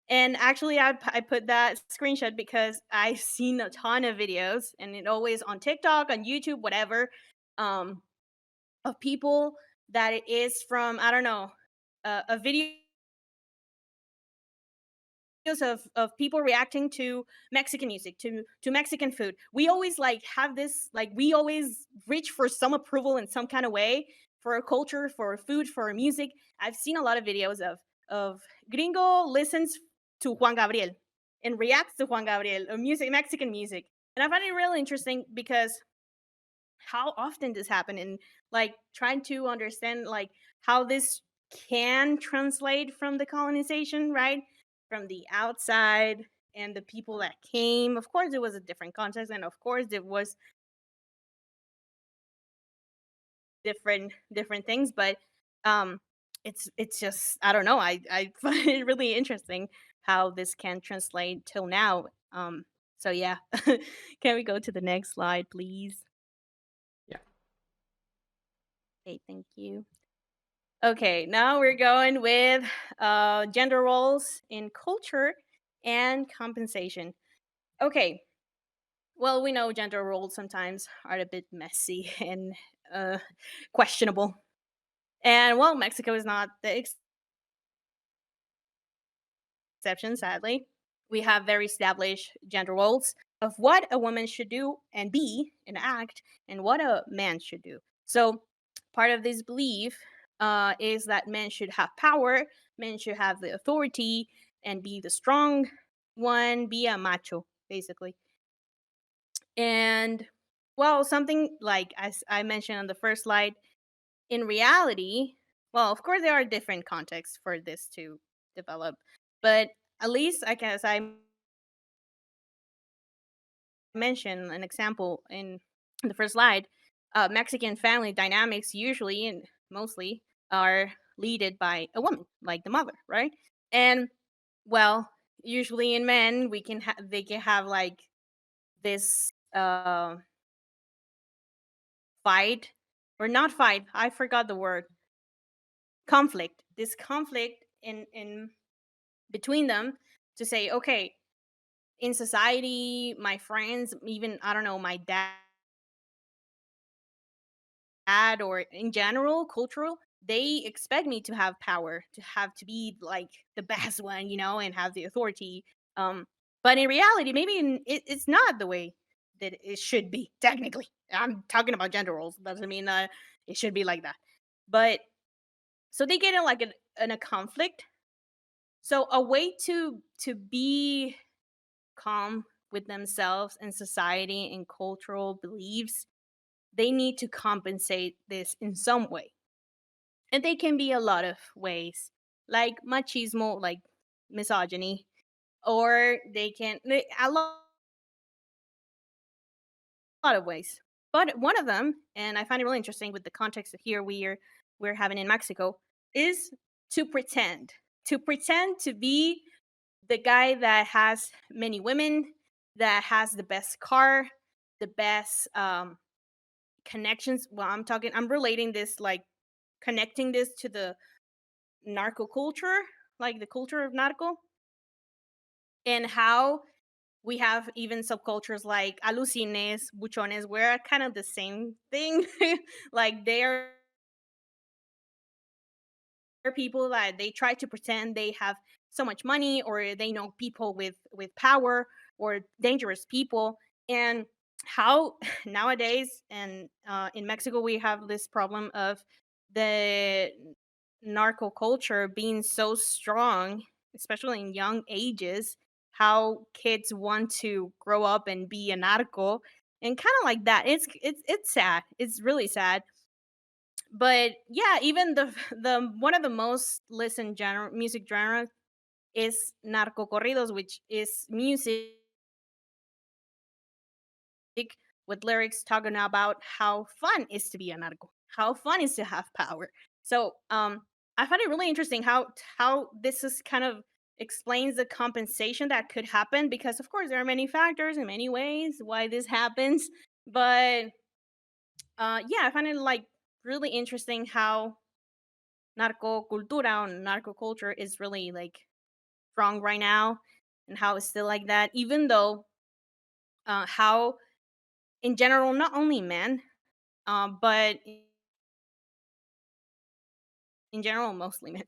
And actually, I put that screenshot because I've seen a ton of videos, and it always on TikTok, on YouTube, whatever, of people that it is from, I don't know, a videos of people reacting to Mexican music, to Mexican food. We always like have this, like we always reach for some approval in some kind of way for a culture, for food, for music. I've seen a lot of videos of gringo listens to Juan Gabriel and reacts to Juan Gabriel or music, Mexican music. And I find it really interesting because how often this happen, and like trying to understand like how this can translate from the colonization, right? From the outside and the people that came. Of course, it was a different context, and of course, it was different things. But it's just I don't know. I find it really interesting how this can translate till now. So yeah, can we go to the next slide, please? Yeah. Okay, thank you. Okay, now we're going with gender roles in culture and compensation. Okay, well, we know gender roles sometimes are a bit messy and questionable. And well, Mexico is not the exception, sadly. We have very established gender roles of what a woman should do and be and act, and what a man should do. So, part of this belief is that men should have power, men should have the authority, and be the strong one, be a macho, basically. And well, something like as I mentioned on the first slide, in reality, well, of course, there are different contexts for this to develop, but at least I guess I mentioned an example in the first slide. Mexican family dynamics usually and mostly are leaded by a woman, like the mother, right? And well, usually in men, they can have like this fight or not fight. I forgot the word. Conflict. This conflict in between them to say, okay, in society, my friends, even I don't know, my dad or in general cultural, they expect me to have power, to be like the best one, and have the authority. But in reality, maybe it's not the way that it should be. Technically, I'm talking about gender roles, doesn't mean it should be like that. But so they get in like in a conflict. So a way to be calm with themselves and society and cultural beliefs, they need to compensate this in some way. And they can be a lot of ways, like machismo, like misogyny, or they can a lot of ways. But one of them, and I find it really interesting with the context of here we're having in Mexico, is to pretend to be the guy that has many women, that has the best car, the best connections. Well, I'm relating this, like connecting this to the narco culture, like the culture of narco, and how we have even subcultures like alucines, buchones, where kind of the same thing. Like they're people that they try to pretend they have so much money, or they know people with power, or dangerous people. And how nowadays, and in Mexico, we have this problem of the narco culture being so strong, especially in young ages, how kids want to grow up and be a narco, and kind of like that. It's sad. It's really sad. But yeah, even the one of the most listened music genre is narco corridos, which is music with lyrics talking about how fun is to be a narco, how fun is to have power. So I find it really interesting how this is kind of explains the compensation that could happen, because of course there are many factors and many ways why this happens. But yeah, I find it like really interesting how narco cultura or narco culture is really like strong right now, and how it's still like that, even though how in general, not only men, but in general mostly men,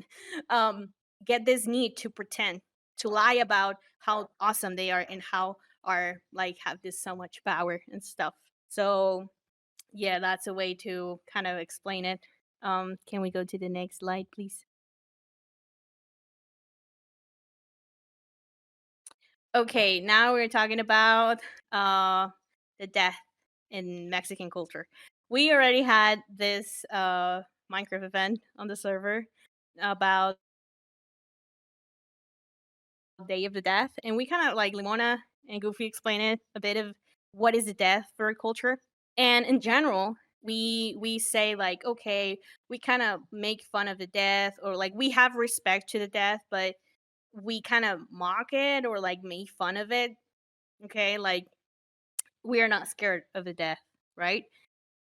um, get this need to pretend, to lie about how awesome they are, and how are like have this so much power and stuff. So yeah, that's a way to kind of explain it. Can we go to the next slide, please? Okay, now we're talking about the death in Mexican culture. We already had this Minecraft event on the server about Day of the Death, and we kind of like Limona and Goofy explain it a bit of what is the death for a culture. And in general, we say like, okay, we kind of make fun of the death, or like we have respect to the death, but we kind of mock it or like make fun of it. Okay, like we are not scared of the death, right?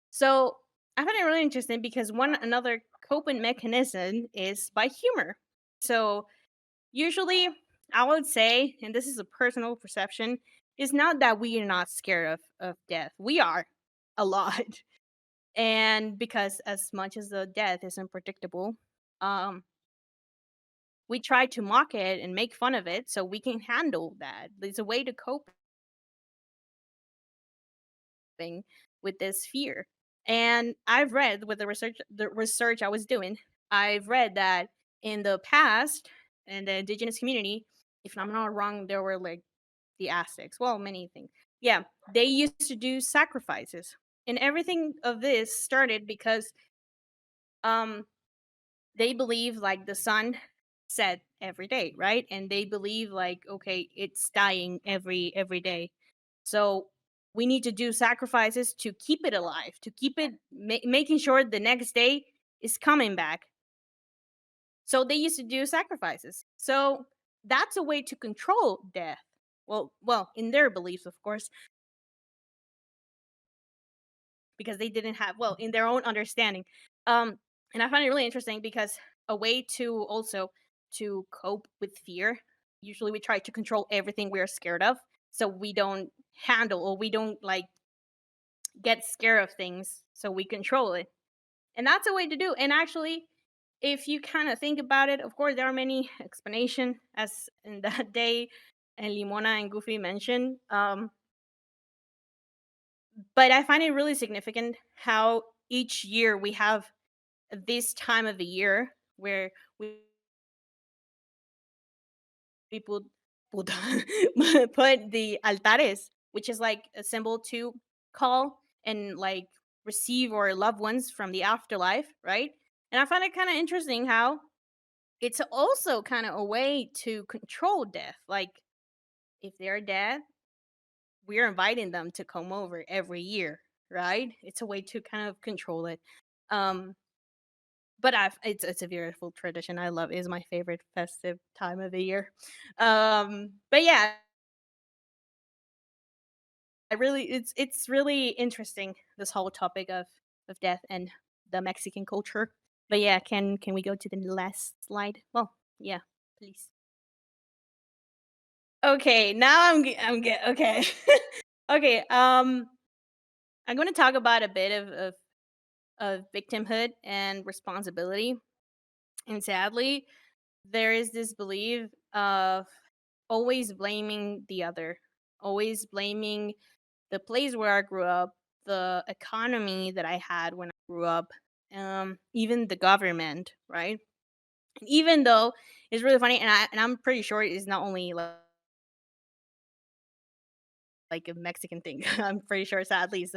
So I find it really interesting because another coping mechanism is by humor. So usually I would say, and this is a personal perception, is not that we are not scared of death. We are a lot. And because as much as the death is unpredictable, um, we try to mock it and make fun of it so we can handle that. There's a way to cope with this fear. And I've read with the research I was doing, I've read that in the past, in the indigenous community, if I'm not wrong, there were like the Aztecs, well, many things. Yeah, they used to do sacrifices. And everything of this started because um they believe like the sun set every day, right? And they believe like, okay, it's dying every day. So we need to do sacrifices to keep it alive, to keep it making sure the next day is coming back. So they used to do sacrifices. So that's a way to control death. Well, in their beliefs, of course, because they didn't have, well, in their own understanding. And I find it really interesting because a way to also to cope with fear, usually we try to control everything we're scared of, so we don't handle, or we don't like get scared of things, so we control it. And that's a way to do. And actually, if you kind of think about it, of course there are many explanations, as in that day and Limona and Goofy mentioned. But I find it really significant how each year we have this time of the year where we put put the altares, which is like a symbol to call and like receive our loved ones from the afterlife, right? And I find it kind of interesting how it's also kind of a way to control death. Like, if they're dead, we're inviting them to come over every year, right? It's a way to kind of control it. Um, but it's a beautiful tradition. I love it. It's my favorite festive time of the year. But yeah, it's really interesting, this whole topic of death and the Mexican culture. But yeah, can we go to the last slide? Well, yeah, please. Okay, now I'm get okay. Okay, I'm going to talk about a bit of victimhood and responsibility. And sadly, there is this belief of always blaming the other, always blaming the place where I grew up, the economy that I had when I grew up, even the government, right? Even though it's really funny, and I'm pretty sure it's not only like a Mexican thing. I'm pretty sure, sadly,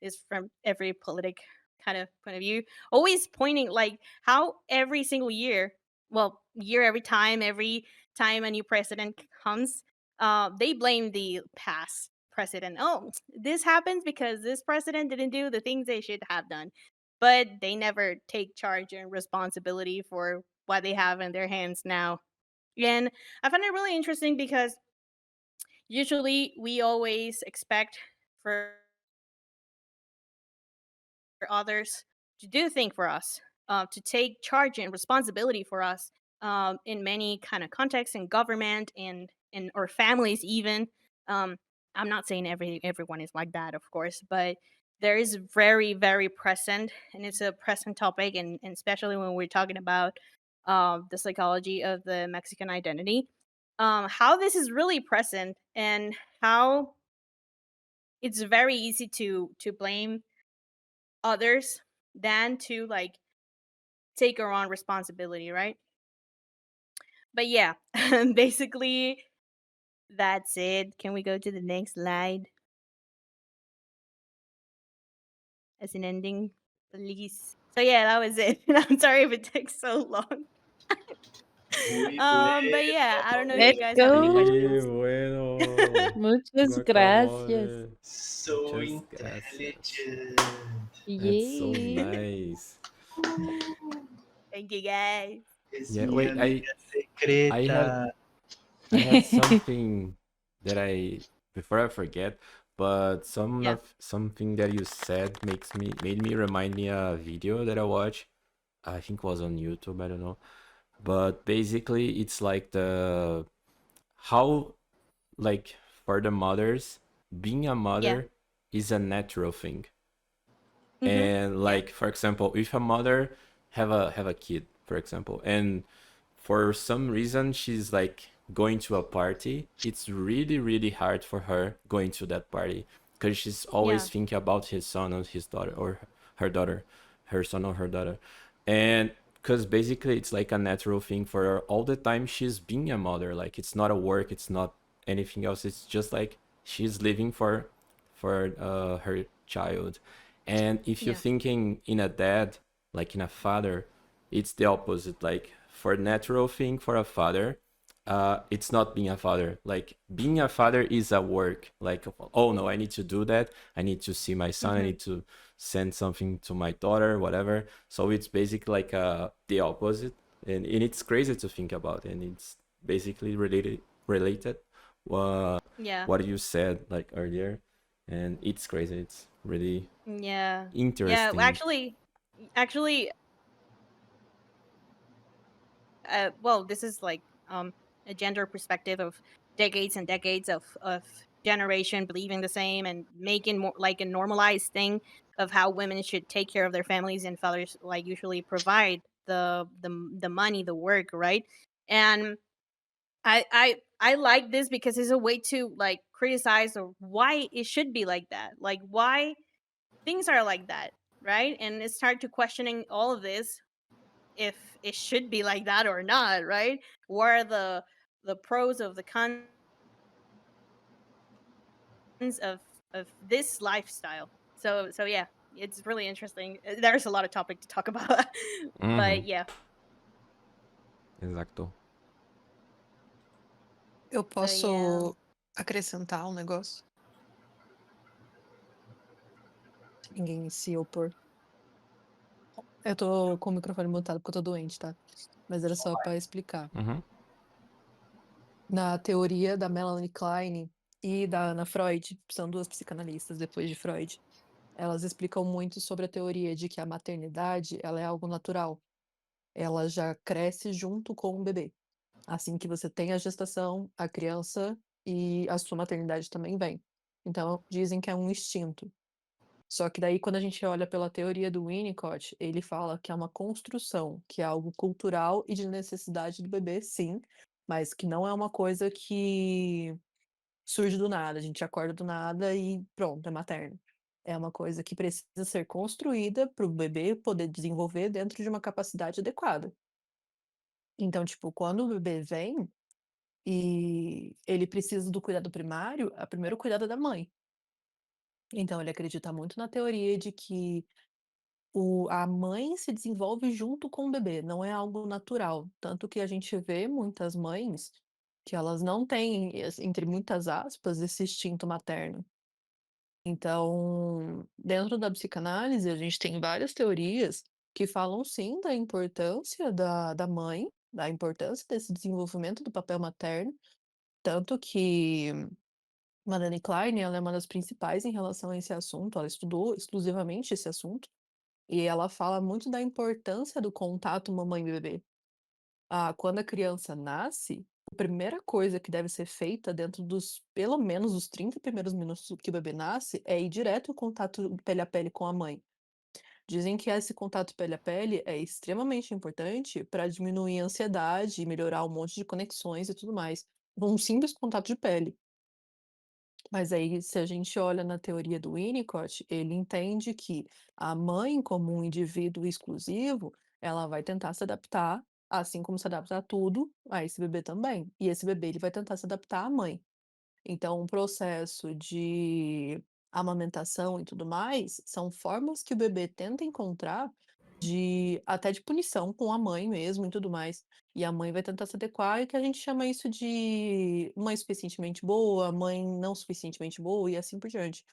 is from every politic kind of point of view. Always pointing like how every single year, well, every time a new president comes, they blame the past president. Oh, this happens because this president didn't do the things they should have done, but they never take charge and responsibility for what they have in their hands now. And I find it really interesting because usually we always expect for others to do things for us, to take charge and responsibility for us, in many kind of contexts in government and in our families even. um, I'm not saying everyone is like that, of course, but there is very, very present, and it's a present topic, and especially when we're talking about the psychology of the Mexican identity, how this is really present, and how it's very easy to blame others than to like take our own responsibility, right? But yeah, basically that's it. Can we go to the next slide as an ending, please? So yeah, that was it. I'm sorry if it took so long. But yeah, I don't know if you Let's guys have any go. Sí, questions. bueno. Muchas gracias. Guacamole. So Muchas gracias. intelligent. That's so Yay. nice. Thank you, guys. Es Yeah, mi wait, amiga I had secreta. I had something that before I forget, but Yeah. something that you said made me remind me a video that I watched. I think it was on YouTube, I don't know. But basically it's like how, like, for the mothers, being a Yeah. mother is a natural thing. Mhm. And Yeah. like, for example, if a mother have a kid, for example, and for some reason she's like going to a party, it's really, really hard for her going to that party, because she's always Yeah. thinking about his son or his daughter, or her daughter, her son or her daughter. And because basically it's like a natural thing for her all the time. She's being a mother, like it's not a work, it's not anything else, it's just like she's living for her child. And if you're Yeah. thinking in a dad, like in a father, it's the opposite. Like, for natural thing for a father, it's not being a father. Like, being a father is a work. Like, oh no, I need to do that, I need to see my son, I Mhm. need to send something to my daughter, whatever. So it's basically like the opposite. And it's crazy to think about, and it's basically related Yeah. what you said like earlier. And it's crazy, it's really Yeah. Yeah. interesting. Actually, well, this is like a gender perspective of decades and decades of generation believing the same and making more like a normalized thing of how women should take care of their families, and fathers like usually provide the money, the work, right? And I like this because it's a way to like criticize or why it should be like that, like why things are like that, right? And it's hard to questioning all of this, if it should be like that or not, right? What are the pros of the cons of this lifestyle? So yeah, it's really interesting. There's a lot of topic to talk about, but yeah. Exato. Eu posso yeah. acrescentar um negócio? Ninguém se opor. Eu tô com o microfone mutado porque eu tô doente, tá? Mas era só pra explicar. Uhum. Na teoria da Melanie Klein e da Ana Freud, são duas psicanalistas depois de Freud, elas explicam muito sobre a teoria de que a maternidade, ela é algo natural. Ela já cresce junto com o bebê. Assim que você tem a gestação, a criança e a sua maternidade também vem. Então, dizem que é um instinto. Só que daí, quando a gente olha pela teoria do Winnicott, ele fala que é uma construção, que é algo cultural e de necessidade do bebê, sim, mas que não é uma coisa que surge do nada, a gente acorda do nada e pronto, é materno. É uma coisa que precisa ser construída para o bebê poder desenvolver dentro de uma capacidade adequada. Então, tipo, quando o bebê vem e ele precisa do cuidado primário, a primeiro cuidado é da mãe. Então, ele acredita muito na teoria de que a mãe se desenvolve junto com o bebê, não é algo natural. Tanto que a gente vê muitas mães que elas não têm, entre muitas aspas, esse instinto materno. Então, dentro da psicanálise, a gente tem várias teorias que falam sim da importância da mãe, da importância desse desenvolvimento do papel materno, tanto que Melanie Klein, ela é uma das principais em relação a esse assunto, ela estudou exclusivamente esse assunto, e ela fala muito da importância do contato mamãe e bebê. Quando a criança nasce, a primeira coisa que deve ser feita dentro dos, pelo menos, os 30 primeiros minutos que o bebê nasce, é ir direto ao contato pele a pele com a mãe. Dizem que esse contato pele a pele é extremamente importante para diminuir a ansiedade e melhorar um monte de conexões e tudo mais. Um simples contato de pele. Mas aí, se a gente olha na teoria do Winnicott, ele entende que a mãe, como um indivíduo exclusivo, ela vai tentar se adaptar, assim como se adapta a tudo, a esse bebê também. E esse bebê, ele vai tentar se adaptar à mãe. Então, o processo de amamentação e tudo mais, são formas que o bebê tenta encontrar até de punição com a mãe mesmo e tudo mais. E a mãe vai tentar se adequar e que a gente chama isso de mãe suficientemente boa, mãe não suficientemente boa e assim por diante.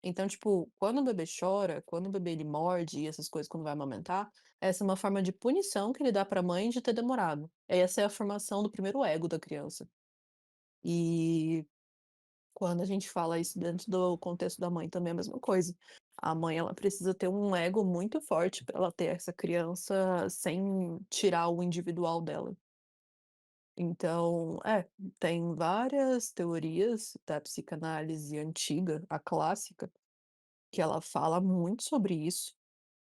Então, tipo, quando o bebê chora, quando o bebê ele morde e essas coisas quando vai amamentar, essa é uma forma de punição que ele dá para a mãe de ter demorado. Essa é a formação do primeiro ego da criança. E quando a gente fala isso dentro do contexto da mãe, também é a mesma coisa. A mãe, ela precisa ter um ego muito forte para ela ter essa criança sem tirar o individual dela. Então, tem várias teorias da psicanálise antiga, a clássica, que ela fala muito sobre isso,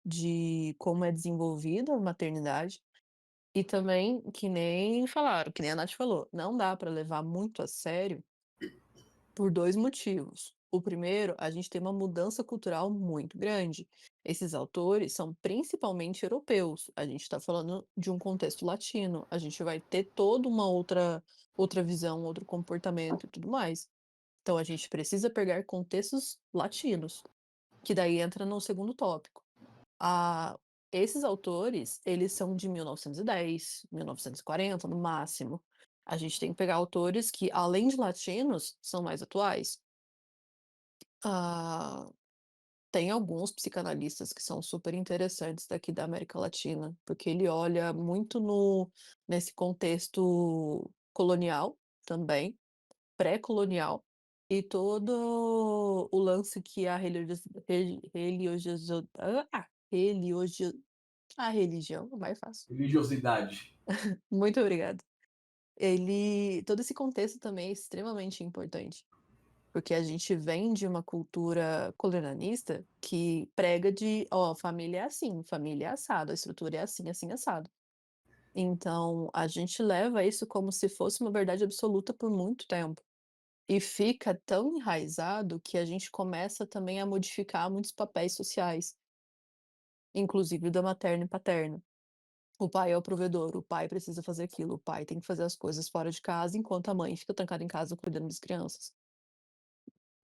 de como é desenvolvida a maternidade, e também, que nem falaram, que nem a Nath falou, não dá para levar muito a sério por 2 motivos. O primeiro, a gente tem uma mudança cultural muito grande. Esses autores são principalmente europeus. A gente está falando de um contexto latino. A gente vai ter toda uma outra visão, outro comportamento e tudo mais. Então a gente precisa pegar contextos latinos, que daí entra no segundo tópico. Esses autores, eles são de 1910, 1940 no máximo. A gente tem que pegar autores que, além de latinos, são mais atuais. Tem alguns psicanalistas que são super interessantes daqui da América Latina, porque ele olha muito nesse contexto colonial também, pré-colonial, e todo o lance que a religião é mais fácil. Religiosidade. Muito obrigada. Todo esse contexto também é extremamente importante, porque a gente vem de uma cultura colonialista que prega família é assim, família é assado, a estrutura é assim, assim, assado. Então, a gente leva isso como se fosse uma verdade absoluta por muito tempo. E fica tão enraizado que a gente começa também a modificar muitos papéis sociais, inclusive da materno e paterno. O pai é o provedor, o pai precisa fazer aquilo, o pai tem que fazer as coisas fora de casa, enquanto a mãe fica trancada em casa cuidando das crianças.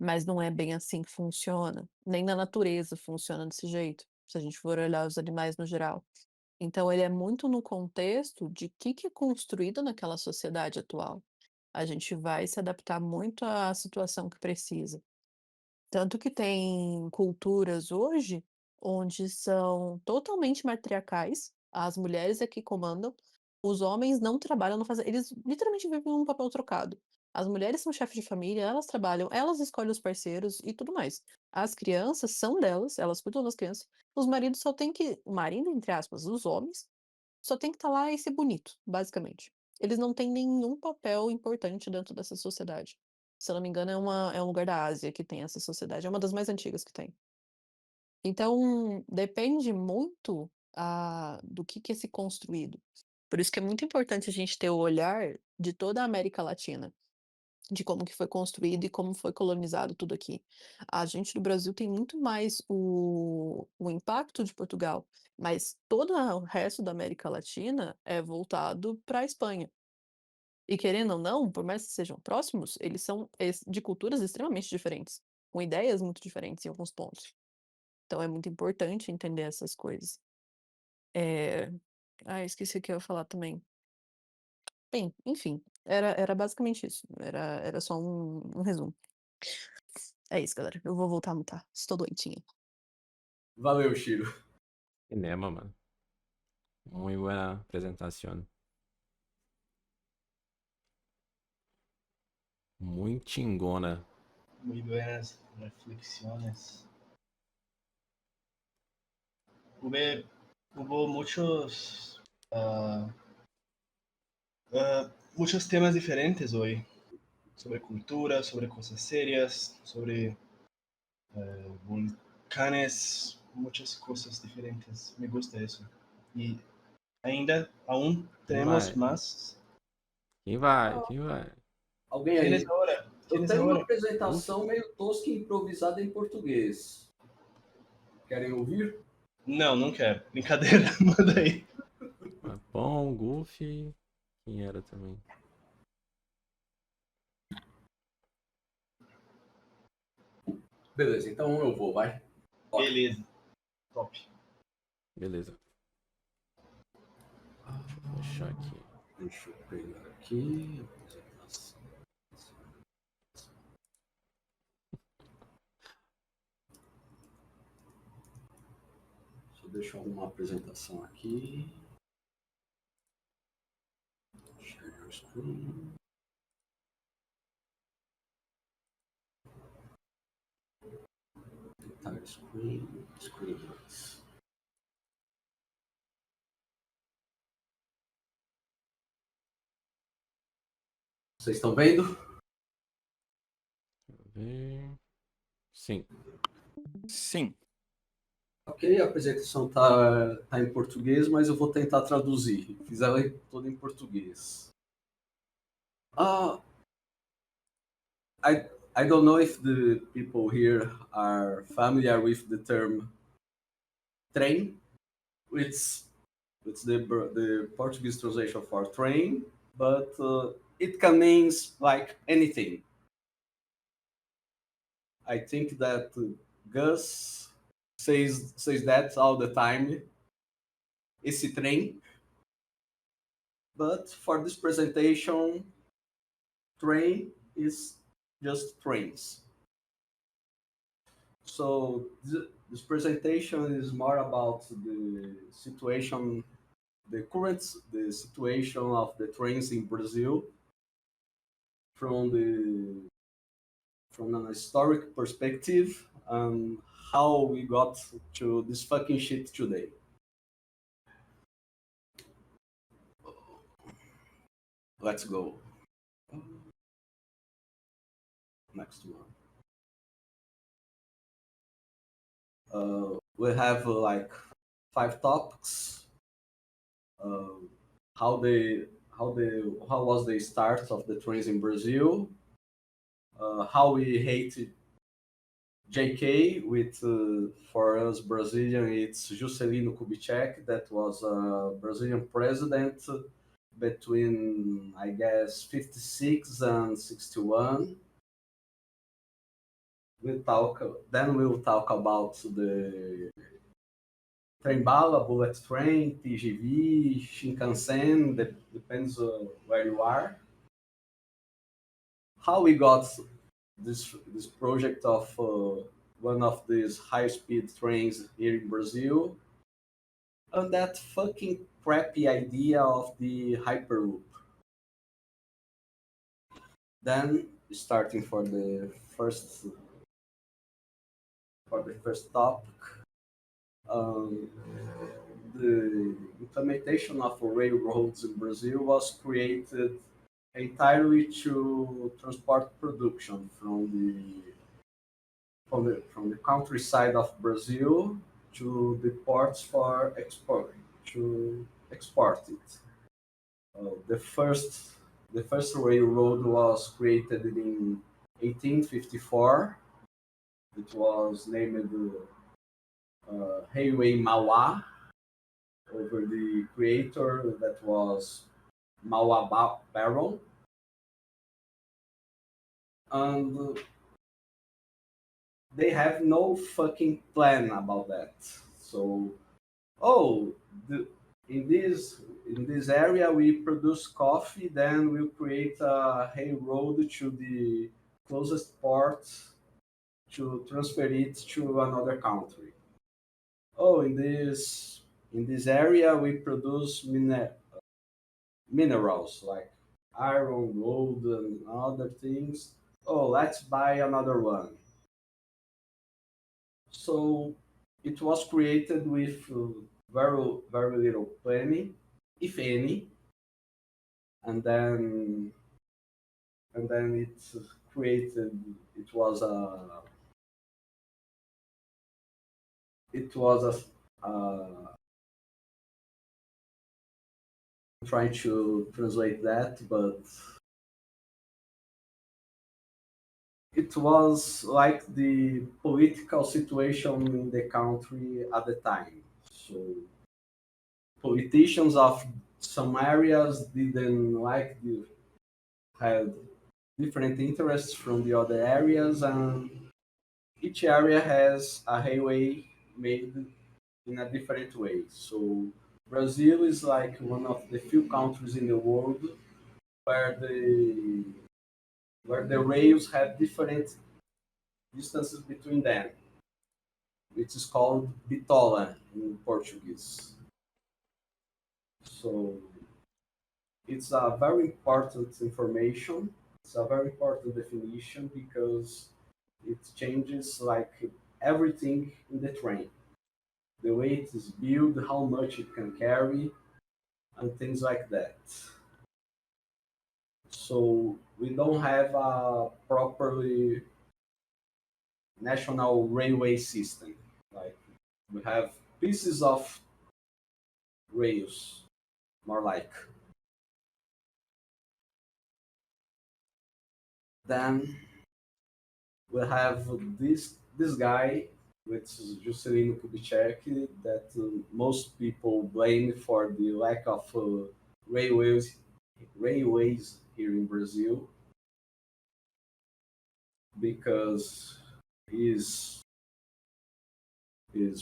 mas não é bem assim que funciona. Nem na natureza funciona desse jeito, se a gente for olhar os animais no geral. Então ele é muito no contexto de que é construído naquela sociedade atual. A gente vai se adaptar muito à situação que precisa. Tanto que tem culturas hoje onde são totalmente matriarcais, as mulheres é que comandam, os homens não trabalham, não fazem, eles literalmente vivem um papel trocado. As mulheres são chefes de família, elas trabalham, elas escolhem os parceiros e tudo mais. As crianças são delas, elas cuidam das crianças. Os maridos só têm que, o marido, entre aspas, os homens, só tem que estar lá e ser bonito, basicamente. Eles não têm nenhum papel importante dentro dessa sociedade. Se eu não me engano, é um lugar da Ásia que tem essa sociedade, é uma das mais antigas que tem. Então, depende muito do que é se construído. Por isso que é muito importante a gente ter o olhar de toda a América Latina, de como que foi construído e como foi colonizado tudo aqui. A gente do Brasil tem muito mais o impacto de Portugal, mas todo o resto da América Latina é voltado para a Espanha. E querendo ou não, por mais que sejam próximos, eles são de culturas extremamente diferentes, com ideias muito diferentes em alguns pontos. Então é muito importante entender essas coisas. Esqueci o que eu ia falar também. Bem, enfim, era basicamente isso. Era só um resumo. É isso, galera. Eu vou voltar a mutar. Estou doentinha. Valeu, Shiro. Cinema, mano. Muy buena presentación. Muy chingona. Muy buenas reflexiones. Hubo muchos, muchos temas diferentes hoy. Sobre cultura, sobre cosas serias, sobre volcanes, muchas cosas diferentes. Me gusta eso. Y aún tenemos Vai. más. Quem vai? Quem vai? Alguém aí? Tienes ahora. Eu Tienes tenho uma ahora. apresentação meio tosca e improvisada em português. Querem ouvir? Não, não quero. Brincadeira, manda aí. Bom, Goofy. Quem era também? Beleza, então eu vou, vai. Beleza. Top. Beleza. Deixa eu fechar aqui. Deixa eu pegar aqui. Apresentação. Deixa eu deixar uma apresentação aqui. Share your screen. Entire screen. Screen lines. Vocês estão vendo? Deixa eu ver. Sim. Sim. Ok, a apresentação tá em português, mas eu vou tentar traduzir. Fiz ela toda em português. I don't know if the people here are familiar with the term trem. It's the Portuguese translation for train, but it can mean like anything. I think that Gus says that all the time. Esse trem. But for this presentation, train is just trains. So this presentation is more about the situation, the situation of the trains in Brazil from an historic perspective and how we got to this fucking shit today. Let's go. Next one. We have like 5 topics. How was the start of the trains in Brazil? How we hated JK with for us Brazilian, it's Juscelino Kubitschek, that was a Brazilian president between, I guess, 56 and 61. we'll talk about the trem bala, bullet train, TGV, Shinkansen, depends where you are. How we got this project of one of these high-speed trains here in Brazil, and that fucking crappy idea of the Hyperloop. Then, starting for the first topic, the implementation of railroads in Brazil was created entirely to transport production from the countryside of Brazil to the ports for export it. The first railroad was created in 1854. It was named Highway Mauá, over the creator, that was Mauá Baron. And they have no fucking plan about that. So, in this area we produce coffee, then we'll create a railroad to the closest port to transfer it to another country. In this area we produce minerals like iron, gold, and other things. Let's buy another one. So it was created with very, very little planning, if any, and then it's created. It was I'm trying to translate that, but it was like the political situation in the country at the time. So politicians of some areas didn't had different interests from the other areas, and each area has a highway made in a different way. So Brazil is like one of the few countries in the world where the rails have different distances between them, which is called bitola in Portuguese. So it's a very important information. It's a very important definition because it changes like everything in the train. The way it is built, how much it can carry, and things like that. So we don't have a properly national railway system. Like we have pieces of rails, more like. Then we have this guy, which is Juscelino Kubitschek, that most people blame for the lack of railways here in Brazil, because his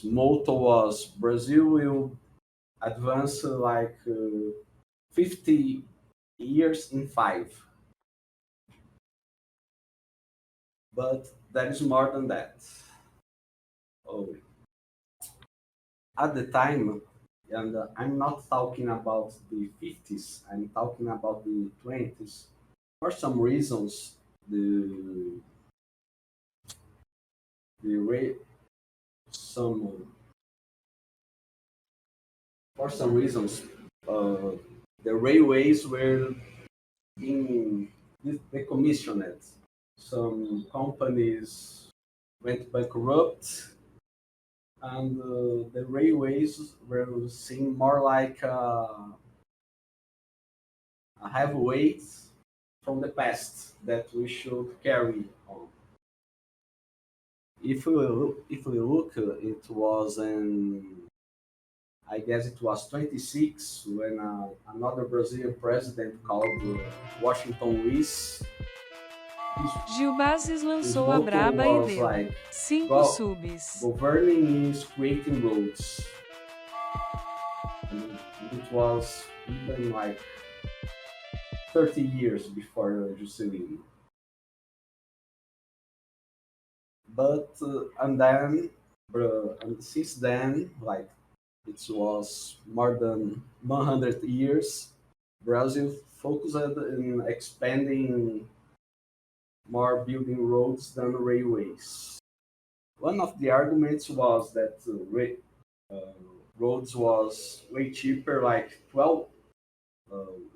motto was Brazil will advance like 50 years in 5. But there is more than that. At the time, and I'm not talking about the 50s, I'm talking about the 20s. For some reasons, the railways were being decommissioned. Some companies went bankrupt, and the railways were seen more like a heavy weight from the past that we should carry on. If we look, it was I guess it was 26 when another Brazilian president called Washington Luiz Gilbas His lançou a motto braba e was deu like, 5 subs. governing is creating roads. And it was even like 30 years before Juscelino. But and since then, like it was more than 100 years, Brazil focused in expanding more building roads than railways. One of the arguments was that roads was way cheaper, like 12.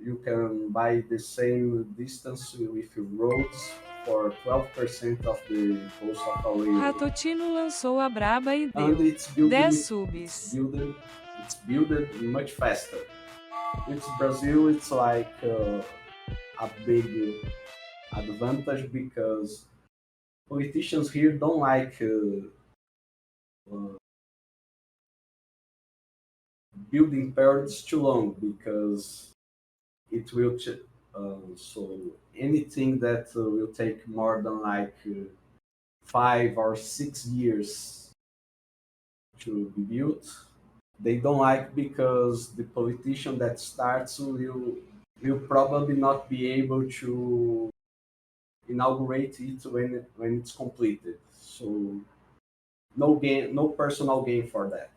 You can buy the same distance with roads for 12% of the cost of a railway. Ratotino lançou a braba e And deu it's built 10 subs. it's built much faster. With Brazil, it's like a big advantage because politicians here don't like building periods too long because it will so anything that will take more than like 5 or 6 years to be built, they don't like because the politician that starts will probably not be able to inaugurate it when it's completed. So no gain, no personal gain for that.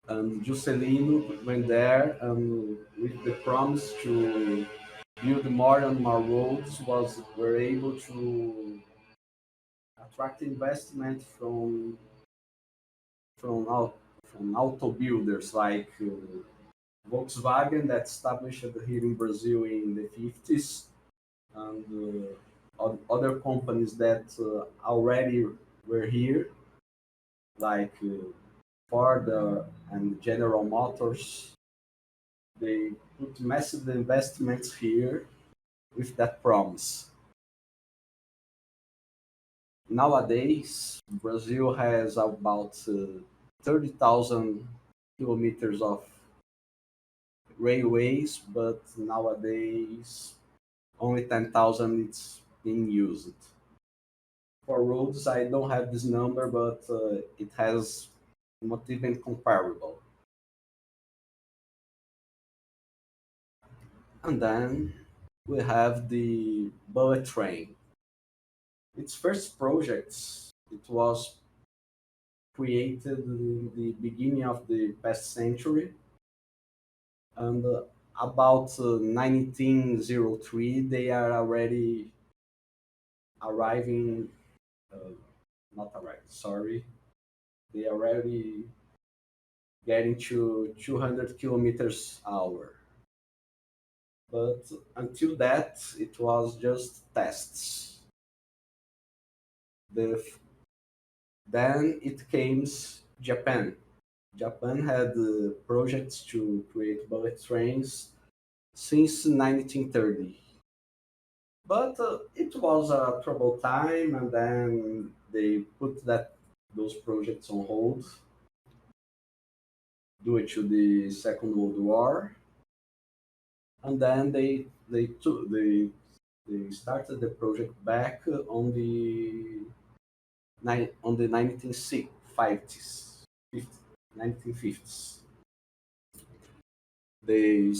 And Juscelino went there with the promise to build more and more roads, were able to attract investment from auto builders like Volkswagen that established here in Brazil in the 50s, and other companies that already were here, like Ford and General Motors. They put massive investments here with that promise. Nowadays, Brazil has about 30,000 kilometers of railways, but nowadays only 10,000 is being used. For roads, I don't have this number, but it has not even comparable. And then we have the bullet train. Its first projects, it was created in the beginning of the past century, and about 1903 they are already arriving, not arriving, sorry, they are already getting to 200 kilometers an hour. But until that, it was just tests. Then it came Japan. Japan had projects to create bullet trains since 1930. But it was a troubled time, and then they put those projects on hold due to the Second World War. And then they started the project back on the 1950s. They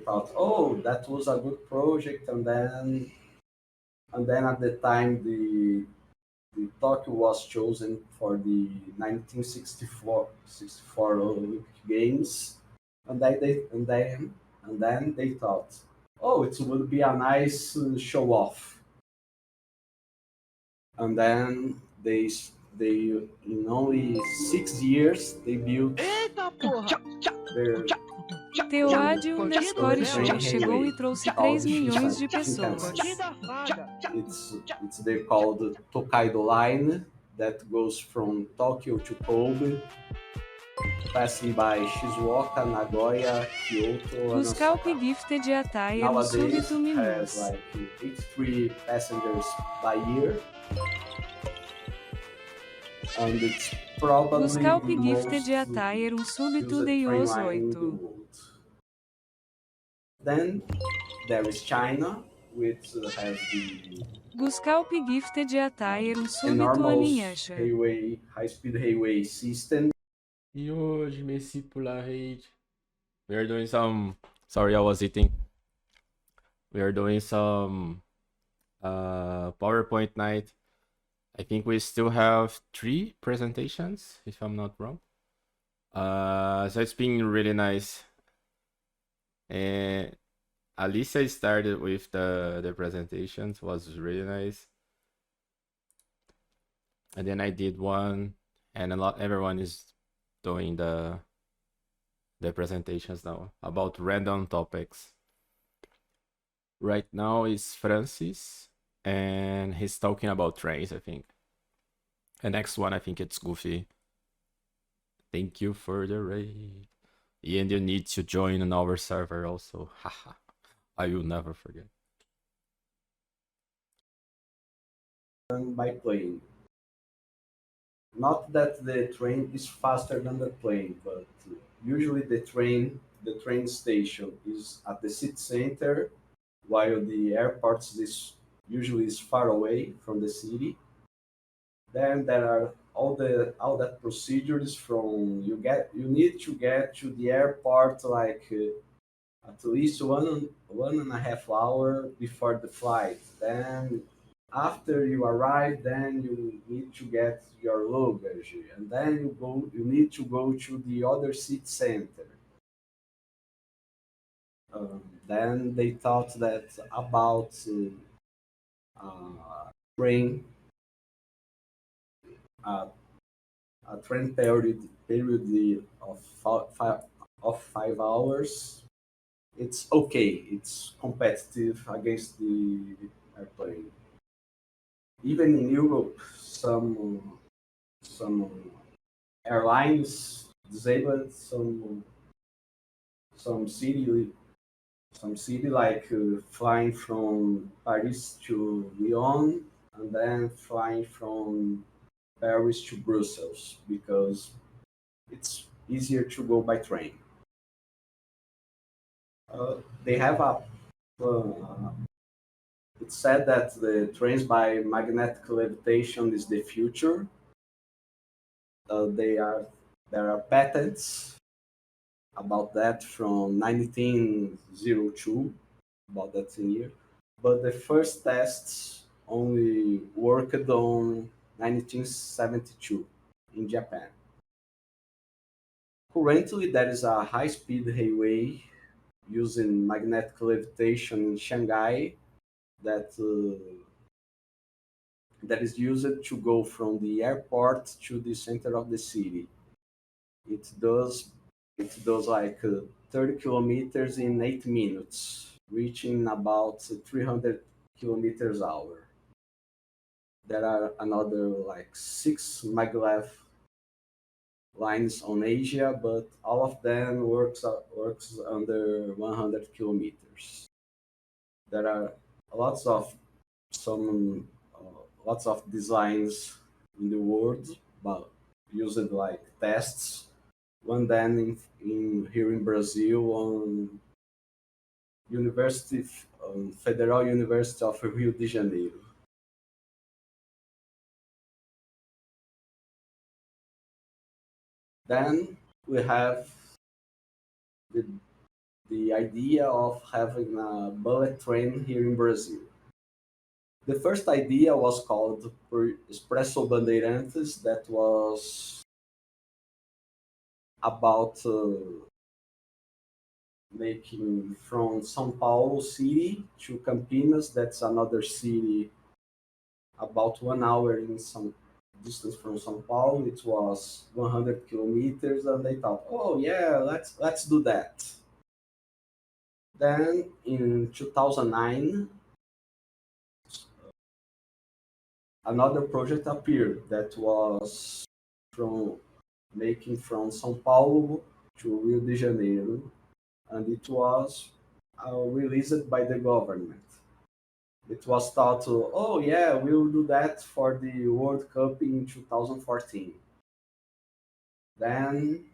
thought, oh, that was a good project, and then at the time the Tokyo was chosen for the 1964 Olympic Games, and then they thought, oh, it would be a nice show off. And then they in only 6 years they built their Eode underscore show chegou e trouxe 3 milhões de pessoas. It's they called Tokaido Line that goes from Tokyo to Kobe, passing by Shizuoka, Nagoya, Kyoto, O Scalp Gifted attire um súbito has minus. like 83 passengers by year. And it's probably O Scalp the Gifted most attire um súbito used de train os line in the 8. world. Then there is China, which has the Guscalp gifted attire um súbito enormous alinhachar. high-speed highway system. E hoje, merci pour la raid. We are doing some. Sorry, I was eating. We are doing some PowerPoint night. I think we still have 3 presentations, if I'm not wrong. So it's been really nice. And Alicia started with the presentations, was really nice. And then I did one, and everyone is doing the presentations now about random topics. Right now is Francis, and he's talking about trains, I think. The next one, I think it's Goofy. Thank you for the raid. And you need to join on our server also. Haha. I will never forget. By plane. Not that the train is faster than the plane, but usually the train station is at the city center, while the airport is usually far away from the city. Then there are all that procedures from you need to get to the airport like at least 1.5 hours before the flight. Then after you arrive, then you need to get your luggage, and then you need to go to the other city center. Then they thought that about train a train period of 5 hours. It's okay. It's competitive against the airplane. Even in Europe, some airlines disabled some city like flying from Paris to Lyon and then flying from Paris to Brussels because it's easier to go by train. They have it's said that the trains by magnetic levitation is the future. There are patents about that from 1902, about that year. But the first tests only worked on 1972 in Japan. Currently, there is a high-speed highway using magnetic levitation in Shanghai that is used to go from the airport to the center of the city. It does like 30 kilometers in 8 minutes, reaching about 300 kilometers an hour. There are another like 6 maglev lines on Asia, but all of them works under 100 kilometers. There are lots of designs in the world, but used like tests. One then here in Brazil on Federal University of Rio de Janeiro. Then we have the idea of having a bullet train here in Brazil. The first idea was called Expresso Bandeirantes, that was about making from São Paulo city to Campinas, that's another city about 1 hour in some distance from São Paulo. It was 100 kilometers, and they thought, oh yeah, let's do that. Then in 2009, another project appeared that was making from São Paulo to Rio de Janeiro, and it was released by the government. It was thought, oh yeah, we'll do that for the World Cup in 2014. Then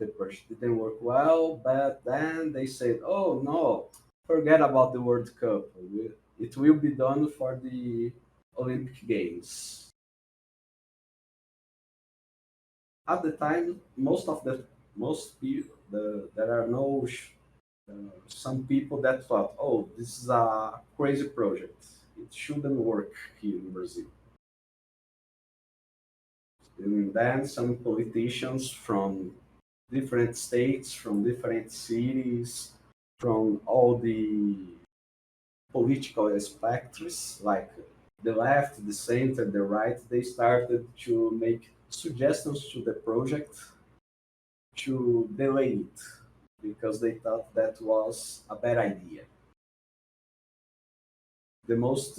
the project didn't work well, but then they said, oh no, forget about the World Cup. It will be done for the Olympic Games. At the time, there are some people that thought, oh, this is a crazy project. It shouldn't work here in Brazil. And then some politicians from different states, from different cities, from all the political spectrums, like the left, the center, the right, they started to make suggestions to the project to delay it because they thought that was a bad idea. The most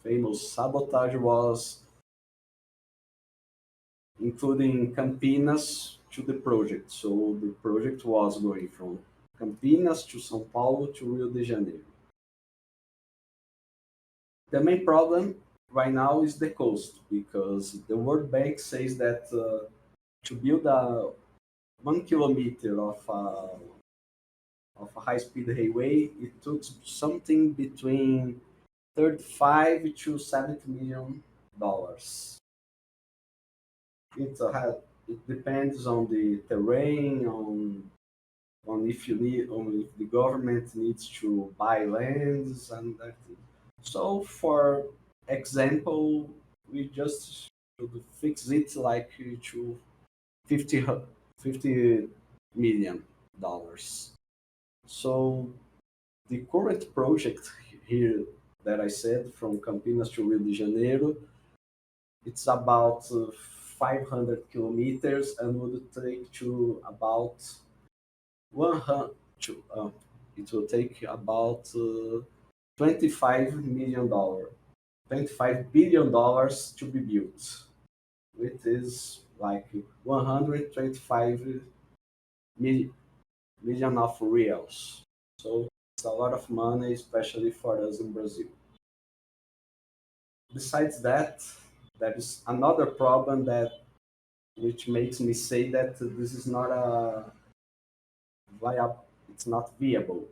famous sabotage was including Campinas to the project. So the project was going from Campinas to São Paulo to Rio de Janeiro. The main problem right now is the cost, because the World Bank says that to build 1 kilometer of a high-speed highway, it took something between $35 to $70 million. It depends on the terrain, on if the government needs to buy lands and that. So, for example, we just should fix it like to $50 million. So, the current project here that I said from Campinas to Rio de Janeiro, it's about 500 kilometers and would take to about 100. It will take about $25 billion to be built, which is like 125 million of reals. So it's a lot of money, especially for us in Brazil. Besides that, there is another problem which makes me say that this is not it's not viable,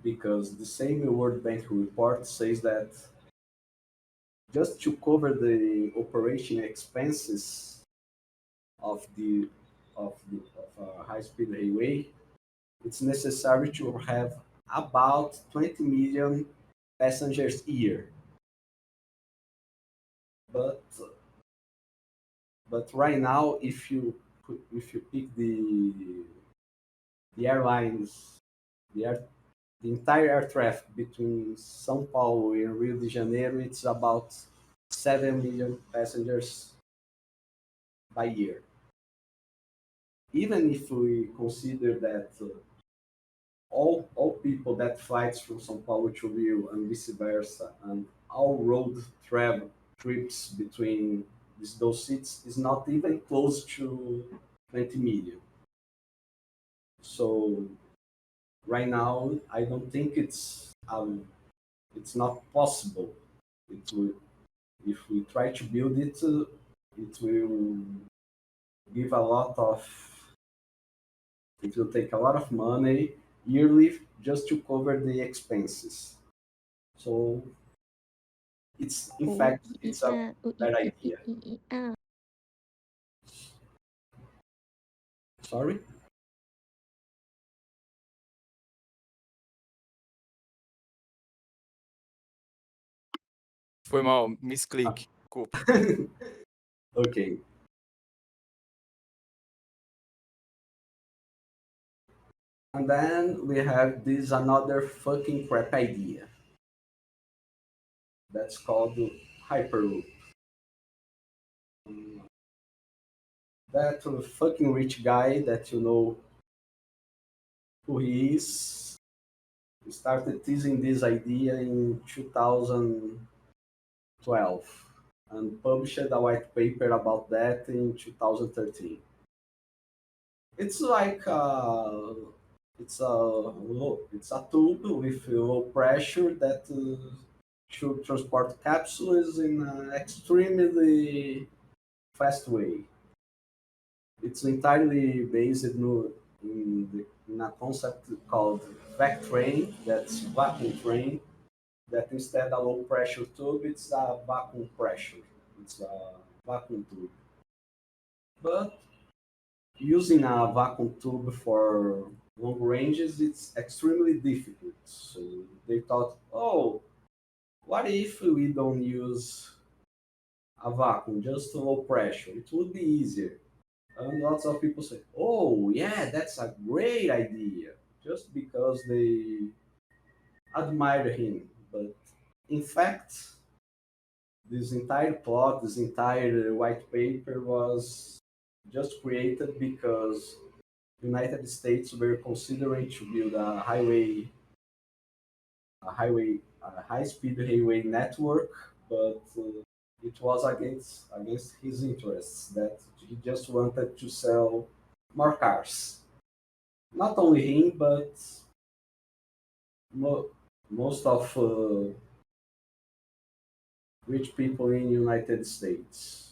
because the same World Bank report says that just to cover the operation expenses of a high-speed highway, it's necessary to have about 20 million passengers a year. But right now, if you pick the airlines, the entire air traffic between São Paulo and Rio de Janeiro, it's about 7 million passengers by year. Even if we consider that all people that flights from São Paulo to Rio and vice versa, and all road travel trips between those cities is not even close to 20 million. So right now, I don't think it's not possible. If we try to build it, it will give it will take a lot of money yearly just to cover the expenses. So in fact, it's a bad idea. Sorry? Foi mal, misclick. Desculpa. Okay. And then we have this another fucking crap idea. That's called Hyperloop. That fucking rich guy that you know who he is started teasing this idea in 2012 and published a white paper about that in 2013. It's like it's a tube with low pressure that should transport capsules in an extremely fast way. It's entirely based in a concept called vac train, that's vacuum train, that instead of low pressure tube, it's a vacuum pressure. It's a vacuum tube. But using a vacuum tube for long ranges, it's extremely difficult. So they thought, oh, what if we don't use a vacuum, just low pressure? It would be easier. And lots of people say, oh, yeah, that's a great idea, just because they admire him. But in fact, this entire plot, this entire white paper was just created because United States were considering to build a high-speed highway network, but it was against his interests, that he just wanted to sell more cars. Not only him, but most of rich people in United States.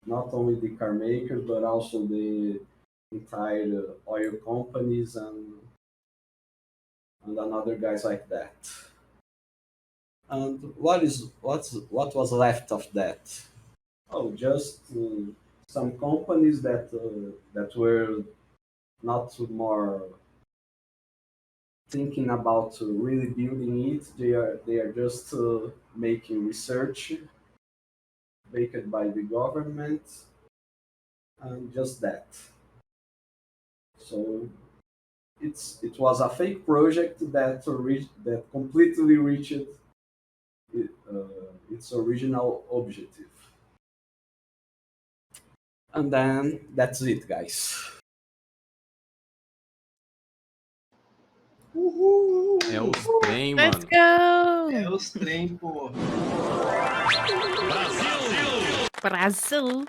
Not only the car makers, but also the entire oil companies and another guys like that. And what was left of that? Oh, just some companies that were not more thinking about really building it. They are just making research backed by the government, and just that. So it was a fake project that completely reached its original objective. And then that's it, guys. Uhul! É os trem, Let's mano. go! É os trem, porra. Brasil!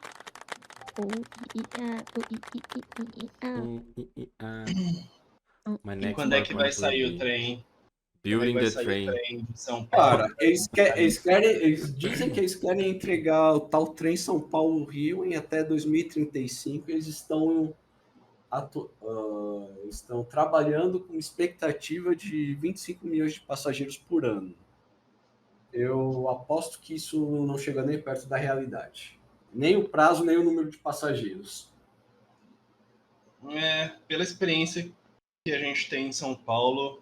My E next quando é mark que one vai will sair o be trem? Building Vai the sair train. o trem de São Paulo. Cara, eles dizem que eles querem entregar o tal trem São Paulo-Rio em até 2035. Eles estão trabalhando com expectativa de 25 milhões de passageiros por ano. Eu aposto que isso não chega nem perto da realidade. Nem o prazo, nem o número de passageiros. Pela experiência que a gente tem em São Paulo,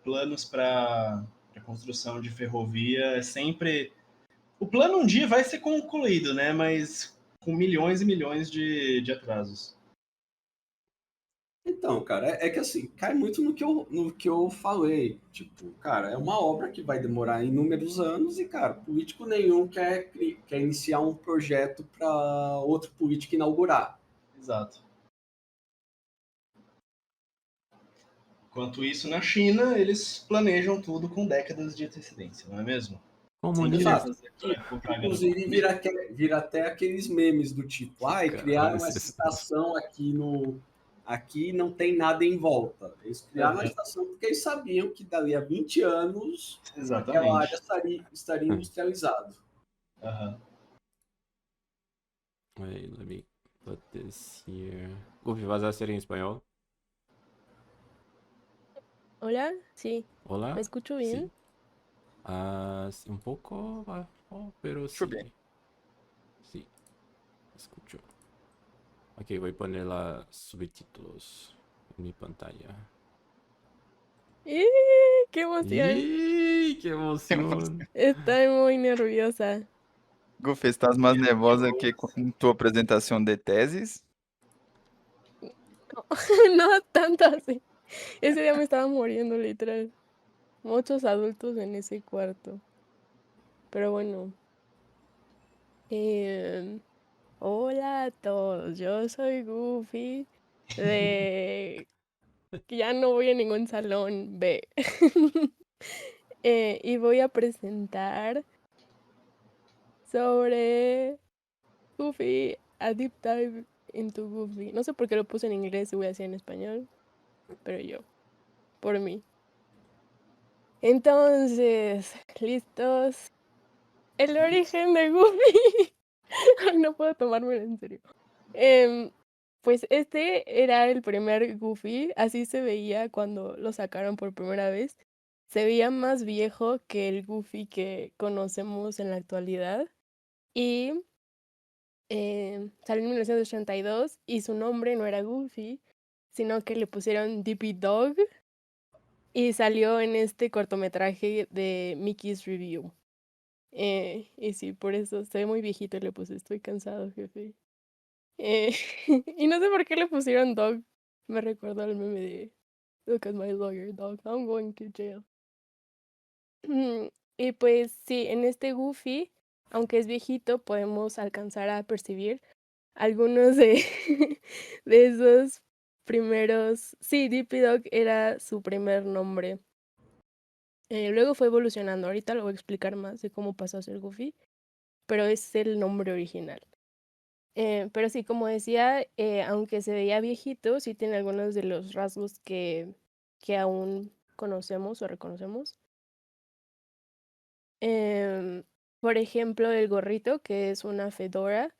planos para a construção de ferrovia é sempre... O plano um dia vai ser concluído, né? Mas com milhões e milhões de atrasos. Então, cara, é que assim, cai muito no que eu falei. Tipo, cara, é uma obra que vai demorar inúmeros anos e, cara, político nenhum quer iniciar um projeto para outro político inaugurar. Exato. Enquanto isso, na China, eles planejam tudo com décadas de antecedência, não é mesmo? Inclusive, vira até aqueles memes do tipo, criaram essa estação aqui não tem nada em volta. Eles criaram a estação porque eles sabiam que dali a 20 anos aquela área estaria industrializada. Wait, let me put this here. Goofy, ¿vas a hacer en español? Hola, sí. Hola. ¿Me escucho bien? Sí. Un poco bajo, pero sí. Sí, escucho. Ok, voy a poner los subtítulos en mi pantalla. ¡Qué emoción! ¡Qué emoción! Estoy muy nerviosa. Goofy, estás más nervosa que con tu apresentação de tesis? No tanto así. Ese día me estaba muriendo, literal. Muchos adultos en ese cuarto. Pero bueno. Hola a todos. Yo soy Goofy. Que ya no voy a ningún salón B. Y voy a presentar sobre Goofy, a deep dive into Goofy. No sé por qué lo puse en inglés y voy a decir en español, pero yo, por mí. Entonces, ¿listos? El origen de Goofy. Ay, no puedo tomármelo en serio. Pues este era el primer Goofy, así se veía cuando lo sacaron por primera vez. Se veía más viejo que el Goofy que conocemos en la actualidad. Y salió en 1982 y su nombre no era Goofy, sino que le pusieron Dippy Dog y salió en este cortometraje de Mickey's Review. Y sí, por eso se ve muy viejito y le puse estoy cansado, jefe. Eh, y no sé por qué le pusieron Dog. Me recuerdo al meme de Look at my lawyer, dog. I'm going to jail. Y pues sí, en este Goofy, aunque es viejito, podemos alcanzar a percibir algunos de, de esos primeros. Sí, Dippy Dog era su primer nombre. Luego fue evolucionando. Ahorita lo voy a explicar más de cómo pasó a ser Goofy, pero es el nombre original. Pero sí, como decía, aunque se veía viejito, sí tiene algunos de los rasgos que aún conocemos o reconocemos. Por ejemplo, el gorrito, que es una fedora,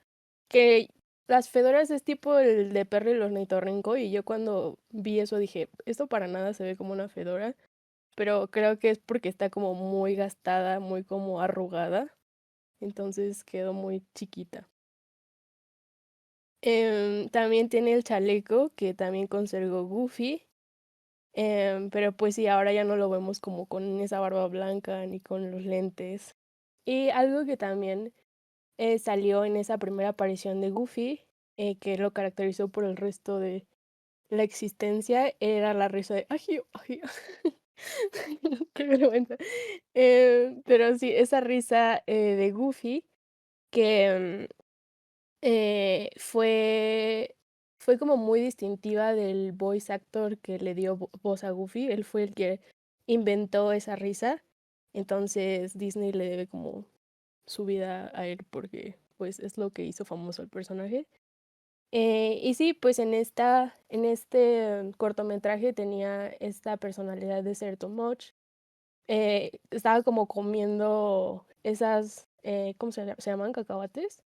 que las fedoras es tipo el de Perry el ornitorrinco, y yo cuando vi eso dije, esto para nada se ve como una fedora, pero creo que es porque está como muy gastada, muy como arrugada, entonces quedó muy chiquita. También tiene el chaleco, que también conservó Goofy, pero pues sí, ahora ya no lo vemos como con esa barba blanca ni con los lentes. Y algo que también salió en esa primera aparición de Goofy, que lo caracterizó por el resto de la existencia, era la risa de ají, ají. Qué vergüenza. Pero sí, esa risa de Goofy que fue como muy distintiva del voice actor que le dio voz a Goofy. Él fue el que inventó esa risa. Entonces Disney le debe como su vida a él porque pues es lo que hizo famoso al personaje. Y sí, pues en este cortometraje tenía esta personalidad de ser too much. Estaba como comiendo esas, ¿cómo se llaman? Cacahuates.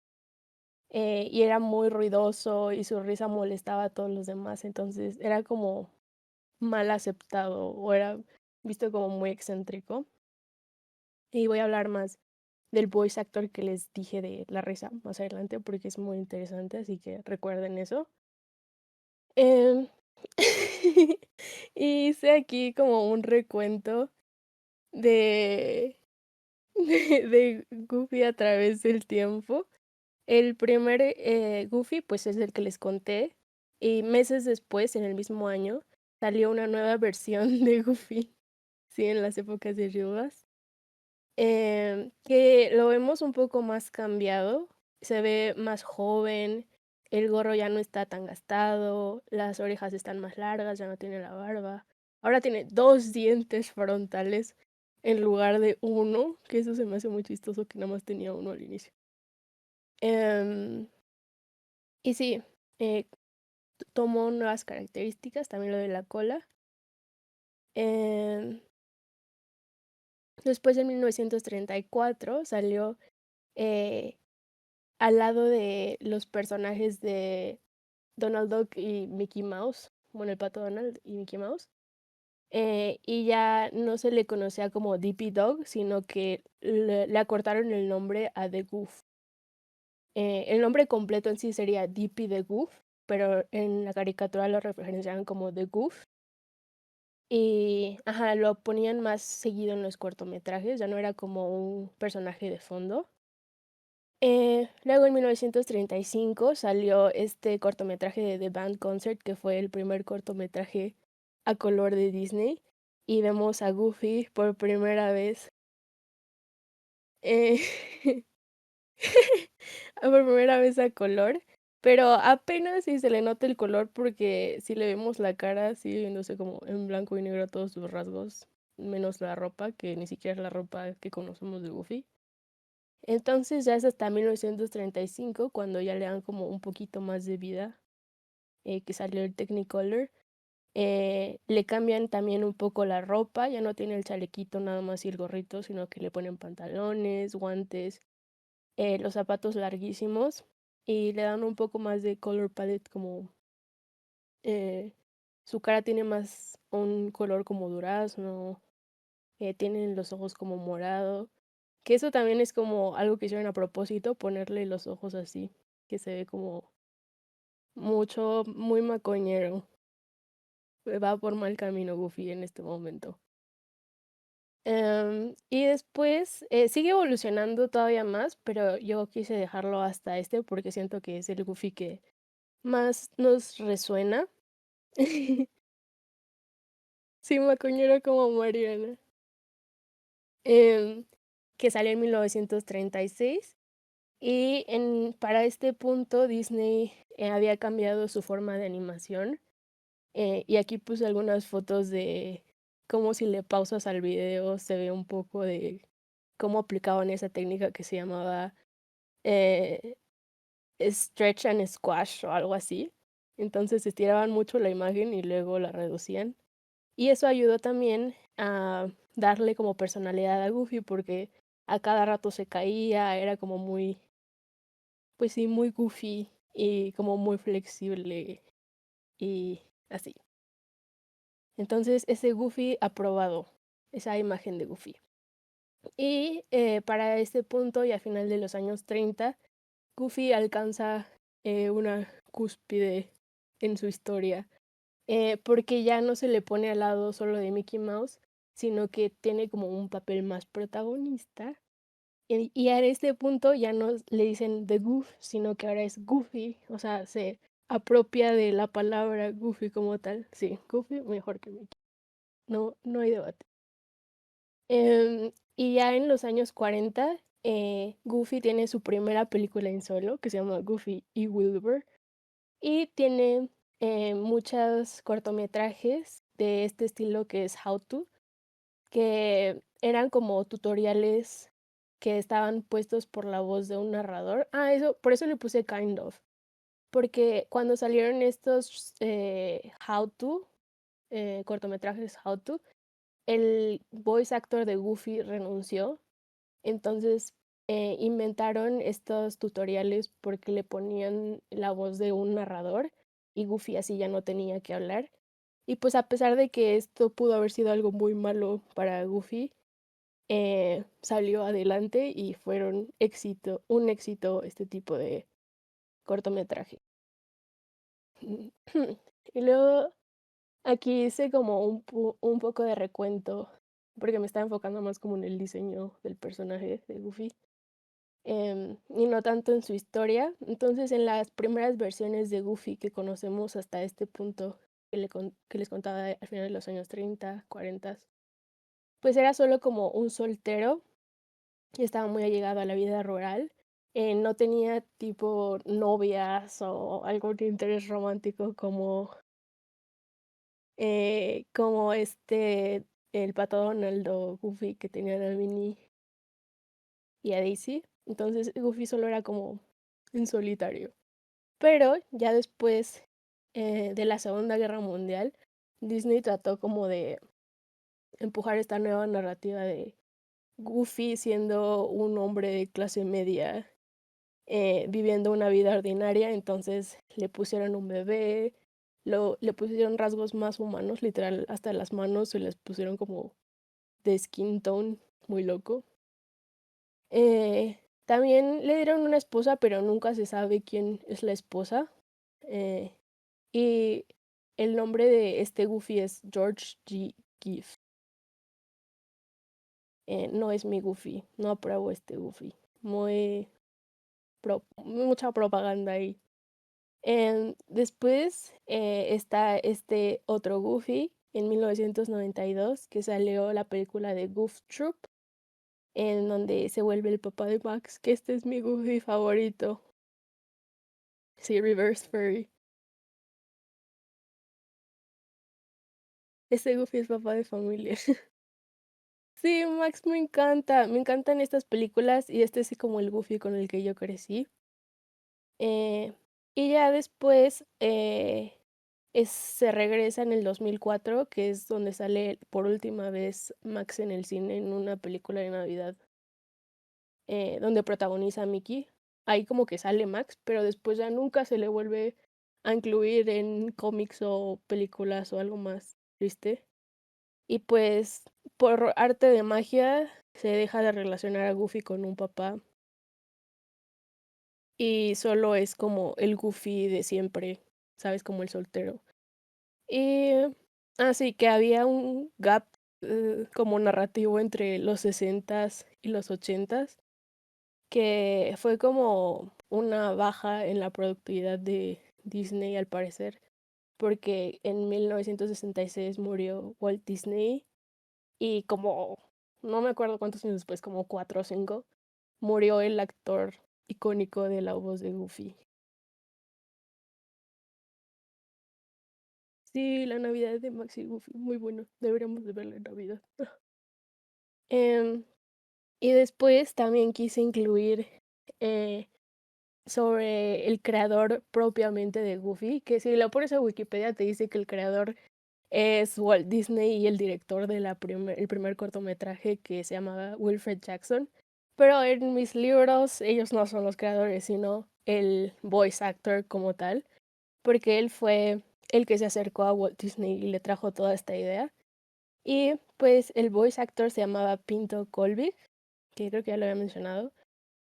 Y era muy ruidoso y su risa molestaba a todos los demás, entonces era como mal aceptado o era visto como muy excéntrico. Y voy a hablar más del voice actor que les dije de la risa más adelante porque es muy interesante, así que recuerden eso. Em, y hice aquí como un recuento de, de Goofy a través del tiempo. El primer Goofy, pues es el que les conté, y meses después, en el mismo año, salió una nueva versión de Goofy, sí, en las épocas de Gilbas, que lo vemos un poco más cambiado, se ve más joven, el gorro ya no está tan gastado, las orejas están más largas, ya no tiene la barba, ahora tiene 2 dientes frontales en lugar de uno, que eso se me hace muy chistoso que nada más tenía uno al inicio. Y sí, tomó nuevas características, también lo de la cola. Después en 1934 salió al lado de los personajes de Donald Duck y Mickey Mouse, bueno, el pato Donald y Mickey Mouse. Y ya no se le conocía como Dippy Dog, sino que le acortaron el nombre a The Goof. El nombre completo en sí sería Dippy the Goof, pero en la caricatura lo referenciaban como The Goof. Y ajá, lo ponían más seguido en los cortometrajes, ya no era como un personaje de fondo. Luego en 1935 salió este cortometraje de The Band Concert, que fue el primer cortometraje a color de Disney. Y vemos a Goofy por primera vez. Eh, por primera vez a color. Pero apenas si se le nota el color porque si le vemos la cara, sigue viéndose como en blanco y negro todos sus rasgos, menos la ropa, que ni siquiera es la ropa que conocemos de Goofy. Entonces ya es hasta 1935 cuando ya le dan como un poquito más de vida, que salió el Technicolor. Le cambian también un poco la ropa, ya no tiene el chalequito nada más y el gorrito, sino que le ponen pantalones, guantes, los zapatos larguísimos y le dan un poco más de color palette, como su cara tiene más un color como durazno, tienen los ojos como morado, que eso también es como algo que hicieron a propósito, ponerle los ojos así, que se ve como muy macoñero. Va por mal camino Goofy en este momento. Y después sigue evolucionando todavía más, pero yo quise dejarlo hasta este porque siento que es el Goofy que más nos resuena. Sí, macoñero como Mariana. Que salió en 1936. Y para este punto Disney había cambiado su forma de animación. Y aquí puse algunas fotos de cómo si le pausas al video se ve un poco de cómo aplicaban esa técnica que se llamaba eh, stretch and squash o algo así. Entonces estiraban mucho la imagen y luego la reducían. Y eso ayudó también a darle como personalidad a Goofy porque a cada rato se caía, era como muy, pues sí, muy goofy y como muy flexible y así. Entonces ese Goofy aprobado, esa imagen de Goofy. Y para este punto y a final de los años 30, Goofy alcanza una cúspide en su historia, porque ya no se le pone al lado solo de Mickey Mouse, sino que tiene como un papel más protagonista. Y a este punto ya no le dicen The Goof, sino que ahora es Goofy, o sea, se apropia de la palabra Goofy como tal. Sí, Goofy mejor que Mickey. No, no hay debate. Y ya en los años 40, Goofy tiene su primera película en solo, que se llama Goofy y Wilbur, y tiene muchos cortometrajes de este estilo que es How To, que eran como tutoriales que estaban puestos por la voz de un narrador. Eso, por eso le puse kind of, porque cuando salieron estos How To, cortometrajes How To, el voice actor de Goofy renunció, entonces inventaron estos tutoriales porque le ponían la voz de un narrador y Goofy así ya no tenía que hablar. Y pues a pesar de que esto pudo haber sido algo muy malo para Goofy, salió adelante y fueron un éxito este tipo de cortometraje. Y luego aquí hice como un poco de recuento, porque me estaba enfocando más como en el diseño del personaje de Goofy, y no tanto en su historia. Entonces, en las primeras versiones de Goofy que conocemos hasta este punto, que les contaba al final de los años 30, 40, pues era solo como un soltero y estaba muy allegado a la vida rural. No tenía tipo novias o algún interés romántico como el pato Donald o Goofy que tenían a Minnie y a Daisy. Entonces Goofy solo era como en solitario. Pero ya después de la Segunda Guerra Mundial, Disney trató como de empujar esta nueva narrativa de Goofy siendo un hombre de clase media, viviendo una vida ordinaria. Entonces le pusieron un bebé, le pusieron rasgos más humanos, literal, hasta las manos se les pusieron como de skin tone, muy loco. También le dieron una esposa, pero nunca se sabe quién es la esposa. Y el nombre de este Goofy es George G. Gift. No es mi Goofy, no apruebo este Goofy. Mucha propaganda ahí. Después está este otro Goofy en 1992 que salió la película de Goof Troop, en donde se vuelve el papá de Max, que este es mi Goofy favorito. Sí, Reverse Furry. Este Goofy es papá de familia. Sí, Max me encanta. Me encantan estas películas y este es como el Goofy con el que yo crecí. Y ya después se regresa en el 2004, que es donde sale por última vez Max en el cine en una película de Navidad, donde protagoniza a Mickey. Ahí como que sale Max, pero después ya nunca se le vuelve a incluir en cómics o películas o algo más triste. Y pues por arte de magia se deja de relacionar a Goofy con un papá y solo es como el Goofy de siempre, ¿sabes? Como el soltero. Y así que había un gap como narrativo entre los 60s y los 80s, que fue como una baja en la productividad de Disney al parecer, porque en 1966 murió Walt Disney y como, no me acuerdo cuántos años después, como 4 o 5, murió el actor icónico de la voz de Goofy. Sí, la Navidad de Max y Goofy, muy bueno, deberíamos de verla en Navidad. Em, y después también quise incluir sobre el creador propiamente de Goofy, que si lo pones a Wikipedia te dice que el creador es Walt Disney y el director de el primer cortometraje, que se llamaba Wilfred Jackson. Pero en mis libros ellos no son los creadores, sino el voice actor como tal, porque él fue el que se acercó a Walt Disney y le trajo toda esta idea. Y pues el voice actor se llamaba Pinto Colvig, que creo que ya lo había mencionado,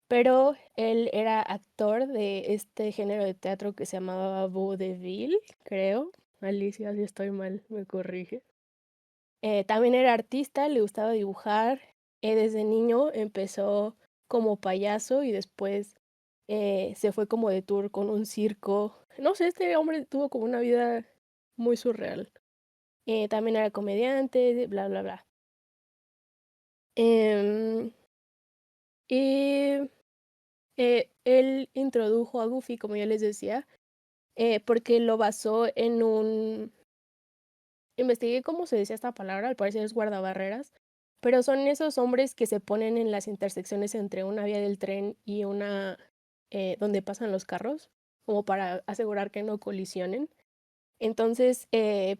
pero él era actor de este género de teatro que se llamaba vaudeville, creo. Alicia, si estoy mal, me corrige. También era artista, le gustaba dibujar. Desde niño empezó como payaso y después se fue como de tour con un circo. No sé, este hombre tuvo como una vida muy surreal. También era comediante, bla, bla, bla. Em, y él introdujo a Goofy, como ya les decía, porque lo basó en un... Investigué cómo se decía esta palabra, al parecer es guardabarreras, pero son esos hombres que se ponen en las intersecciones entre una vía del tren y una donde pasan los carros, como para asegurar que no colisionen. Entonces,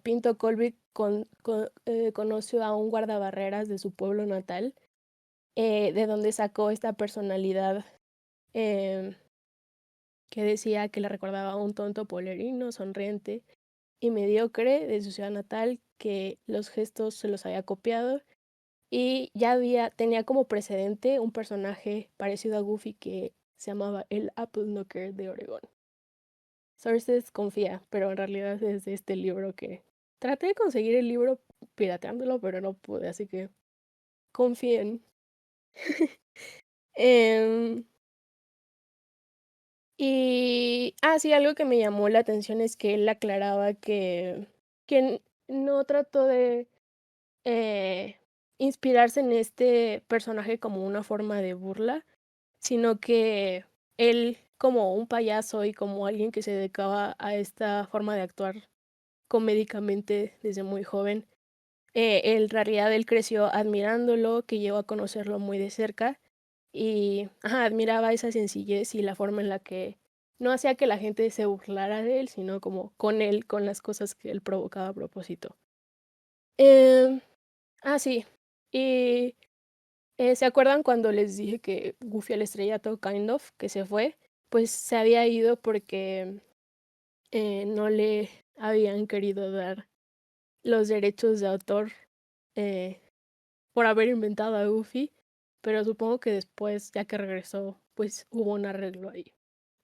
Pinto Colby conoció a un guardabarreras de su pueblo natal, de donde sacó esta personalidad em, que decía que le recordaba a un tonto polerino, sonriente y mediocre de su ciudad natal, que los gestos se los había copiado y ya tenía como precedente un personaje parecido a Goofy que se llamaba el Apple Knocker de Oregón. Sources confía, pero en realidad es de este libro que traté de conseguir el libro pirateándolo, pero no pude, así que confíen. Em, y, sí, algo que me llamó la atención es que él aclaraba que no trató de inspirarse en este personaje como una forma de burla, sino que él como un payaso y como alguien que se dedicaba a esta forma de actuar comédicamente desde muy joven, en realidad él creció admirándolo, que llegó a conocerlo muy de cerca y admiraba esa sencillez y la forma en la que no hacía que la gente se burlara de él, sino como con él, con las cosas que él provocaba a propósito. Em, sí, y ¿se acuerdan cuando les dije que Goofy el estrellato, kind of, que se fue? Pues se había ido porque no le habían querido dar los derechos de autor eh, por haber inventado a Goofy, pero supongo que después, ya que regresó, pues hubo un arreglo ahí,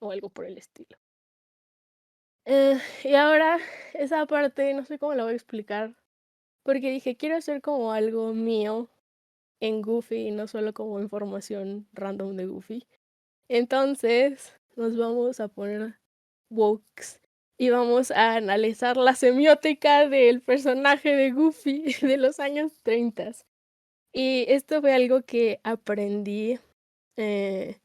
o algo por el estilo. Y ahora, esa parte, no sé cómo la voy a explicar, porque dije, quiero hacer como algo mío en Goofy y no solo como información random de Goofy. Entonces, nos vamos a poner wokes y vamos a analizar la semiótica del personaje de Goofy de los años 30. Y esto fue algo que aprendí en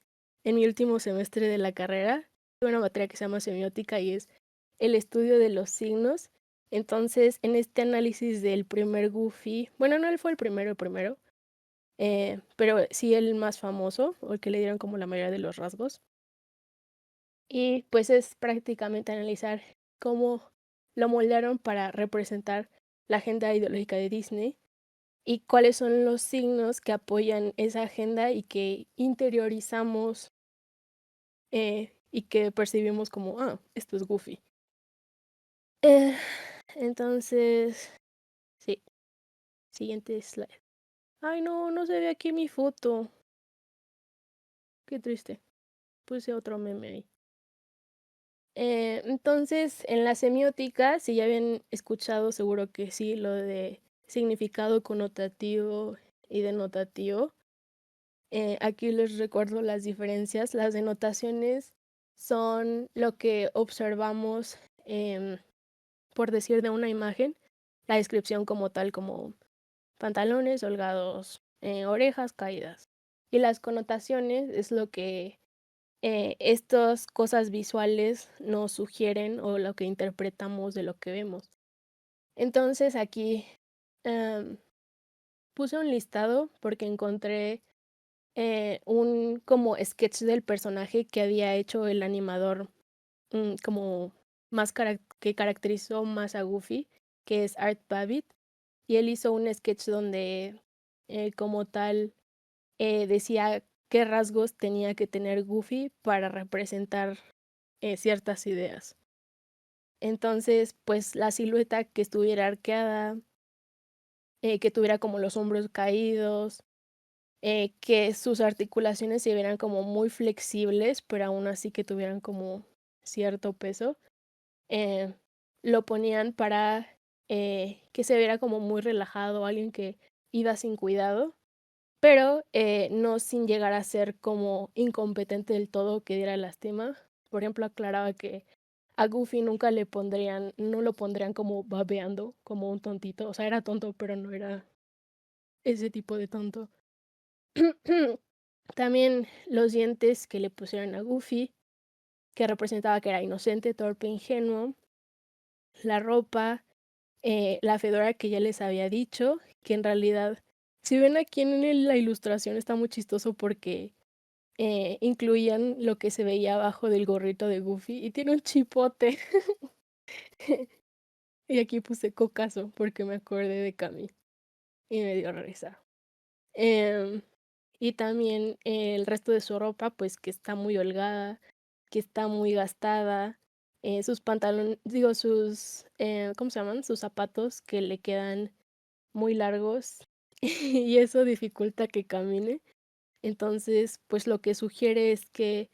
mi último semestre de la carrera. Tuve una materia que se llama semiótica y es el estudio de los signos. Entonces, en este análisis del primer Goofy, bueno, no él fue el primero, pero sí el más famoso, o el que le dieron como la mayoría de los rasgos. Y pues es prácticamente analizar cómo lo moldearon para representar la agenda ideológica de Disney y cuáles son los signos que apoyan esa agenda y que interiorizamos y que percibimos como, esto es Goofy. Entonces, sí, siguiente slide. Ay, no se ve aquí mi foto. Qué triste. Puse otro meme ahí. Entonces, en la semiótica, si ya habían escuchado, seguro que sí, lo de significado connotativo y denotativo. Aquí les recuerdo las diferencias. Las denotaciones son lo que observamos, por decir, de una imagen. La descripción como tal, como pantalones holgados, orejas caídas. Y las connotaciones es lo que estas cosas visuales nos sugieren o lo que interpretamos de lo que vemos. Entonces aquí puse un listado porque encontré un como sketch del personaje que había hecho el animador como más que caracterizó más a Goofy, que es Art Babbitt, y él hizo un sketch donde como tal decía qué rasgos tenía que tener Goofy para representar ciertas ideas. Entonces, pues la silueta que estuviera arqueada, que tuviera como los hombros caídos, que sus articulaciones se vieran como muy flexibles, pero aún así que tuvieran como cierto peso, lo ponían para que se viera como muy relajado, alguien que iba sin cuidado, pero no sin llegar a ser como incompetente del todo, que diera lástima. Por ejemplo, aclaraba que a Goofy nunca no lo pondrían como babeando, como un tontito. O sea, era tonto, pero no era ese tipo de tonto. También los dientes que le pusieron a Goofy, que representaba que era inocente, torpe, ingenuo. La ropa, la fedora que ya les había dicho, que en realidad, si ven aquí en la ilustración está muy chistoso porque incluían lo que se veía abajo del gorrito de Goofy y tiene un chipote. Y aquí puse cocazo porque me acordé de Cami y me dio risa. Y también el resto de su ropa, pues que está muy holgada, que está muy gastada. Sus pantalones, digo, ¿cómo se llaman? Sus zapatos que le quedan muy largos y eso dificulta que camine. Entonces, pues lo que sugiere es que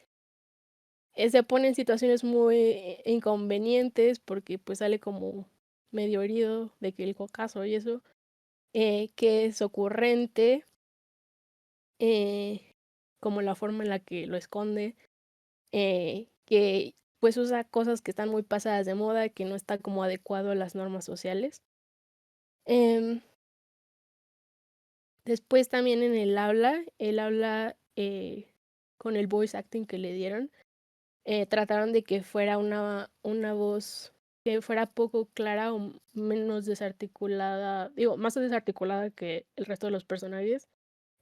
se pone en situaciones muy inconvenientes porque pues sale como medio herido de que el cocazo y eso, que es ocurrente, como la forma en la que lo esconde, que pues usa cosas que están muy pasadas de moda, que no está como adecuado a las normas sociales. Después también en el habla con el voice acting que le dieron, trataron de que fuera una voz que fuera poco clara o menos desarticulada, digo, más desarticulada que el resto de los personajes.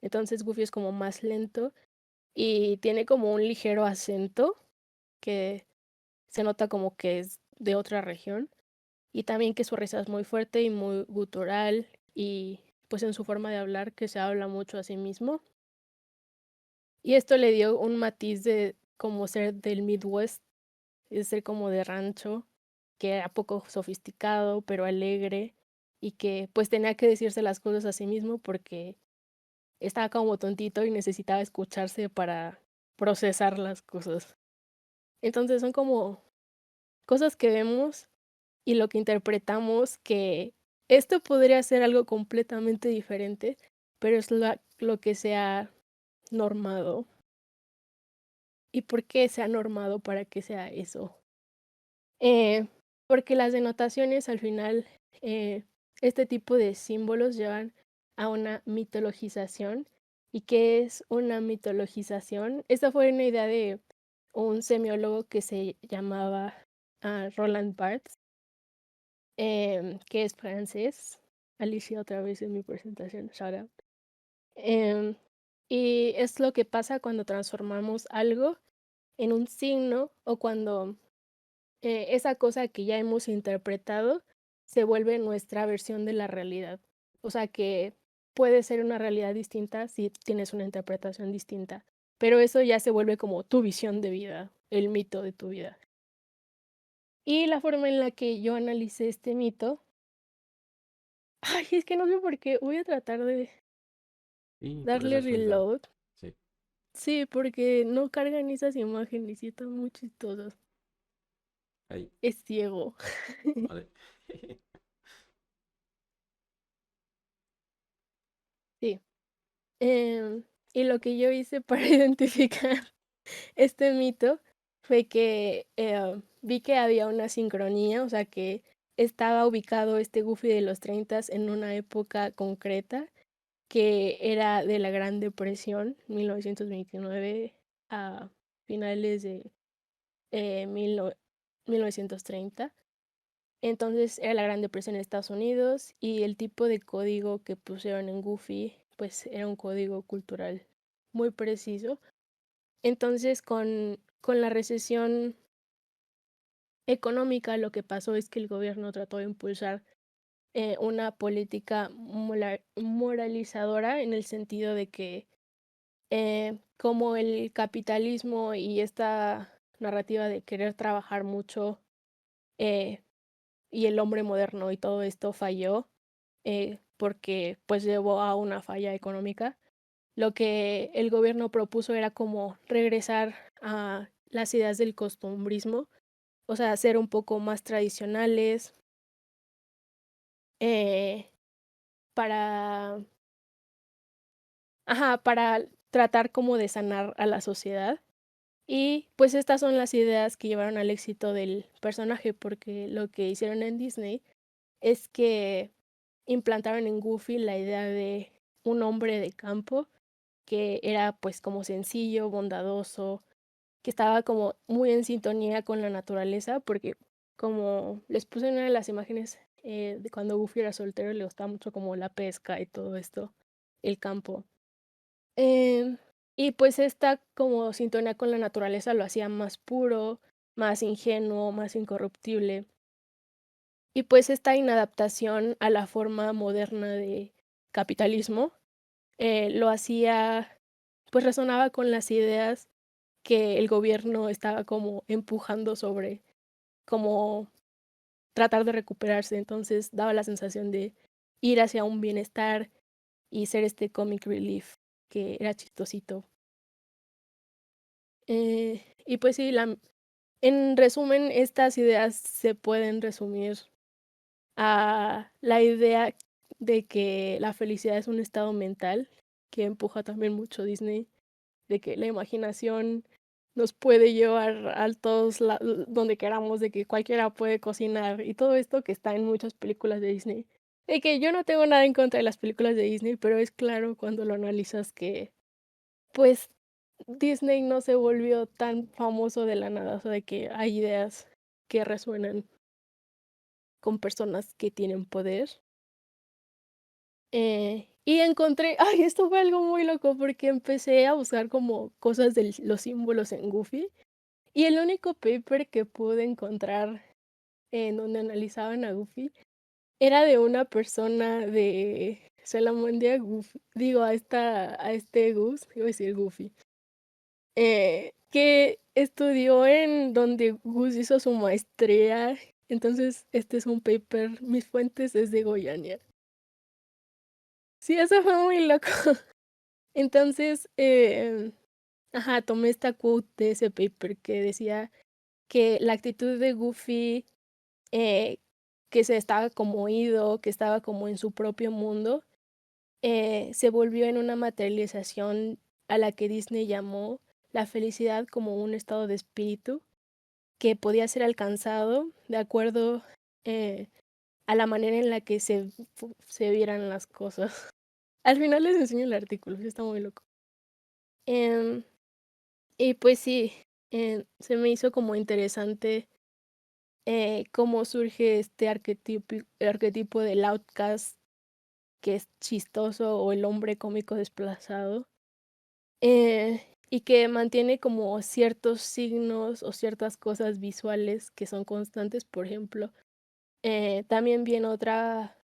Entonces Goofy es como más lento y tiene como un ligero acento que se nota como que es de otra región. Y también que su risa es muy fuerte y muy gutural y pues en su forma de hablar que se habla mucho a sí mismo. Y esto le dio un matiz de como ser del Midwest, es ser como de rancho, que era poco sofisticado, pero alegre, y que pues tenía que decirse las cosas a sí mismo porque estaba como tontito y necesitaba escucharse para procesar las cosas. Entonces son como cosas que vemos y lo que interpretamos, que esto podría ser algo completamente diferente, pero es lo que se ha normado. ¿Y por qué se ha normado para que sea eso? Porque las denotaciones al final, este tipo de símbolos llevan a una mitologización. ¿Y qué es una mitologización? Esta fue una idea de un semiólogo que se llamaba Roland Barthes, que es francés. Alicia otra vez en mi presentación, shout out. Y es lo que pasa cuando transformamos algo en un signo o cuando esa cosa que ya hemos interpretado se vuelve nuestra versión de la realidad. O sea que puede ser una realidad distinta si tienes una interpretación distinta, pero eso ya se vuelve como tu visión de vida, el mito de tu vida. Y la forma en la que yo analicé este mito, ay, es que no sé por qué, voy a tratar de Y darle puedes actualizar. reload. Sí. Sí, porque no cargan esas imágenes y están muy chistosas. Ahí. Es ciego. Vale. Sí. Y lo que yo hice para identificar este mito fue que vi que había una sincronía, o sea que estaba ubicado este Goofy de los 30 en una época concreta, que era de la Gran Depresión, 1929 a finales de 1930. Entonces era la Gran Depresión en Estados Unidos y el tipo de código que pusieron en Goofy pues era un código cultural muy preciso. Entonces con la recesión económica lo que pasó es que el gobierno trató de impulsar una política moralizadora en el sentido de que como el capitalismo y esta narrativa de querer trabajar mucho eh, y el hombre moderno y todo esto falló porque pues llevó a una falla económica. Lo que el gobierno propuso era como regresar a las ideas del costumbrismo, o sea, ser un poco más tradicionales eh, para, para tratar como de sanar a la sociedad. Y pues estas son las ideas que llevaron al éxito del personaje, porque lo que hicieron en Disney es que implantaron en Goofy la idea de un hombre de campo que era pues como sencillo, bondadoso, que estaba como muy en sintonía con la naturaleza, porque como les puse en una de las imágenes de cuando Goofy era soltero, le gustaba mucho como la pesca y todo esto, el campo. Y pues esta como sintonía con la naturaleza lo hacía más puro, más ingenuo, más incorruptible. Y pues esta inadaptación a la forma moderna de capitalismo lo hacía, pues resonaba con las ideas que el gobierno estaba como empujando sobre como tratar de recuperarse. Entonces daba la sensación de ir hacia un bienestar y ser este comic relief que era chistosito. Y pues sí, en resumen, estas ideas se pueden resumir a la idea de que la felicidad es un estado mental que empuja también mucho Disney, de que la imaginación nos puede llevar a todos donde queramos, de que cualquiera puede cocinar y todo esto que está en muchas películas de Disney. De que yo no tengo nada en contra de las películas de Disney, pero es claro cuando lo analizas que, pues, Disney no se volvió tan famoso de la nada, o sea, de que hay ideas que resuenan con personas que tienen poder. Y encontré, ay, esto fue algo muy loco porque empecé a buscar como cosas de los símbolos en Goofy y el único paper que pude encontrar en donde analizaban a Goofy era de una persona de Salamandia Goofy, digo, a este Goose, iba a decir Goofy, que estudió en donde Gus hizo su maestría. Entonces, este es un paper, mis fuentes es de Goiania. Sí, eso fue muy loco. Entonces, tomé esta quote de ese paper que decía que la actitud de Goofy, que se estaba como ido, que estaba como en su propio mundo, se volvió en una materialización a la que Disney llamó la felicidad como un estado de espíritu que podía ser alcanzado de acuerdo a la manera en la que se vieran las cosas. Al final les enseño el artículo, sí está muy loco. Y pues sí, se me hizo como interesante cómo surge este arquetipo del outcast que es chistoso o el hombre cómico desplazado. y que mantiene como ciertos signos o ciertas cosas visuales que son constantes. Por ejemplo, también vi en otra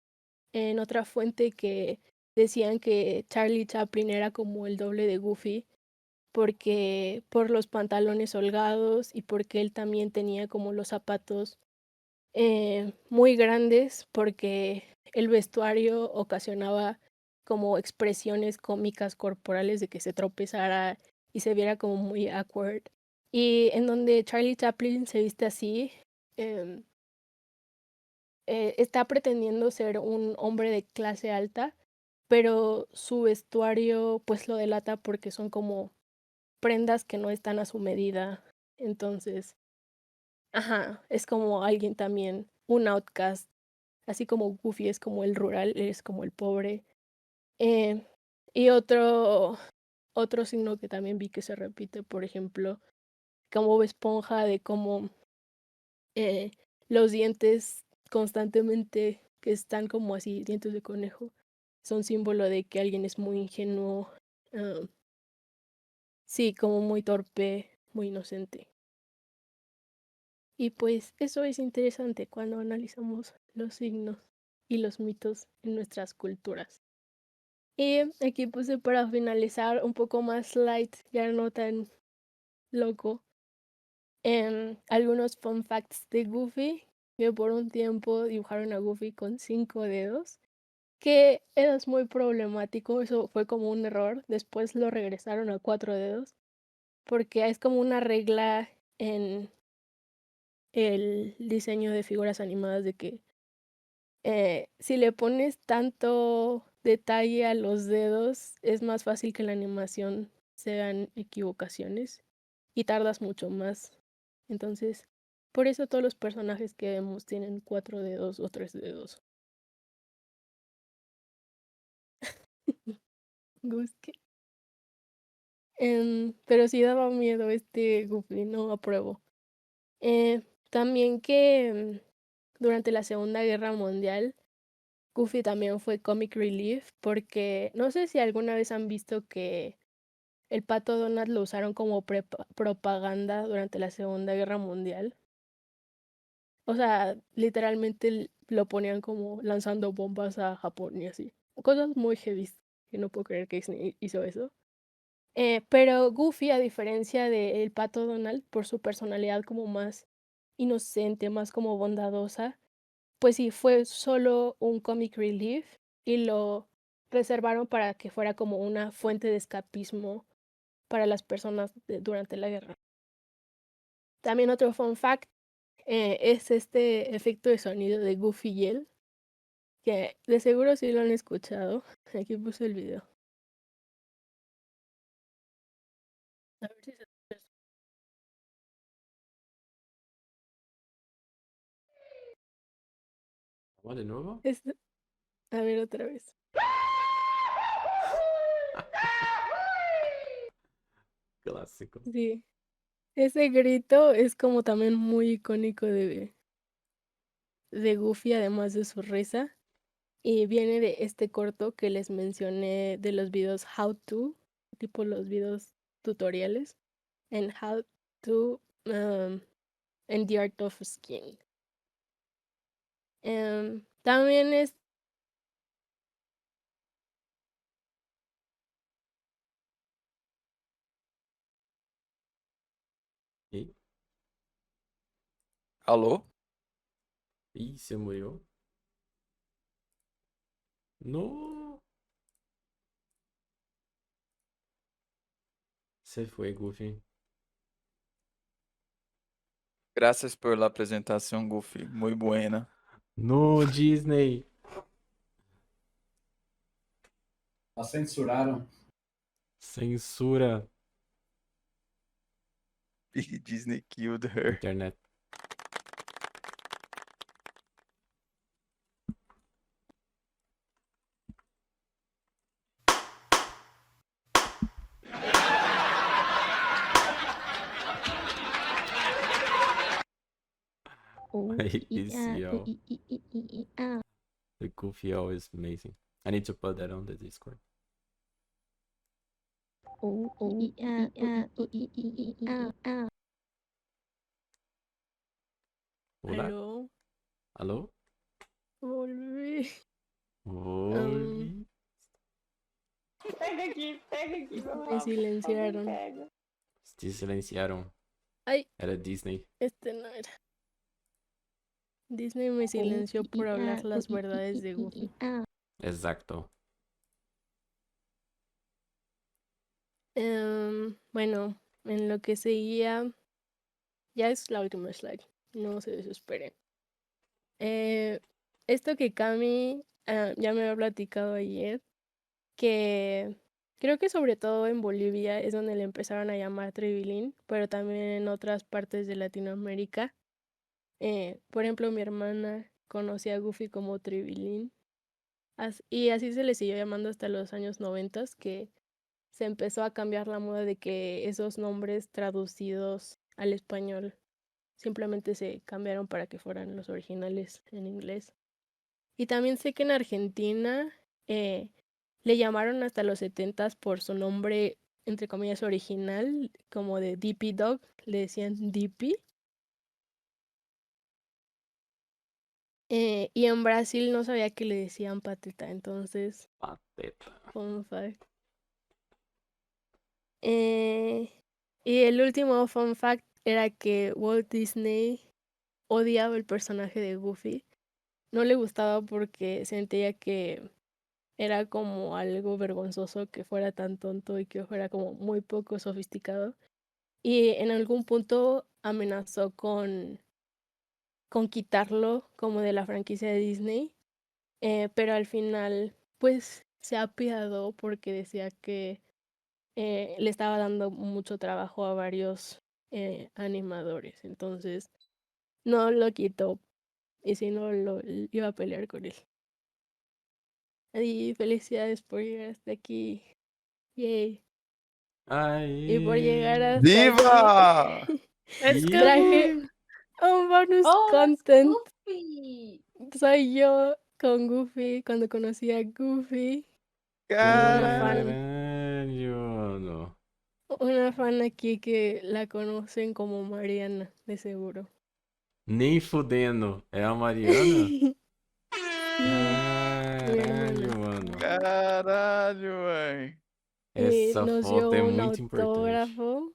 fuente que decían que Charlie Chaplin era como el doble de Goofy porque por los pantalones holgados y porque él también tenía como los zapatos muy grandes, porque el vestuario ocasionaba como expresiones cómicas corporales de que se tropezara y se viera como muy awkward. Y en donde Charlie Chaplin se viste así, em, está pretendiendo ser un hombre de clase alta, pero su vestuario pues lo delata porque son como prendas que no están a su medida. Entonces, ajá, es como alguien también, un outcast, así como Goofy es como el rural, él es como el pobre. Eh, y otro signo que también vi que se repite, por ejemplo, como Bob Esponja, de cómo eh, los dientes constantemente que están como así, dientes de conejo, son símbolo de que alguien es muy ingenuo, ah, sí, como muy torpe, muy inocente. Y pues eso es interesante cuando analizamos los signos y los mitos en nuestras culturas. Y aquí puse para finalizar un poco más light, ya no tan loco, algunos fun facts de Goofy, que por un tiempo dibujaron a Goofy con 5 dedos, que es muy problemático, eso fue como un error, después lo regresaron a 4 dedos, porque es como una regla en el diseño de figuras animadas de que si le pones tanto detalle a los dedos, es más fácil que la animación sean equivocaciones y tardas mucho más. Entonces, por eso todos los personajes que vemos tienen 4 dedos o 3 dedos. Gusque. Pero sí daba miedo este Goofy, no apruebo. También que durante la Segunda Guerra Mundial, Goofy también fue comic relief porque no sé si alguna vez han visto que el pato Donald lo usaron como propaganda durante la Segunda Guerra Mundial. O sea, literalmente lo ponían como lanzando bombas a Japón y así. Cosas muy heavy, que no puedo creer que Disney hizo eso. Pero Goofy, a diferencia del pato Donald, por su personalidad como más inocente, más como bondadosa, pues sí, fue solo un comic relief y lo reservaron para que fuera como una fuente de escapismo para las personas durante la guerra. También otro fun fact es este efecto de sonido de Goofy Yell, que de seguro sí lo han escuchado. Aquí puse el video. A ver si se escucha. ¿Cómo de nuevo? A ver otra vez. Clásico. Sí. Ese grito es como también muy icónico de Goofy, además de su risa. Y viene de este corto que les mencioné de los videos How to, tipo los videos tutoriales, en How to, en The Art of Skin. También es... ¿Y? Alô? Ih, você morreu? No. Se foi, Goofy. Gracias por la presentación, Goofy. Muy buena. No, Disney. A censuraram. Censura. Big Disney killed her. Internet. APCO. The Goofy is amazing. I need to put that on the Discord. Hola. Aló, ¿Aló? volví. Volví. Pega aqui, meu Me silenciaron. Te silenciaron. Ay, Era Disney. este no era. Disney me silenció por hablar las verdades de Goofy. Exacto. Bueno, en lo que seguía, ya es la última slide, no se desesperen. Esto que Cami ya me había platicado ayer, que creo que sobre todo en Bolivia es donde le empezaron a llamar Tribilín, pero también en otras partes de Latinoamérica. Por ejemplo, mi hermana conocía a Goofy como Tribilín, y así se le siguió llamando hasta los años 90, que se empezó a cambiar la moda de que esos nombres traducidos al español simplemente se cambiaron para que fueran los originales en inglés. Y también sé que en Argentina le llamaron hasta los 70s por su nombre, entre comillas, original, como de Dippy Dog, le decían Dippy. Y en Brasil no sabía que le decían pateta, entonces, Pateta. fun fact. Y el último fun fact era que Walt Disney odiaba el personaje de Goofy. No le gustaba porque sentía que era como algo vergonzoso que fuera tan tonto y que fuera como muy poco sofisticado. Y en algún punto amenazó con quitarlo como de la franquicia de Disney. Pero al final, pues se apiadó porque decía que le estaba dando mucho trabajo a varios animadores. Entonces, no lo quitó. Y si no, lo iba a pelear con él. Y felicidades por llegar hasta aquí. Yay. Y por llegar hasta ¡Viva! aquí, Let's go. traje un bonus content. Goofy. Soy yo con Goofy cuando conocí a Goofy. Una fan. Caralho, mano. Una fan aquí que la conocen como Mariana, de seguro. Nem fudendo. É a Mariana? Sí, mi Caralho, hermana. mano. Caralho, güey. Essa Nos foto dio é un muito importante. autógrafo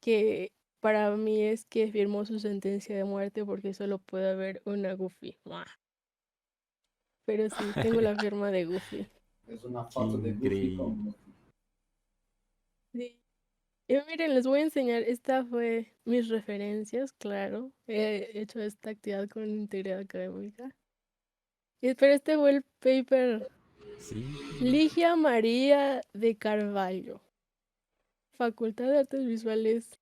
que para mí es que firmó su sentencia de muerte porque solo puede haber una Goofy. ¡Mua! Pero sí, tengo la firma de Goofy. Es una Que foto de Goofy increíble. con Goofy. Sí. Y miren, les voy a enseñar, esta fue mis referencias, claro. He hecho esta actividad con integridad académica. Pero este fue el paper Sim. Ligia María de Carvalho, Facultad de Artes Visuales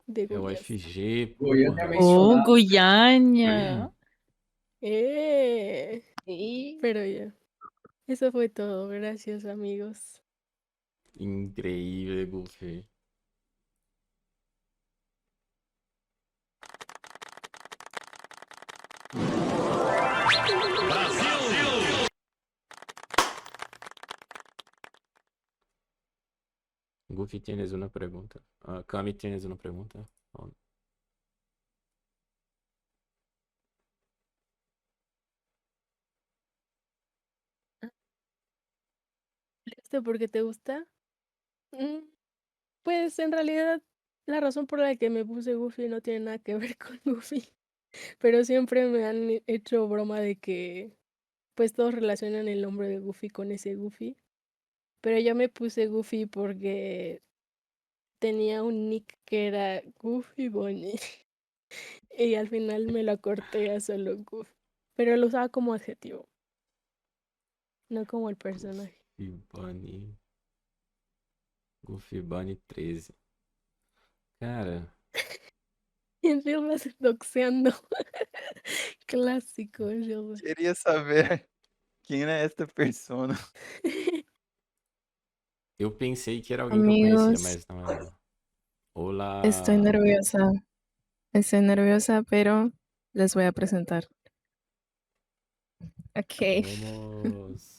de É o Goiás. FG, Goiânia porra. mencionado. Goiania. Pero ya, eso fue todo. Gracias, amigos. Increíble, Goofy. Goofy, ¿tienes una pregunta? Cami, ¿tienes una pregunta? Oh, ¿Por qué te gusta? Pues en realidad la razón por la que me puse Goofy no tiene nada que ver con Goofy. Pero siempre me han hecho broma de que pues todos relacionan el nombre de Goofy con ese Goofy. Pero yo me puse Goofy porque tenía un nick que era Goofy Bunny. Y al final me lo acorté a solo Goofy. Pero lo usaba como adjetivo, no como el personaje. Goofy Bunny 13. Cara, En Gilbas doxeando. Clásico, Gilbas. Queria saber quem é esta persona. eu pensei que era alguém que eu conhecia, Amigos, mas não era. Olá. estoy nerviosa, pero les voy a presentar. Ok. Vamos.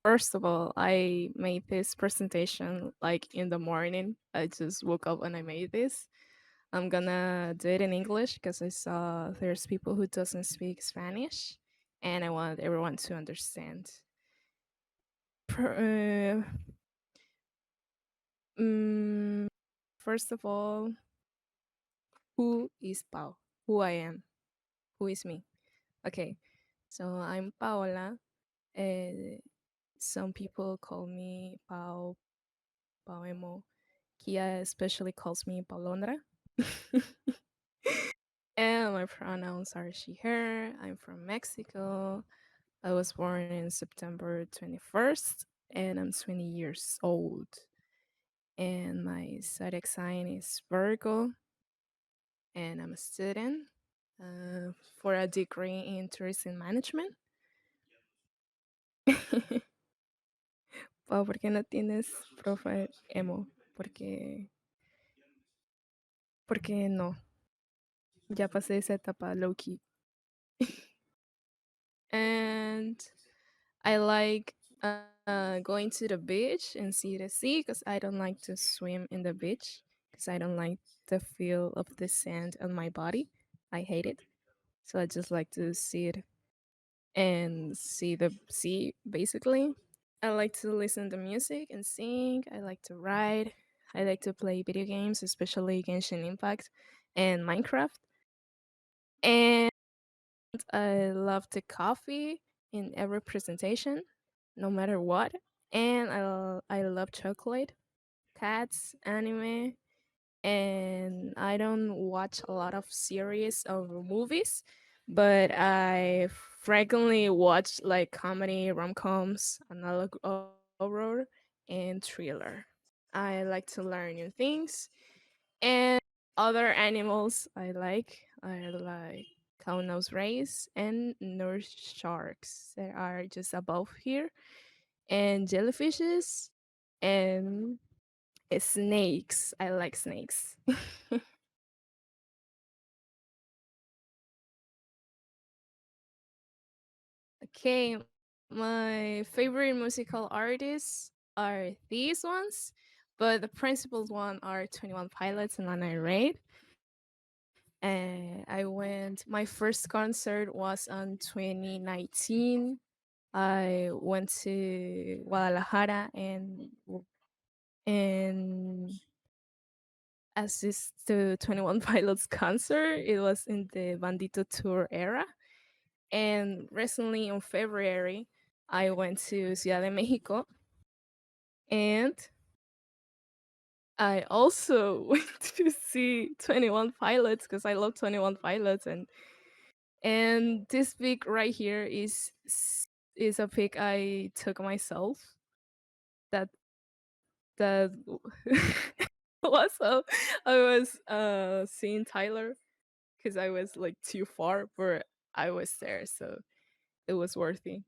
First of all, I made this presentation like in the morning. I just woke up and I made this. I'm gonna do it in English because I saw there's people who doesn't speak Spanish, and I want everyone to understand. Uh, First of all, who is Pao? Who I am? Who is me? Okay, so I'm Paola. Some people call me Pao Emo. Kia especially calls me Palondra. And my pronouns are she, her. I'm from Mexico. I was born in September 21st, and I'm 20 years old. And my zodiac sign is Virgo, and I'm a student for a degree in tourism management. Pau, ¿por qué no tienes profe emo? Porque no. Ya pasé esa etapa low key. And I like going to the beach and see the sea because I don't like to swim in the beach because I don't like the feel of the sand on my body. I hate it. So I just like to see it and see the sea basically. I like to listen to music and sing. I like to write. I like to play video games, especially Genshin Impact and Minecraft. And I love the coffee in every presentation, no matter what. And I love chocolate, cats, anime, and I don't watch a lot of series or movies, but I frequently watch like comedy, rom-coms, analog horror, and thriller. I like to learn new things and other animals I like cow-nose rays and nurse sharks that are just above here, and jellyfishes and snakes. I like snakes. Okay, my favorite musical artists are these ones, but the principal one are 21 Pilots and Lana Rhaid. And I went. My first concert was on 2019. I went to Guadalajara and assist to 21 Pilots concert. It was in the Bandito tour era. And recently in February, I went to Ciudad de Mexico and I also went to see 21 Pilots because I love 21 Pilots, and this pic right here is a pic I took myself. That that was I was seeing Tyler because I was like too far, but I was there, so it was worthy.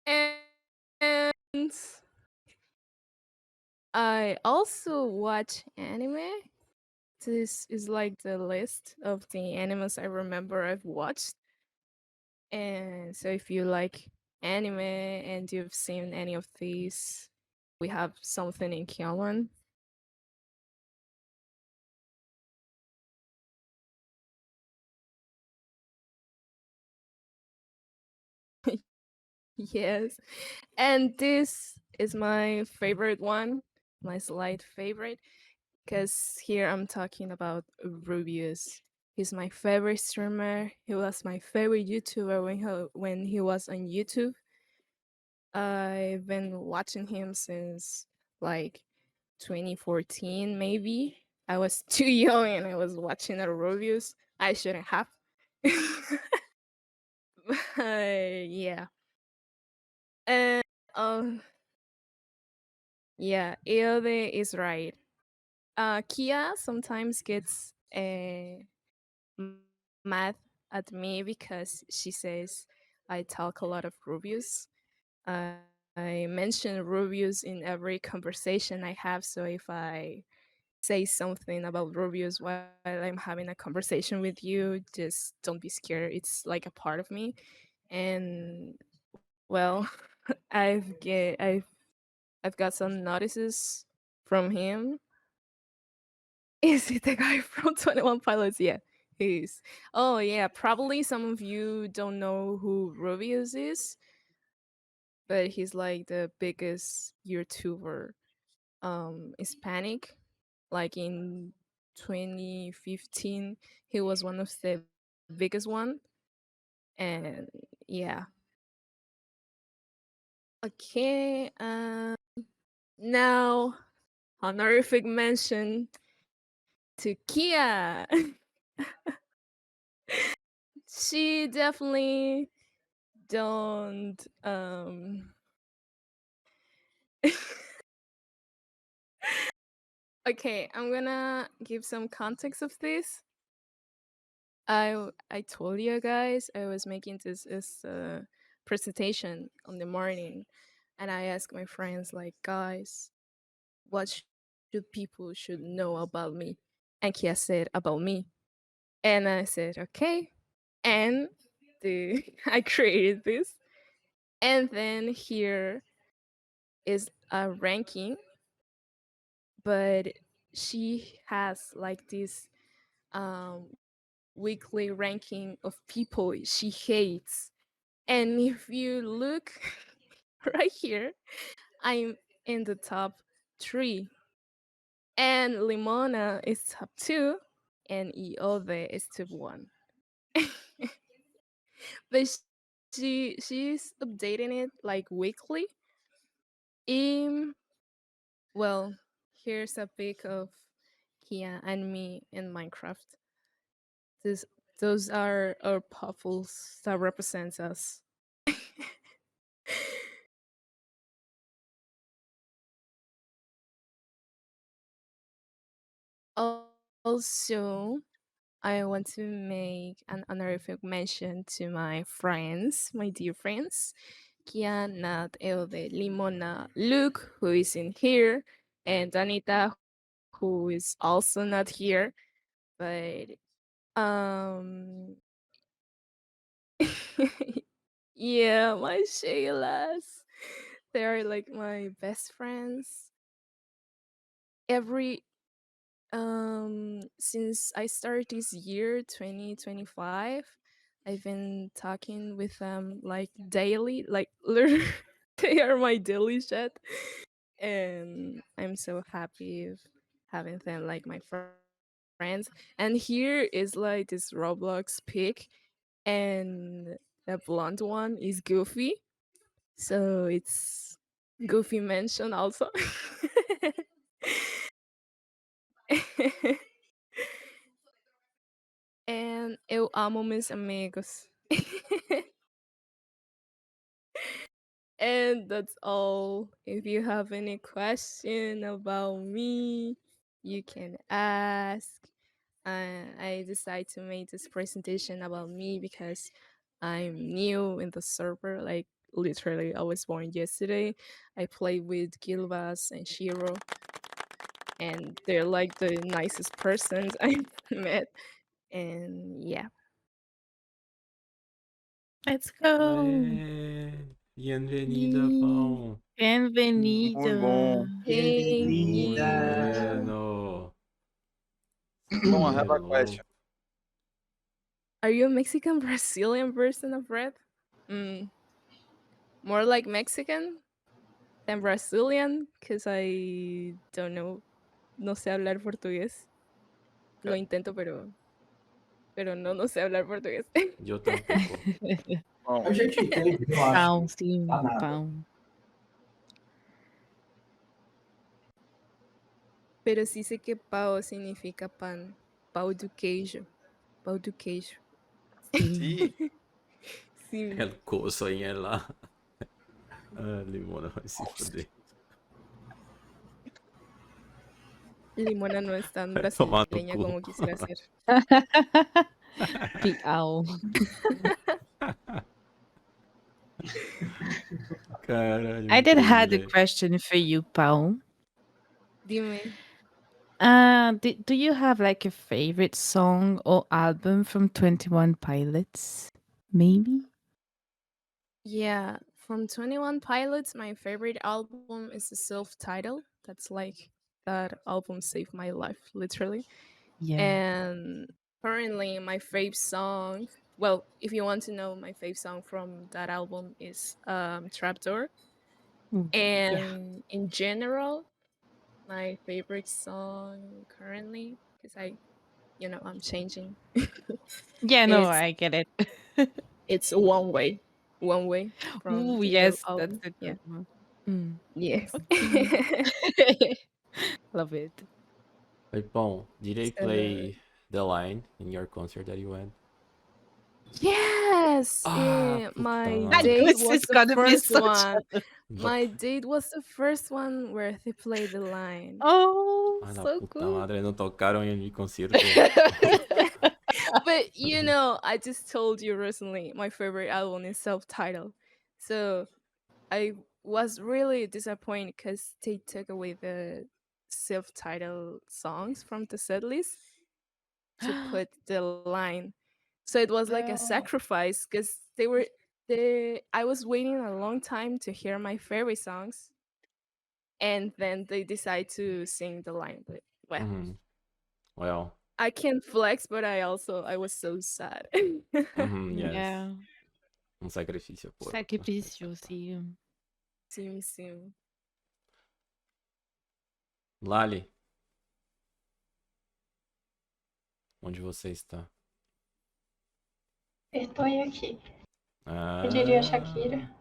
And I also watch anime. This is like the list of the animes I remember I've watched. And so if you like anime and you've seen any of these, we have something in common. Yes. And this is my favorite one, my slight favorite, because here I'm talking about Rubius. He's my favorite streamer. He was my favorite YouTuber when he was on YouTube. I've been watching him since like 2014, maybe. I was too young and I was watching the reviews. I shouldn't have. Yeah. And yeah, Eode is right. Kia sometimes gets mad at me because she says I talk a lot of reviews. I mention reviews in every conversation I have, so if I say something about reviews while I'm having a conversation with you, just don't be scared. It's like a part of me. And well, I've got some notices from him. Is it the guy from 21 Pilots? Yeah, he is. Oh yeah, probably some of you don't know who Rubius is, but he's like the biggest YouTuber, Hispanic. Like in 2015, he was one of the biggest one, and yeah. Okay, now honorific mention to Kia. She definitely don't Okay, I'm gonna give some context of this. I told you guys I was making this presentation on the morning, and I asked my friends like, guys, what should people should know about me? And Kia said about me, and I said okay, and I created this, and then here is a ranking, but she has like this weekly ranking of people she hates. And if you look right here, I'm in the top 3. And Limona is top 2. And Eode is top 1. But she's updating it like weekly. Well, here's a pic of Kia and me in Minecraft. This, those are our puffles that represents us. Also, I want to make an honorific mention to my friends, my dear friends, Kia, Nat, Eode, Limona, Luke, who is in here, and Anita, who is also not here. But yeah, my Shaylas. They are like my best friends. Every since I started this year 2025, I've been talking with them like daily, like literally they are my daily chat, and I'm so happy of having them like my friends. And here is like this Roblox pic, and the blonde one is Goofy, so it's Goofy mention also. And eu amo meus amigos. And that's all. If you have any question about me, you can ask. I decided to make this presentation about me because I'm new in the server. Like literally, I was born yesterday. I played with Gilbas and Shiro, and they're like the nicest persons I've met. And yeah. Let's go. Bienvenida, Pao. Bienvenida. Muy bom. Muy Bienvenida. bueno. Bom, I have a Hello. question. Are you a Mexican Brazilian person of red? More like Mexican than Brazilian, because I don't know. No sé hablar portugués. Lo intento, pero no sé hablar portugués. Yo tampoco. A gente entende, eu acho. Pão, sim, Tá nada. pão. Pero sí sé que pão significa pan. Pão do queijo. Pão do queijo. Sim. Sim. El coso aí é lá. Ah, Limona vai se foder. Limona no es tan Vai tomar no brasileña cu. como quisiera ser. Piau. Caralho, I did muito had a bem. question for you, Pao. Dime. Do you have like a favorite song or album from 21 Pilots? Maybe? Yeah, from 21 Pilots, my favorite album is the self-title. That's like that album saved my life, literally. Yeah. And currently, my fave song. Well, if you want to know, my fave song from that album is Trapdoor. Yeah. And in general, my favorite song currently, because I'm changing. Yeah, no, it's I get it. it's One Way, One Way from Ooh, the new yes, that's album. a Yeah. good one. Mm. Yes. Okay. Love it. Wait, Pão, did they So- play the line in your concert that you went? Yes, Ah, my puta. date This was is the gonna be first such one. a... My date was the first one where they played the line. Oh, Ah, la so puta cool. madre, no tocaron en mi concierto. But I just told you recently my favorite album is self-titled. So I was really disappointed because they took away the self-titled songs from the setlist to put the line. So it was like a Well, sacrifice because I was waiting a long time to hear my favorite songs, and then they decide to sing the line. But well, Mhm. Well, I can flex, but I was so sad. yes. yeah. Un sacrificio por Sacrificio, sí. Sim, sim. Lali, onde você está? Estou aqui. Ah, Eu diria Shakira.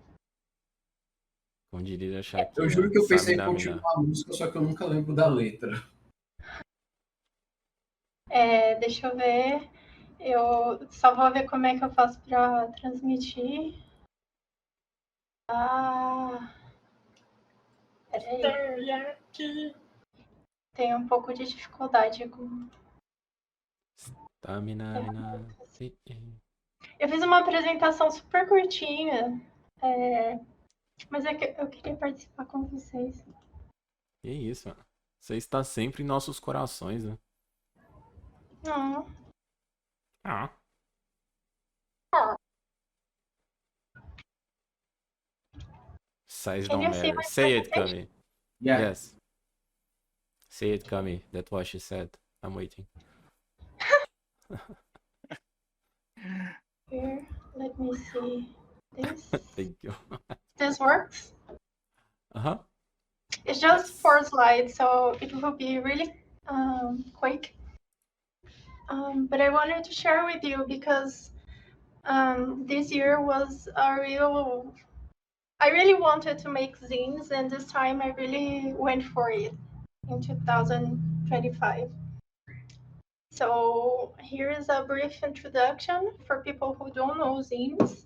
como diria Eu Shakira, juro que eu pensei em Samina continuar Mina. a música, só que eu nunca lembro da letra. Deixa eu ver. Eu só vou ver como é que eu faço para transmitir. Peraí. Tenho um pouco de dificuldade com. Samina Mina. Eu fiz uma apresentação super curtinha, mas é que eu queria participar com vocês. Que isso, mano. Você está sempre em nossos corações, né? Não. Ah. Size Can don't you see matter. my Say it, presentation? Kami. Yeah. Yes. Say it, Kami. That's what she said. I'm waiting. Here, let me see this. Thank you. This works? Uh-huh. It's just 4 slides, so it will be really quick. But I wanted to share with you because this year was a real. I really wanted to make zines, and this time I really went for it in 2025. So here is a brief introduction for people who don't know zines.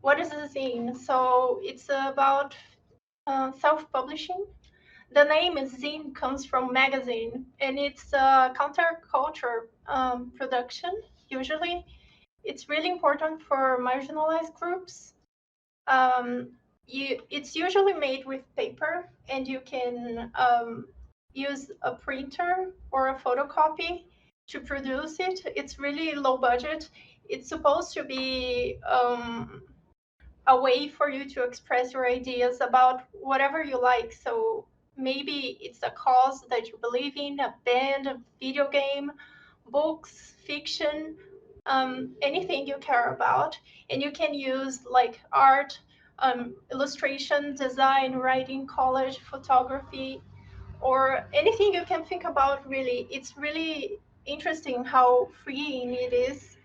What is a zine? So it's about self-publishing. The name zine comes from magazine, and it's a counterculture production. Usually, it's really important for marginalized groups. It's usually made with paper, and you can use a printer or a photocopy to produce it. It's really low budget. It's supposed to be a way for you to express your ideas about whatever you like. So maybe it's a cause that you believe in, a band, a video game, books, fiction, anything you care about. And you can use like art, illustration, design, writing, collage, photography, or anything you can think about, really. It's really interesting how freeing it is.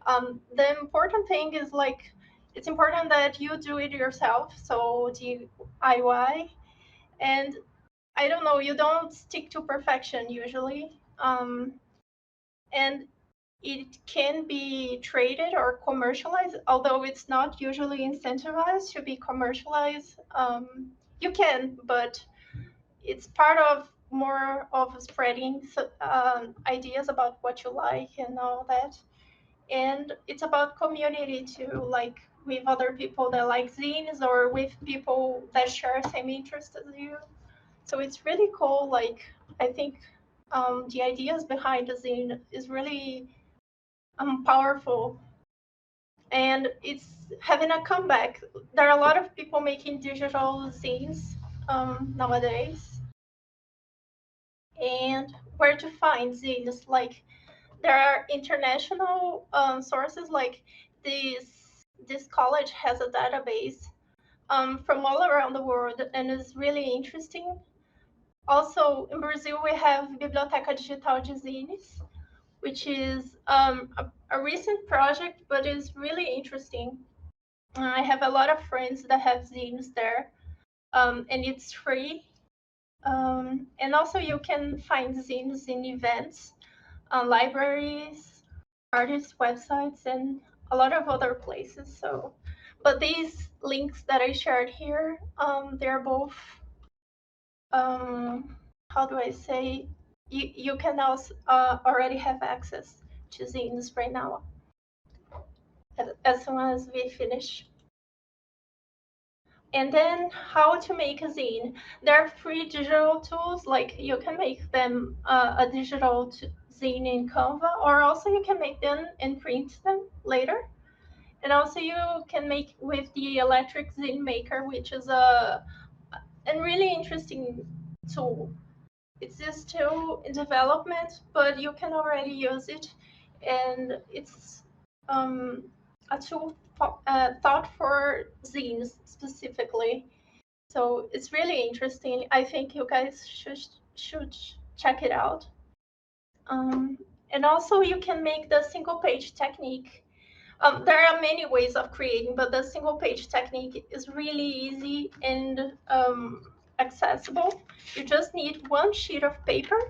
The important thing is like, it's important that you do it yourself, so DIY. And I don't know, you don't stick to perfection usually. And it can be traded or commercialized, although it's not usually incentivized to be commercialized. You can, but it's part of more of spreading ideas about what you like and all that. And it's about community too, like with other people that like zines or with people that share same interests as you. So it's really cool. Like, I think the ideas behind the zine is really powerful. and it's having a comeback. There are a lot of people making digital zines nowadays. And where to find zines? Like, there are international sources, like this college has a database from all around the world, and it's really interesting. Also, in Brazil, we have Biblioteca Digital de Zines, which is a recent project, but it's really interesting. I have a lot of friends that have zines there, and it's free. And also, you can find zines in events, libraries, artists' websites, and a lot of other places. So, but these links that I shared here, they're both, how do I say, you can also already have access to zines right now, as soon as we finish. And then how to make a zine. There are free digital tools, like you can make them a digital zine in Canva, or also you can make them and print them later. And also you can make with the electric zine maker, which is a really interesting tool. It's still in development, but you can already use it, and it's a tool thought for zines specifically. So it's really interesting. I think you guys should check it out. And also you can make the single page technique. There are many ways of creating, but the single page technique is really easy and accessible. You just need one sheet of paper,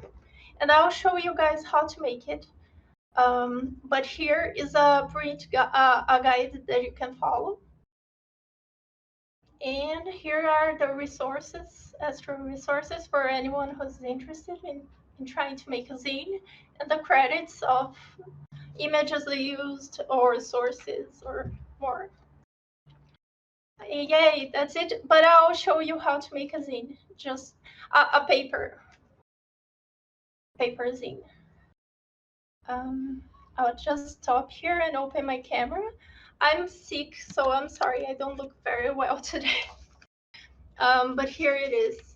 and I'll show you guys how to make it. But here is a a guide that you can follow. And here are the resources, extra resources for anyone who's interested in trying to make a zine, and the credits of images they used or sources or more. Yay, that's it. But I'll show you how to make a zine, just a paper zine. I'll just stop here and open my camera. I'm sick, so I'm sorry I don't look very well today. But here it is.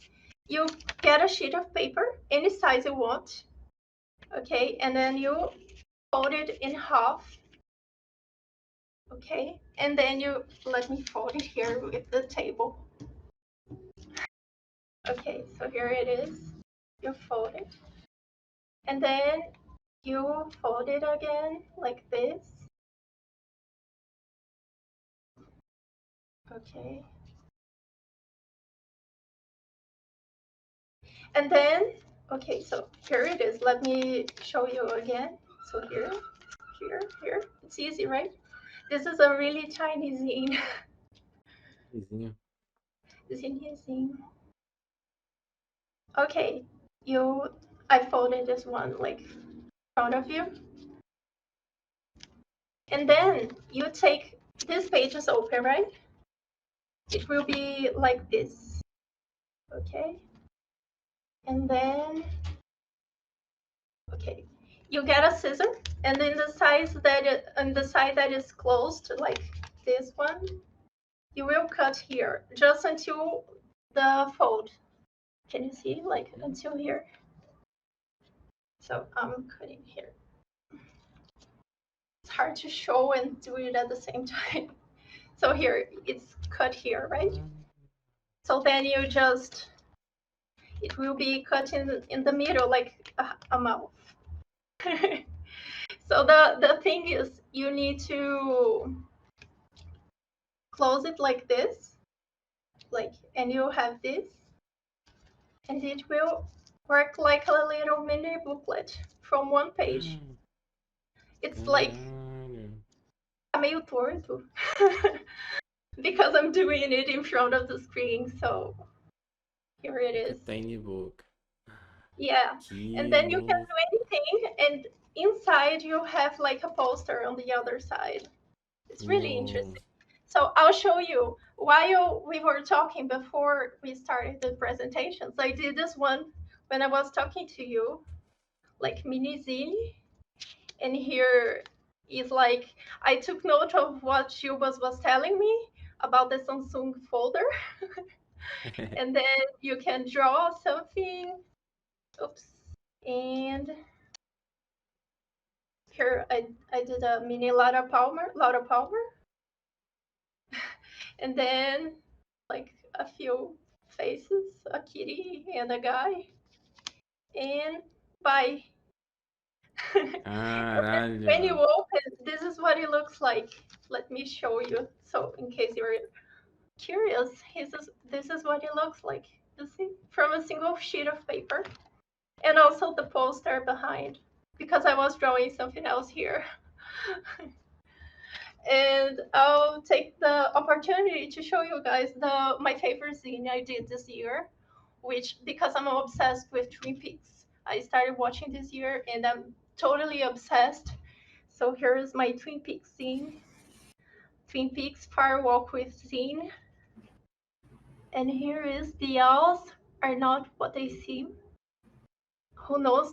You get a sheet of paper, any size you want, okay? And then you fold it in half, okay? And then you, let me fold it here with the table. Okay, so here it is. You fold it. And then you fold it again like this. Okay. And then, okay, so here it is. Let me show you again. So here, it's easy, right? This is a really tiny zine. Zine. Okay, I folded this one like in front of you. And then you take, this page is open, right? It will be like this, okay? And then, okay, you get a scissor, and then the side that is closed, like this one, you will cut here just until the fold. Can you see, like until here? So I'm cutting here. It's hard to show and do it at the same time. So here, it's cut here, right? So then you just, it will be cut in the middle, like a mouth. So the thing is, you need to close it like this, like, and you have this, and it will work like a little mini booklet from one page. It's like meio torto because I'm doing it in front of the screen. So here it is. Tiny book. Yeah, and then you can do anything, and inside you have like a poster on the other side. It's really interesting. So I'll show you. While we were talking before we started the presentations, I did this one when I was talking to you, like mini zine. And here is like, I took note of what Gilbas was telling me about the Samsung folder. And then you can draw something. Oops. And here I did a mini Laura Palmer. And then like a few faces, a kitty and a guy. And bye. When you Caralho. open, this is what it looks like. Let me show you. So in case you're curious, this is what it looks like. You see? From a single sheet of paper. And also the poster behind, because I was drawing something else here. And I'll take the opportunity to show you guys my favorite zine I did this year, which, because I'm obsessed with Twin Peaks, I started watching this year and I'm totally obsessed. So here's my Twin Peaks zine, Twin Peaks Fire Walk with zine. And here is the owls are not what they seem. Who knows?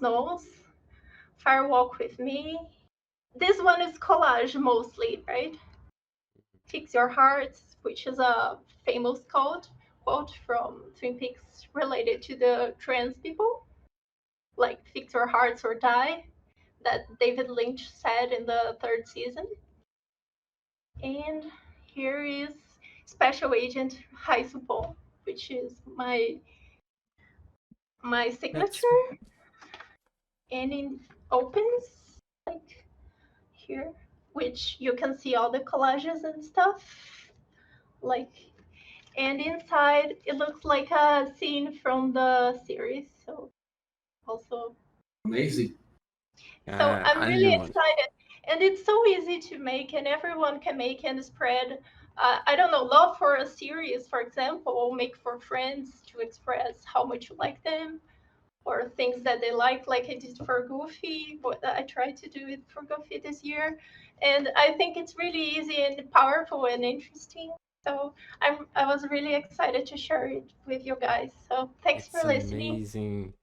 Fire Walk with me. This one is collage mostly, right? Fix Your Hearts, which is a famous quote from Twin Peaks related to the trans people, like fix your hearts or die, that David Lynch said in the 3rd season. And here is Special Agent Raisu, which is my signature. And it opens like here, which you can see all the collages and stuff. Like, and inside it looks like a scene from the series. So also Amazing. so I'm really excited, and it's so easy to make, and everyone can make and spread. I don't know, love for a series, for example, or make for friends to express how much you like them, or things that they like I did for Goofy. But I tried to do it for Goofy this year, and I think it's really easy and powerful and interesting. So I was really excited to share it with you guys. So thanks It's for listening. amazing.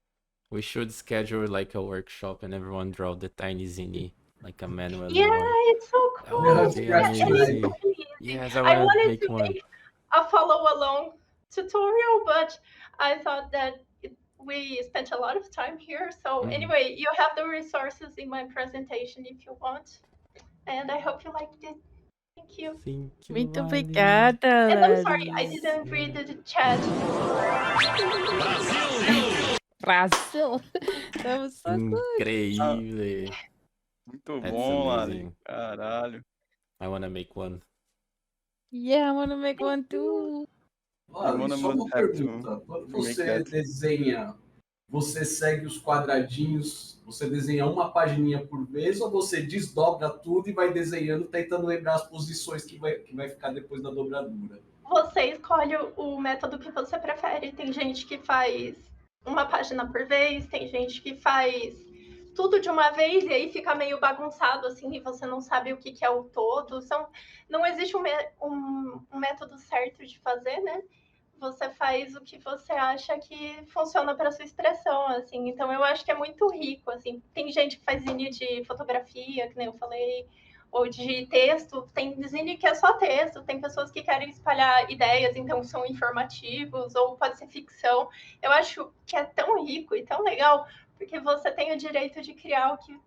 We should schedule like a workshop and everyone draw the tiny zine, like a manual Yeah, one. it's so That cool. would be Yeah, and it's amazing. so easy. Yes, I I want to wanted make to one. make a follow-along tutorial, but I thought that we spent a lot of time here. So anyway, you have the resources in my presentation if you want. And I hope you liked it. Thank you. Thank you, Muito Lali. obrigada, And I'm sorry, I Larissa. didn't read the chat. Brasil. That was so good. Increíble. Muito That's bom, Lali. amazing. Caralho. I want to make one. Yeah, I want to make one too. Olha, só uma pergunta. Quando você desenha, você segue os quadradinhos, você desenha uma pagininha por vez ou você desdobra tudo e vai desenhando, tentando lembrar as posições que vai ficar depois da dobradura? Você escolhe o método que você prefere. Tem gente que faz uma página por vez, tem gente que faz tudo de uma vez e aí fica meio bagunçado assim e você não sabe o que é o todo. Não existe um método certo de fazer, né? Você faz o que você acha que funciona para sua expressão, assim. Então eu acho que é muito rico, assim. Tem gente que faz zine de fotografia, que nem eu falei, ou de texto. Tem zine que é só texto. Tem pessoas que querem espalhar ideias, então são informativos, ou pode ser ficção. Eu acho que é tão rico e tão legal, porque você tem o direito de criar o que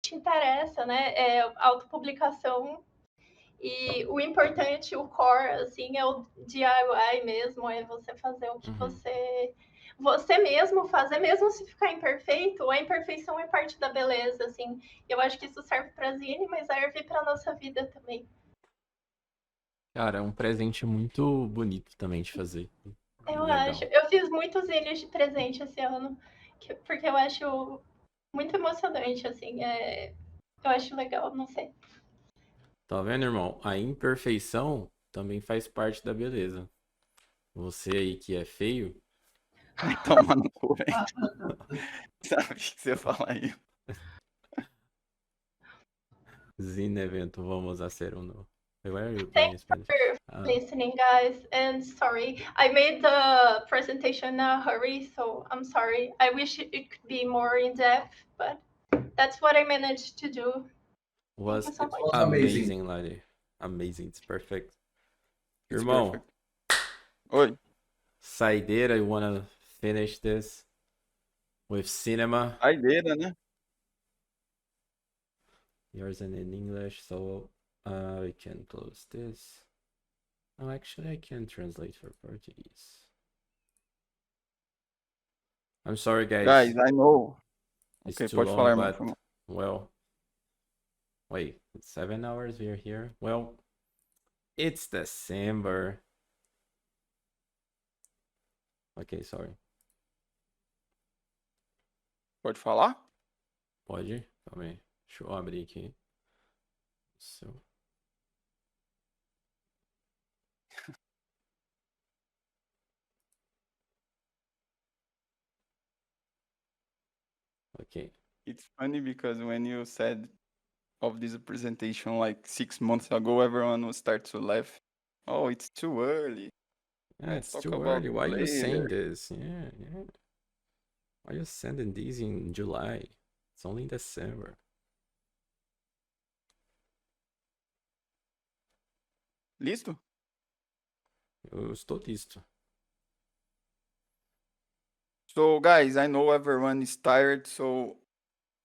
te interessa, né? É autopublicação. E o importante, o core, assim, é o DIY mesmo, é você fazer o que você mesmo fazer, mesmo se ficar imperfeito, a imperfeição é parte da beleza, assim. Eu acho que isso serve para zine, mas serve para nossa vida também. Cara, é um presente muito bonito também de fazer. Eu Legal. acho. Eu fiz muitos zines de presente esse ano, porque eu acho muito emocionante, assim. Eu acho legal, não sei. Tá vendo, irmão? A imperfeição também faz parte da beleza. Você aí que é feio. Vai tomar no cu, velho. Sabe o que você fala aí? Zine evento, vamos hacer uno. Where are you Thanks for listening, guys. And sorry, I made the presentation in a hurry, so I'm sorry. I wish it could be more in depth, but that's what I managed to do. Was so much. amazing, Lady. Amazing, it's perfect. It's Irmão, perfect. Oi. saideira, you wanna finish this with cinema? Saideira, né? Yours in English, so we can close this. Oh, actually, I can translate for Portuguese. I'm sorry, guys. Guys, I know. It's Ok, too pode long, falar, irmão. but well, wait, it's 7 hours we are here. Well, it's December. Ok, sorry. Pode falar? Pode? Calma aí. Deixa eu abrir aqui. So. Okay. It's funny because when you said of this presentation like 6 months ago, everyone will start to laugh. Oh, it's too early. Yeah, Let's it's talk too about early. Why are you saying later. this? Yeah, yeah. Why are you sending these in July? It's only in December. Listo? Eu estou listo. So, guys, I know everyone is tired, so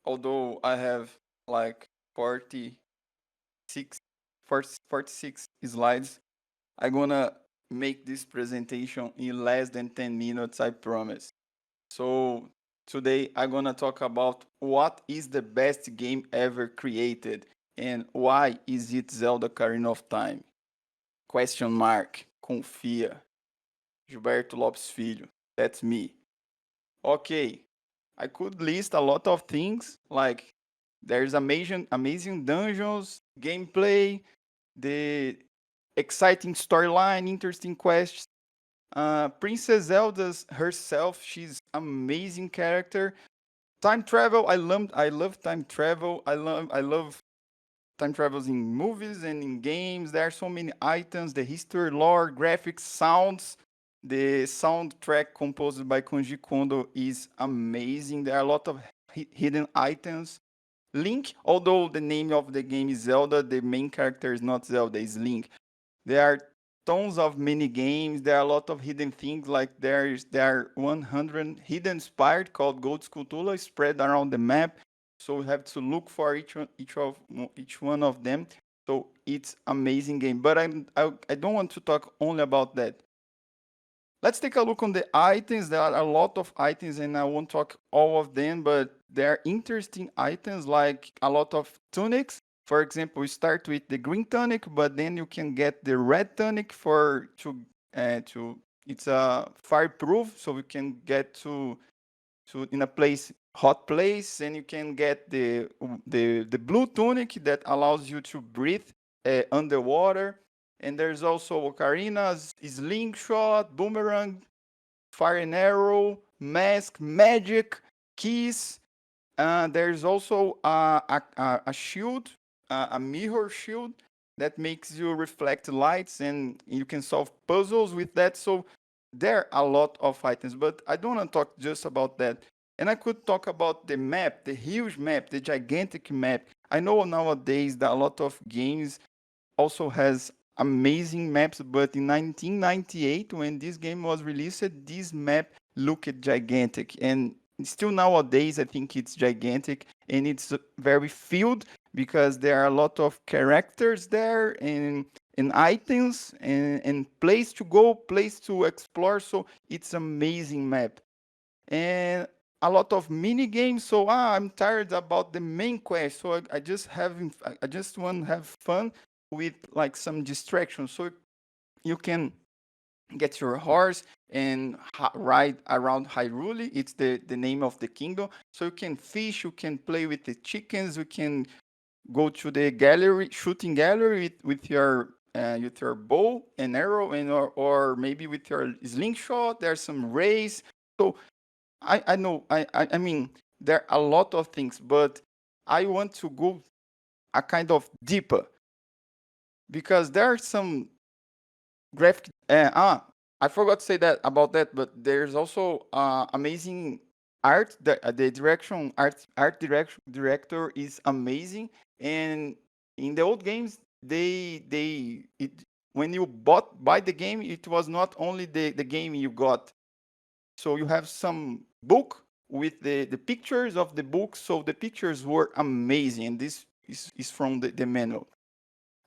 although I have like 46 slides, I'm gonna make this presentation in less than 10 minutes, I promise. So today I'm gonna talk about what is the best game ever created and why is it Zelda Ocarina of Time? Question mark. Confia. Gilberto Lopes Filho. That's me. Okay. I could list a lot of things like there's amazing dungeons, gameplay, the exciting storyline, interesting quests. Princess Zelda's herself, she's amazing character. Time travel, I love time travel. I love time travels in movies and in games. There are so many items, the history, lore, graphics, sounds. The soundtrack composed by Koji Kondo is amazing. There are a lot of hidden items. Link, although the name of the game is Zelda, the main character is not Zelda, it's Link. There are tons of mini games. There are a lot of hidden things. Like there are 100 hidden spires called Gold Skulltula spread around the map. So we have to look for each one of them. So it's amazing game. But I don't want to talk only about that. Let's take a look on the items. There are a lot of items, and I won't talk all of them, but there are interesting items like a lot of tunics. For example, we start with the green tunic, but then you can get the red tunic it's a fireproof, so you can get to in a hot place, and you can get the blue tunic that allows you to breathe underwater. And there's also ocarinas, slingshot, boomerang, fire and arrow, mask, magic, keys. There's also a shield, a mirror shield that makes you reflect lights, and you can solve puzzles with that. So there are a lot of items, but I don't want to talk just about that. And I could talk about the map, the huge map, the gigantic map. I know nowadays that a lot of games also has amazing maps, but in 1998, when this game was released, this map looked gigantic. And still nowadays, I think it's gigantic, and it's very filled because there are a lot of characters there and items and place to go, place to explore. So it's amazing map. And a lot of mini games. So I'm tired about the main quest. So I just want to have fun with like some distractions. So you can get your horse and ride around Hyrule. It's the name of the kingdom. So you can fish, you can play with the chickens, you can go to the gallery, shooting gallery with your bow and arrow, and or maybe with your slingshot. There's some race. So I know I mean there are a lot of things, but I want to go a kind of deeper because there are some graphic. I forgot to say that about that, but there's also amazing the director is amazing, and in the old games, when you buy the game, it was not only the game you got. So you have some book with the pictures of the book. So the pictures were amazing, and this is from the manual.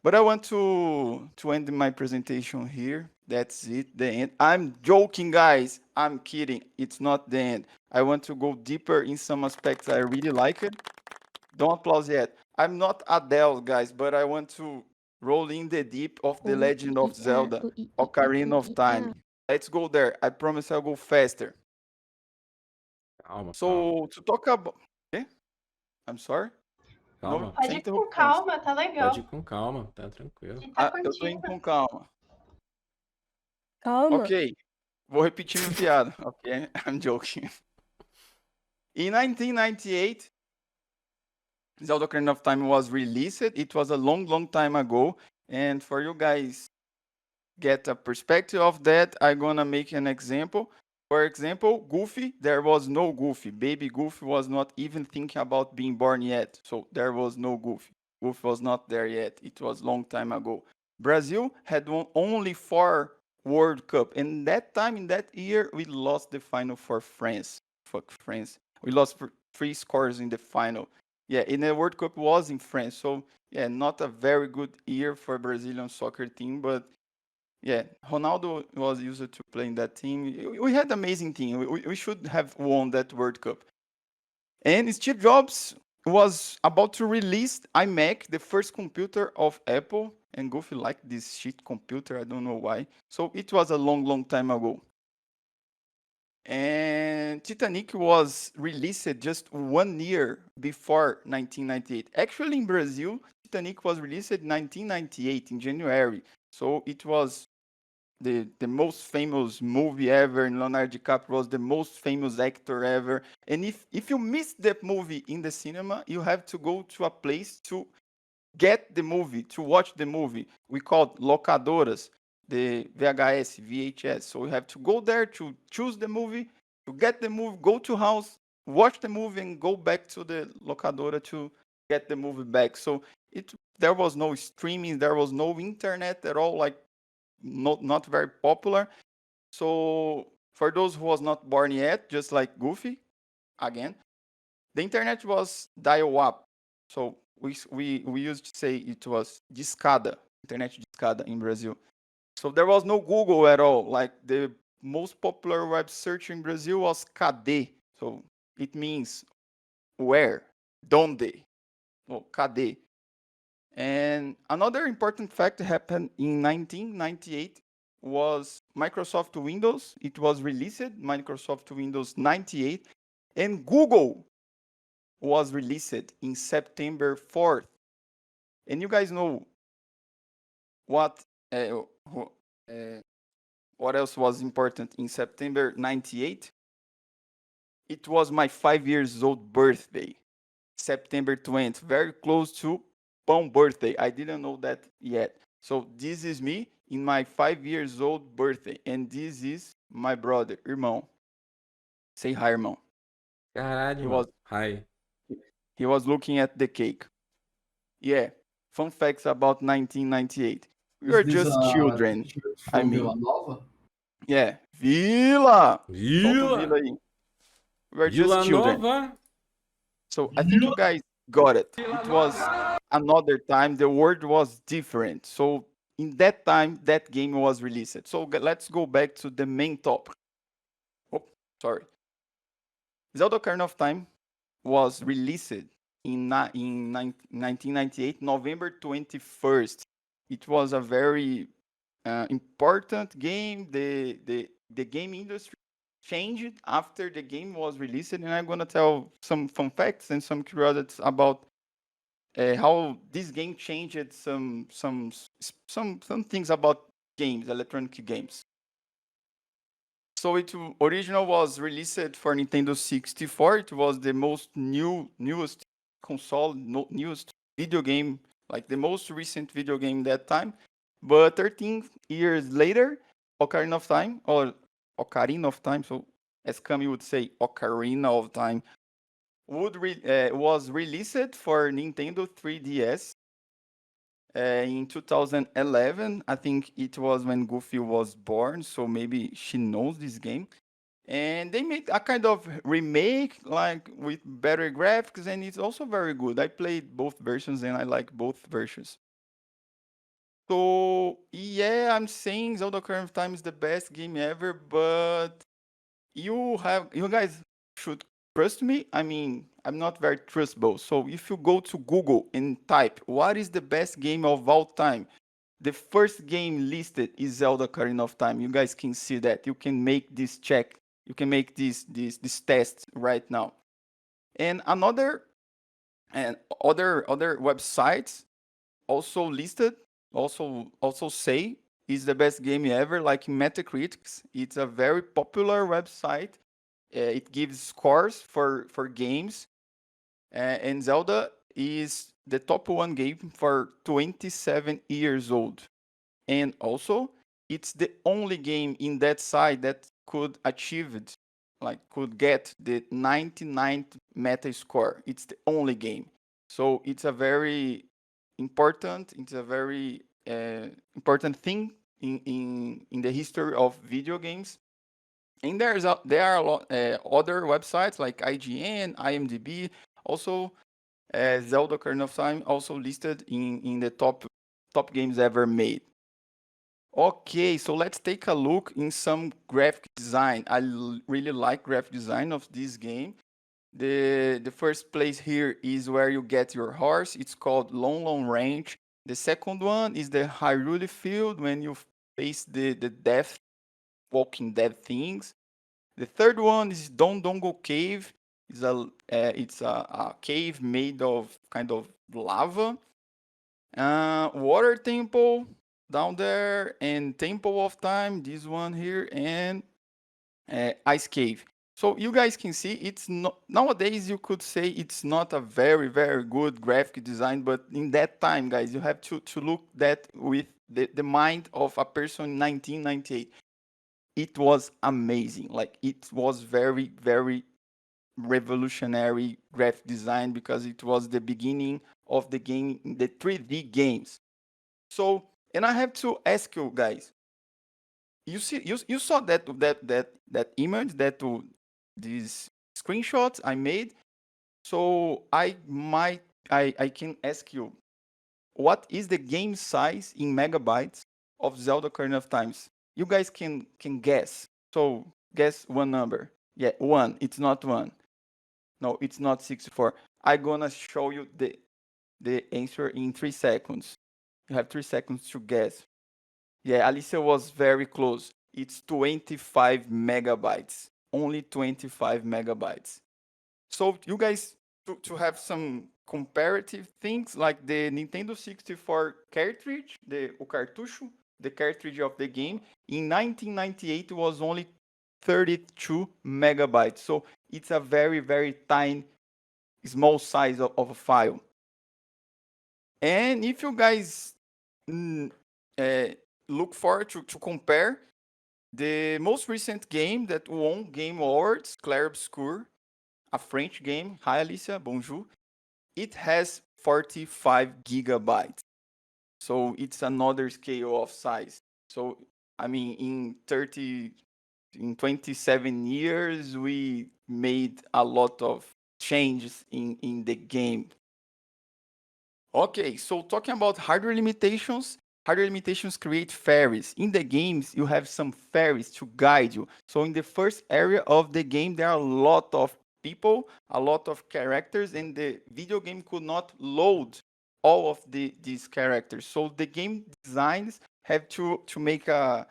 But I want to end my presentation here. That's it, the end. I'm joking, guys. I'm kidding. It's not the end. I want to go deeper in some aspects I really like it. Don't applause yet. I'm not Adele, guys, but I want to roll in the deep of The Legend of Zelda, Ocarina of Time. Let's go there. I promise I'll go faster. Calma, calma. So, to talk about... Okay? I'm sorry? Calma. Pode sem ir com interrupções. calma, tá legal. Pode ir com calma, tá tranquilo. Tá Eu tô indo curtindo. com calma. Calma. Ok. Vou repetir minha piada. Ok, I'm joking. In 1998, Zelda Ocarina of Time was released. It was a long, long time ago. And for you guys get a perspective of that, I'm gonna make an example. For example, Goofy, there was no Goofy. Baby Goofy was not even thinking about being born yet. So there was no Goofy. Goofy was not there yet. It was long time ago. Brazil had won only 4 World Cup. And that time, in that year, we lost the final for France. Fuck France. We lost 3 scores in the final. Yeah, and the World Cup was in France. So, yeah, not a very good year for Brazilian soccer team, but yeah, Ronaldo was used to play in that team. We had amazing team. We should have won that World Cup. And Steve Jobs was about to release iMac, the first computer of Apple. And Goofy liked this shit computer. I don't know why. So it was a long, long time ago. And Titanic was released just 1 year before 1998. Actually, in Brazil, Titanic was released in 1998 in January. So it was the most famous movie ever, and Leonardo DiCaprio was the most famous actor ever. And if you missed that movie in the cinema, you have to go to a place to get the movie, to watch the movie. We called locadoras, the VHS, VHS. So you have to go there to choose the movie, to get the movie, go to house, watch the movie, and go back to the locadora to get the movie back. So there was no streaming, there was no internet at all, like not very popular. So for those who was not born yet, just like Goofy, again, the internet was dial-up. So we used to say it was discada, internet discada in Brazil. So there was no Google at all. Like the most popular web search in Brazil was cadê. So it means where, donde, or cadê. And another important fact happened in 1998 was Microsoft Windows. It was released, Microsoft Windows 98, and Google was released in September 4th. And you guys know what else was important in September 98? It was my 5 years old birthday, September 20th, very close to Pão birthday. I didn't know that yet. So this is me in my 5 years old birthday. And this is my brother, irmão. Say hi, irmão. Caralho, hi. He was looking at the cake. Yeah, fun facts about 1998. We were just children. I mean, Vila Nova? Yeah, Vila! Vila! Vila aí. We were Vila just children. Nova? So I think you guys got it. It was another time. The world was different. So in that time, that game was released. So let's go back to the main topic. Oh, sorry. Zelda Ocarina of Time was released in 1998, November 21st. It was a very important game. The game industry changed after the game was released, and I'm gonna tell some fun facts and some curiosities about how this game changed some things about games, electronic games. So it original was released for Nintendo 64. It was the newest console, newest video game, like the most recent video game that time. But 13 years later, Ocarina of Time, so as Kami would say, Ocarina of Time, was released for Nintendo 3DS in 2011. I think it was when Goofy was born, so maybe she knows this game. And they made a kind of remake, like with better graphics, and it's also very good. I played both versions and I like both versions. So yeah, I'm saying Zelda Ocarina of Time is the best game ever, but you guys should trust me. I mean, I'm not very trustable. So if you go to Google and type what is the best game of all time, the first game listed is Zelda Ocarina of Time. You guys can see that. You can make this check. You can make this test right now. And other websites also listed, also say is the best game ever, like Metacritic. It's a very popular website. It gives scores for games, and Zelda is the top one game for 27 years old. And also, it's the only game in that site that could achieve it, like could get the 99th meta score. It's the only game. So it's a very important, important thing in the history of video games. And there are a lot other websites like IGN, IMDb, also Zelda Ocarina of Time also listed in the top games ever made. Okay, so let's take a look in some graphic design. I really like graphic design of this game. The first place here is where you get your horse. It's called Long Range. The second one is the Hyrule Field, when you face the death, walking dead things. The third one is Dondongo Cave. It's a cave made of kind of lava. Water Temple down there, and Temple of Time, this one here, and Ice Cave. So you guys can see it's not nowadays. You could say it's not a very good graphic design, but in that time, guys, you have to look that with the mind of a person in 1998. It was amazing. Like, it was very revolutionary graphic design, because it was the beginning of the game, the 3D games. So, and I have to ask you guys, you saw that image, these screenshots I made. So I can ask you, what is the game size in megabytes of Zelda Ocarina of Time? You guys can guess. So guess one number. Yeah, 1. It's not 1. No, it's not 64. I'm gonna show you the answer in 3 seconds. You have 3 seconds to guess. Yeah, Alicia was very close. It's 25 megabytes. Only 25 megabytes. So you guys, to have some comparative things, like the Nintendo 64 cartridge, o cartucho, the cartridge of the game, in 1998 was only 32 megabytes. So it's a very tiny, small size of a file. And if you guys look forward to compare the most recent game that won Game Awards, Clair Obscur, a French game. Hi, Alicia. Bonjour. It has 45 gigabytes. So it's another scale of size. So, I mean, in 27 years, we made a lot of changes in the game. Okay, so talking about hardware limitations create fairies. In the games, you have some fairies to guide you. So in the first area of the game, there are a lot of people, a lot of characters, and the video game could not load all of these characters. So the game designs have to make an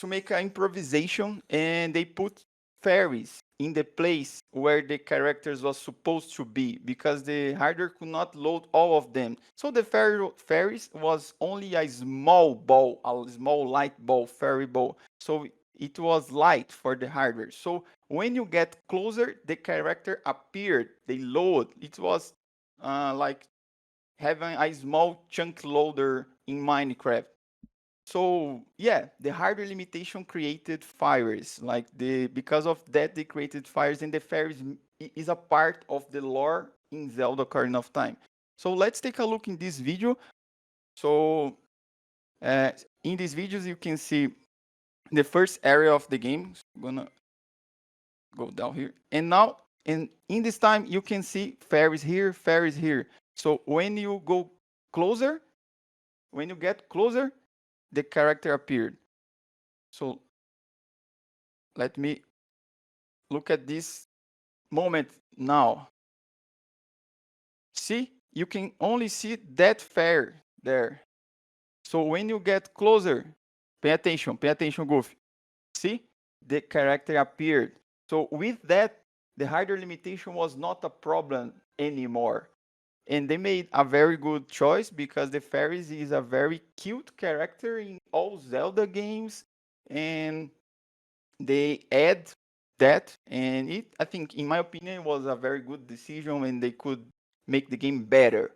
improvisation, and they put fairies in the place where the characters was supposed to be, because the hardware could not load all of them. So the fairies was only a small ball, a small light ball, fairy ball. So it was light for the hardware. So when you get closer, the character appeared, they load. It was like having a small chunk loader in Minecraft. So yeah, the hardware limitation created fires. Like because of that, they created fires, and the fires is a part of the lore in Zelda Ocarina of Time. So let's take a look in this video. So in these videos, you can see the first area of the game. So I'm gonna go down here, and now in this time you can see fairies here, fairies here. So when you go closer, when you get closer, the character appeared. So let me look at this moment now. See, you can only see that fairy there. So when you get closer, pay attention, Goofy. See, the character appeared. So with that, the hardware limitation was not a problem anymore. And they made a very good choice because the fairies is a very cute character in all Zelda games, and they add that, and I think, in my opinion, it was a very good decision, and they could make the game better.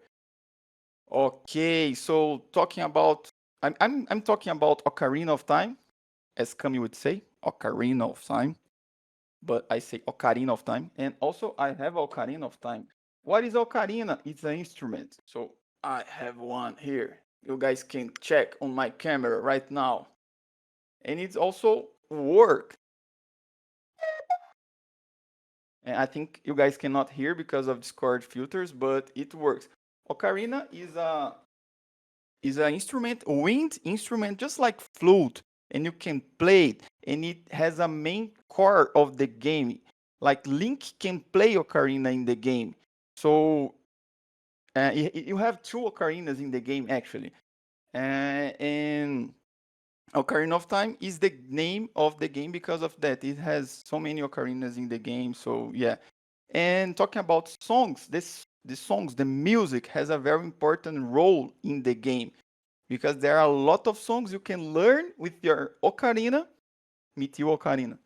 Okay, so talking about, I'm talking about Ocarina of Time, as Kami would say, Ocarina of Time, but I say Ocarina of Time, and also I have Ocarina of Time. What is Ocarina? It's an instrument. So I have one here. You guys can check on my camera right now. And it's also work. And I think you guys cannot hear because of Discord filters, but it works. Ocarina is an instrument, a wind instrument, just like flute, and you can play it, and it has a main core of the game. Like Link can play Ocarina in the game. So you have two Ocarinas in the game, actually. And Ocarina of Time is the name of the game because of that. It has so many ocarinas in the game, so yeah. And talking about songs, the music has a very important role in the game because there are a lot of songs you can learn with your ocarina, Mitio Ocarina.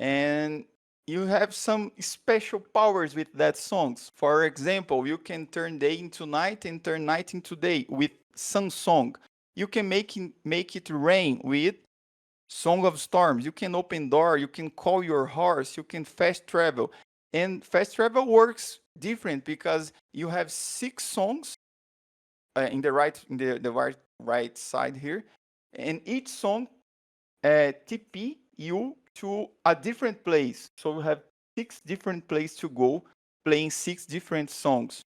And you have some special powers with that songs. For example, you can turn day into night and turn night into day with some song. You can make it rain with Song of Storms. You can open door, you can call your horse, you can fast travel. And fast travel works different because you have 6 songs in the right side here, and each song TP you to a different place. So you have 6 different places to go, playing 6 different songs.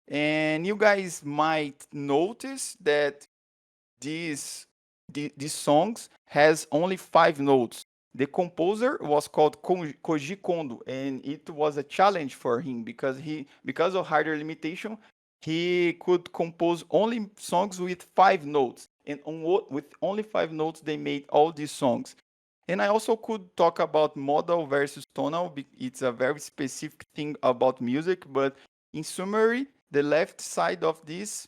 And you guys might notice that these songs has only 5 notes. The composer was called Koji Kondo, and it was a challenge for him because of hardware limitation, he could compose only songs with 5 notes, and with only 5 notes they made all these songs. And I also could talk about modal versus tonal. It's a very specific thing about music, but in summary, the left side of this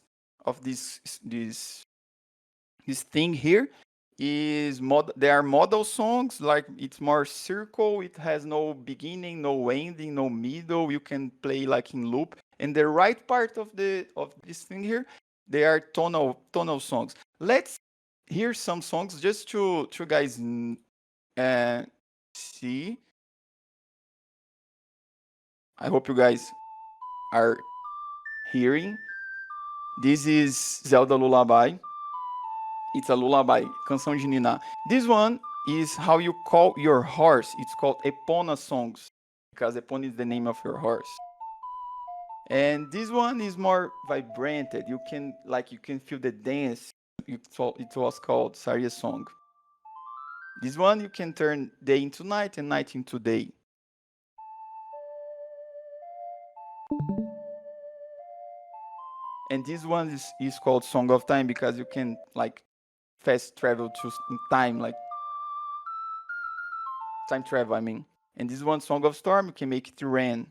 thing here is there are modal songs, like it's more circle, it has no beginning, no ending, no middle, you can play like in loop. And the right part of this thing here, they are tonal songs. Let's hear some songs just to guys see. I hope you guys are hearing. This is Zelda Lullaby. It's a lullaby, canção de ninar. This one is how you call your horse. It's called Epona songs because Epona is the name of your horse. And this one is more vibranted. You can feel the dance. It was called Saria song. This one you can turn day into night and night into day. And this one is called Song of Time because you can fast travel in time, like time travel, I mean. And this one, Song of Storm, you can make it rain.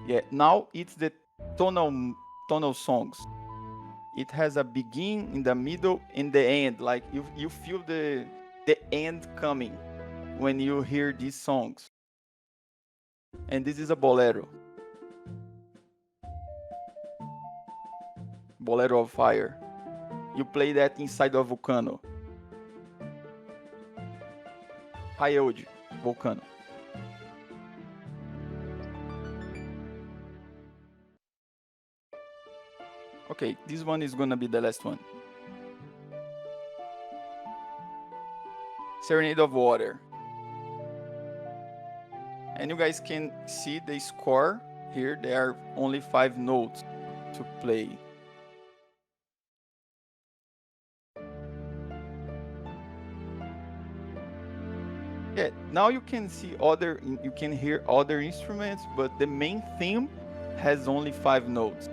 Yeah, now it's the tonal songs. It has a begin, in the middle, and the end. Like you feel the end coming when you hear these songs. And this is a bolero. Bolero of Fire. you play that inside of volcano. Eode, volcano. Okay, this one is gonna be the last one. Serenade of Water. And you guys can see the score here. There are only 5 notes to play. Yeah, now you can hear other instruments, but the main theme has only 5 notes.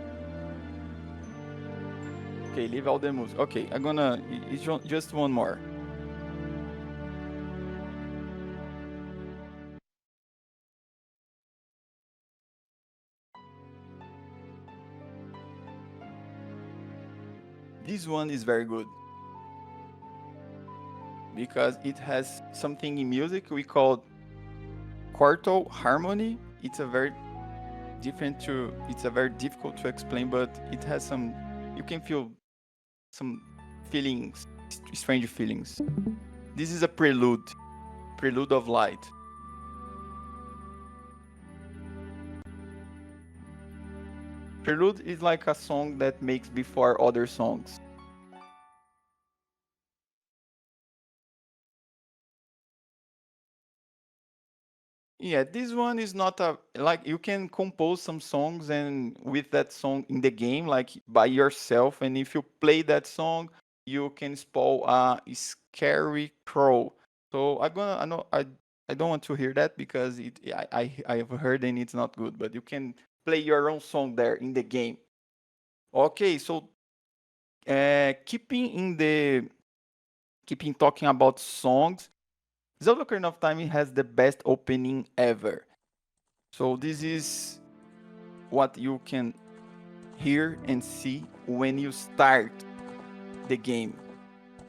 Okay, leave all the moves. Okay, it's just one more. This one is very good because it has something in music we call quartal harmony. It's a very difficult to explain, but it has you can feel some feelings, strange feelings. This is a prelude of light. Prelude is like a song that makes before other songs. Yeah, this one is not like you can compose some songs and with that song in the game, like by yourself, and if you play that song, you can spawn a scary crow. So I don't want to hear that because I've heard and it's not good, but you can play your own song there in the game. Okay, so keeping talking about songs, Zelda Ocarina of Time has the best opening ever. So this is what you can hear and see when you start the game.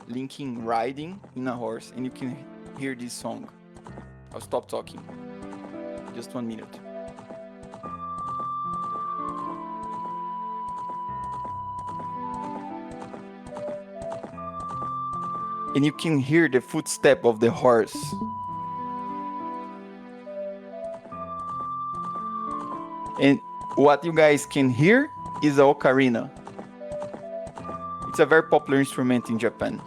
Link riding in a horse, and you can hear this song. I'll stop talking. Just 1 minute. And you can hear the footstep of the horse. And what you guys can hear is an ocarina. It's a very popular instrument in Japan.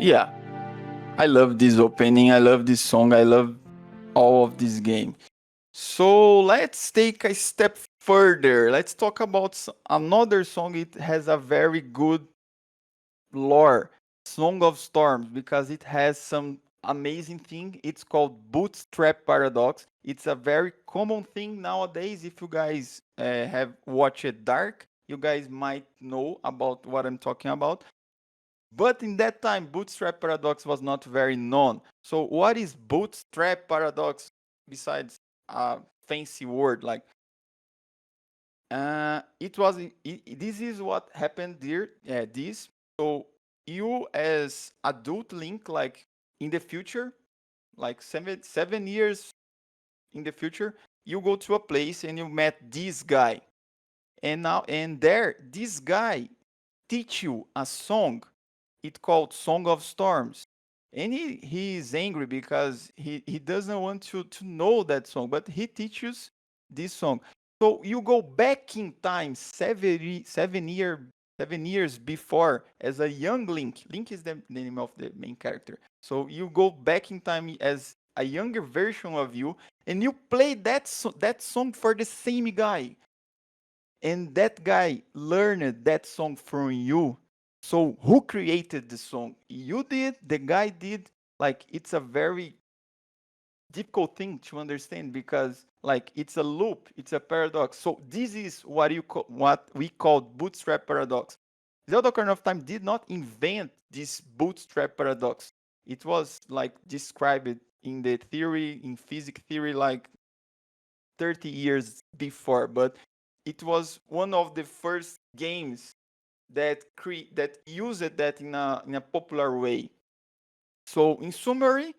Yeah, I love this opening. I love this song. I love all of this game. So let's take a step further. Let's talk about another song. It has a very good lore, Song of Storms, because it has some amazing thing. It's called Bootstrap Paradox. It's a very common thing nowadays. If you guys have watched Dark, you guys might know about what I'm talking about. But in that time, Bootstrap Paradox was not very known. So what is Bootstrap Paradox besides a fancy word? Like, this is what happened here. So you as adult Link, like in the future, like 7 years in the future, you go to a place and you met this guy. And there, this guy teach you a song. It's called Song of Storms. And he is angry because he doesn't want to know that song, but he teaches this song. So you go back in time 7 years before as a young Link. Link is the name of the main character. So you go back in time as a younger version of you, and you play that song for the same guy. And that guy learned that song from you. So who created the song? You did, the guy did. Like, it's a very difficult thing to understand because like it's a loop, it's a paradox. So this is what we call bootstrap paradox. Zelda Ocarina of Time did not invent this bootstrap paradox. It was like described in the theory, in physics theory, like 30 years before, but it was one of the first games that used that in a popular way. So in summary,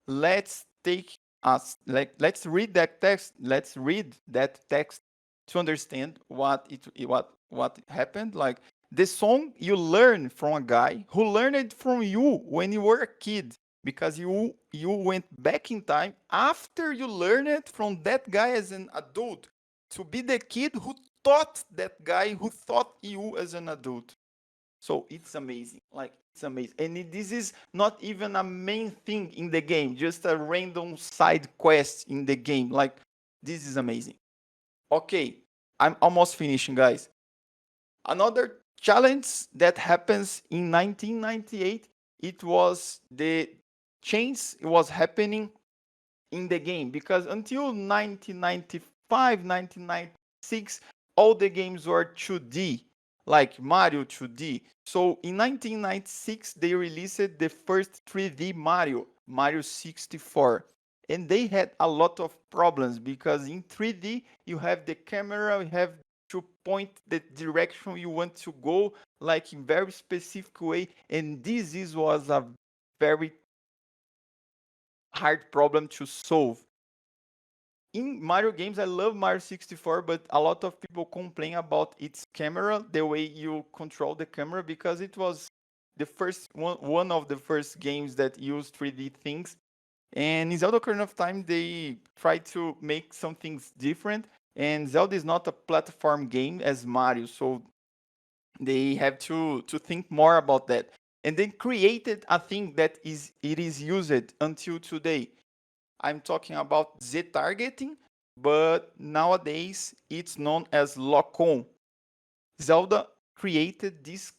let's take us let's read that text. Let's read that text to understand what happened. Like the song you learn from a guy who learned it from you when you were a kid, because you went back in time after you learned it from that guy as an adult to be the kid who taught that guy who taught you as an adult. So it's amazing. Like it's amazing. And this is not even a main thing in the game, just a random side quest in the game. Like this is amazing. Okay, I'm almost finishing, guys. Another challenge that happens in 1998, it was the change was happening in the game, because until 1995, 1996, all the games were 2D, like Mario 2D. So in 1996, they released the first 3D Mario, Mario 64. And they had a lot of problems because in 3D, you have the camera, you have to point the direction you want to go, like in very specific way. And was a very hard problem to solve. In Mario games, I love Mario 64, but a lot of people complain about its camera, the way you control the camera, because it was the first one of the first games that used 3D things. And in Zelda Ocarina of Time, they tried to make some things different. And Zelda is not a platform game as Mario, so they have to think more about that. And they created a thing that is used until today. I'm talking about Z targeting, but nowadays it's known as lock-on. Zelda created this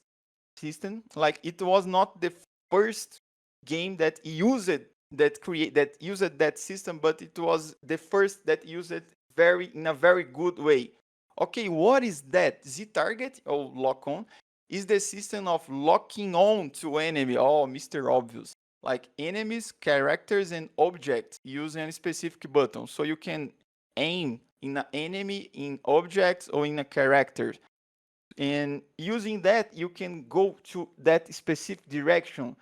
system. Like it was not the first game that used that system, but it was the first that used it in a very good way. Okay, what is that? Z-target or lock-on is the system of locking on to enemy. Oh, Mr. Obvious. Like enemies, characters, and objects using a specific button. So you can aim in an enemy, in objects, or in a character. And using that, you can go to that specific direction,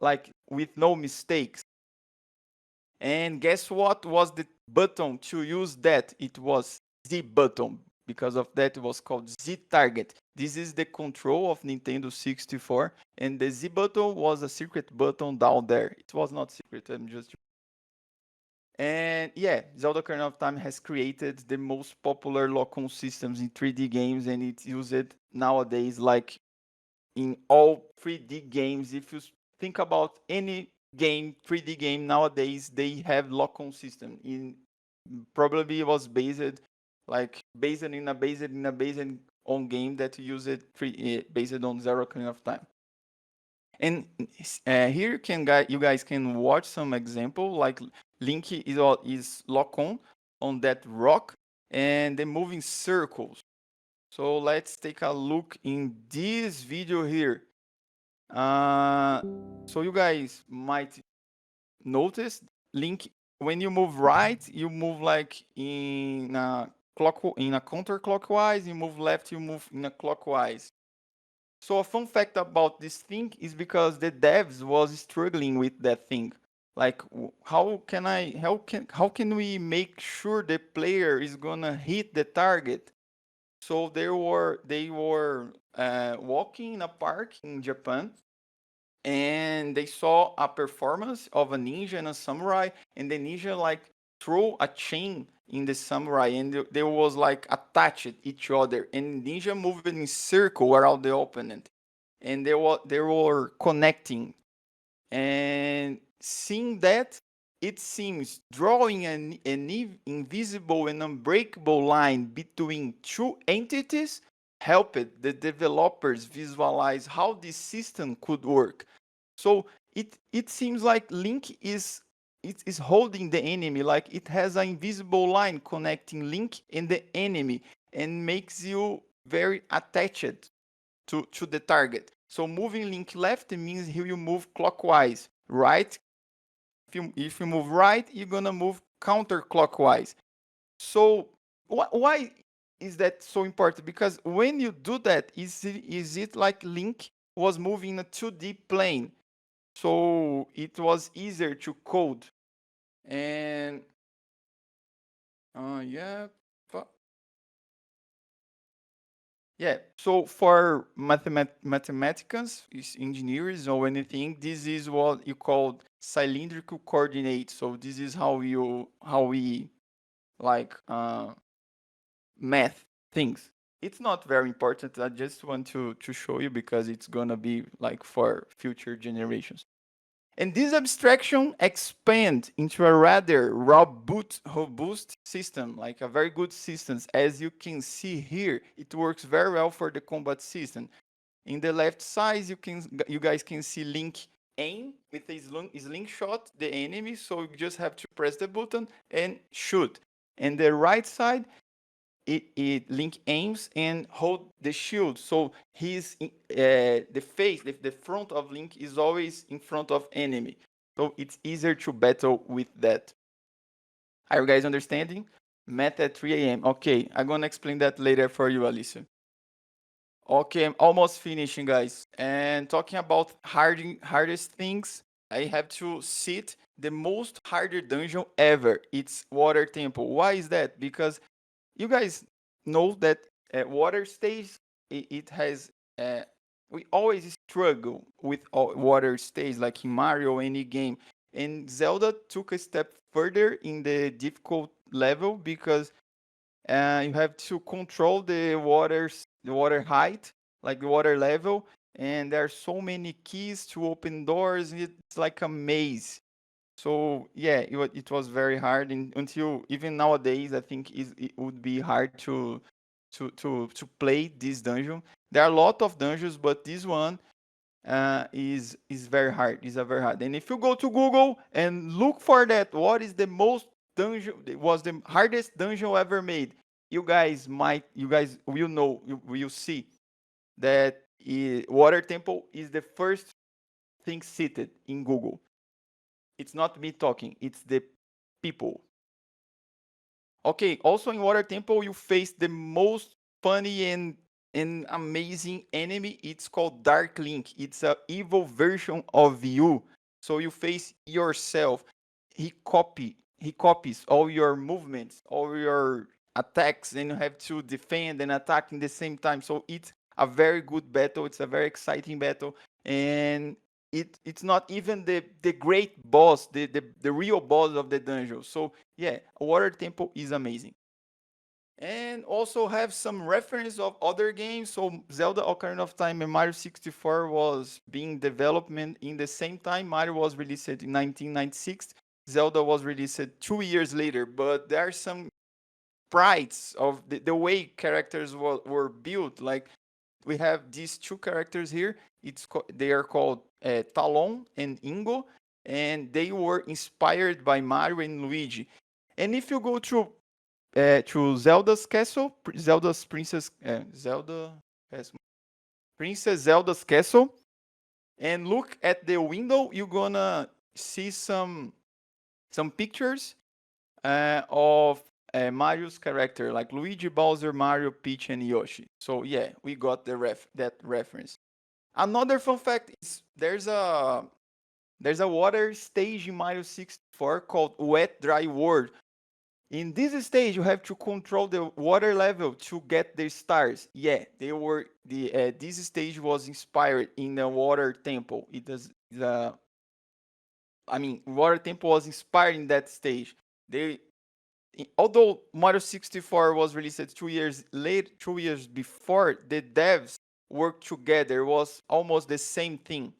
like with no mistakes. And guess what was the button to use that? It was Z button. Because of that, it was called Z target. This is the control of Nintendo 64. And the Z button was a secret button down there. It was not secret, I'm just... And yeah, Zelda Ocarina of Time has created the most popular lock-on systems in 3D games, and it's used nowadays like in all 3D games. If you think about any game, 3D game nowadays, they have lock-on system. Probably it was based on game that used based on Zelda Ocarina of Time. And here you guys can watch some example, like Link is lock on that rock and the moving circles. So let's take a look in this video here. So you guys might notice Link, when you move right, you move like in a counterclockwise. You move left, you move in a clockwise. So a fun fact about this thing is because the devs was struggling with that thing. Like, how can we make sure the player is gonna hit the target? So they were walking in a park in Japan, and they saw a performance of a ninja and a samurai, and the ninja like threw a chain in the samurai, and they was like attached each other, and ninja moved in circle around the opponent, and they were connecting. And seeing that, it seems drawing an invisible and unbreakable line between two entities helped the developers visualize how this system could work. So it seems like Link is holding the enemy, like it has an invisible line connecting Link and the enemy, and makes you very attached to the target. So moving Link left means he will move clockwise. Right, if you move right, you're gonna move counterclockwise. So why is that so important? Because when you do that, is it like Link was moving in a 2D plane? So it was easier to code. And yeah. Yeah, so for mathematicians, engineers or anything, this is what you call cylindrical coordinates. So this is how we like math things. It's not very important. I just want to show you because it's gonna be like for future generations. And this abstraction expand into a rather robust system, like a very good system. As you can see here, it works very well for the combat system. In the left side, you guys can see Link aim with a slingshot the enemy, so you just have to press the button and shoot. And the right side, Link aims and hold the shield, so the front of Link is always in front of enemy, so it's easier to battle with that. Are you guys understanding? Math at 3 a.m. Okay, I'm gonna explain that later for you, Alicia. Okay, I'm almost finishing, guys. And talking about hardest things, I have to sit the most harder dungeon ever. It's Water Temple. Why is that? Because you guys know that water stage, it has we always struggle with water stage, like in Mario, any game. And Zelda took a step further in the difficult level because you have to control the water height, like the water level, and there are so many keys to open doors. It's like a maze. So yeah, it was very hard, until even nowadays I think it would be hard to play this dungeon. There are a lot of dungeons, but this one is very hard. Is a very hard. And if you go to Google and look for that, what is the most dungeon? It was the hardest dungeon ever made. You guys will know. You will see that Water Temple is the first thing cited in Google. It's not me talking, it's the people. Okay, also in Water Temple, you face the most funny and amazing enemy. It's called Dark Link. It's an evil version of you. So you face yourself. He copies all your movements, all your attacks, and you have to defend and attack in the same time. So it's a very good battle. It's a very exciting battle. And it's not even the great boss, the real boss of the dungeon. So yeah, Water Temple is amazing. And also have some reference of other games. So Zelda Ocarina of Time and Mario 64 was being development in the same time. Mario was released in 1996. Zelda was released 2 years later. But there are some sprites of the way characters were built. Like we have these two characters here. They are called Talon and Ingo, and they were inspired by Mario and Luigi. And if you go to Zelda's castle, Zelda's princess, Princess Zelda's castle, and look at the window, you're gonna see some pictures of Mario's character, like Luigi, Bowser, Mario, Peach, and Yoshi. So yeah, we got that reference. Another fun fact is there's a water stage in Mario 64 called Wet Dry World. In this stage, you have to control the water level to get the stars. Yeah, this stage was inspired in the Water Temple. Water Temple was inspired in that stage. Although Mario 64 was released 2 years later, 2 years before, the devs worked together. It was almost the same thing.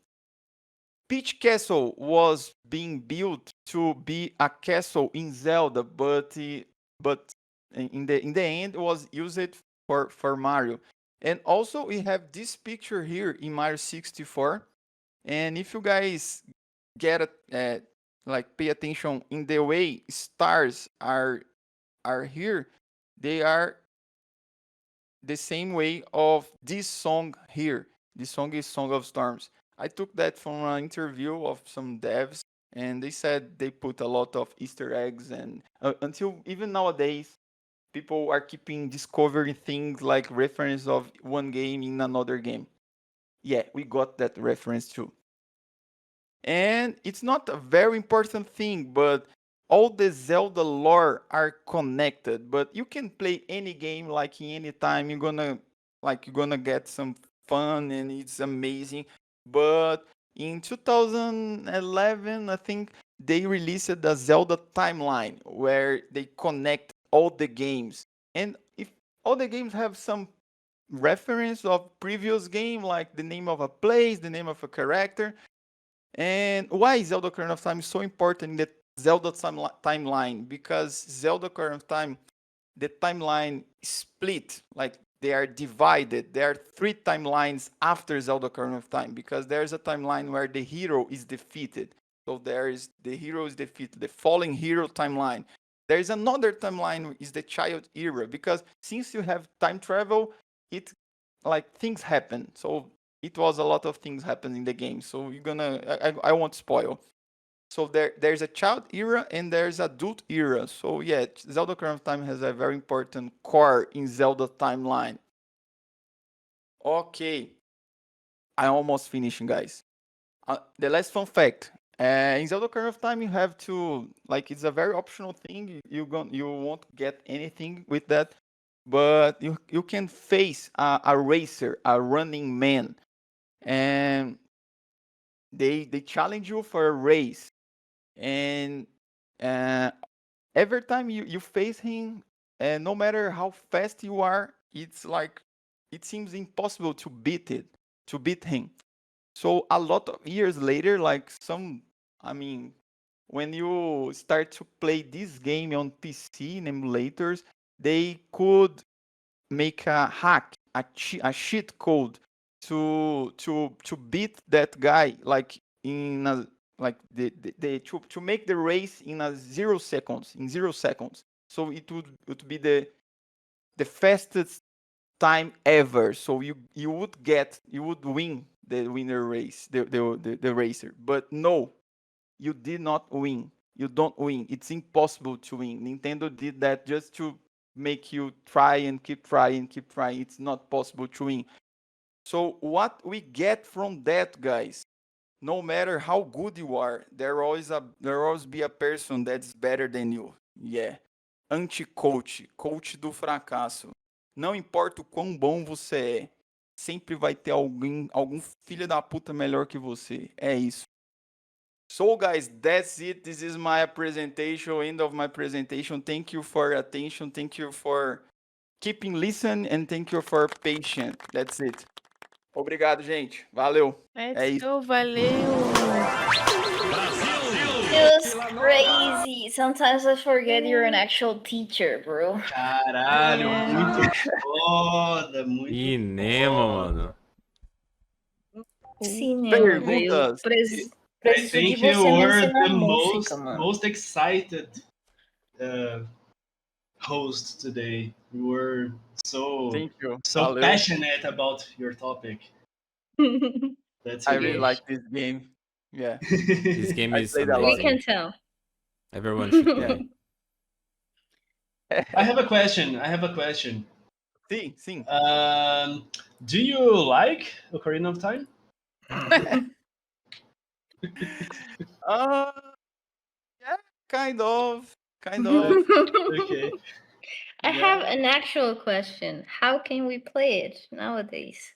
Peach Castle was being built to be a castle in Zelda, but in the end it was used for Mario. And also we have this picture here in Mario 64. And if you guys get pay attention in the way stars are here, they are the same way of this song here. This song is Song of Storms. I took that from an interview of some devs, and they said they put a lot of Easter eggs, and until even nowadays, people are keeping discovering things like reference of one game in another game. Yeah, we got that reference too. And it's not a very important thing, but all the Zelda lore are connected. But you can play any game like in any time. You're gonna get some fun and it's amazing. But in 2011, I think they released the Zelda timeline where they connect all the games. And if all the games have some reference of previous game, like the name of a place, the name of a character, and why is Zelda Ocarina of Time so important in the Zelda timeline? Because Zelda Ocarina of Time, the timeline split, like they are divided. There are three timelines after Zelda Ocarina of Time, because there's a timeline where the hero is defeated. So there is the hero is defeated, the fallen hero timeline. There is another timeline, is the child era, because since you have time travel, it like things happen. So it was a lot of things happen in the game. So I won't spoil. So there's a child era and there's adult era. So yeah, Zelda Ocarina of Time has a very important core in Zelda timeline. Okay, I'm almost finishing, guys. The last fun fact. In Zelda Ocarina of Time, you have to it's a very optional thing. You won't get anything with that, but you can face a racer, a running man, and they challenge you for a race, and uh, every time you face him, and no matter how fast you are, it's like it seems impossible to beat him. So a lot of years later, when you start to play this game on PC in emulators, they could make a hack, a cheat code to beat that guy, like in a like to make the race in 0 seconds. So it would be the fastest time ever. So you would win the winner race, the racer. But no, you did not win. You don't win. It's impossible to win. Nintendo did that just to make you try and keep trying, keep trying. It's not possible to win. So what we get from that, guys, no matter how good you are, there always be a person that's better than you. Yeah. Anti-coach, coach do fracasso. Não importa o quão bom você é, sempre vai ter algum filho da puta melhor que você. É isso. So guys, that's it. This is my presentation, end of my presentation. Thank you for your attention. Thank you for keeping listen and thank you for patience. That's it. Obrigado, gente. Valeu. É isso. Valeu. It was crazy. Sometimes I forget you're an actual teacher, bro. Caralho, muito foda, muito Cinema, mano. Cinema, velho. Perguntas. Preciso I de think você you me were ensinar the música, mano. most excited host today. You were Thank you. so Valeu. passionate about your topic. That's I really like this game. Yeah. This game I is played a lot. We amazing. can tell. Everyone should play. I have a question. Sim. Do you like Ocarina of Time? Yeah, kind of. Okay. I have an actual question. How can we play it nowadays?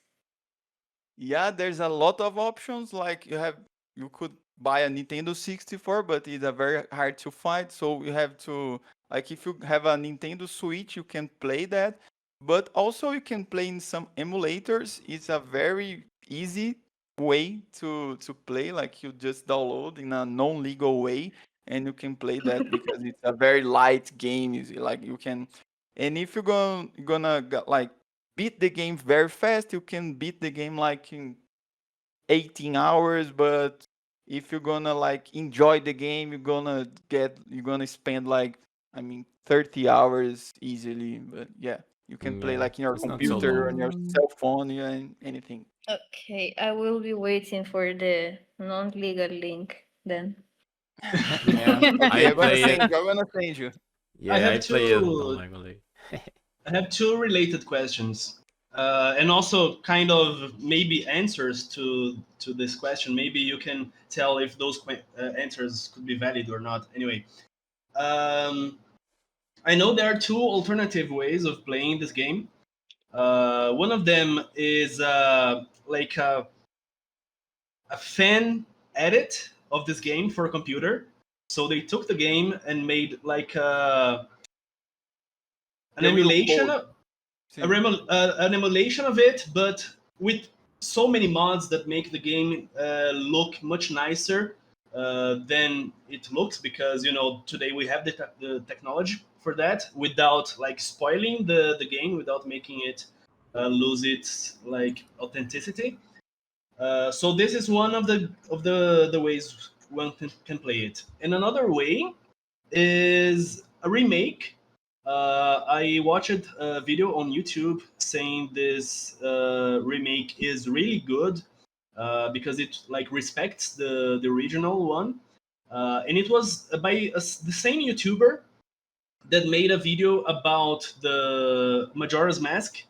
Yeah, there's a lot of options. Like you could buy a Nintendo 64, but it's a very hard to find. So you have to if you have a Nintendo Switch, you can play that. But also you can play in some emulators. It's a very easy way to play. Like you just download in a non-legal way, and you can play that because it's a very light game. Like you can, and if you're gonna beat the game very fast, you can beat the game like in 18 hours. But if you're gonna enjoy the game, you're gonna spend 30 hours easily. But yeah, You can play Yeah, like in your it's not so computer, on your long. cell phone, and anything. Okay, I will be waiting for the non-legal link then. Yeah, Okay, I I'm gonna play it. send you. I'm gonna send you. Yeah, I play it normally. I have two related questions, and also kind of maybe answers to this question. Maybe you can tell if those answers could be valid or not. Anyway, I know there are two alternative ways of playing this game. One of them is like a fan edit of this game for a computer. So they took the game and made like an They will emulation code. an emulation of it, but with so many mods that make the game look much nicer than it looks, because today we have the technology for that without like spoiling the game, without making it lose its like authenticity. So this is one of the ways one can play it. And another way is a remake. I watched a video on YouTube saying this remake is really good because it like respects the original one, and it was by the same YouTuber that made a video about the Majora's Mask.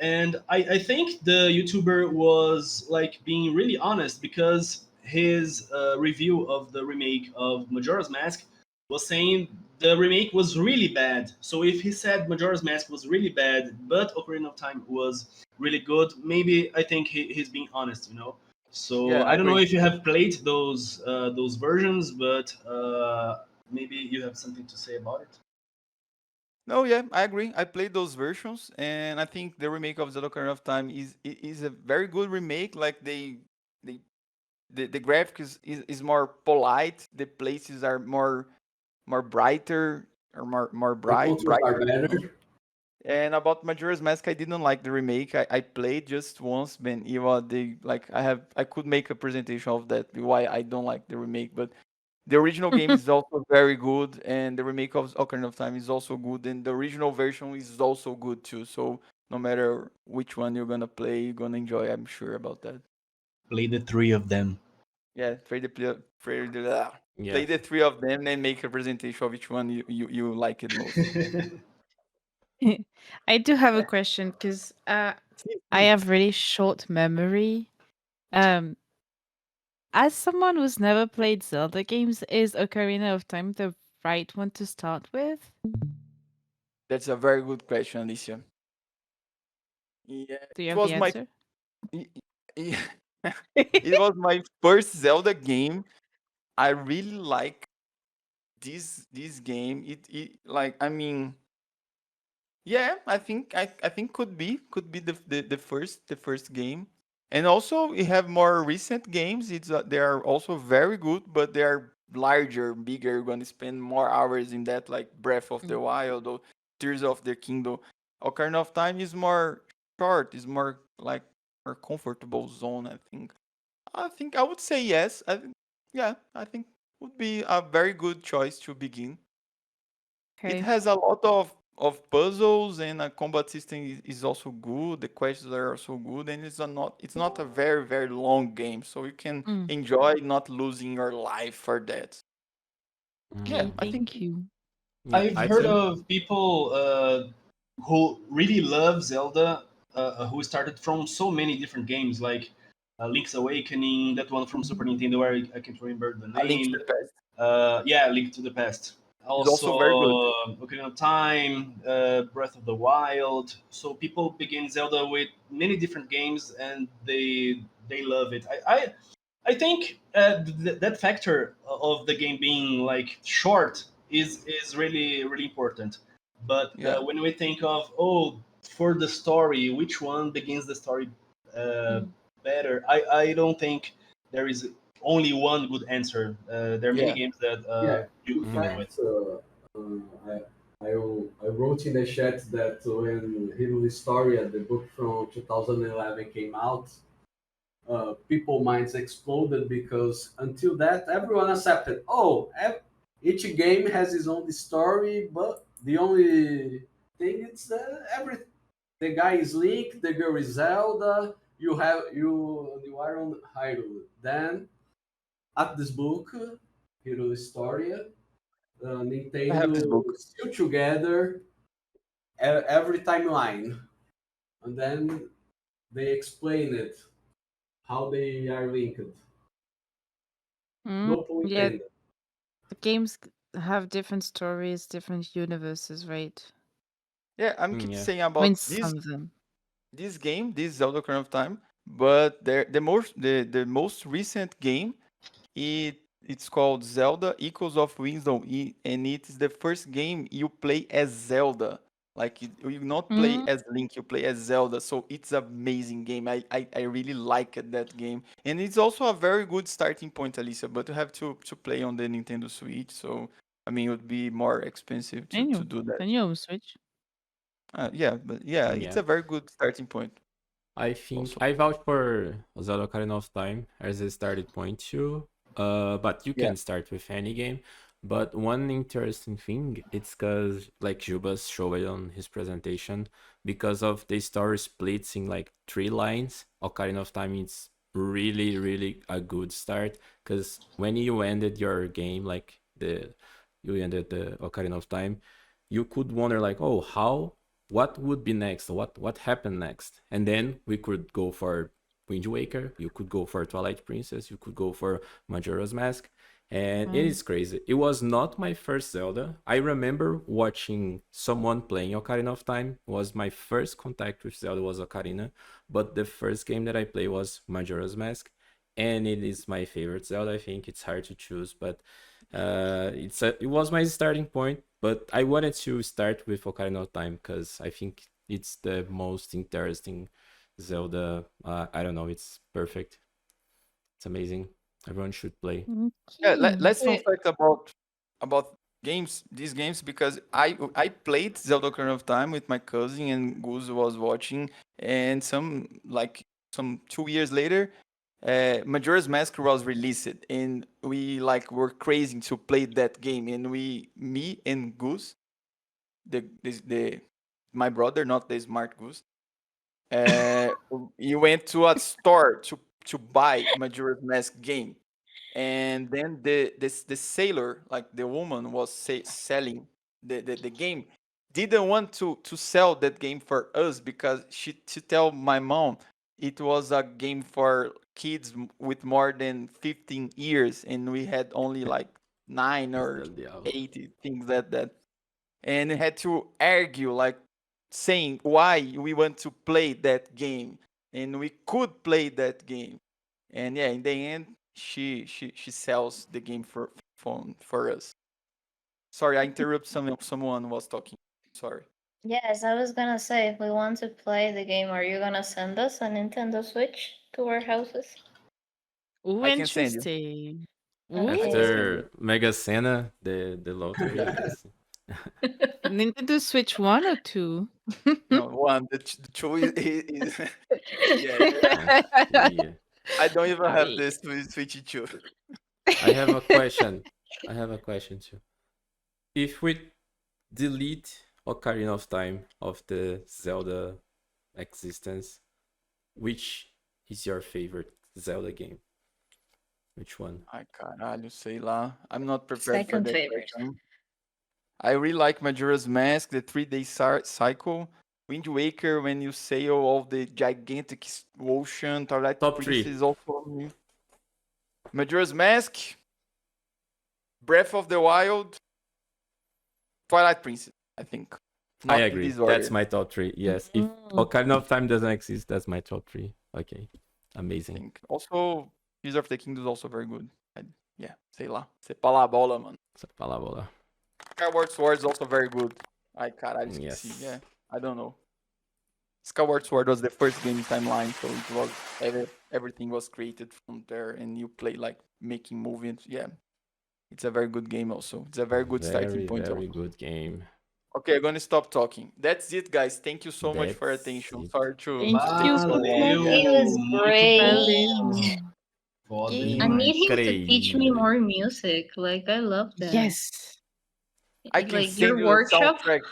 And I think the YouTuber was like being really honest, because his review of the remake of Majora's Mask was saying the remake was really bad. So if he said Majora's Mask was really bad, but Ocarina of Time was really good, maybe I think he's being honest. So Yeah, I I don't know agree. if you have played those versions, but maybe you have something to say about it. No, yeah, I agree. I played those versions, and I think the remake of Zelda Ocarina of Time is a very good remake. Like they the graphics is more polite. The places are more brighter, or more The controls are brighter. better. And about Majora's Mask, I didn't like the remake. I played just once, man. They like I could make a presentation of that why I don't like the remake, but the original game is also very good, and the remake of Ocarina of Time is also good, and the original version is also good too. So no matter which one you're gonna play, you're gonna enjoy. I'm sure about that. Play the three of them. Yeah, Yeah. play the three of them and make a presentation of each one you like it most. I do have a question because I have really short memory. Um, as someone who's never played Zelda games, is Ocarina of Time the right one to start with? That's a very good question, Alicia. Yeah, Do you it have the was my answer? y- y- it was my first Zelda game. I really like this game. It like, I mean, yeah, I think could be the first game. And also we have more recent games. They are also very good, but they are larger, bigger. You're gonna spend more hours in that, like Breath of the Wild or Tears of the Kingdom. Ocarina of Time is more short, is more like more comfortable zone, I think. I would say yes. Yeah, I think would be a very good choice to begin. It Okay. has a lot of puzzles, and a combat system is also good. The quests are also good, and it's not a very very long game, so you can enjoy not losing your life for that. Yeah, Okay, I think. thank you. Yeah, I've I heard think. of people who really love Zelda, who started from so many different games, like Link's Awakening, that one from Super Nintendo, where I can't remember the A Link to name. the Past Yeah, Link to the Past. is Also, also very good. Ocarina of Time, Breath of the Wild. So people begin Zelda with many different games, and they love it. I think that factor of the game being like short is really really important. But Yeah. when we think of for the story, which one begins the story better? I don't think there is only one good answer. There are many Yeah. games that Yeah. you In begin with. fact, I wrote in the chat that when Hidden Historia, the book from 2011, came out, people minds exploded because until that, everyone accepted. Oh, each game has its own story, but the only thing. It's every the guy is Link, the girl is Zelda. You are on Hyrule. Then at this book, Hero Historia, I have this Nintendo book. still together every timeline, and then they explain it how they are linked. No point Yeah, intended. the games have different stories, different universes, right? Yeah, I'm keep Yeah. saying I about mean, this some of them. this game, this Zelda Ocarina of Time, but the most recent game, it's called Zelda Echoes of Wisdom, and it is the first game you play as Zelda. Like you not play as Link, you play as Zelda. So it's an amazing game. I really like that game, and it's also a very good starting point, Alicia. But you have to play on the Nintendo Switch. So I mean, it would be more expensive to do that. Can you Switch? Yeah, but yeah, it's Yeah. a very good starting point. I think Also. I vouch for Zelda Ocarina of Time as a starting point too. But you Yeah. can start with any game. But one interesting thing, it's because like Gilbas showed it on his presentation, because of the story splits in like 3 lines. Ocarina of Time is really, really a good start, because when you ended your game, like you ended the Ocarina of Time, you could wonder like, oh, what would be next? What happened next? And then we could go for Wind Waker, you could go for Twilight Princess, you could go for Majora's Mask, and it is crazy. It was not my first Zelda. I remember watching someone playing Ocarina of Time. Was my first contact with Zelda was Ocarina, but the first game that I played was Majora's Mask, and it is my favorite Zelda. I think it's hard to choose, but it was my starting point. But I wanted to start with Ocarina of Time because I think it's the most interesting Zelda. I don't know, it's perfect. It's amazing. Everyone should play. Yeah, let's fun Wait. fact about these games, because I played Zelda Ocarina of Time with my cousin and Gus was watching, and some 2 years later, Majora's Mask was released, and we like were crazy to play that game, and me and Gus, the my brother, not the smart Gus, he went to a store to buy Majora's Mask game, and then the sailor, like the woman was selling the game, didn't want to sell that game for us, because she tell my mom it was a game for kids with more than 15 years, and we had only like 9 or 8 things like that, and we had to argue, like saying why we want to play that game, and we could play that game, and yeah, in the end, she sells the game for us. Sorry, I interrupt someone was talking. Sorry. Yes, I was gonna say, if we want to play the game, are you gonna send us a Nintendo Switch to our houses? Ooh, I can send you. interesting. Okay. After Mega Sena, the lottery, I guess. Nintendo Switch 1 or 2? No, one. The two is yeah. Yeah. I don't even have this Switch 2. I have a question. Too. If we delete Ocarina of Time of the Zelda existence, which is your favorite Zelda game? Which one? Ai, caralho, sei lá. I'm not prepared for Second that favorite. question. I really like Majora's Mask, the 3-day cycle. Wind Waker, when you sail all the gigantic ocean. Twilight Top Princess 3. is also me. Majora's Mask, Breath of the Wild, Twilight Princess, I think. I Not in agree. this order. That's my top 3. Yes. If Ocarina of Time doesn't exist, that's my top 3. Okay. Amazing. Also, Tears of the Kingdom is also very good. Yeah, sei lá. Sepa lá a bola, mano. Sepa lá a bola. Skyward Sword is also very good. Ai, caralho, esqueci. Yes. Yeah, I don't know. Skyward Sword was the first game in timeline, so it was everything was created from there, and you play like making movements. Yeah, it's a very good game. Also, it's a very good starting point. Very good game. Okay, I'm gonna stop talking. That's it, guys. Thank you so much for your attention. Sorry to. Thank you. It was great. Valeu. I need him to teach me more music. Like, I love that. Yes. I can Like send your you workshop. a soundtrack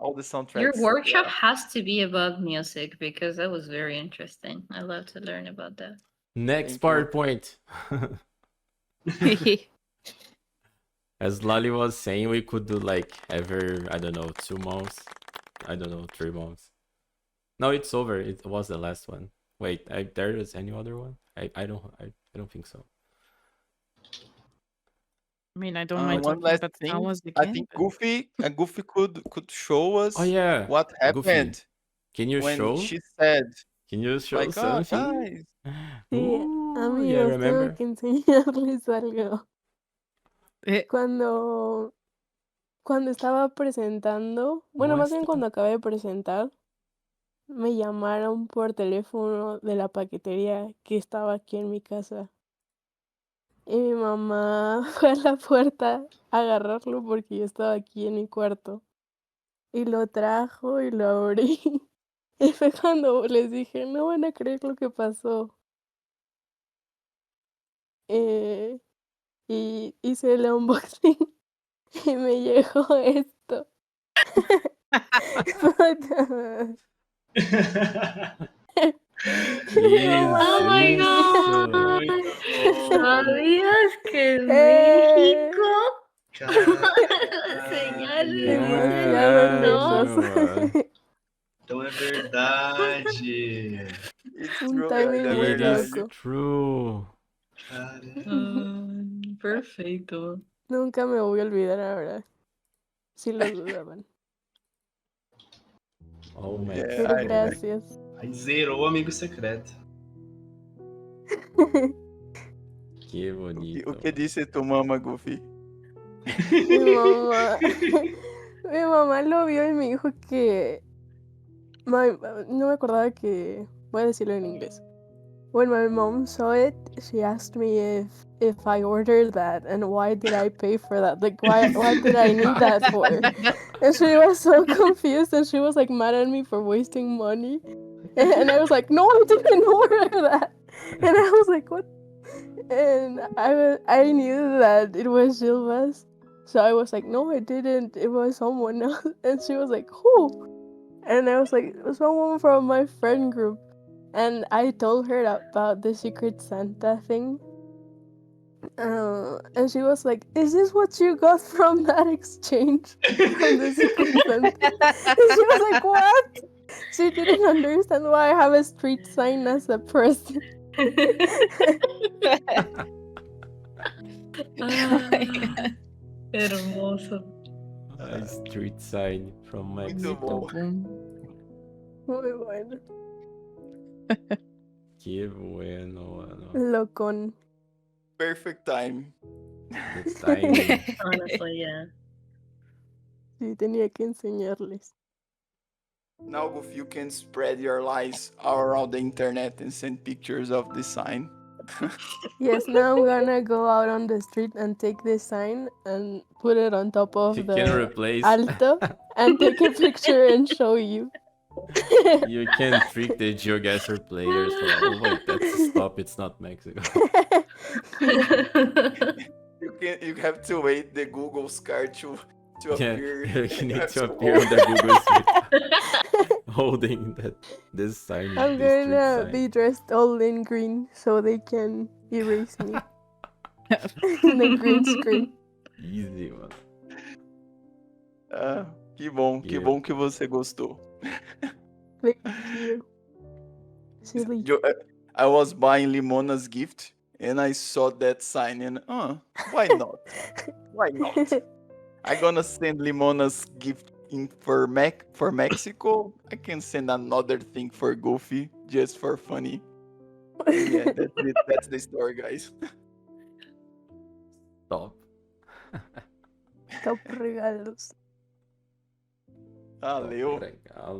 all the soundtracks. Your workshop yeah. has to be about music because that was very interesting. I love to learn about that. Next Thank you. PowerPoint. As Lali was saying, we could do like every, I don't know, 2 months. I don't know, 3 months. No, it's over. It was the last one. Wait, there is any other one? I don't think so. I mean, I don't mind One talking last about Star thing. Wars I again. think but- Goofy could show us Oh yeah, what Goofy. happened Can you when show? she said, Can you show like, oh, something? guys. Sí, Ooh, yeah, amigos, tengo remember? que enseñarles algo. Cuando estaba presentando, bueno, más bien cuando acabé de presentar, me llamaron por teléfono de la paquetería que estaba aquí en mi casa. Y mi mamá fue a la puerta a agarrarlo porque yo estaba aquí en mi cuarto. Y lo trajo y lo abrí. Y fue cuando les dije, no van a creer lo que pasó. Y hice el unboxing y me llegó esto. Oh my god! ¿Sabías que en México señales Demasiado Então é verdade. Un timing muy It is loco. true. Perfeito. Nunca me voy a olvidar ahora. Si lo dudaban. Oh my Yeah, Pero god. gracias. Aí zerou o amigo secreto. Que bonito. O que disse tu mama, Goofy? Mi mamá. Mi mamá lo vio y me dijo que. No me acordaba que. Voy a decirlo en inglés. When my mom saw it, she asked me if I ordered that and why did I pay for that? Like, what did I need that for? And she was so confused and she was like mad at me for wasting money. And I was like, no, I didn't order that. And I was like, what? And I knew that it was Gilbas. So I was like, no, I didn't. It was someone else. And she was like, who? And I was like, someone from my friend group. And I told her about the Secret Santa thing. And she was like, is this what you got from that exchange? From the Secret Santa? And she was like, what? She didn't understand why I have a street sign as a present. Hermoso. A street sign from Mexico. Muy bueno. Que bueno, mano. Locón. Perfect time. The timing. Honestly, yeah. Sí, tenía que enseñarles. Now, Goofy, you can spread your lies all around the internet and send pictures of the sign. Yes, now I'm gonna go out on the street and take this sign and put it on top of You the can replace. alto and take a picture and show you. You can trick the GeoGuessr players for, oh wait, that's stop, it's not Mexico. You have to wait the Google's card to Yeah, appear. you need have to to appear on walk. the Google Street holding this sign. I'm the street gonna sign. be dressed all in green so they can erase me. In the green screen. Easy, mano. Ah, que bom que você gostou. Thank you. Silly. I was buying Limona's gift and I saw that sign and why not? Why not? I'm gonna send Limona's gift in for Mexico. I can send another thing for Goofy just for funny. Yeah, that's it. That's the story, guys. Top. Top regalos. Valeu. Legal.